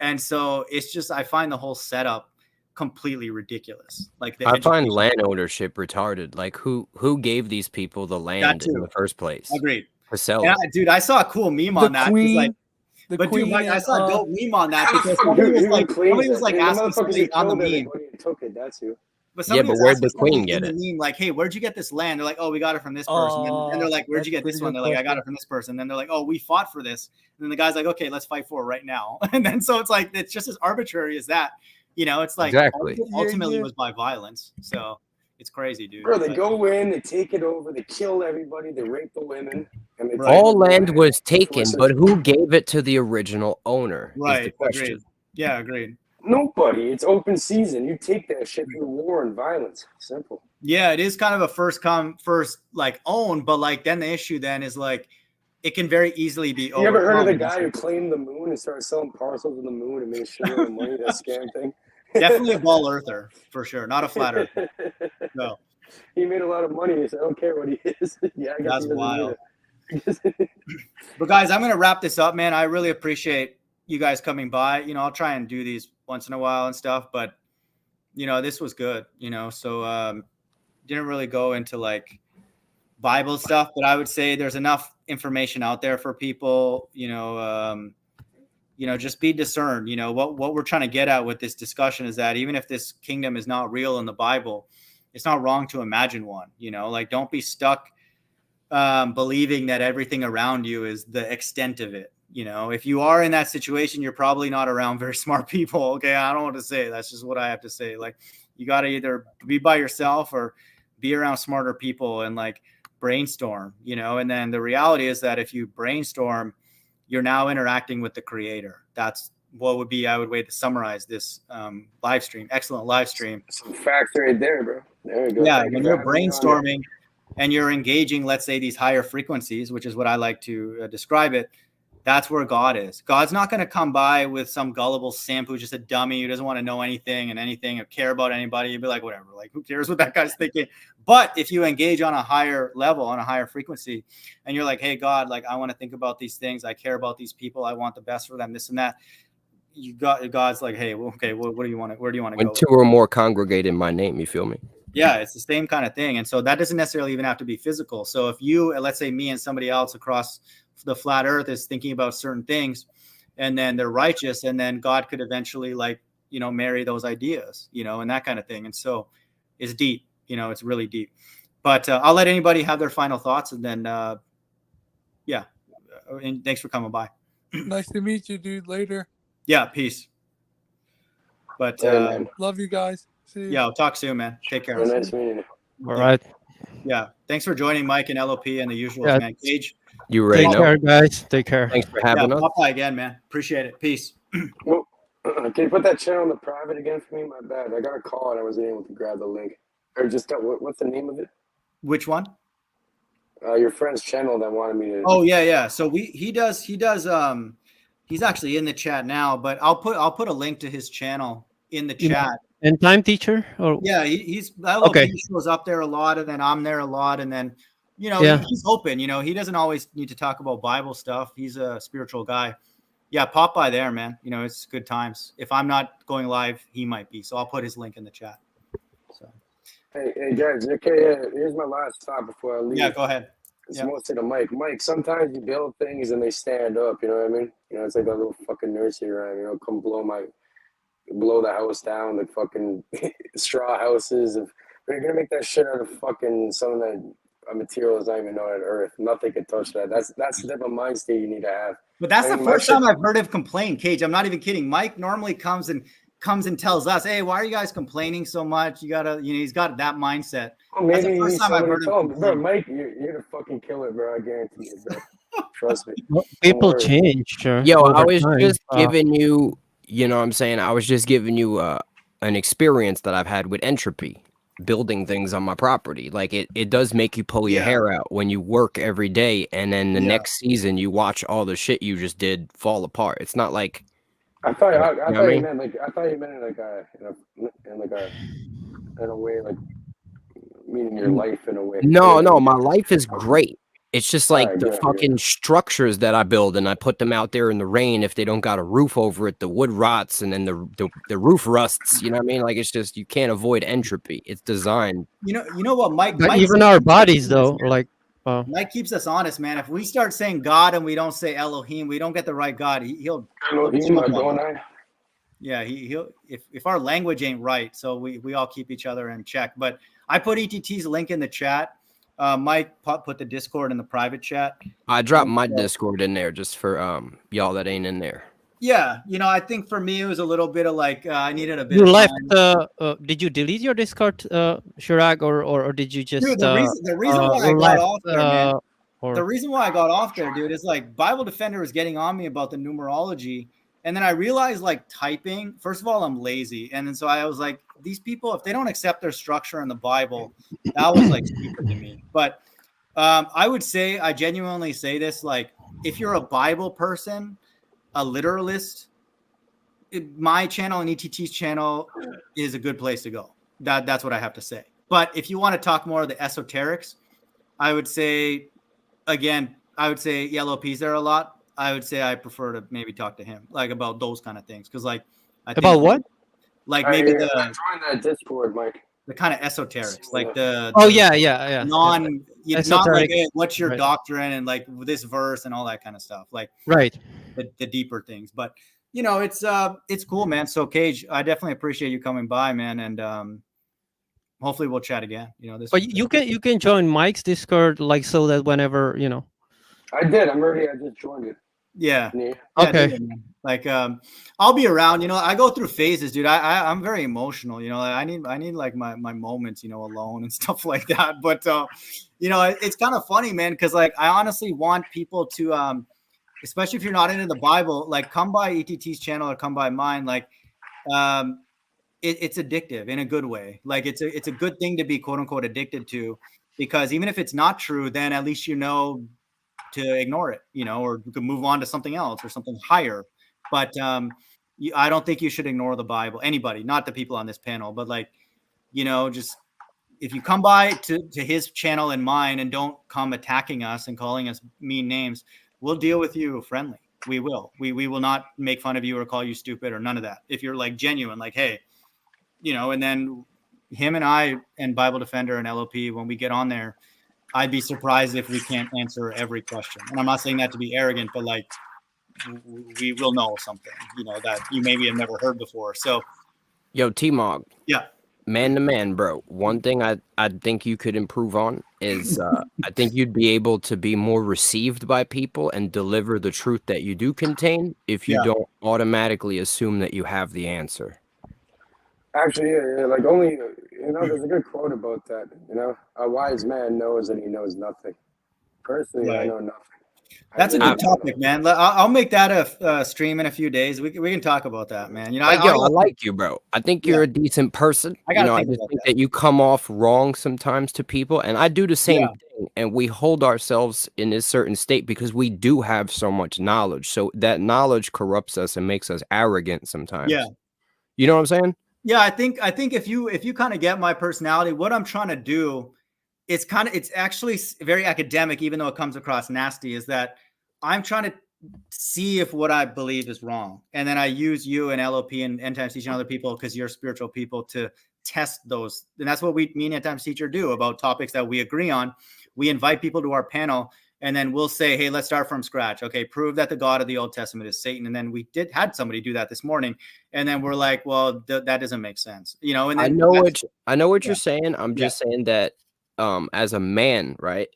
And so it's just, I find the whole setup completely ridiculous. Like, I find land ownership retarded. Like, who gave these people the land in the first place? Agreed. To sell. Yeah, dude, I saw a cool meme on that. Queen, but dude, Mike, I saw a dope meme on that because somebody was like asking somebody on the meme. Took it, that's who. But where'd the queen get it? Meme, like, hey, where'd you get this land? They're like, oh, we got it from this person. And they're like, where'd you get this one? They're like, I got it from this person. And then they're like, oh, we fought for this. And then the guy's like, okay, let's fight for it right now. And then so it's like, it's just as arbitrary as that. It's like ultimately was by violence. So it's crazy, dude. Bro, they go in, they take it over, they kill everybody, they rape the women. And they all land was taken, but who gave it to the original owner? Right. Agreed. Yeah, agreed. Nobody. It's open season. You take that shit through war and violence. Simple. Yeah, it is kind of a first come, first like own, but like then the issue then is like it can very easily be. You ever heard of the guy who claimed the moon and started selling parcels of the moon and made shit of money? That scam thing. Definitely a ball earther for sure, not a flat earther. No. He made a lot of money. He said, I don't care what he is. Yeah, I guess that's wild. But guys, I'm gonna wrap this up, man. I really appreciate you guys coming by. I'll try and do these once in a while and stuff, but this was good. So didn't really go into like Bible stuff, but I would say there's enough information out there for people. Just be discerned. What we're trying to get at with this discussion is that even if this kingdom is not real in the Bible, it's not wrong to imagine one. Like, don't be stuck believing that everything around you is the extent of it. You know, if you are in that situation, you're probably not around very smart people. Okay. I don't want to say, that's just what I have to say. Like, you got to either be by yourself or be around smarter people and like brainstorm, you know. And then the reality is that if you brainstorm, you're now interacting with the creator. That's what would be, I would way to summarize this live stream. Excellent live stream. Some facts right there, bro. There we go. Yeah. When you're brainstorming and you're engaging, let's say, these higher frequencies, which is what I like to describe it, that's where God is. God's not going to come by with some gullible simp who's just a dummy who doesn't want to know anything or care about anybody. You'd be like, whatever, like, who cares what that guy's thinking? But if you engage on a higher level, on a higher frequency, and you're like, hey, God, like, I want to think about these things. I care about these people. I want the best for them, this and that. God's like, hey, well, okay, well, what do you want to, where do you want to go? When two or more congregate in my name, you feel me? Yeah, it's the same kind of thing. And so that doesn't necessarily even have to be physical. So if you, let's say me and somebody else across the flat earth is thinking about certain things, and then they're righteous, and then God could eventually, like, you know, marry those ideas, you know, and that kind of thing. And so it's deep, you know, it's really deep. But I'll let anybody have their final thoughts, and then yeah, and thanks for coming by. Nice to meet you, dude. Later. Yeah, peace. But love you guys. See you. Yeah, I'll talk soon, man. Take care. Nice meeting you. All right. Yeah, thanks for joining Mike and LoP and the usuals, man. Cage. You ready? Take care, guys. Take care. Thanks for having us. Pop by again, man. Appreciate it. Peace. Well, can you put that channel in the private again for me? My bad. I got a call and I wasn't able to grab the link. Or just what's the name of it? Which one? Your friend's channel that wanted me to. Oh yeah. So he does. He's actually in the chat now, but I'll put a link to his channel in the chat. And Time Teacher? Or yeah, he's okay. He shows up there a lot, and then I'm there a lot, and then, you know, he's open. You know, he doesn't always need to talk about Bible stuff. He's a spiritual guy. Yeah, pop by there, man. You know, it's good times. If I'm not going live, he might be. So I'll put his link in the chat. So. Hey guys. Okay, here's my last thought before I leave. Yeah, go ahead. It's mostly to Mike. Mike, sometimes you build things and they stand up. You know what I mean? You know, it's like a little fucking nursery rhyme. You know, come blow the house down, the fucking straw houses. If you're gonna make that shit out of fucking something that a material is not even known on Earth, nothing can touch that. That's the type of mind state you need to have. But that's the first time I've heard him complain, Cage. I'm not even kidding. Mike normally comes and tells us, "Hey, why are you guys complaining so much? You gotta, you know, he's got that mindset." Well, maybe the first time I've heard him. Bro, Mike, you're the fucking killer, bro. I guarantee it, bro. Trust me. People change. Sure. Yo, I was just giving you. You know what I'm saying? I was just giving you an experience that I've had with entropy, building things on my property. Like it does make you pull your hair out when you work every day, and then the next season you watch all the shit you just did fall apart. It's not like I thought you meant like in a way like meaning your life in a way. No, my life is great. It's just like the fucking structures that I build, and I put them out there in the rain. If they don't got a roof over it, the wood rots, and then the roof rusts. You know what I mean? Like, it's just, you can't avoid entropy. It's designed. You know what, Mike? But even our bodies, though, like. Mike keeps us honest, man. If we start saying God and we don't say Elohim, we don't get the right God. He'll. Yeah, he'll. If our language ain't right, so we all keep each other in check. But I put ETT's link in the chat. Mike put the Discord in the private chat. I dropped my Discord in there just for y'all that ain't in there. Yeah, you know, I think for me it was a little bit of like I needed a bit. You of left. time. Did you delete your Discord, Chirag, or did you just? Dude, the reason why I got off there, man. Or... The reason why I got off there, dude, is like Bible Defender was getting on me about the numerology. And then I realized, like, typing, first of all, I'm lazy. And then so I was like, these people, if they don't accept their structure in the Bible, that was like stupid to me. But I would say, I genuinely say this, like, if you're a Bible person, a literalist, my channel and ETT's channel is a good place to go. That's what I have to say. But if you want to talk more of the esoterics, I would say, again, LoP's there a lot. I would say I prefer to maybe talk to him, like, about those kind of things. Because, like, I think about what? Like maybe join that Discord, Mike. The kind of esoterics, like the yeah. Not like, hey, what's your right. doctrine and like this verse and all that kind of stuff. Like the deeper things. But you know, it's cool, man. So Cage, I definitely appreciate you coming by, man. And hopefully we'll chat again. You know, this. But you can join Mike's Discord, like, so that whenever, you know. I did. I just joined it. Yeah. Okay. Like, I'll be around. You know, I go through phases, dude. I'm very emotional. You know, I need like my moments, you know, alone and stuff like that. But you know, it's kind of funny, man, because like I honestly want people to, especially if you're not into the Bible, like come by ETT's channel or come by mine. Like, it's addictive in a good way. Like it's a good thing to be quote unquote addicted to, because even if it's not true, then at least you know to ignore it, you know, or you can move on to something else or something higher. But I don't think you should ignore the Bible. Anybody, not the people on this panel, but like, you know, just if you come by to his channel and mine and don't come attacking us and calling us mean names, we'll deal with you friendly. We will. We will not make fun of you or call you stupid or none of that. If you're like genuine, like, hey, you know, and then him and I and Bible Defender and LoP, when we get on there, I'd be surprised if we can't answer every question. And I'm not saying that to be arrogant, but like we will know something, you know, that you maybe have never heard before. So, yo, TMoG. Yeah. Man to man, bro. One thing I think you could improve on is I think you'd be able to be more received by people and deliver the truth that you do contain if you don't automatically assume that you have the answer. Actually, yeah, like only, you know, there's a good quote about that. You know, a wise man knows and he knows nothing. Personally, I know nothing. That's a good topic, man. I'll make that a stream in a few days. We can talk about that, man. You know, I like you, bro. I think you're a decent person. I just think that you come off wrong sometimes to people, and I do the same thing. And we hold ourselves in this certain state because we do have so much knowledge. So that knowledge corrupts us and makes us arrogant sometimes. Yeah, you know what I'm saying? Yeah, I think if you kind of get my personality, what I'm trying to do, it's actually very academic, even though it comes across nasty, is that I'm trying to see if what I believe is wrong. And then I use you and LoP and End Times Teacher and other people, because you're spiritual people, to test those. And that's what me and End Times Teacher do about topics that we agree on. We invite people to our panel, and then we'll say, hey, let's start from scratch. Okay, prove that the God of the Old Testament is Satan. And then we had somebody do that this morning. And then we're like, well, that doesn't make sense. You know, and then I know what you're saying. I'm just saying that as a man, right?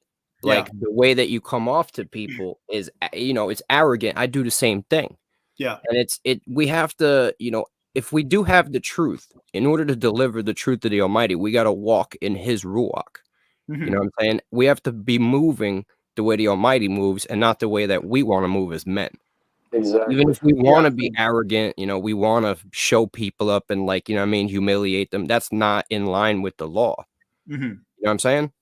Like the way that you come off to people is, you know, it's arrogant. I do the same thing. Yeah. And we have to, you know, if we do have the truth, in order to deliver the truth of the Almighty, we got to walk in his ruach. You know what I'm saying? We have to be moving the way the Almighty moves and not the way that we want to move as men. Exactly. Even if we want to be arrogant, you know, we want to show people up and, like, you know what I mean, humiliate them. That's not in line with the law. You know what I'm saying?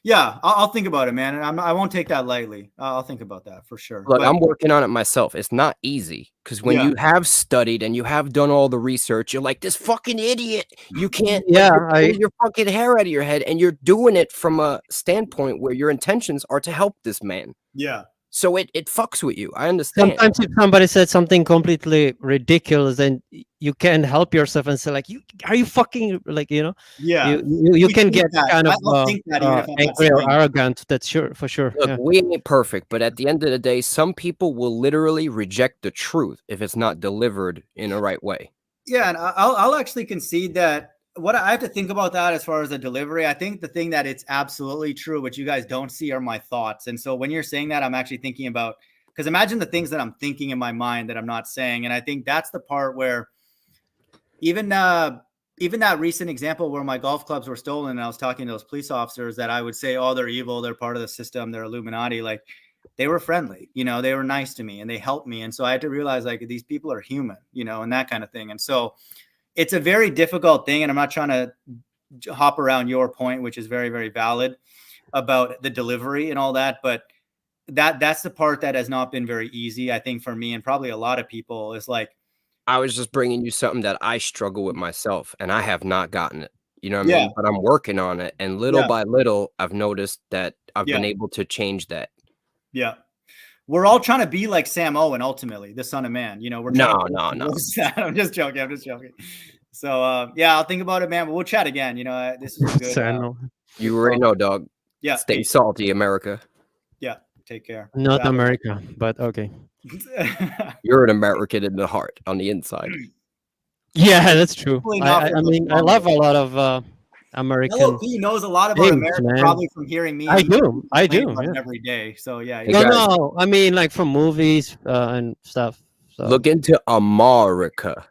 Yeah, I'll think about it, man. And I won't take that lightly. I'll think about that for sure. Look, I'm working on it myself. It's not easy, because when you have studied and you have done all the research, you're like, this fucking idiot. You can't pull your fucking hair out of your head, and you're doing it from a standpoint where your intentions are to help this man. Yeah. So it fucks with you. I understand. Sometimes if somebody said something completely ridiculous, then you can't help yourself and say, like, are you fucking, like, you know? Yeah. You can get kind of angry or saying. arrogant. That's for sure. Look, we ain't perfect, but at the end of the day, some people will literally reject the truth if it's not delivered in the right way. Yeah, and I'll actually concede that. What I have to think about that as far as the delivery, I think the thing that it's absolutely true, which you guys don't see, are my thoughts. And so when you're saying that, I'm actually thinking about, because imagine the things that I'm thinking in my mind that I'm not saying. And I think that's the part where even that recent example where my golf clubs were stolen, and I was talking to those police officers, that I would say, oh, they're evil, they're part of the system, they're Illuminati. Like, they were friendly, you know, they were nice to me and they helped me. And so I had to realize, like, these people are human, you know, and that kind of thing. And so it's a very difficult thing, and I'm not trying to hop around your point, which is very, very valid about the delivery and all that. But that's the part that has not been very easy, I think, for me and probably a lot of people. Is like, I was just bringing you something that I struggle with myself, and I have not gotten it. You know what I mean? But I'm working on it, and little by little, I've noticed that I've been able to change that. Yeah. We're all trying to be like Sam Owen, ultimately, the Son of Man. You know, we're no. I'm just joking. So yeah, I'll think about it, man. But we'll chat again. You know, this is good. You already know, dog. Yeah. Stay salty, America. Yeah. Take care. Not America, but okay. You're an American in the heart, on the inside. Yeah, that's true. I mean, I love a lot of American. LoP knows a lot about names, America, man. probably from hearing me. I do. complain about Yeah. it every day. So yeah. Hey, No, guys. no. I mean, like from movies and stuff. So. Look into America.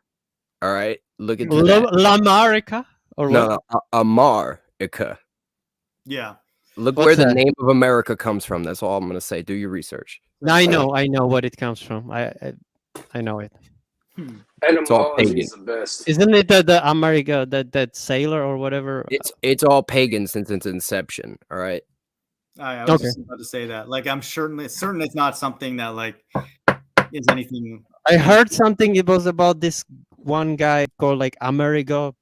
All right, look into that. L'America or what? No, America. Yeah. Look What's where the that? name of America comes from. That's all I'm gonna say. Do your research. I know what it comes from. I know it. Etymology is the best. Isn't it the America that sailor or whatever? It's all pagan since its inception. All right. I was just about to say that. Like, I'm certain it's not something that like is anything. I heard something. It was about this one guy called like Amerigo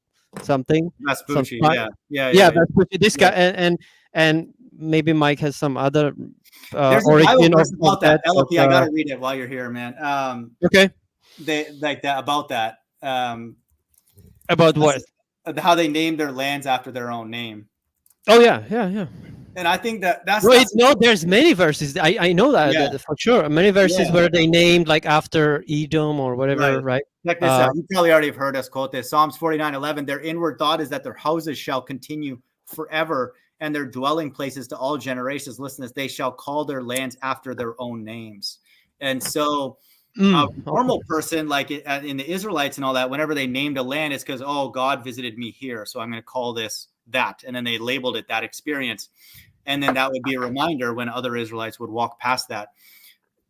something. Vespucci, yeah. Vespucci. This guy and maybe Mike has some other There's a origin Bible of verse about that. LoP, but, I gotta read it while you're here, man. Okay. They like that about that. About what? How they named their lands after their own name. Oh yeah. And I think that's there's many verses. I know that for sure. Many verses where they named like after Edom or whatever, right? Check this out. You probably already have heard us quote this. Psalms 49:11. Their inward thought is that their houses shall continue forever, and their dwelling places to all generations. Listen to this. They shall call their lands after their own names. And so a normal person, like in the Israelites and all that, whenever they named a land, it's because, oh, God visited me here, so I'm going to call this that. And then they labeled it that experience. And then that would be a reminder when other Israelites would walk past that.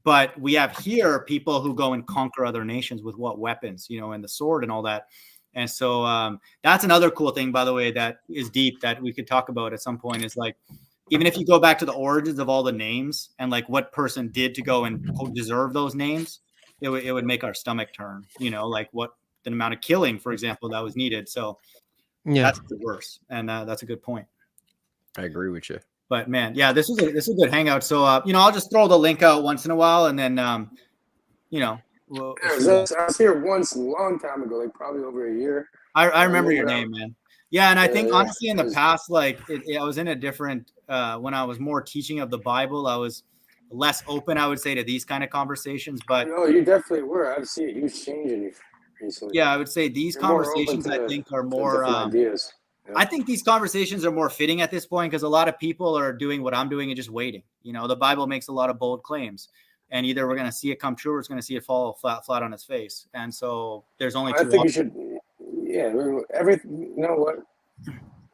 But we have here people who go and conquer other nations with what weapons, and the sword and all that. And so that's another cool thing, by the way, that is deep that we could talk about at some point is like, even if you go back to the origins of all the names and like what person did to go and deserve those names, it would make our stomach turn, like what the amount of killing, for example, that was needed. So that's the worst. And that's a good point. I agree with you. But man, yeah, this is a good hangout. So I'll just throw the link out once in a while, and then I was here once a long time ago, like probably over a year. I remember your name, man. Yeah, and I think honestly, in the past, like I was in a different when I was more teaching of the Bible, I was less open, I would say, to these kind of conversations. But no, you definitely were. I've seen a huge change in you recently. Yeah, I would say these conversations, I think, are more ideas. Yeah. I think these conversations are more fitting at this point because a lot of people are doing what I'm doing and just waiting. The Bible makes a lot of bold claims, and either we're going to see it come true or it's going to see it fall flat on its face. And so there's only two. I think you should. Yeah, everything. You know what?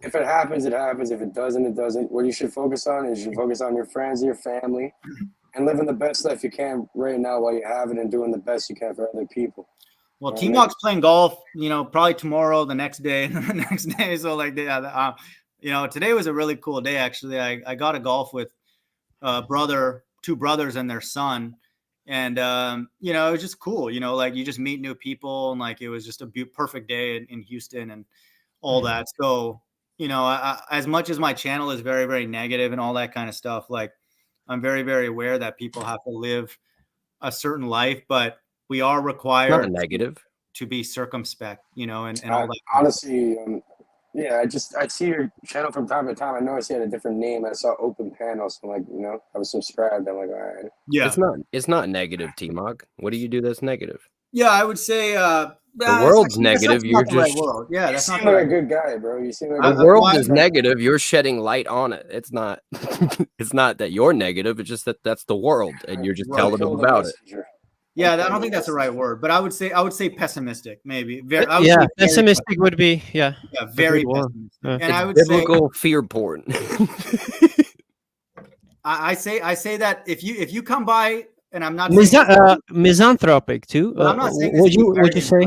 If it happens, it happens. If it doesn't, it doesn't. What you should focus on is you focus on your friends, your family, and living the best life you can right now while you have it, and doing the best you can for other people. Well, TMoG's playing golf, probably tomorrow, the next day, the next day. So like, today was a really cool day. Actually, I got to golf with two brothers and their son. And, it was just cool, like you just meet new people, and like, it was just a perfect day in Houston and all that. So, as much as my channel is very, very negative and all that kind of stuff, like I'm very, very aware that people have to live a certain life, but we are required to be circumspect, and all that. Honestly, I see your channel from time to time. I noticed you had a different name. I saw Open Panel, so I'm like, I was subscribed. I'm like, all right. Yeah, it's not negative, TMoG. What do you do that's negative? Yeah, I would say the world's negative. You're just right world. Yeah, that's you not seem like a good guy, bro. You seem like the world is negative. You're shedding light on it. It's not. It's not that you're negative. It's just that's the world, and you're just telling them about it. Yeah, I don't think that's the right word, but I would say pessimistic, maybe. Pessimistic would be very pessimistic. And I would biblical fear porn. I say that if you come by, and I'm not misanthropic too. I'm not saying would you say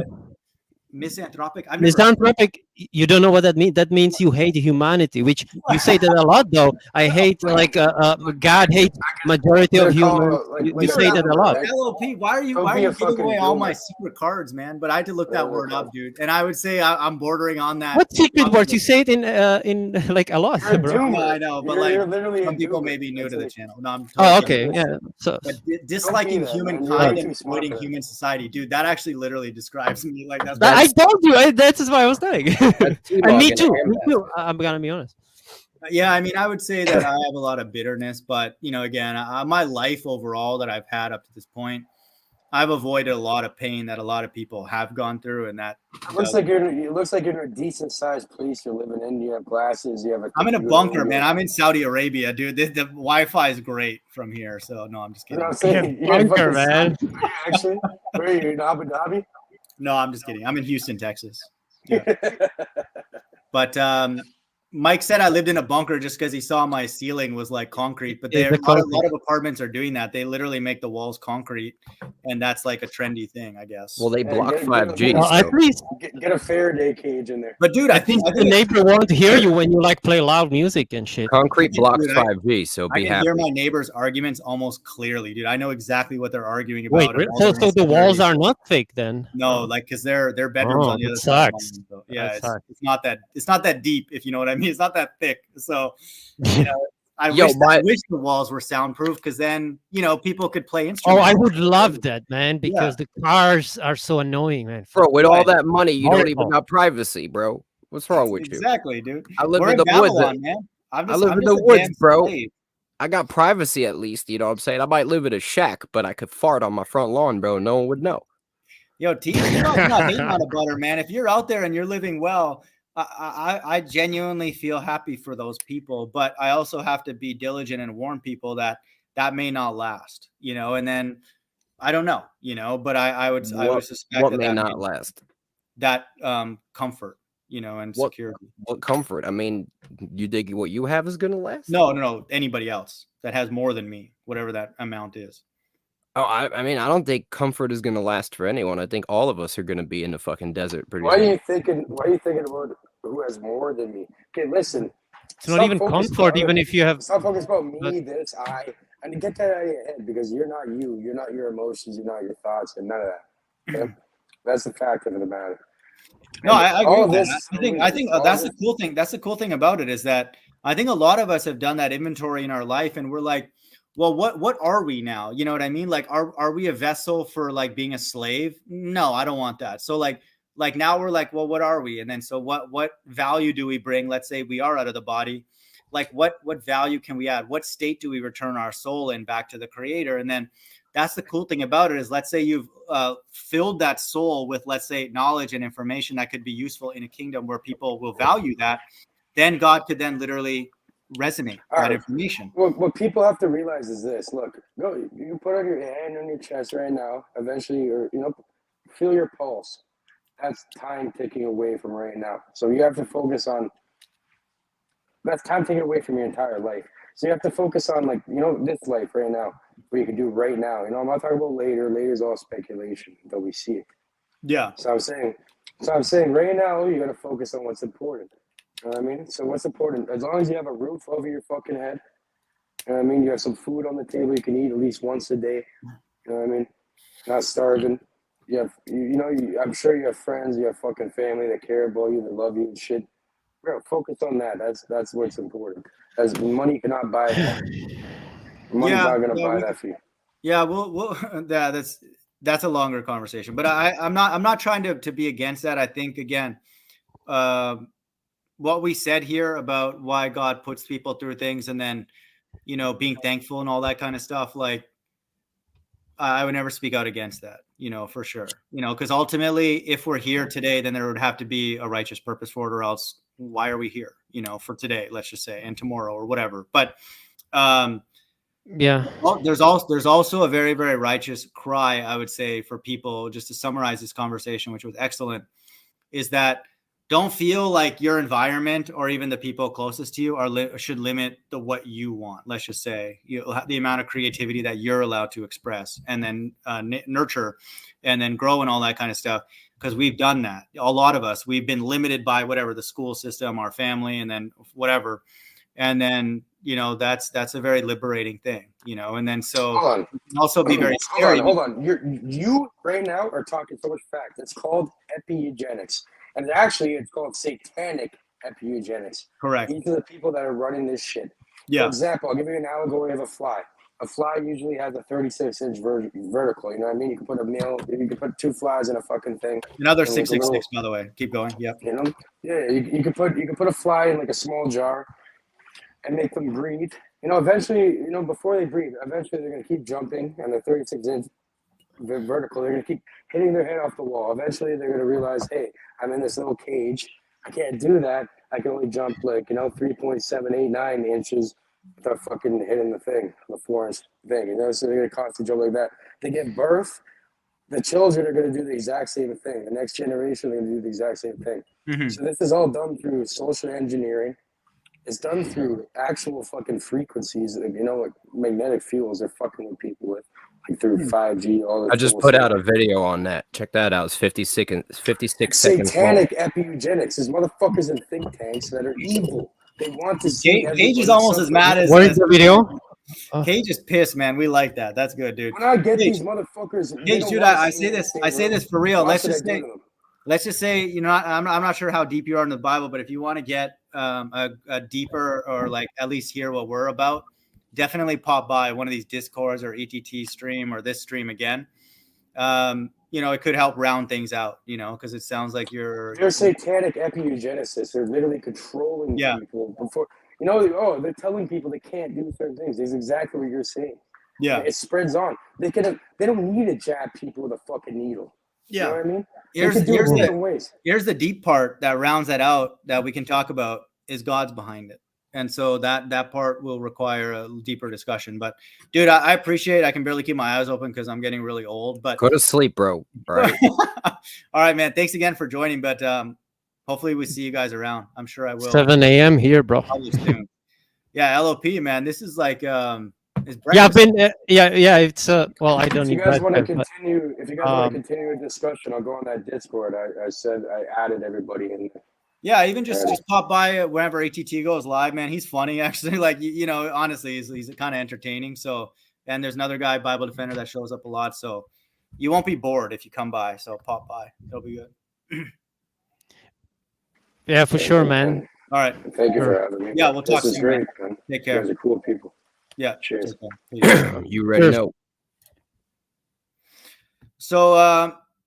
misanthropic? Misanthropic, you don't know what that means. That means you hate humanity, which you say that a lot, though. I hate God hates majority of humans. You say that a lot. LoP, why are you giving away all my secret cards, man? But I had to look that word up, dude. And I would say I'm bordering on that. What secret words? You say it in like a lot, bro. No, I know, but some people may be new to the channel. No, I'm totally okay, yeah. So but disliking humankind and avoiding human society, dude. That actually literally describes me. Like that's. I told you. That's what I was saying. And me too. I'm gonna be honest. Yeah, I mean, I would say that I have a lot of bitterness, but again, my life overall that I've had up to this point, I've avoided a lot of pain that a lot of people have gone through, and that it looks like you're in a decent sized place you're living in. You have glasses. You have a. I'm in a bunker, man. I'm in Saudi Arabia, dude. The Wi-Fi is great from here. So no, I'm just kidding. You know what I'm saying? Bunker, man. Actually, where are you in Abu Dhabi? No, I'm just kidding. I'm in Houston, Texas. Yeah. But Mike said I lived in a bunker just because he saw my ceiling was like concrete. But a lot of apartments are doing that. They literally make the walls concrete, and that's like a trendy thing, I guess. Well, they block 5G. Well, at least get a Faraday cage in there. But dude, I think the neighbor won't hear you when you like play loud music and shit. Concrete blocks 5G, so I be can happy. hear my neighbors' arguments almost clearly, dude. I know exactly what they're arguing about. Wait, so the walls are not fake then? No, like because their bedrooms on the other side. So, yeah, it's not that deep, if you know what I mean. It's not that thick. So, you know, I wish the walls were soundproof because then, you know, people could play instruments. Oh, I would love that, man, because the cars are so annoying, man. Bro, with all that money, you don't even have privacy, bro. What's wrong with you? Exactly, dude. I live in the woods, man. I live in the woods, bro. I got privacy at least, you know what I'm saying? I might live in a shack, but I could fart on my front lawn, bro. No one would know. Yo, T, you're not hating on a butter, man. If you're out there and you're living well, I genuinely feel happy for those people, but I also have to be diligent and warn people that may not last, you know, and then I don't know, you know, but I would suspect what may not last. That comfort, you know, and security. What comfort? I mean, you think what you have is going to last? No. Anybody else that has more than me, whatever that amount is. Oh, I mean, I don't think comfort is going to last for anyone. I think all of us are going to be in the fucking desert pretty soon. Why are you thinking about who has more than me? Okay, listen. It's not even comfort, even if you have. Stop focusing about me, this, and get that out of your head because you're not you. You're not your emotions. You're not your thoughts, and none of that. Okay? That's the fact of the matter. No, I agree with that. I think that's the cool thing. That's the cool thing about it is that I think a lot of us have done that inventory in our life, and we're like, well, what are we now? You know what I mean? Like, are we a vessel for like being a slave? No, I don't want that. So like now we're like, well, what are we? And then so what value do we bring? Let's say we are out of the body. Like what value can we add? What state do we return our soul in back to the creator? And then that's the cool thing about it is let's say you've filled that soul with, let's say, knowledge and information that could be useful in a kingdom where people will value that. Then God could then literally resonate that information. What people have to realize is this. Look, you put on your hand on your chest right now. Eventually, or feel your pulse. That's time ticking away from right now. So you have to focus on. That's time taken away from your entire life. So you have to focus on this life right now, what you can do right now. I'm not talking about later. Later is all speculation until we see it. Yeah. So I'm saying right now you got to focus on what's important. You know what I mean? So what's important? As long as you have a roof over your fucking head, you know what I mean? You have some food on the table you can eat at least once a day. You know what I mean? Not starving. You have, I'm sure you have friends, you have fucking family that care about you, that love you and shit. Bro, focus on that. That's what's important. As money cannot buy that. Money's not gonna buy that for you. Yeah, well, that's a longer conversation. But I'm not trying to be against that. I think again, what we said here about why God puts people through things and then, being thankful and all that kind of stuff, like I would never speak out against that, for sure, because ultimately if we're here today, then there would have to be a righteous purpose for it, or else why are we here, for today, let's just say, and tomorrow or whatever. But yeah, well, there's also a very, very righteous cry, I would say, for people, just to summarize this conversation, which was excellent, is that don't feel like your environment or even the people closest to you should limit what you want. Let's just say the amount of creativity that you're allowed to express and then nurture and then grow and all that kind of stuff. Because we've done that. A lot of us, we've been limited by whatever, the school system, our family, and then whatever. And then, that's a very liberating thing, and then so it can also be very scary. Hold on. You right now are talking so much fact. It's called epi-eugenics. And actually, it's called satanic epi-eugenics. Correct. These are the people that are running this shit. Yeah. For example, I'll give you an allegory of a fly. A fly usually has a 36-inch vertical. You know what I mean? You can put you can put two flies in a fucking thing. Another 666, by the way. Keep going. Yep. Yeah. You could put a fly in like a small jar and make them breathe. Eventually, before they breathe, eventually they're gonna keep jumping, and the 36 inch vertical. They're going to keep hitting their head off the wall. Eventually, they're going to realize, hey, I'm in this little cage. I can't do that. I can only jump 3.789 inches without fucking hitting the thing, the 4-inch thing. So they're going to constantly jump like that. They give birth. The children are going to do the exact same thing. The next generation are going to do the exact same thing. Mm-hmm. So this is all done through social engineering. It's done through actual fucking frequencies. Like magnetic fields are fucking with people with, through 5G. All this. I just put out a video on that. Check that out. It's 56 seconds. Satanic epigenetics. There's motherfuckers in think tanks that are evil. They want to see. Cage is almost as mad as. What is the video? Cage is pissed, man. We like that. That's good, dude. When I get these motherfuckers, Cage, dude, I say this for real. Let's just say, I'm not sure how deep you are in the Bible, but if you want to get a deeper, or at least hear what we're about, definitely pop by one of these Discords or ETT stream or this stream again. It could help round things out, because it sounds like you're satanic epigeneticists. They're literally controlling people before. They're telling people they can't do certain things. This is exactly what you're saying. Yeah, it spreads on. They don't need to jab people with a fucking needle. Yeah, you know what I mean. Here's the deep part that rounds that out that we can talk about is God's behind it. And so that part will require a deeper discussion. But dude, I appreciate it. I can barely keep my eyes open because I'm getting really old. But go to sleep, bro. All right. All right, man. Thanks again for joining. But hopefully we see you guys around. I'm sure I will. 7 a.m. here, bro. Yeah, LoP, man. This is like it's I've been it's well, I don't if you guys want to continue a discussion, I'll go on that Discord. I said I added everybody in. Yeah, even just pop by whenever ATT goes live, man. He's funny, actually. Honestly, he's kind of entertaining. So, and there's another guy, Bible Defender, that shows up a lot. So, you won't be bored if you come by. So, pop by. It'll be good. Yeah, for sure, man. All right. Thank you for having me. Yeah, we'll talk soon. Great, man. Take care. You guys are cool people. Yeah. Cheers. You already know. So,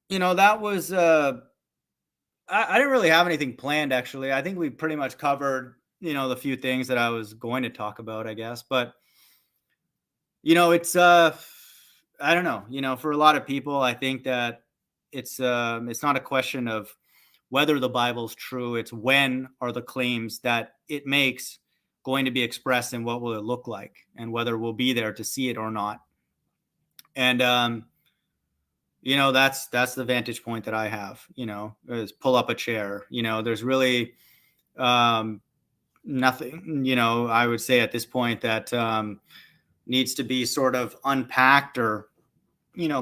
that was. I didn't really have anything planned, actually. I think we pretty much covered, the few things that I was going to talk about, I guess. But, it's, I don't know, for a lot of people, I think that it's not a question of whether the Bible's true. It's when are the claims that it makes going to be expressed and what will it look like and whether we'll be there to see it or not. And, that's the vantage point that I have, is pull up a chair. There's really nothing, I would say at this point that needs to be sort of unpacked or,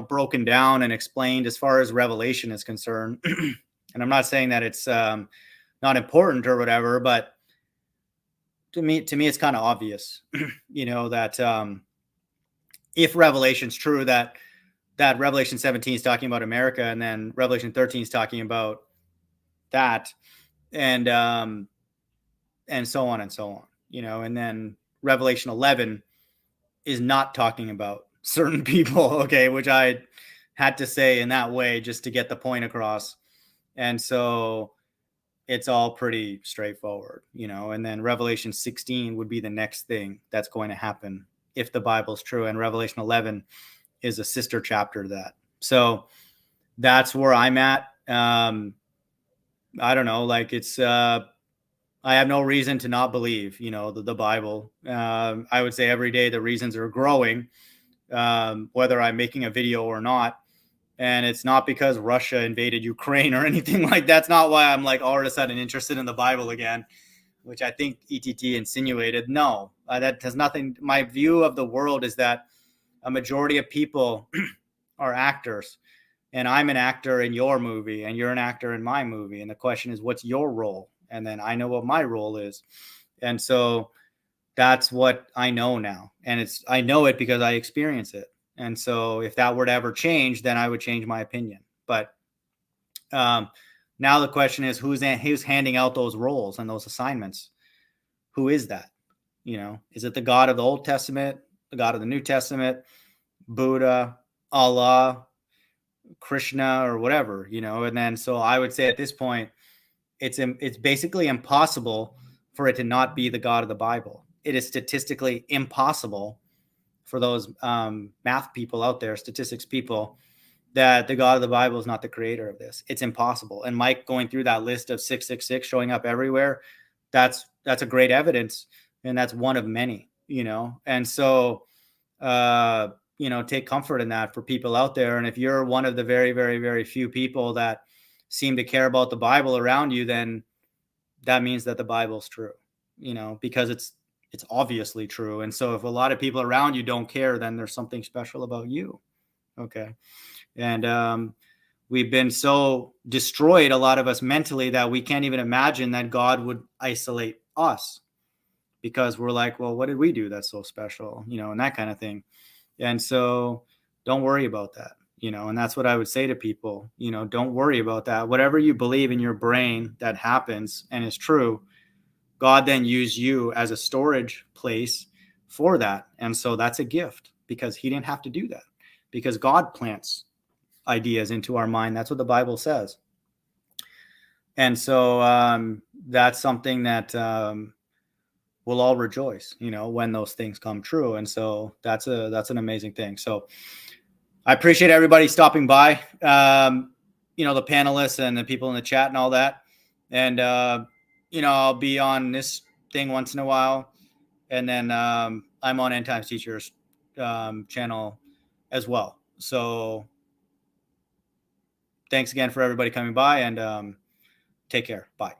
broken down and explained as far as Revelation is concerned. And I'm not saying that it's not important or whatever, but to me, it's kind of obvious, that if Revelation's true, that Revelation 17 is talking about America, and then Revelation 13 is talking about that, and so on and so on, and then Revelation 11 is not talking about certain people, okay, which I had to say in that way just to get the point across. And so it's all pretty straightforward, and then Revelation 16 would be the next thing that's going to happen if the Bible's true, and Revelation 11 is a sister chapter to that. So that's where I'm at. I don't know, it's I have no reason to not believe, the Bible. I would say every day the reasons are growing, whether I'm making a video or not. And it's not because Russia invaded Ukraine or anything like that. That's not why I'm all of a sudden interested in the Bible again, which I think ETT insinuated. No, that has nothing. My view of the world is that a majority of people are actors, and I'm an actor in your movie and you're an actor in my movie. And the question is, what's your role? And then I know what my role is. And so that's what I know now. And I know it because I experience it. And so if that were to ever change, then I would change my opinion. But now the question is, who's handing out those roles and those assignments? Who is that? Is it the God of the Old Testament, the God of the New Testament, Buddha, Allah, Krishna, or whatever, and then so I would say at this point, it's basically impossible for it to not be the God of the Bible. It is statistically impossible for those math people out there, statistics people, that the God of the Bible is not the creator of this. It's impossible. And Mike going through that list of 666 showing up everywhere, that's a great evidence. And that's one of many, you know? And so, you know, take comfort in that for people out there. And if you're one of the very, very, very few people that seem to care about the Bible around you, then that means that the Bible's true, you know, because it's obviously true. And so if a lot of people around you don't care, then there's something special about you. Okay. And we've been so destroyed, a lot of us mentally, that we can't even imagine that God would isolate us, because we're like, well, what did we do that's so special, you know, and that kind of thing. And so don't worry about that, you know, and that's what I would say to people, you know, don't worry about that. Whatever you believe in your brain that happens and is true, God then used you as a storage place for that. And so that's a gift, because he didn't have to do that, because God plants ideas into our mind. That's what the Bible says. And so that's something that we'll all rejoice, you know, when those things come true. And so that's an amazing thing. So I appreciate everybody stopping by, you know, the panelists and the people in the chat and all that. And, you know, I'll be on this thing once in a while. And then I'm on End Times Teachers channel as well. So thanks again for everybody coming by, and take care. Bye.